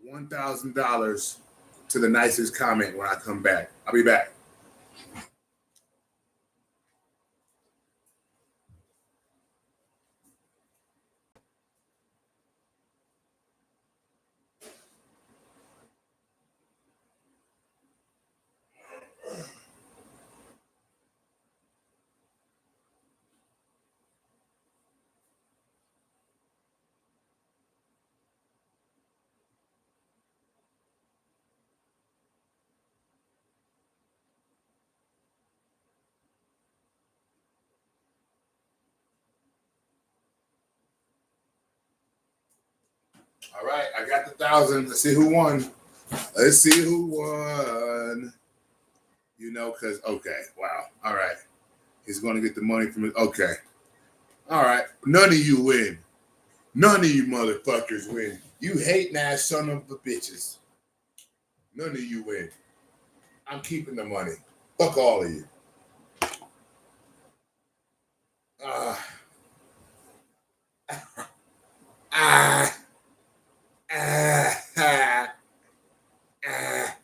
$1,000 to the nicest comment when I come back. I'll be back. All right, I got the 1,000. Let's see who won. Let's see who won. You know, because, okay, wow. All right. He's going to get the money from it. Okay. All right. None of you win. None of you motherfuckers win. You hating ass son of the bitches. None of you win. I'm keeping the money. Fuck all of you. Ah. Ah. Ah. Ah. Ah.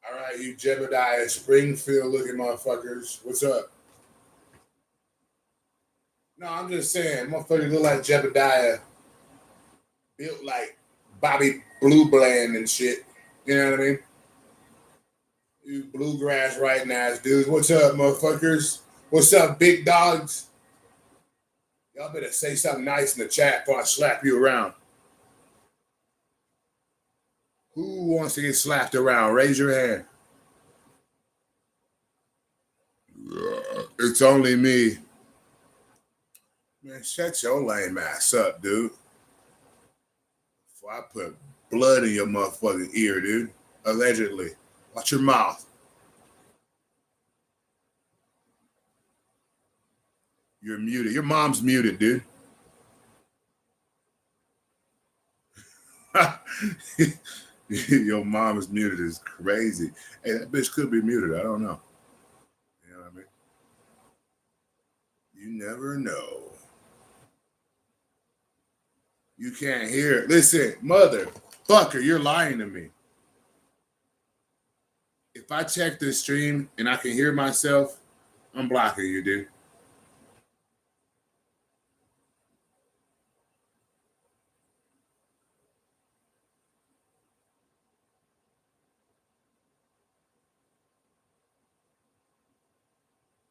All right, you Jebediah Springfield looking motherfuckers. What's up? No, I'm just saying, motherfuckers look like Jebediah, built like Bobby Blue Bland and shit. You know what I mean? You bluegrass writing ass dudes. What's up, motherfuckers? What's up, big dogs? Y'all better say something nice in the chat before I slap you around. Who wants to get slapped around? Raise your hand. It's only me. Man, shut your lame ass up, dude. Before I put blood in your motherfucking ear, dude. Allegedly. Watch your mouth. You're muted. Your mom's muted, dude. Your mom is muted is crazy. Hey, that bitch could be muted. I don't know. You know what I mean? You never know. You can't hear it. Listen, motherfucker, you're lying to me. If I check this stream and I can hear myself, I'm blocking you, dude.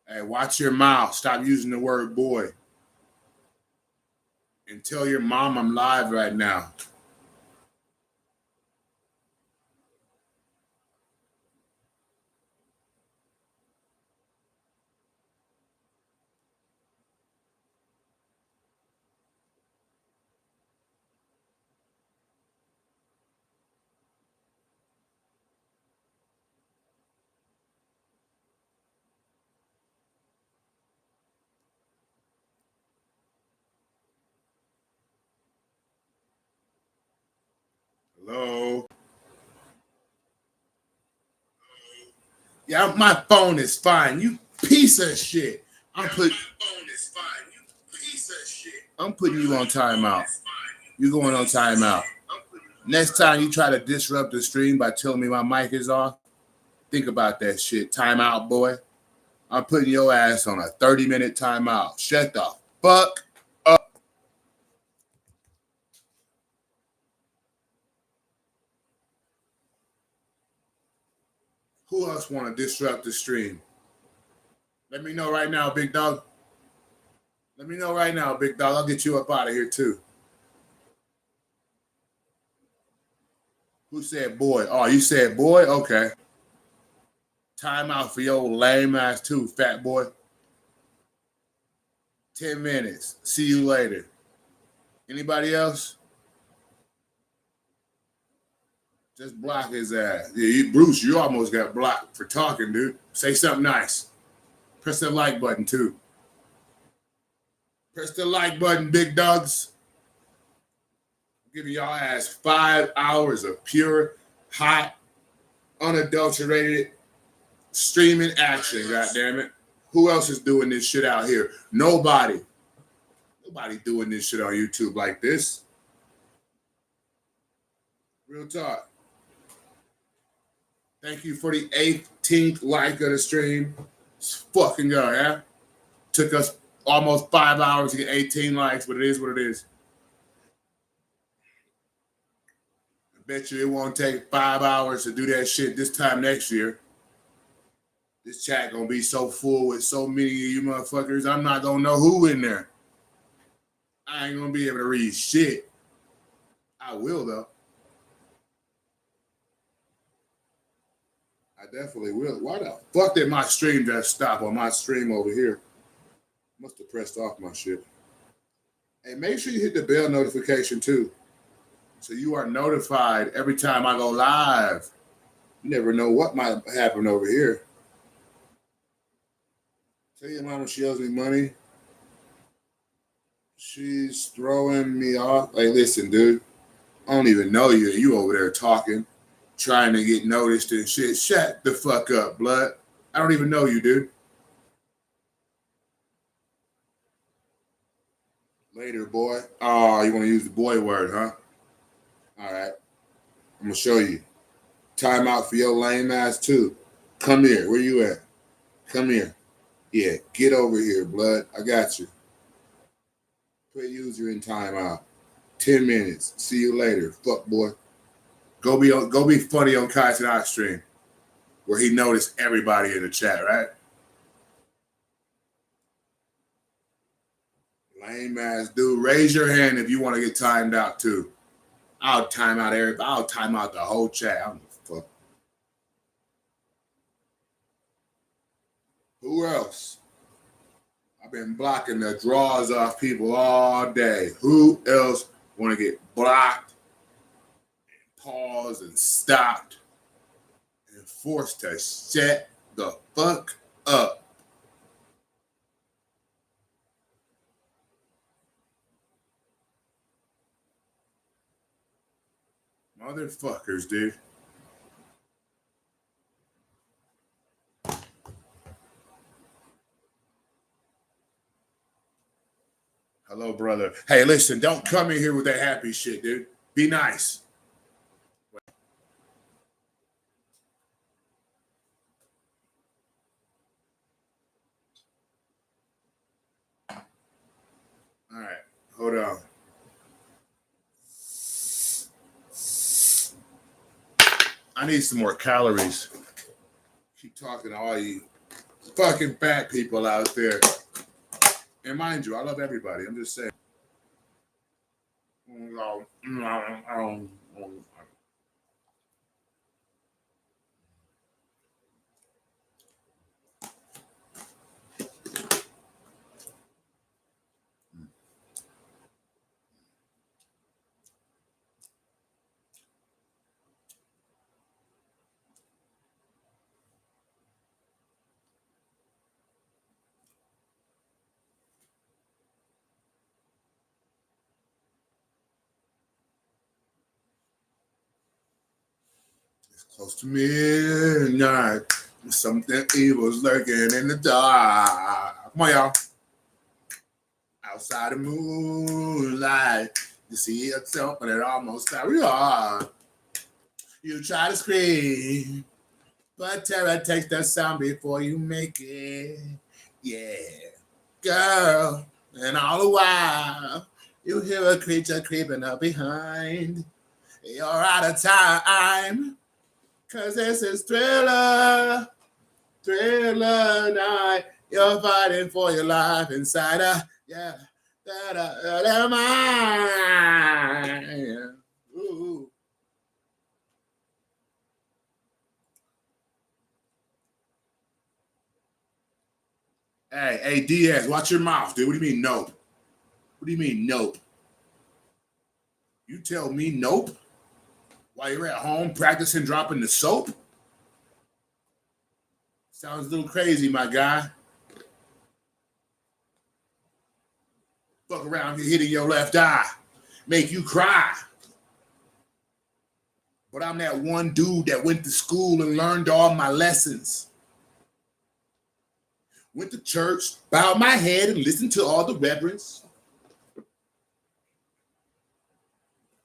Hey, watch your mouth. Stop using the word boy. And tell your mom I'm live right now. Hello? Yeah, my phone is fine. You piece of shit. I'm putting you on timeout. You going on timeout. Next time you try to disrupt the stream by telling me my mic is off, think about that shit. Timeout, boy. I'm putting your ass on a 30-minute timeout. Shut the fuck up. Who else want to disrupt the stream? Let me know right now, big dog. Let me know right now, big dog. I'll get you up out of here, too. Who said boy? Oh, you said boy? Okay. Time out for your lame ass, too, fat boy. 10 minutes. See you later. Anybody else? Just block his ass. Yeah, Bruce, you almost got blocked for talking, dude. Say something nice. Press the like button, too. Press the like button, big dogs. Giving y'all ass 5 hours of pure, hot, unadulterated streaming action, goddammit. Who else is doing this shit out here? Nobody. Nobody doing this shit on YouTube like this. Real talk. Thank you for the 18th like of the stream. Let's fucking go, yeah? Took us almost 5 hours to get 18 likes, but it is what it is. I bet you it won't take 5 hours to do that shit this time next year. This chat gonna be so full with so many of you motherfuckers, I'm not gonna know who in there. I ain't gonna be able to read shit. I will, though. I definitely will. Why the fuck did my stream just stop on my stream over here? Must have pressed off my shit. Hey, make sure you hit the bell notification too, so you are notified every time I go live. You never know what might happen over here. Tell your mama she owes me money. She's throwing me off. Like, listen, dude, I don't even know you. You over there talking, trying to get noticed and shit. Shut the fuck up, blood. I don't even know you, dude. Later, boy. Oh, you want to use the boy word, huh? All right. I'm going to show you. Time out for your lame ass, too. Come here. Where you at? Come here. Yeah, get over here, blood. I got you. Put user in timeout. 10 minutes. See you later. Fuck, boy. Go be funny on Kai Tana's stream, where he noticed everybody in the chat, right? Lame ass dude. Raise your hand if you want to get timed out too. I'll time out everybody. I'll time out the whole chat. I don't give a fuck. Who else? I've been blocking the draws off people all day. Who else want to get blocked, and paused, and stopped, and forced to shut the fuck up? Motherfuckers, dude. Hello, brother. Hey, listen, don't come in here with that happy shit, dude. Be nice. All right, hold on. I need some more calories. Keep talking to all you fucking fat people out there. And mind you, I love everybody. I'm just saying. Close to midnight, something evil's lurking in the dark. Come on, y'all. Outside the moonlight, you see yourself, but it almost like we are. You try to scream, but terror takes the sound before you make it. Yeah, girl, and all the while, you hear a creature creeping up behind. You're out of time. Cause this is Thriller night. You're fighting for your life inside a mind. Ooh. Hey, Diaz, watch your mouth, dude. What do you mean nope? What do you mean nope? You tell me nope while you're at home practicing dropping the soap? Sounds a little crazy, my guy. Fuck around here hitting your left eye. Make you cry. But I'm that one dude that went to school and learned all my lessons. Went to church, bowed my head, and listened to all the reverends.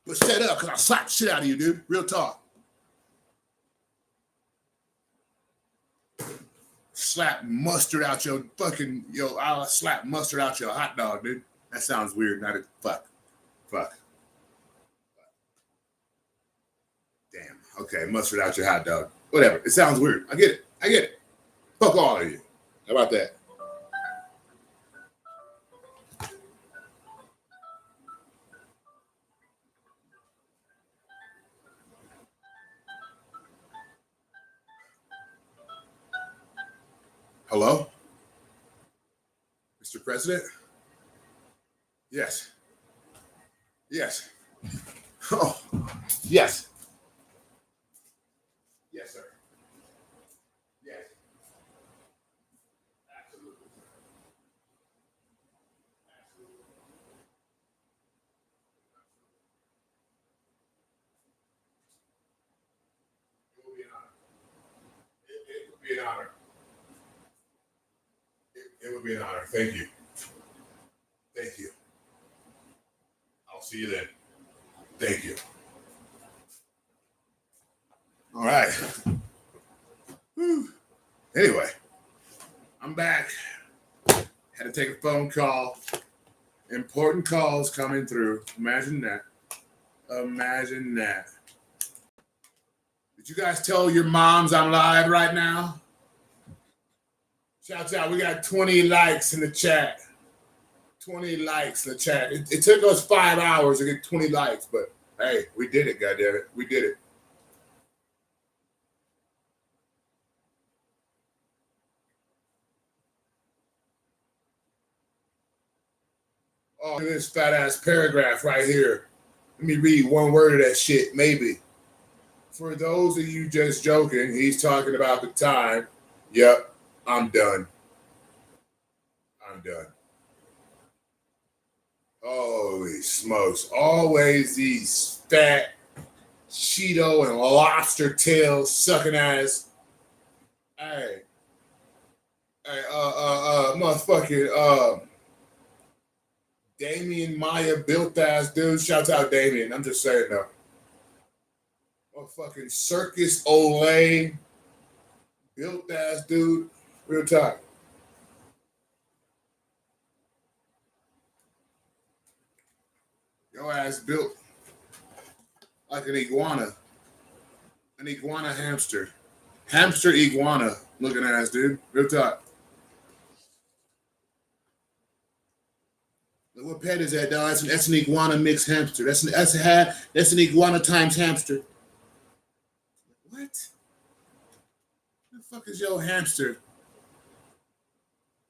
But shut up, because I'll slap the shit out of you, dude. Real talk. Slap mustard out your fucking, I'll slap mustard out your hot dog, dude. That sounds weird. Not a fuck. Damn. Okay, mustard out your hot dog. Whatever. It sounds weird. I get it. Fuck all of you. How about that? Hello? Mr. President? Yes. Oh, yes. Yes, sir. Yes. Absolutely. It will be an honor. It would be an honor. It would be an honor. Thank you. I'll see you then. Thank you. All right. Whew. Anyway, I'm back. Had to take a phone call. Important calls coming through. Imagine that. Did you guys tell your moms I'm live right now? Shouts out. We got 20 likes in the chat. 20 likes in the chat. It took us 5 hours to get 20 likes, but hey, we did it, goddammit. We did it. Oh, look at this fat ass paragraph right here. Let me read one word of that shit, maybe. For those of you just joking, he's talking about the time. Yep, I'm done. Holy smokes. Always these fat Cheeto and lobster tail sucking ass. Hey, motherfucking, Damien Maya built ass dude. Shouts out Damien. I'm just saying though. Motherfucking Circus Olay built ass dude. Real talk. Your ass built like an iguana hamster. Hamster iguana looking ass, dude. Real talk. Look, what pet is that, dog? That's an iguana mixed hamster. That's an iguana times hamster. What? The fuck is your hamster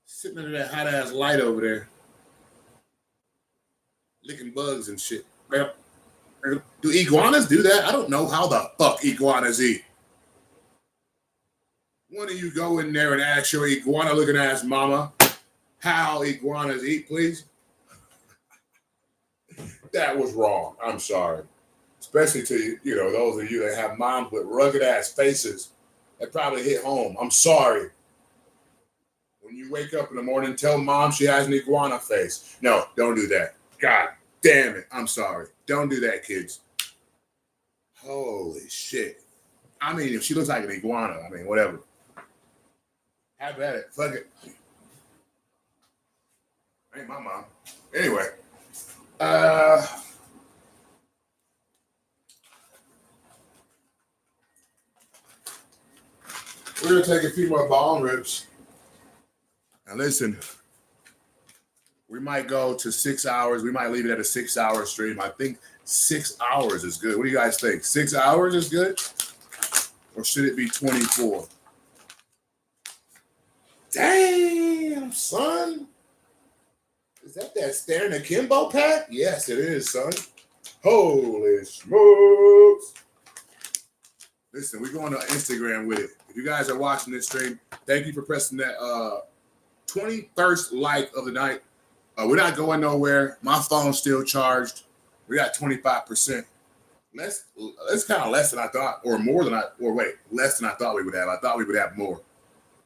sitting under that hot ass light over there? Licking bugs and shit. Do iguanas do that? I don't know how the fuck iguanas eat. One of you go in there and ask your iguana looking ass mama how iguanas eat, please. That was wrong. I'm sorry. Especially to those of you that have moms with rugged ass faces that probably hit home. I'm sorry. When you wake up in the morning, tell mom she has an iguana face. No, don't do that. God damn it. I'm sorry. Don't do that, kids. Holy shit. I mean, if she looks like an iguana, whatever. Have at it. Fuck it. Ain't my mom. Anyway. We're going to take a few more bong rips. Now listen, we might go to 6 hours. We might leave it at a 6 hour stream. I think 6 hours is good. What do you guys think? 6 hours is good? Or should it be 24? Damn, son. Is that Staring Akimbo pack? Yes, it is, son. Holy smokes. Listen, we're going to Instagram with it. If you guys are watching this stream, thank you for pressing that 21st like of the night. We're not going nowhere. My phone's still charged. We got 25%. That's kind of less than I thought, or more than less than I thought we would have. I thought we would have more.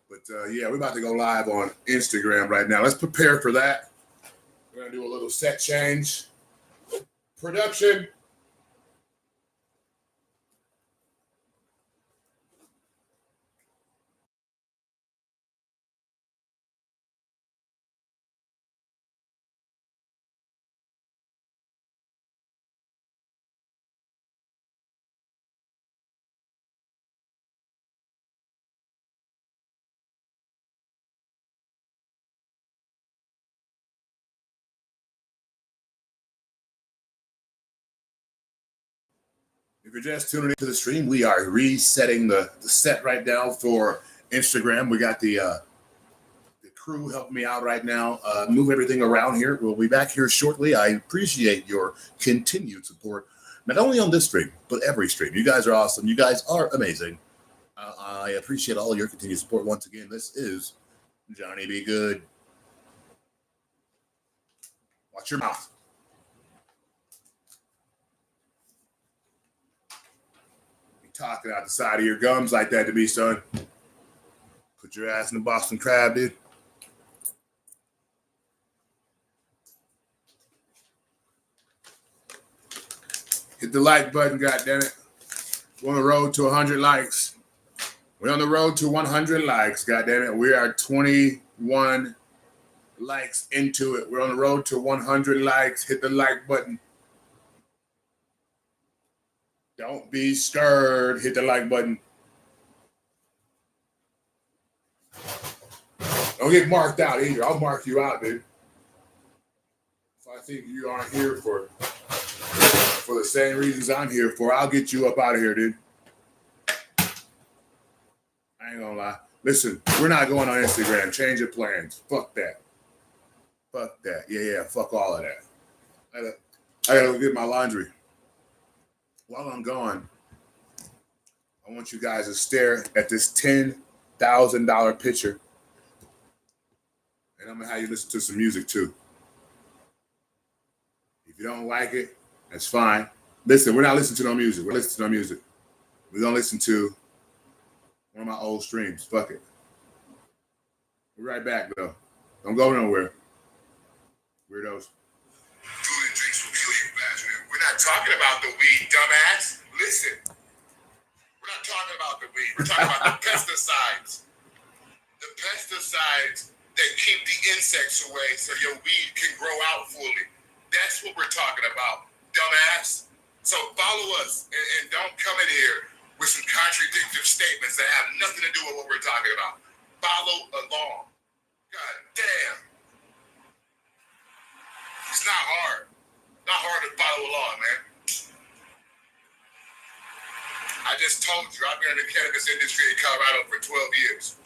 But yeah, we're about to go live on Instagram right now. Let's prepare for that. We're going to do a little set change. Production. If you're just tuning into the stream, we are resetting the set right now for Instagram. We got the crew helping me out right now, move everything around here. We'll be back here shortly. I appreciate your continued support, not only on this stream, but every stream. You guys are awesome. You guys are amazing. I appreciate all your continued support. Once again, this is Johnny Be Good. Watch your mouth. Talking out the side of your gums like that to me, son. Put your ass in the Boston Crab, dude. Hit the like button, goddammit. We're on the road to 100 likes. We're on the road to 100 likes, goddammit. We are 21 likes into it. We're on the road to 100 likes. Hit the like button. Don't be scared. Hit the like button. Don't get marked out either. I'll mark you out, dude. If I think you aren't here for the same reasons I'm here for, I'll get you up out of here, dude. I ain't gonna lie. Listen, we're not going on Instagram. Change your plans. Fuck that. Fuck that. Yeah. Fuck all of that. I gotta go get my laundry. While I'm gone, I want you guys to stare at this $10,000 picture. And I'm going to have you listen to some music too. If you don't like it, that's fine. Listen, we're not listening to no music. We're listening to no music. We're going to listen to one of my old streams. Fuck it. We're right back, though. Don't go nowhere. Weirdos. Food and drinks will kill you, bastard. We're not talking about the weed, dumbass. Listen. We're not talking about the weed. We're talking about the pesticides. The pesticides that keep the insects away so your weed can grow out fully. That's what we're talking about, dumbass. So follow us and don't come in here with some contradictory statements that have nothing to do with what we're talking about. Follow along. God damn. It's not hard. Not hard to follow along, man. I just told you, I've been in the cannabis industry in Colorado for 12 years.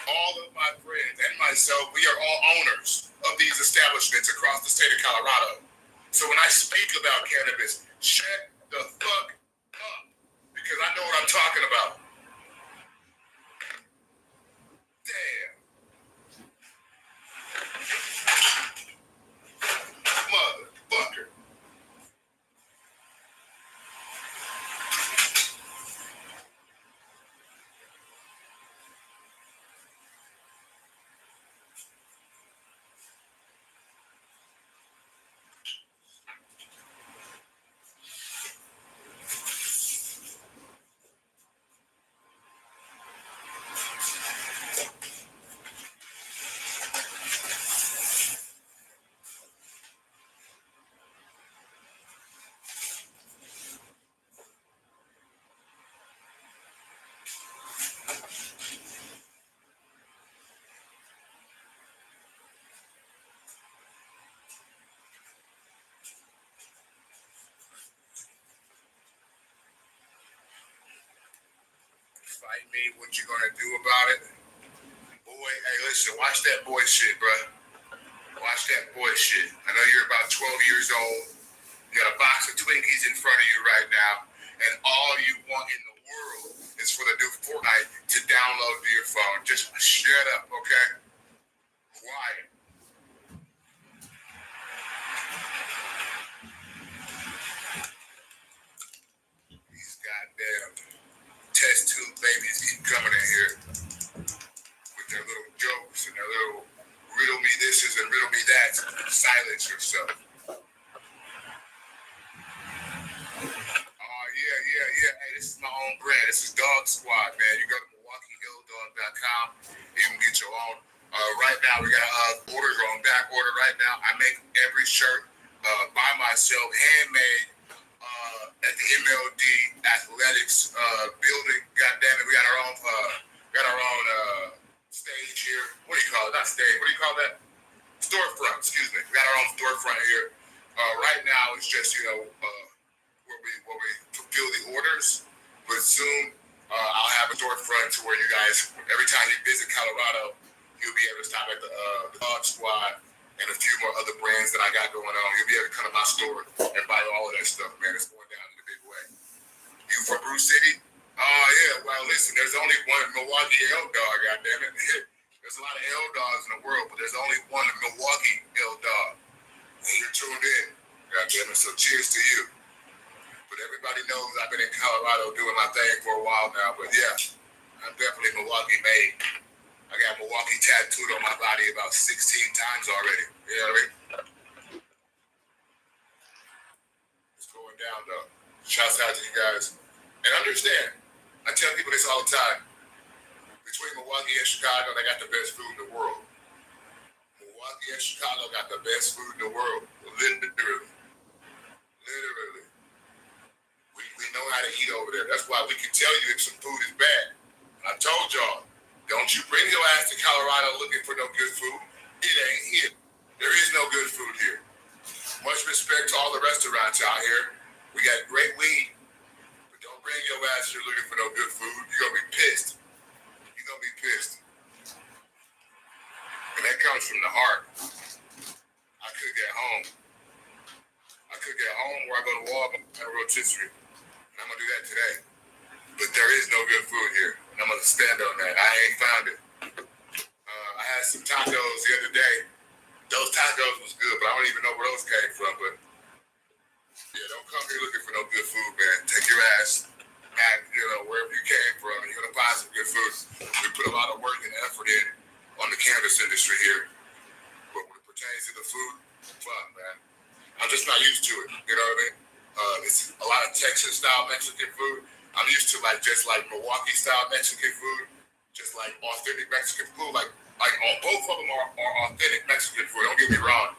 All of my friends and myself, we are all owners of these establishments across the state of Colorado. So when I speak about cannabis, shut the fuck up, because I know what I'm talking about. Damn. Motherfucker. Fight me, what you gonna do about it? Boy, hey, listen, watch that boy shit, bro. Watch that boy shit. I know you're about 12 years old. You got a box of Twinkies in front of you right now, and all you want in the world is for the new Fortnite to download to your phone. Just shut up, okay? Quiet. yourself. Yeah. Hey, this is my own brand. This is Dog Squad, man. You go to MilwaukeeHillDog.com. You can get your own. Right now, we got orders on back order right now. I make every shirt by myself, handmade at the MLD Athletics building. God damn it, we got our own stage here. What do you call it? Not stage. What do you call that? Storefront. Excuse me. We got our own storefront here. Right now, it's just where we fulfill the orders, but soon I'll have a storefront to where you guys, every time you visit Colorado, you'll be able to stop at the Dog Squad and a few more other brands that I got going on. You'll be able to come to my store and buy all of that stuff, man. It's going down in a big way. You from Bruce City? Oh, yeah. Well, listen, there's only one Milwaukee L-Dog, goddammit. There's a lot of L-Dogs in the world, but there's only one Milwaukee L-Dog. And you're tuned in, goddammit. So cheers to you. But everybody knows I've been in Colorado doing my thing for a while now. But yeah, I'm definitely Milwaukee made. I got Milwaukee tattooed on my body about 16 times already. You know what I mean? It's going down though. Shouts out to you guys. And understand, I tell people this all the time. Between Milwaukee and Chicago, they got the best food in the world. Milwaukee and Chicago got the best food in the world. Literally. We know how to eat over there. That's why we can tell you if some food is bad. I told y'all, don't you bring your ass to Colorado looking for no good food. It ain't here. There is no good food here. Much respect to all the restaurants out here. We got great weed, but don't bring your ass here looking for no good food. You're going to be pissed. You're going to be pissed. And that comes from the heart. I cook at home. Or I go to Walmart and rotisserie. And I'm going to do that today. But there is no good food here. And I'm going to stand on that. I ain't found it. I had some tacos the other day. Those tacos was good, but I don't even know where those came from. But yeah, don't come here looking for no good food, man. Take your ass back, wherever you came from, and you're going to find some good food. We put a lot of work and effort in on the cannabis industry here. But when it pertains to the food, fuck, man. I'm just not used to it. You know what I mean? It's a lot of Texas-style Mexican food. I'm used to just like Milwaukee-style Mexican food, just like authentic Mexican food. Like both of them are authentic Mexican food. Don't get me wrong,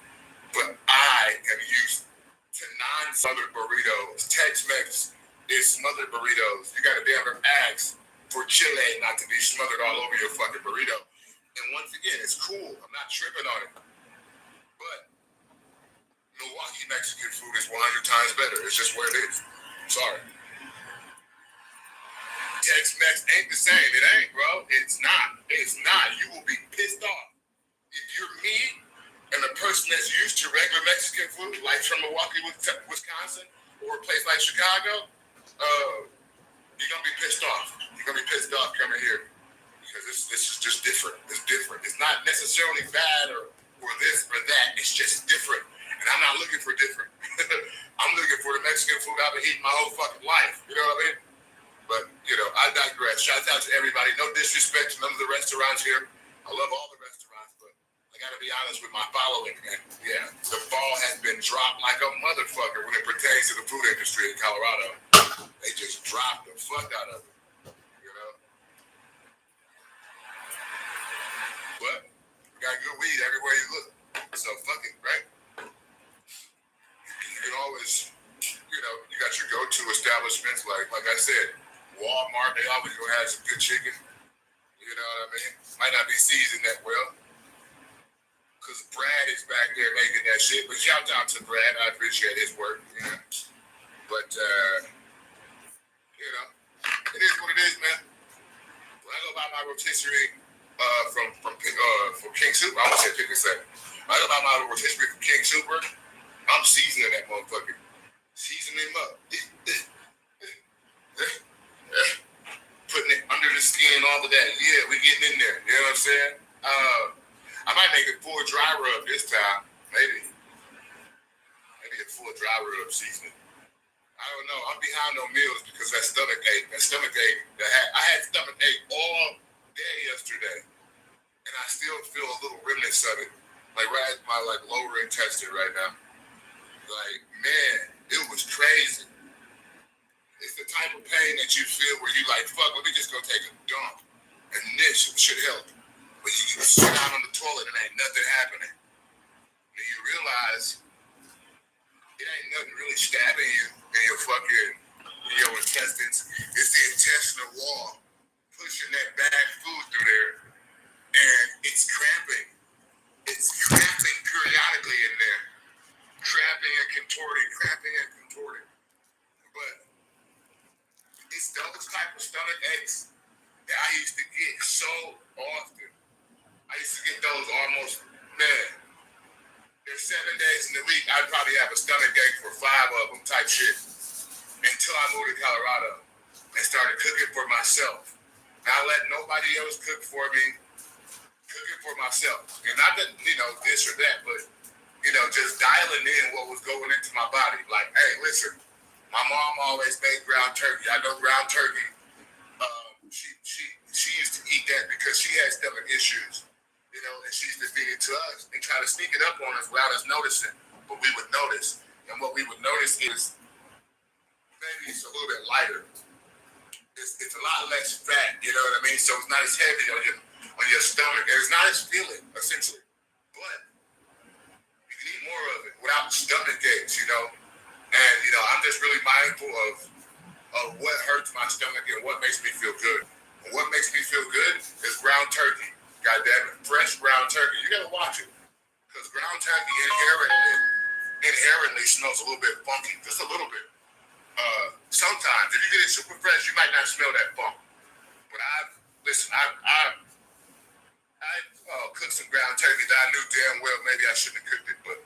but I am used to non-smothered burritos. Tex-Mex is smothered burritos. You got to damn near ask for chile not to be smothered all over your fucking burrito. And once again, it's cool. I'm not tripping on it, but Milwaukee Mexican food is 100 times better. It's just what it is. Sorry. Tex-Mex ain't the same. It ain't, bro. It's not. You will be pissed off. If you're me and a person that's used to regular Mexican food, like from Milwaukee, Wisconsin, or a place like Chicago, you're going to be pissed off. You're going to be pissed off coming here. Because this is just different. It's different. It's not necessarily bad or this or that. It's just different. And I'm not looking for different. I'm looking for the Mexican food I've been eating my whole fucking life. You know what I mean? But, I digress. Shout out to everybody. No disrespect to none of the restaurants here. I love all the restaurants, but I got to be honest with my following. And yeah, the ball has been dropped like a motherfucker when it pertains to the food industry in Colorado. They just dropped the fuck out of it. But we got good weed everywhere you look. So fuck it, right? You can always, you got your go-to establishments like I said, Walmart, they always gonna have some good chicken. You know what I mean? Might not be seasoned that well. Cause Brad is back there making that shit. But shout out to Brad. I appreciate his work. Yeah. But it is what it is, man. When I go buy my rotisserie from King Super, I almost said King Super. I go buy my rotisserie from King Super, I'm seasoning that motherfucker. Seasoning him up. Putting it under the skin, all of that. Yeah, we getting in there. You know what I'm saying? I might make it full dry rub this time. Maybe a full dry rub seasoning. I don't know. I'm behind on meals because that stomach ache. I had stomach ache all day yesterday. And I still feel a little remnants of it like right at my like lower intestine right now. Like, man, it was crazy. It's the type of pain that you feel where you like, fuck, let me just go take a dump. And this should help. But you sit down on the toilet and ain't nothing happening. And you realize it ain't nothing really stabbing you in your fucking, in your intestines. It's the intestinal wall pushing that bad food through there. And it's cramping. It's cramping periodically in there. Cramping and contorting. But it's those type of stomach aches that I used to get so often. I used to get those almost, man, there's 7 days in the week, I'd probably have a stomach ache for 5 of them type shit. Until I moved to Colorado and started cooking for myself. Not letting nobody else cook for me, cooking for myself. And not that, this or that, but, just dialing in what was going into my body. Like, hey, listen, my mom always made ground turkey. I know ground turkey. She used to eat that because she had stomach issues, and she used to feed it to us and try to sneak it up on us without us noticing. But we would notice, and what we would notice is maybe it's a little bit lighter. It's a lot less fat, you know what I mean? So it's not as heavy on your stomach, and it's not as filling, essentially. But you can eat more of it without stomach aches, And I'm just really mindful of what hurts my stomach and what makes me feel good. And what makes me feel good is ground turkey. God damn it, fresh ground turkey. You gotta watch it, because ground turkey inherently smells a little bit funky, just a little bit. Sometimes if you get it super fresh, you might not smell that funk. But I cooked some ground turkey that I knew damn well maybe I shouldn't have cooked it, but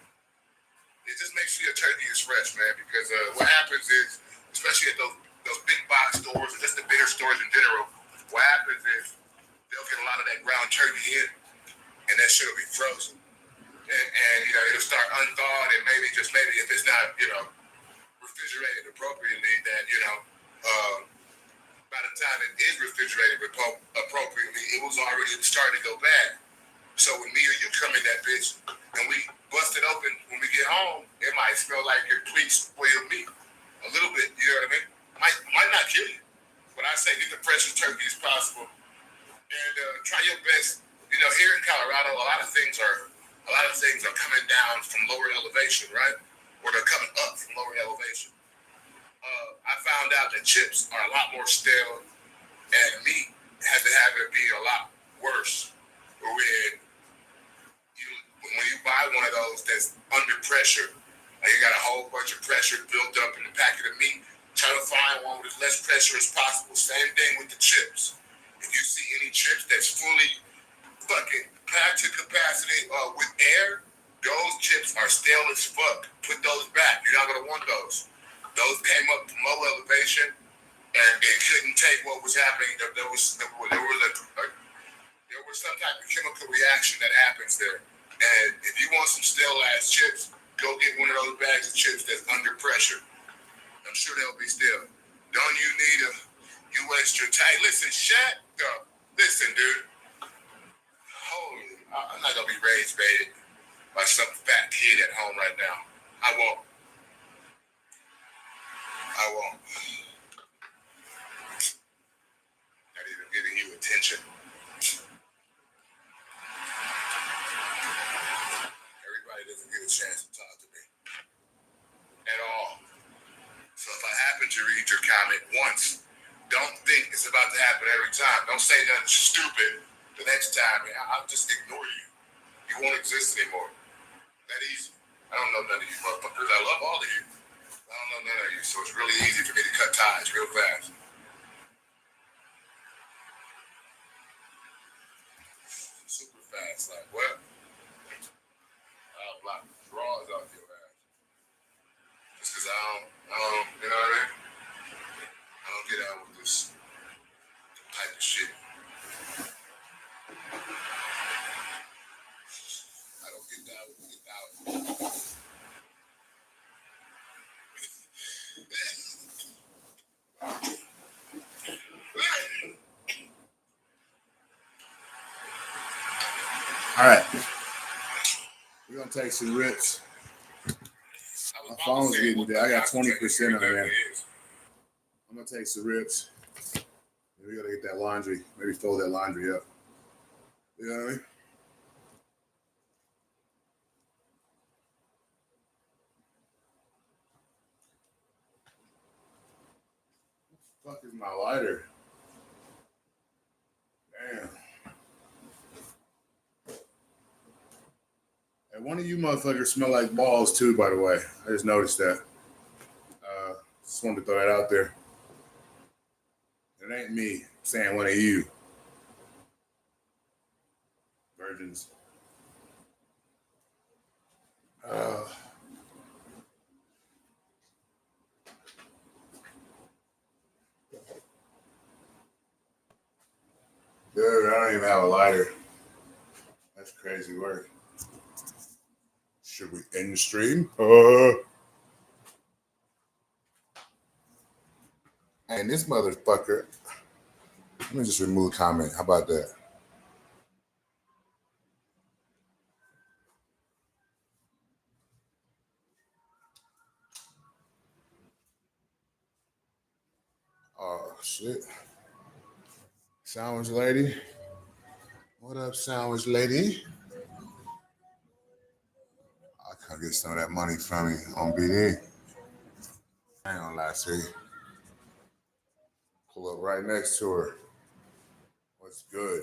it just makes sure your turkey is fresh, man. Because what happens is, especially at those big box stores or just the bigger stores in general, what happens is they'll get a lot of that ground turkey in, and that shit will be frozen, and it'll start unthawed, and maybe if it's not refrigerated appropriately, that by the time it is refrigerated appropriately, it was already starting to go bad. So when me or you come in that bitch and we bust it open when we get home, it might smell like your tweets spoiled meat a little bit. You know what I mean? Might not kill you, but I say get the freshest turkey as possible and try your best. Here in Colorado, a lot of things are coming down from lower elevation, right? Or they're coming up from lower elevation. I found out that chips are a lot more stale, and meat has the habit of being a lot worse. When you buy one of those that's under pressure, and you got a whole bunch of pressure built up in the packet of meat, try to find one with as less pressure as possible. Same thing with the chips. If you see any chips that's fully fucking packed to capacity with air, those chips are stale as fuck. Put those back. You're not gonna want those. Those came up from low elevation, and it couldn't take what was happening. There was some type of chemical reaction that happens there. And if you want some stale ass chips, go get one of those bags of chips that's under pressure. I'm sure they'll be stale. Don't you need you waste your time? Listen, shut up. Listen, dude. Holy, I'm not gonna be raised baited by some fat kid at home right now. I won't. Not even giving you attention. Everybody doesn't get a chance to talk to me at all. So if I happen to read your comment once, don't think it's about to happen every time. Don't say nothing stupid the next time. I'll just ignore you. You won't exist anymore. That easy. I don't know none of you motherfuckers. I love all of you. I don't know none of you, so it's really easy for me to cut ties real fast. Super fast, like what? I'll block the drawers off your ass. Just because I don't, you know what I mean? I don't get out with this type of shit. I don't get down with it. All right. We're gonna take some rips. My phone's getting dead. I got 20% on there. I'm gonna take some rips. We gotta get that laundry. Maybe fold that laundry up. You know what I mean? What the fuck is my lighter? Damn. And one of you motherfuckers smell like balls too, by the way. I just noticed that. Just wanted to throw that out there. It ain't me saying one of you. Virgins. Dude, I don't even have a lighter. That's crazy work. Should we end the stream? And this motherfucker. Let me just remove comment. How about that? Oh, shit. Sandwich lady. What up, sandwich lady? I can get some of that money from me on BD. I ain't gonna lie to you. Pull up right next to her. What's good?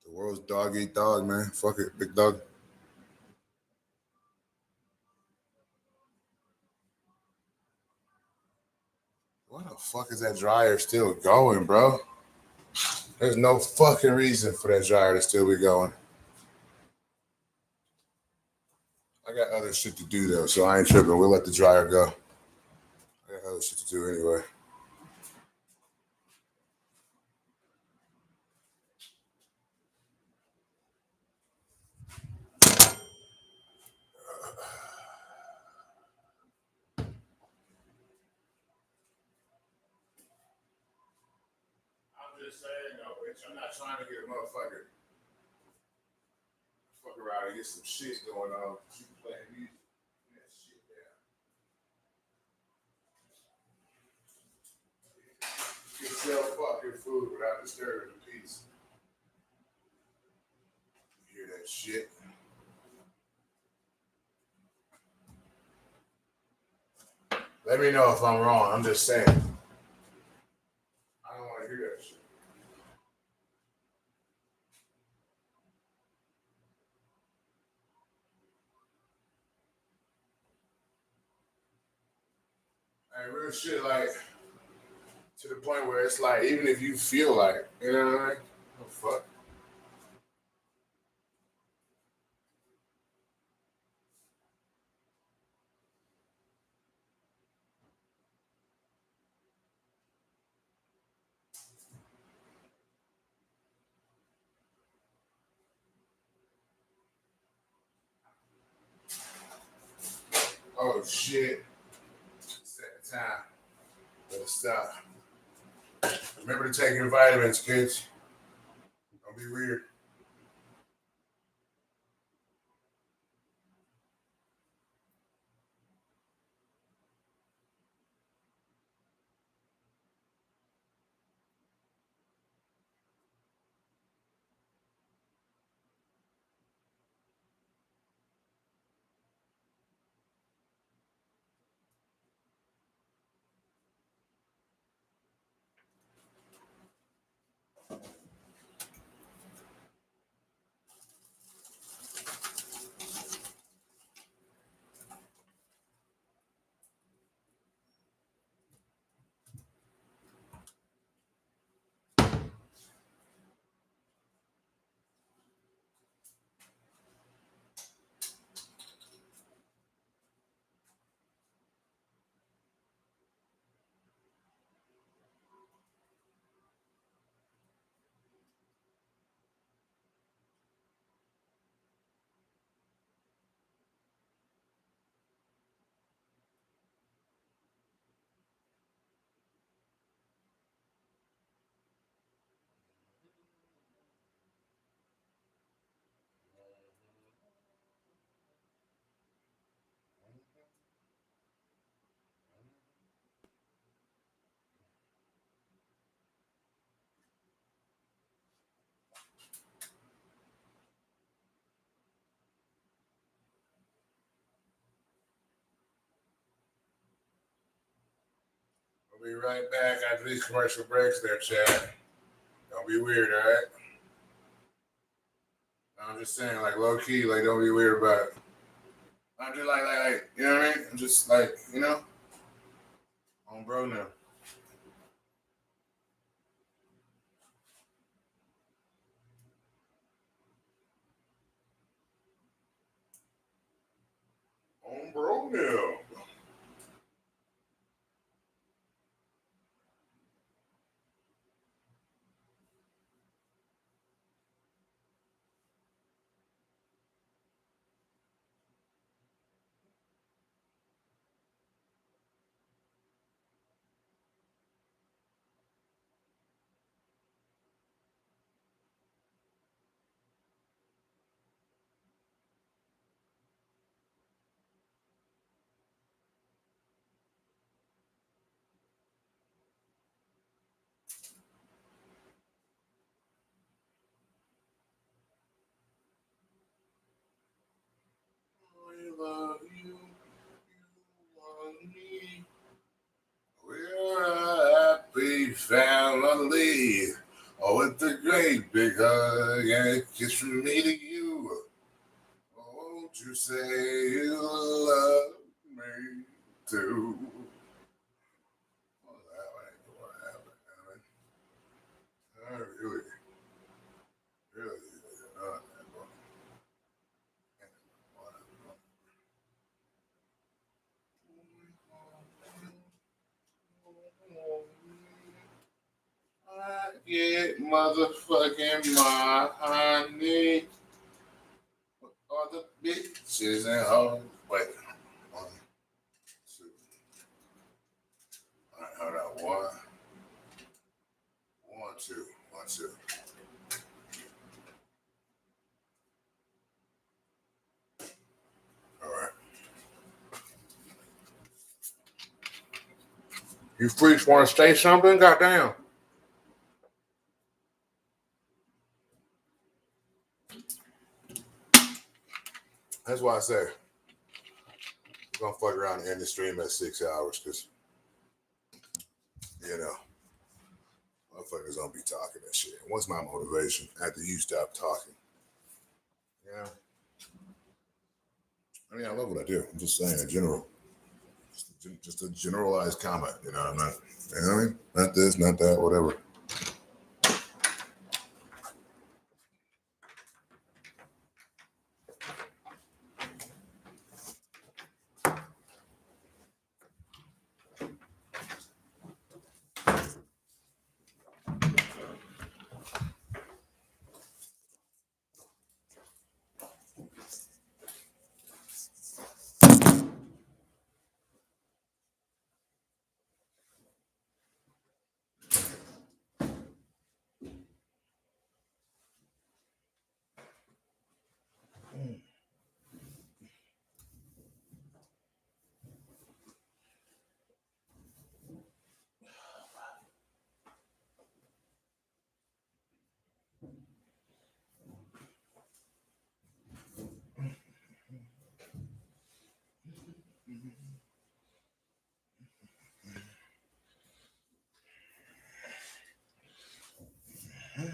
The world's dog eat dog, man. Fuck it, big dog. Why the fuck is that dryer still going, bro? There's no fucking reason for that dryer to still be going. I got other shit to do though, so I ain't tripping. We'll let the dryer go. I got other shit to do anyway. I'm just saying though, bitch. I'm not trying to get a motherfucker fuck around and get some shit going on. You playing music. That shit down. You can sell fucking food without disturbing the peace. You hear that shit? Let me know if I'm wrong. I'm just saying. I don't want to hear that shit. Hey, real shit, like, to the point where it's like, even if you feel like, you know what I mean? Oh, fuck. Oh, shit. Set the time. Better stop. Remember to take your vitamins, kids. Don't be weird. I'll be right back after these commercial breaks there, Chad. Don't be weird, all right? I'm just saying, like, low key, like, don't be weird about it. I'm just like, you know what I mean? I'm just like, you know, on bro now. On bro now. We love you, you love me. We're a happy family. Oh, it's a great big hug and a kiss from me to you. Won't you say you love me too? What happened? Really, really. I get motherfucking my honey. All the bitches and hoes. Wait. 1, 2. All right, hold on. 1, 1, 2, 1, 2. All right. You freaks want to say something? Goddamn. That's why I say we're gonna fuck around and end the stream at 6 hours because you know motherfuckers don't be talking that shit. What's my motivation after you stop talking? Yeah. I mean, I love what I do. I'm just saying in general. Just a generalized comment, you know. I'm not, you know what I mean? Not this, not that, whatever. All right,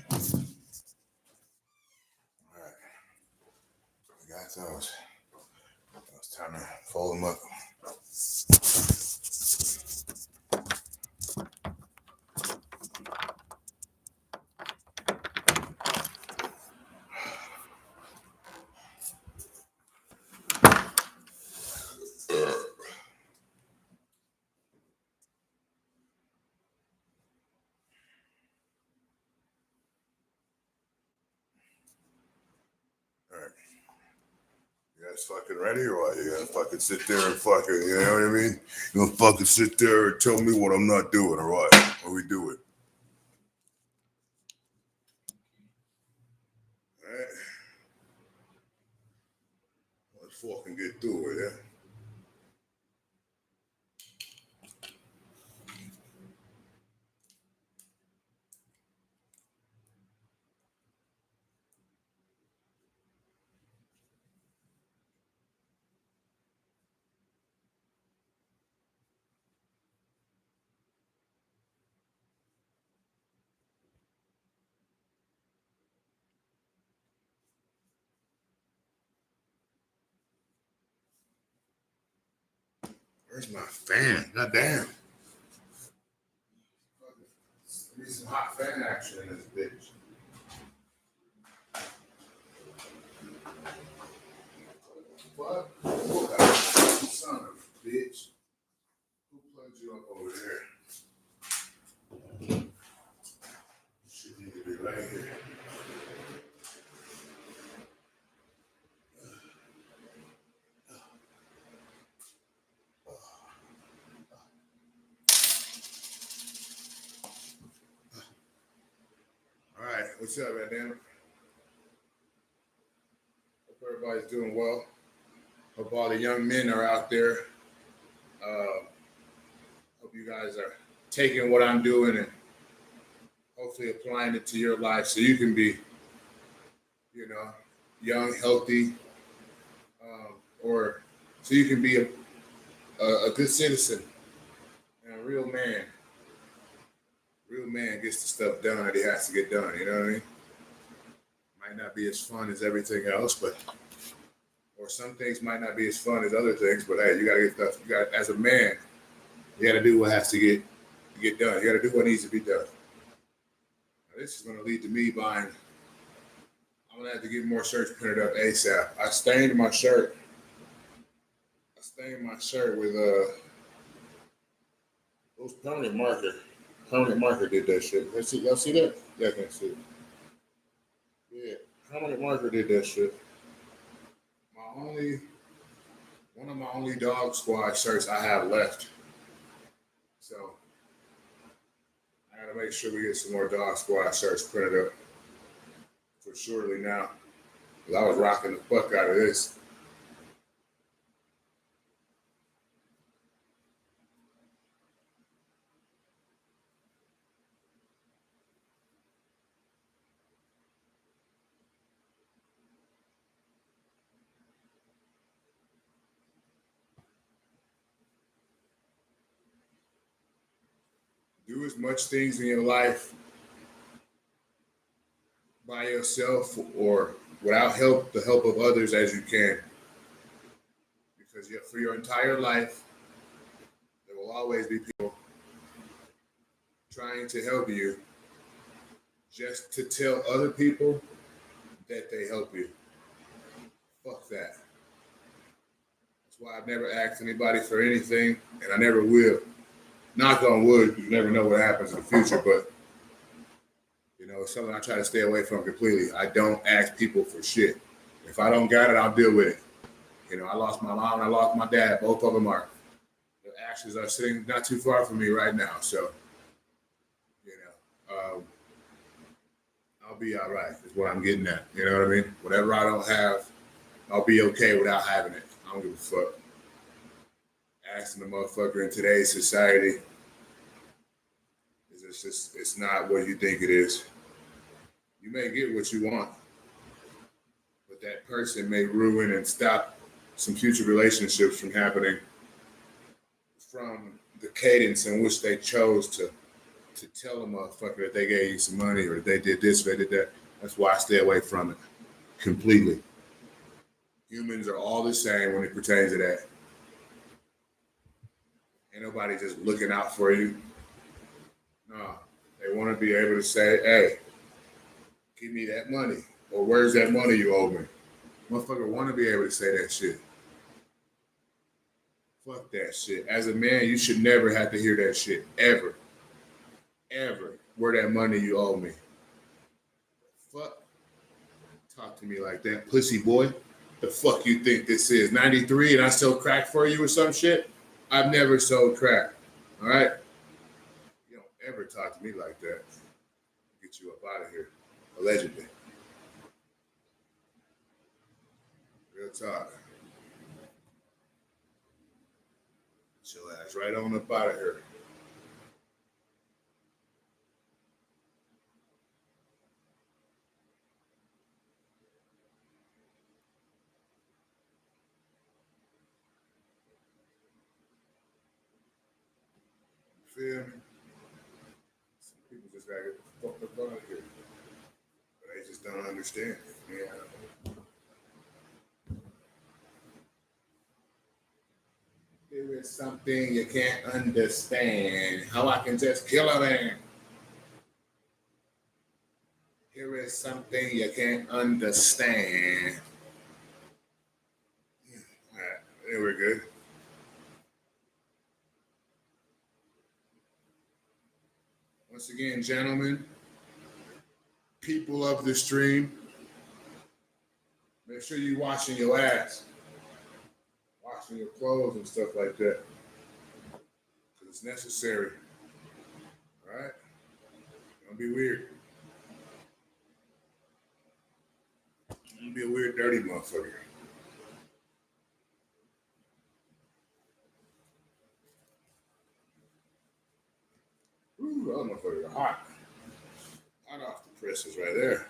we got those. It's time to fold them up. All right. You guys fucking ready or what? You gonna fucking sit there and fucking, you know what I mean? You gonna fucking sit there and tell me what I'm not doing or what? Or we do it? All right. Let's fucking get through it, yeah? Where's my fan? God damn. Need some hot fan action in this bitch. What? Son of a bitch. Who plugged you up over there? Should need to be right here. All right, what's up, man? Hope everybody's doing well. Hope all the young men are out there. Hope you guys are taking what I'm doing and hopefully applying it to your life so you can be, young, healthy, or so you can be a good citizen and a real man. Real man gets the stuff done that he has to get done. You know what I mean? Might not be as fun as everything else, or some things might not be as fun as other things. But hey, you gotta get stuff. You got, as a man, you gotta do what has to get done. You gotta do what needs to be done. Now, this is gonna lead to me buying. I'm gonna have to get more shirts printed up ASAP. I stained my shirt with those permanent marker. Permanent marker did that shit. Y'all see that? Yeah, I can see it. Yeah, permanent marker did that shit. One of my only dog squad shirts I have left. So I gotta make sure we get some more dog squad shirts printed up for surely now. Cause I was rocking the fuck out of this. Do as much things in your life by yourself or without the help of others as you can. Because for your entire life, there will always be people trying to help you just to tell other people that they help you. Fuck that. That's why I've never asked anybody for anything, and I never will. Knock on wood, you never know what happens in the future, but it's something I try to stay away from completely. I don't ask people for shit. If I don't got it, I'll deal with it. I lost my mom and I lost my dad. Both of them the ashes are sitting not too far from me right now. So, I'll be all right is what I'm getting at. You know what I mean? Whatever I don't have, I'll be okay without having it. I don't give a fuck. Asking the motherfucker in today's society it's not what you think it is. You may get what you want, but that person may ruin and stop some future relationships from happening from the cadence in which they chose to tell a motherfucker that they gave you some money or that they did this or they did that. That's why I stay away from it completely. Humans are all the same when it pertains to that. Ain't nobody just looking out for you. No, they want to be able to say, hey, give me that money. Or where's that money you owe me? Motherfucker want to be able to say that shit. Fuck that shit. As a man, you should never have to hear that shit. Ever. Ever. Where that money you owe me. Fuck. Talk to me like that, pussy boy. The fuck you think this is? 93 and I sell crack for you or some shit? I've never sold crack. All right? You don't ever talk to me like that. Get you up out of here. Allegedly. Real talk. Get your ass right on up out of here. Feel me? Some people just gotta get the fuck up out of here. But they just don't understand. Yeah. Here is something you can't understand. How I can just kill a man. Here is something you can't understand. All right, there we're good. Once again, gentlemen, people of the stream, make sure you're washing your ass, washing your clothes and stuff like that. Because it's necessary. All right? Don't be weird. Don't be a weird, dirty motherfucker. Ooh, that motherfucker hot. Hot off the presses right there.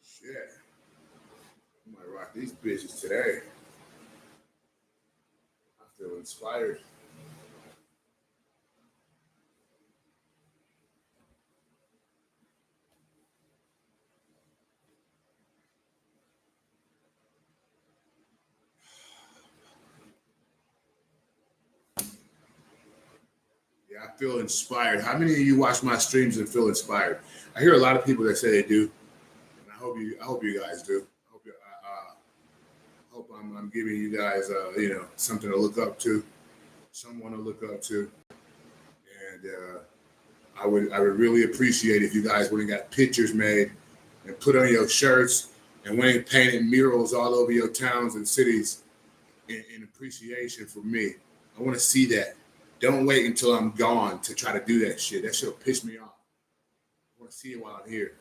Shit. I might rock these bitches today. I feel inspired. Yeah, I feel inspired. How many of you watch my streams and feel inspired? I hear a lot of people that say they do, and I hope you guys do. I hope I'm giving you guys something to look up to, someone to look up to, and I would really appreciate if you guys would have got pictures made and put on your shirts and went and painted murals all over your towns and cities in appreciation for me. I want to see that. Don't wait until I'm gone to try to do that shit. That shit'll piss me off. I want to see it while I'm here.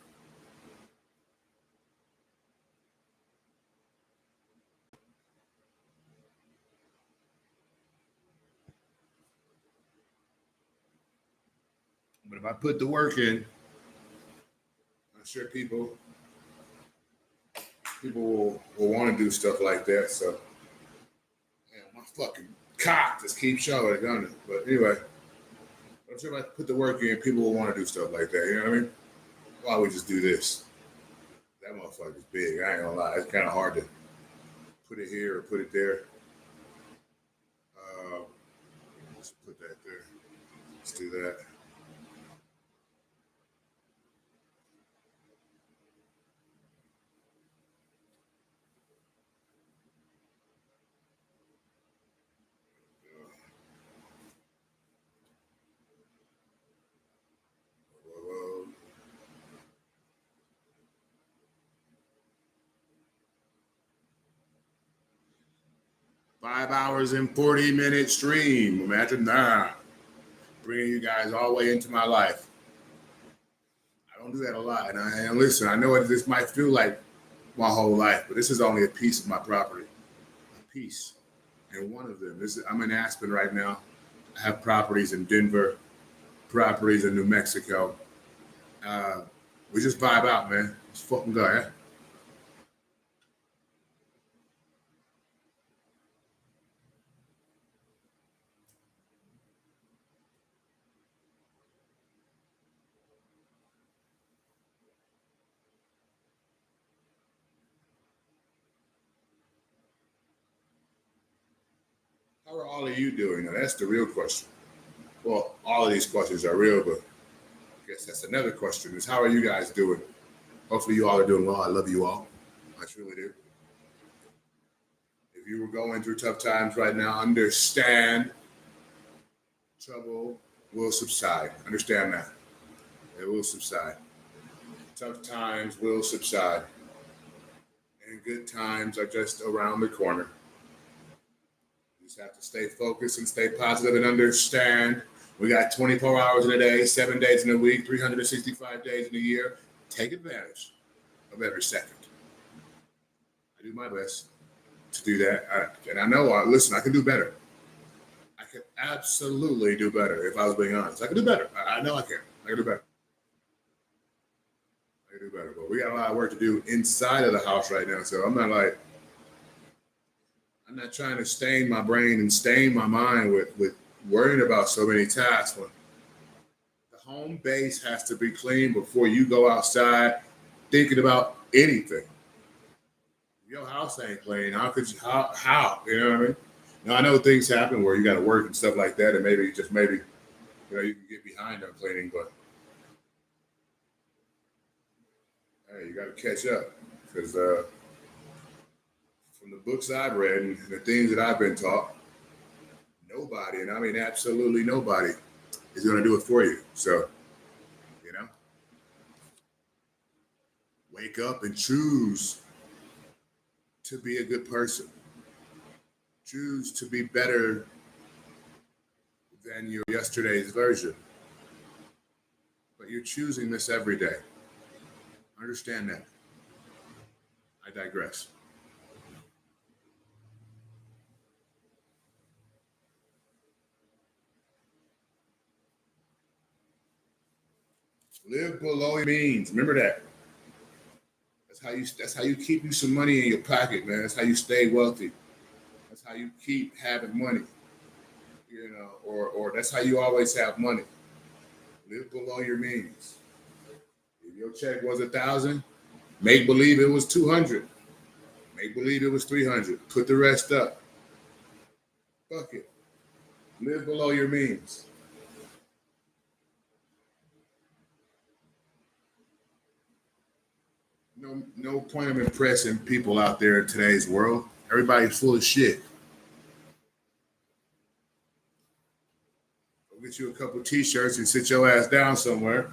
But if I put the work in, I'm sure people will want to do stuff like that. So, man, my fucking cock just keeps showing, don't it? But anyway, I'm sure if I put the work in, people will want to do stuff like that. You know what I mean? Why don't we just do this? That motherfucker's big. I ain't gonna lie. It's kind of hard to put it here or put it there. Let's put that there. Let's do that. Whoa. 5 hours and 40-minute stream. Imagine that. Bringing you guys all the way into my life. I don't do that a lot. And listen, I know this might feel like my whole life, but this is only a piece of my property. A piece. And one of them. I'm in Aspen right now. I have properties in Denver, properties in New Mexico. We just vibe out, man. It's fucking go, yeah? How are all of you doing? Now, that's the real question. Well, all of these questions are real, but I guess that's another question is how are you guys doing? Hopefully you all are doing well. I love you all. I truly do. If you were going through tough times right now, understand trouble will subside. Understand that. It will subside. Tough times will subside. And good times are just around the corner. You just have to stay focused and stay positive and understand we got 24 hours in a day, 7 days in a week, 365 days in a year. Take advantage of every second. I do my best to do that. And I know, listen, I can do better. I could absolutely do better if I was being honest. I can do better. I know I can. I can do better. I can do better. But we got a lot of work to do inside of the house right now. So I'm not trying to stain my brain and stain my mind with worrying about so many tasks. When the home base has to be clean before you go outside thinking about anything. If your house ain't clean, how could you, how? You know what I mean? Now I know things happen where you got to work and stuff like that, and maybe you can get behind on cleaning, but hey, you got to catch up because from the books I've read and the things that I've been taught, nobody, and I mean absolutely nobody, is going to do it for you. So, wake up and choose to be a good person. Choose to be better than your yesterday's version. But you're choosing this every day. Understand that. I digress. Live below your means. Remember that. That's how you keep you some money in your pocket, man. That's how you stay wealthy. That's how you keep having money. Or that's how you always have money. Live below your means. If your check was 1,000, make believe it was 200. Make believe it was 300. Put the rest up. Fuck it. Live below your means. No point of impressing people out there in today's world. Everybody's full of shit. Go get you a couple t-shirts and sit your ass down somewhere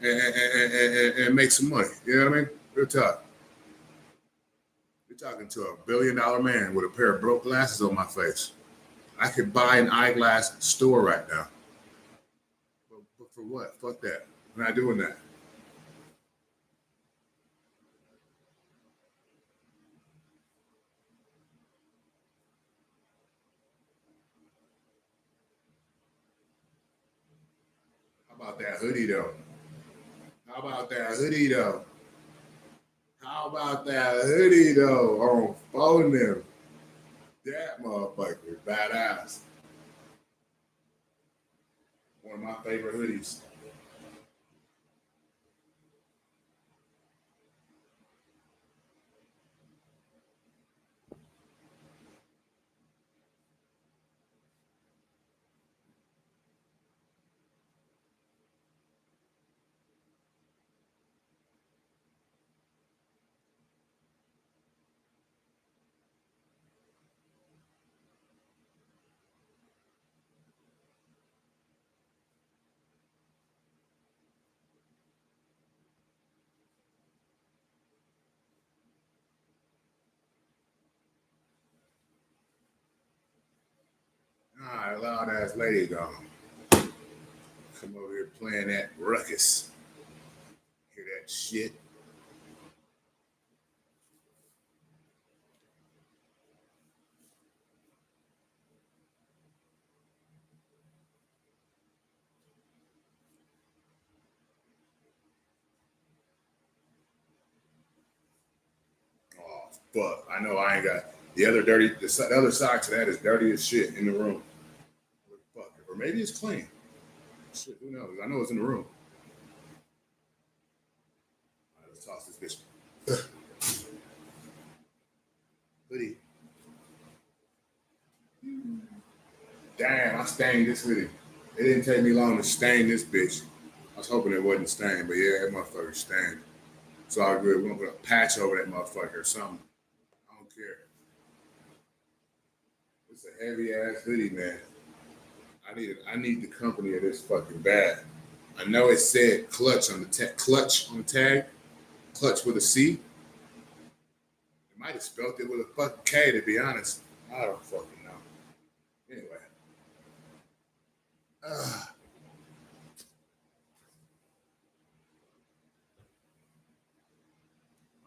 and make some money. You know what I mean? Real talk. You're talking to a $1 billion man with a pair of broke glasses on my face. I could buy an eyeglass store right now. But for what? Fuck that. I'm not doing that. How about that hoodie though? How about that hoodie though? How about that hoodie though? On phone them. That motherfucker is badass. One of my favorite hoodies. All right, loud ass lady gone. Come over here playing that ruckus. Hear that shit? Oh fuck! I know I ain't got the other dirty. The other side to that is dirty as shit in the room. Fuck, or maybe it's clean. Shit, who knows? I know it's in the room. All right, let's toss this bitch. Hoodie. Damn, I stained this hoodie. It didn't take me long to stain this bitch. I was hoping it wasn't stained, but yeah, that motherfucker stained. It's all good. We're gonna put a patch over that motherfucker or something. I don't care. It's a heavy ass hoodie, man. I need the company of this fucking bad. I know it said clutch on the tag. Clutch with a C. It might have spelled it with a fucking K, to be honest. I don't fucking know. Anyway.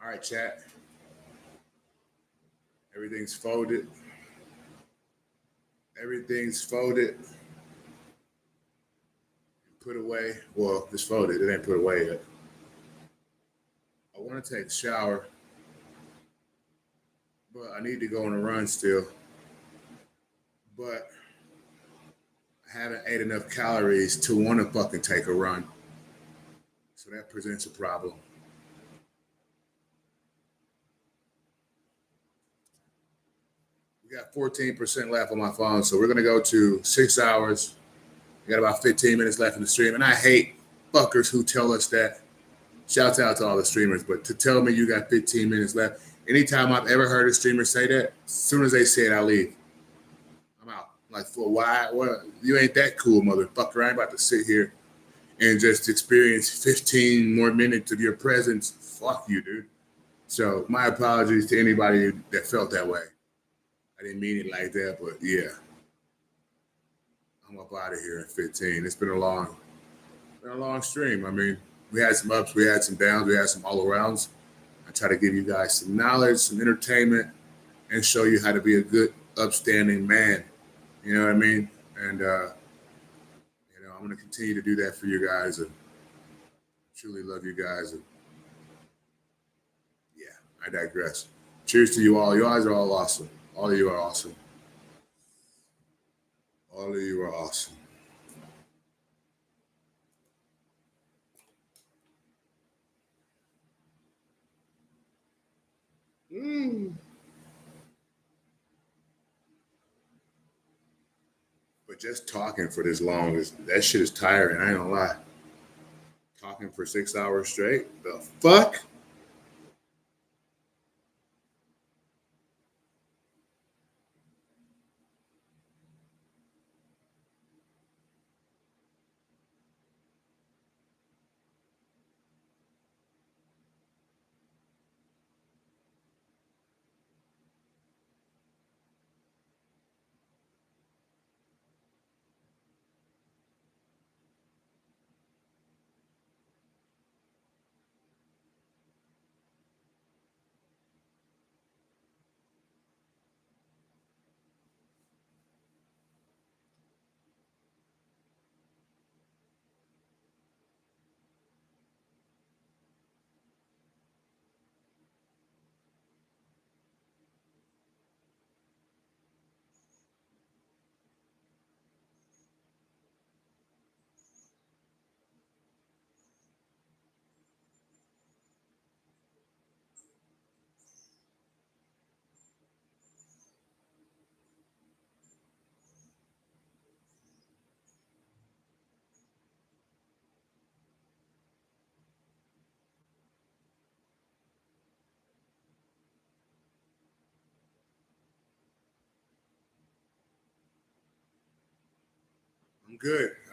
All right, chat. Everything's folded. Everything's folded. Put away. Well, it's folded. It ain't put away yet. I want to take a shower, but I need to go on a run still. But I haven't ate enough calories to want to fucking take a run. So that presents a problem. We got 14% left on my phone, so we're gonna go to 6 hours. We got about 15 minutes left in the stream, and I hate fuckers who tell us that. Shouts out to all the streamers, but to tell me you got 15 minutes left, anytime I've ever heard a streamer say that, as soon as they say it, I leave. I'm out. Like, for why? What? You ain't that cool, motherfucker. I ain't about to sit here and just experience 15 more minutes of your presence. Fuck you, dude. So my apologies to anybody that felt that way. I didn't mean it like that, but yeah. I'm up out of here at 15. It's been a long stream. I mean, we had some ups, we had some downs, we had some all arounds. I try to give you guys some knowledge, some entertainment, and show you how to be a good, upstanding man. You know what I mean? And I'm going to continue to do that for you guys, and truly love you guys. And yeah, I digress. Cheers to you all. You guys are all awesome. All of you are awesome. All of you are awesome. But just talking for this long, that shit is tiring. I ain't gonna lie. Talking for 6 hours straight? The fuck?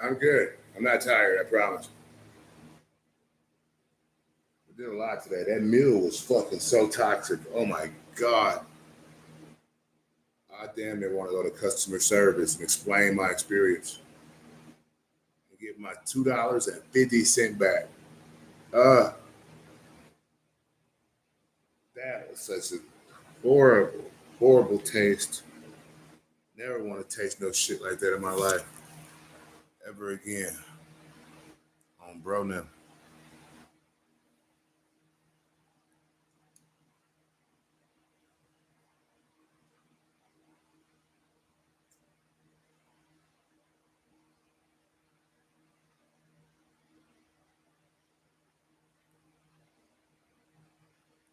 I'm good. I'm not tired, I promise. I did a lot today. That meal was fucking so toxic. Oh my God. I damn near want to go to customer service and explain my experience. And get my $2.50 back. That was such a horrible, horrible taste. Never want to taste no shit like that in my life. Ever again. On bro now.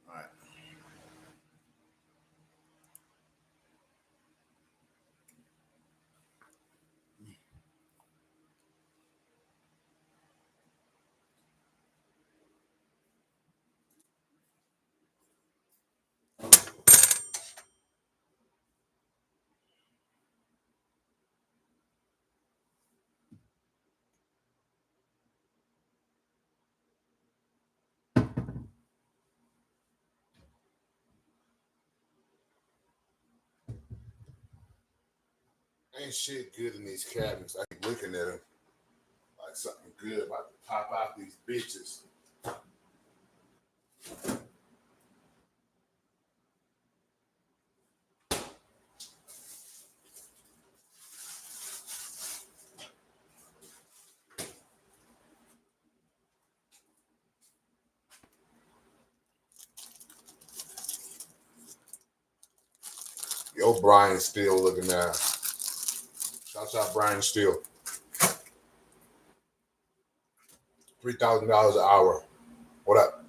All right. Ain't shit good in these cabinets. I keep looking at them like something good about to pop out these bitches. Yo, Brian Steele looking now. Shouts out Brian Steele. $3,000 an hour. What up?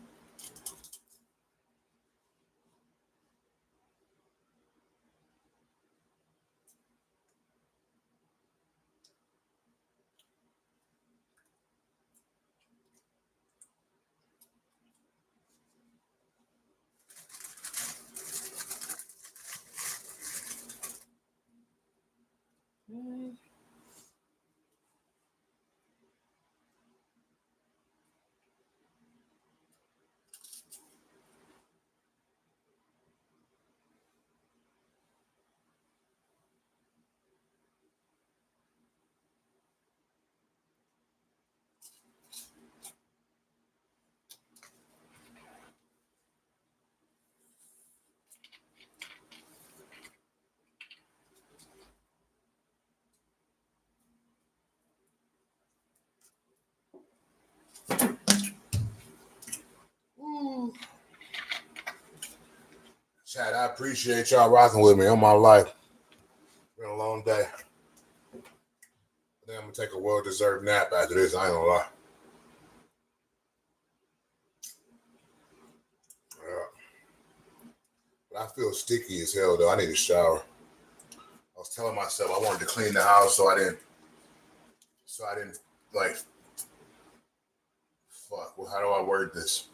Chad, I appreciate y'all rocking with me on my life. Been a long day. Then I'm gonna take a well-deserved nap after this. I ain't gonna lie. Yeah. But I feel sticky as hell though. I need a shower. I was telling myself I wanted to clean the house, so I didn't like. Fuck. Well, how do I word this?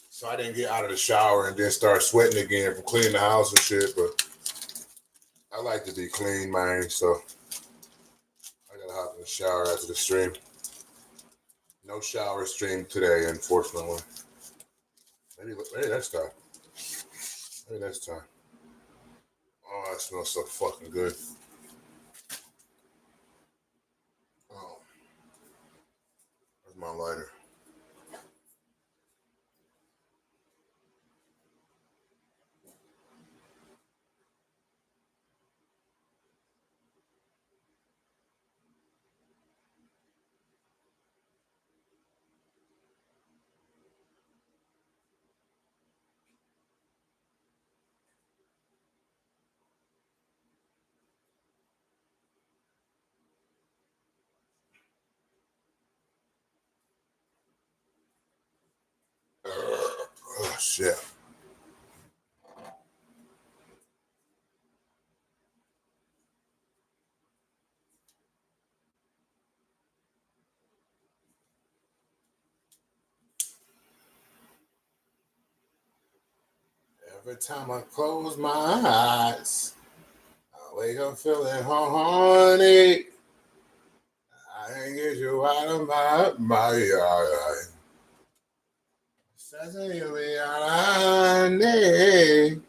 So I didn't get out of the shower and then start sweating again from cleaning the house and shit. But I like to be clean, man. So I gotta hop in the shower after the stream. No shower stream today, unfortunately. Maybe next time. Maybe next time. Oh, it smells so fucking good. Oh, where's my lighter? Oh, shit. Every time I close my eyes, I wake up feeling horny. I can't get you out of my mind. Says you be I need.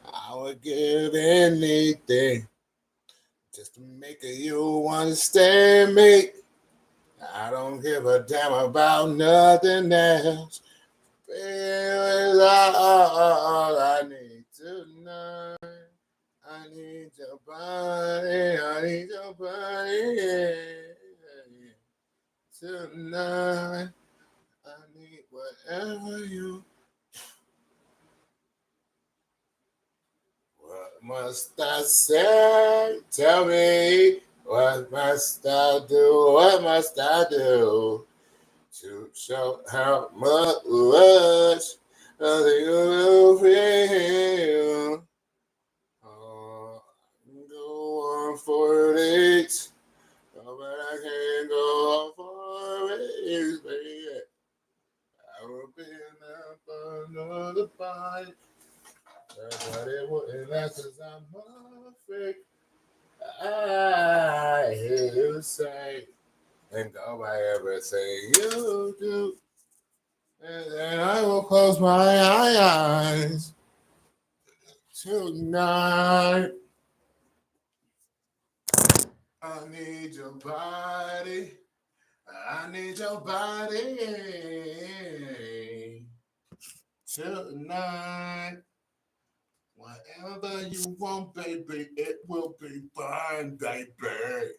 I would give anything just to make you understand me. I don't give a damn about nothing else. Baby, all I need tonight. I need your body. I need your body tonight. I need whatever you. What must I say? Tell me. What must I do? What must I do to show how much you feel? Go on for it, but I can't go on for it, baby. I will be enough for another fight, but it wouldn't last 'cause I'm a freak. I hear you say and go by everything you do, and then I will close my eyes tonight. I need your body. I need your body tonight. Whatever you want, baby, it will be fine, baby.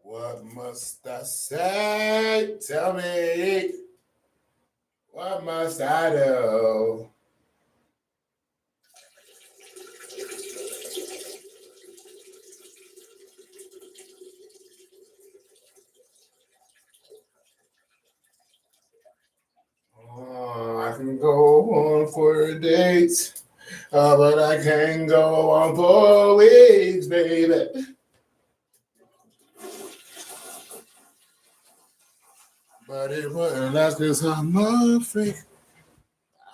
What must I say? Tell me. What must I do? I can go on for a date, but I can't go on for weeks, baby. But it wouldn't last 'cause I'm a freak.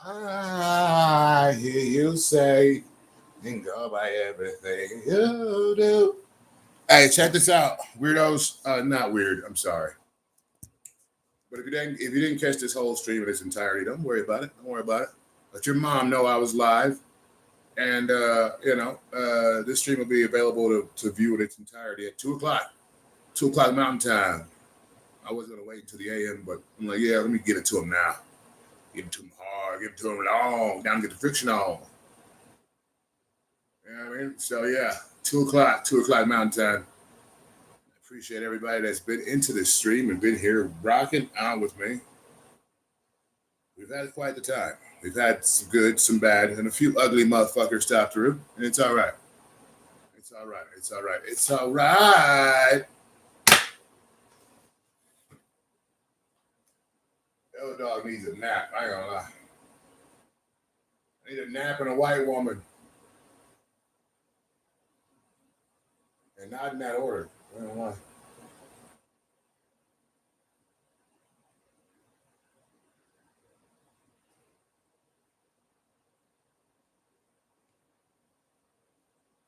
I hear you say and go by everything you do. Hey, check this out, weirdos. Not weird. I'm sorry, but if you didn't catch this whole stream in its entirety, don't worry about it. Don't worry about it. Let your mom know I was live, and this stream will be available to view in its entirety at 2:00, 2:00 Mountain Time. I was gonna wait until the AM, but I'm like, yeah, let me get it to him now. Give it to him hard. Give it to him long. Down, get the friction on. You know what I mean? So yeah, 2:00 Mountain Time. I appreciate everybody that's been into this stream and been here rocking out with me. We've had quite the time. We've had some good, some bad, and a few ugly motherfuckers stop through, and it's all right. It's all right. It's all right. It's all right. The other dog needs a nap. I ain't gonna lie. I need a nap and a white woman. And not in that order. I ain't gonna lie.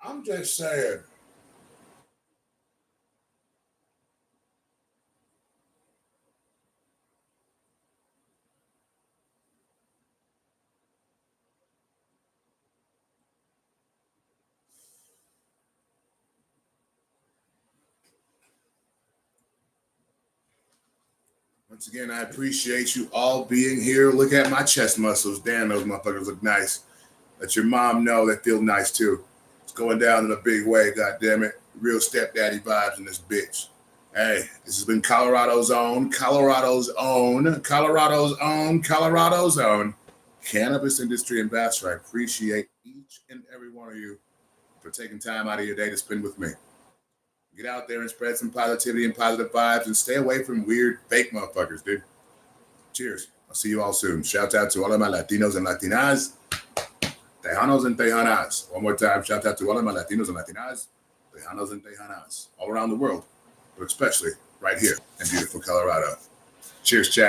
I'm just saying. Once again, I appreciate you all being here. Look at my chest muscles. Damn, those motherfuckers look nice. Let your mom know they feel nice too. It's going down in a big way, goddamn it. Real stepdaddy vibes in this bitch. Hey, this has been Colorado's own cannabis industry ambassador. I appreciate each and every one of you for taking time out of your day to spend with me. Get out there and spread some positivity and positive vibes and stay away from weird fake motherfuckers, dude. Cheers. I'll see you all soon. Shout out to all of my Latinos and Latinas, Tejanos and Tejanas. One more time, shout out to all of my Latinos and Latinas, Tejanos and Tejanas, all around the world, but especially right here in beautiful Colorado. Cheers, chat.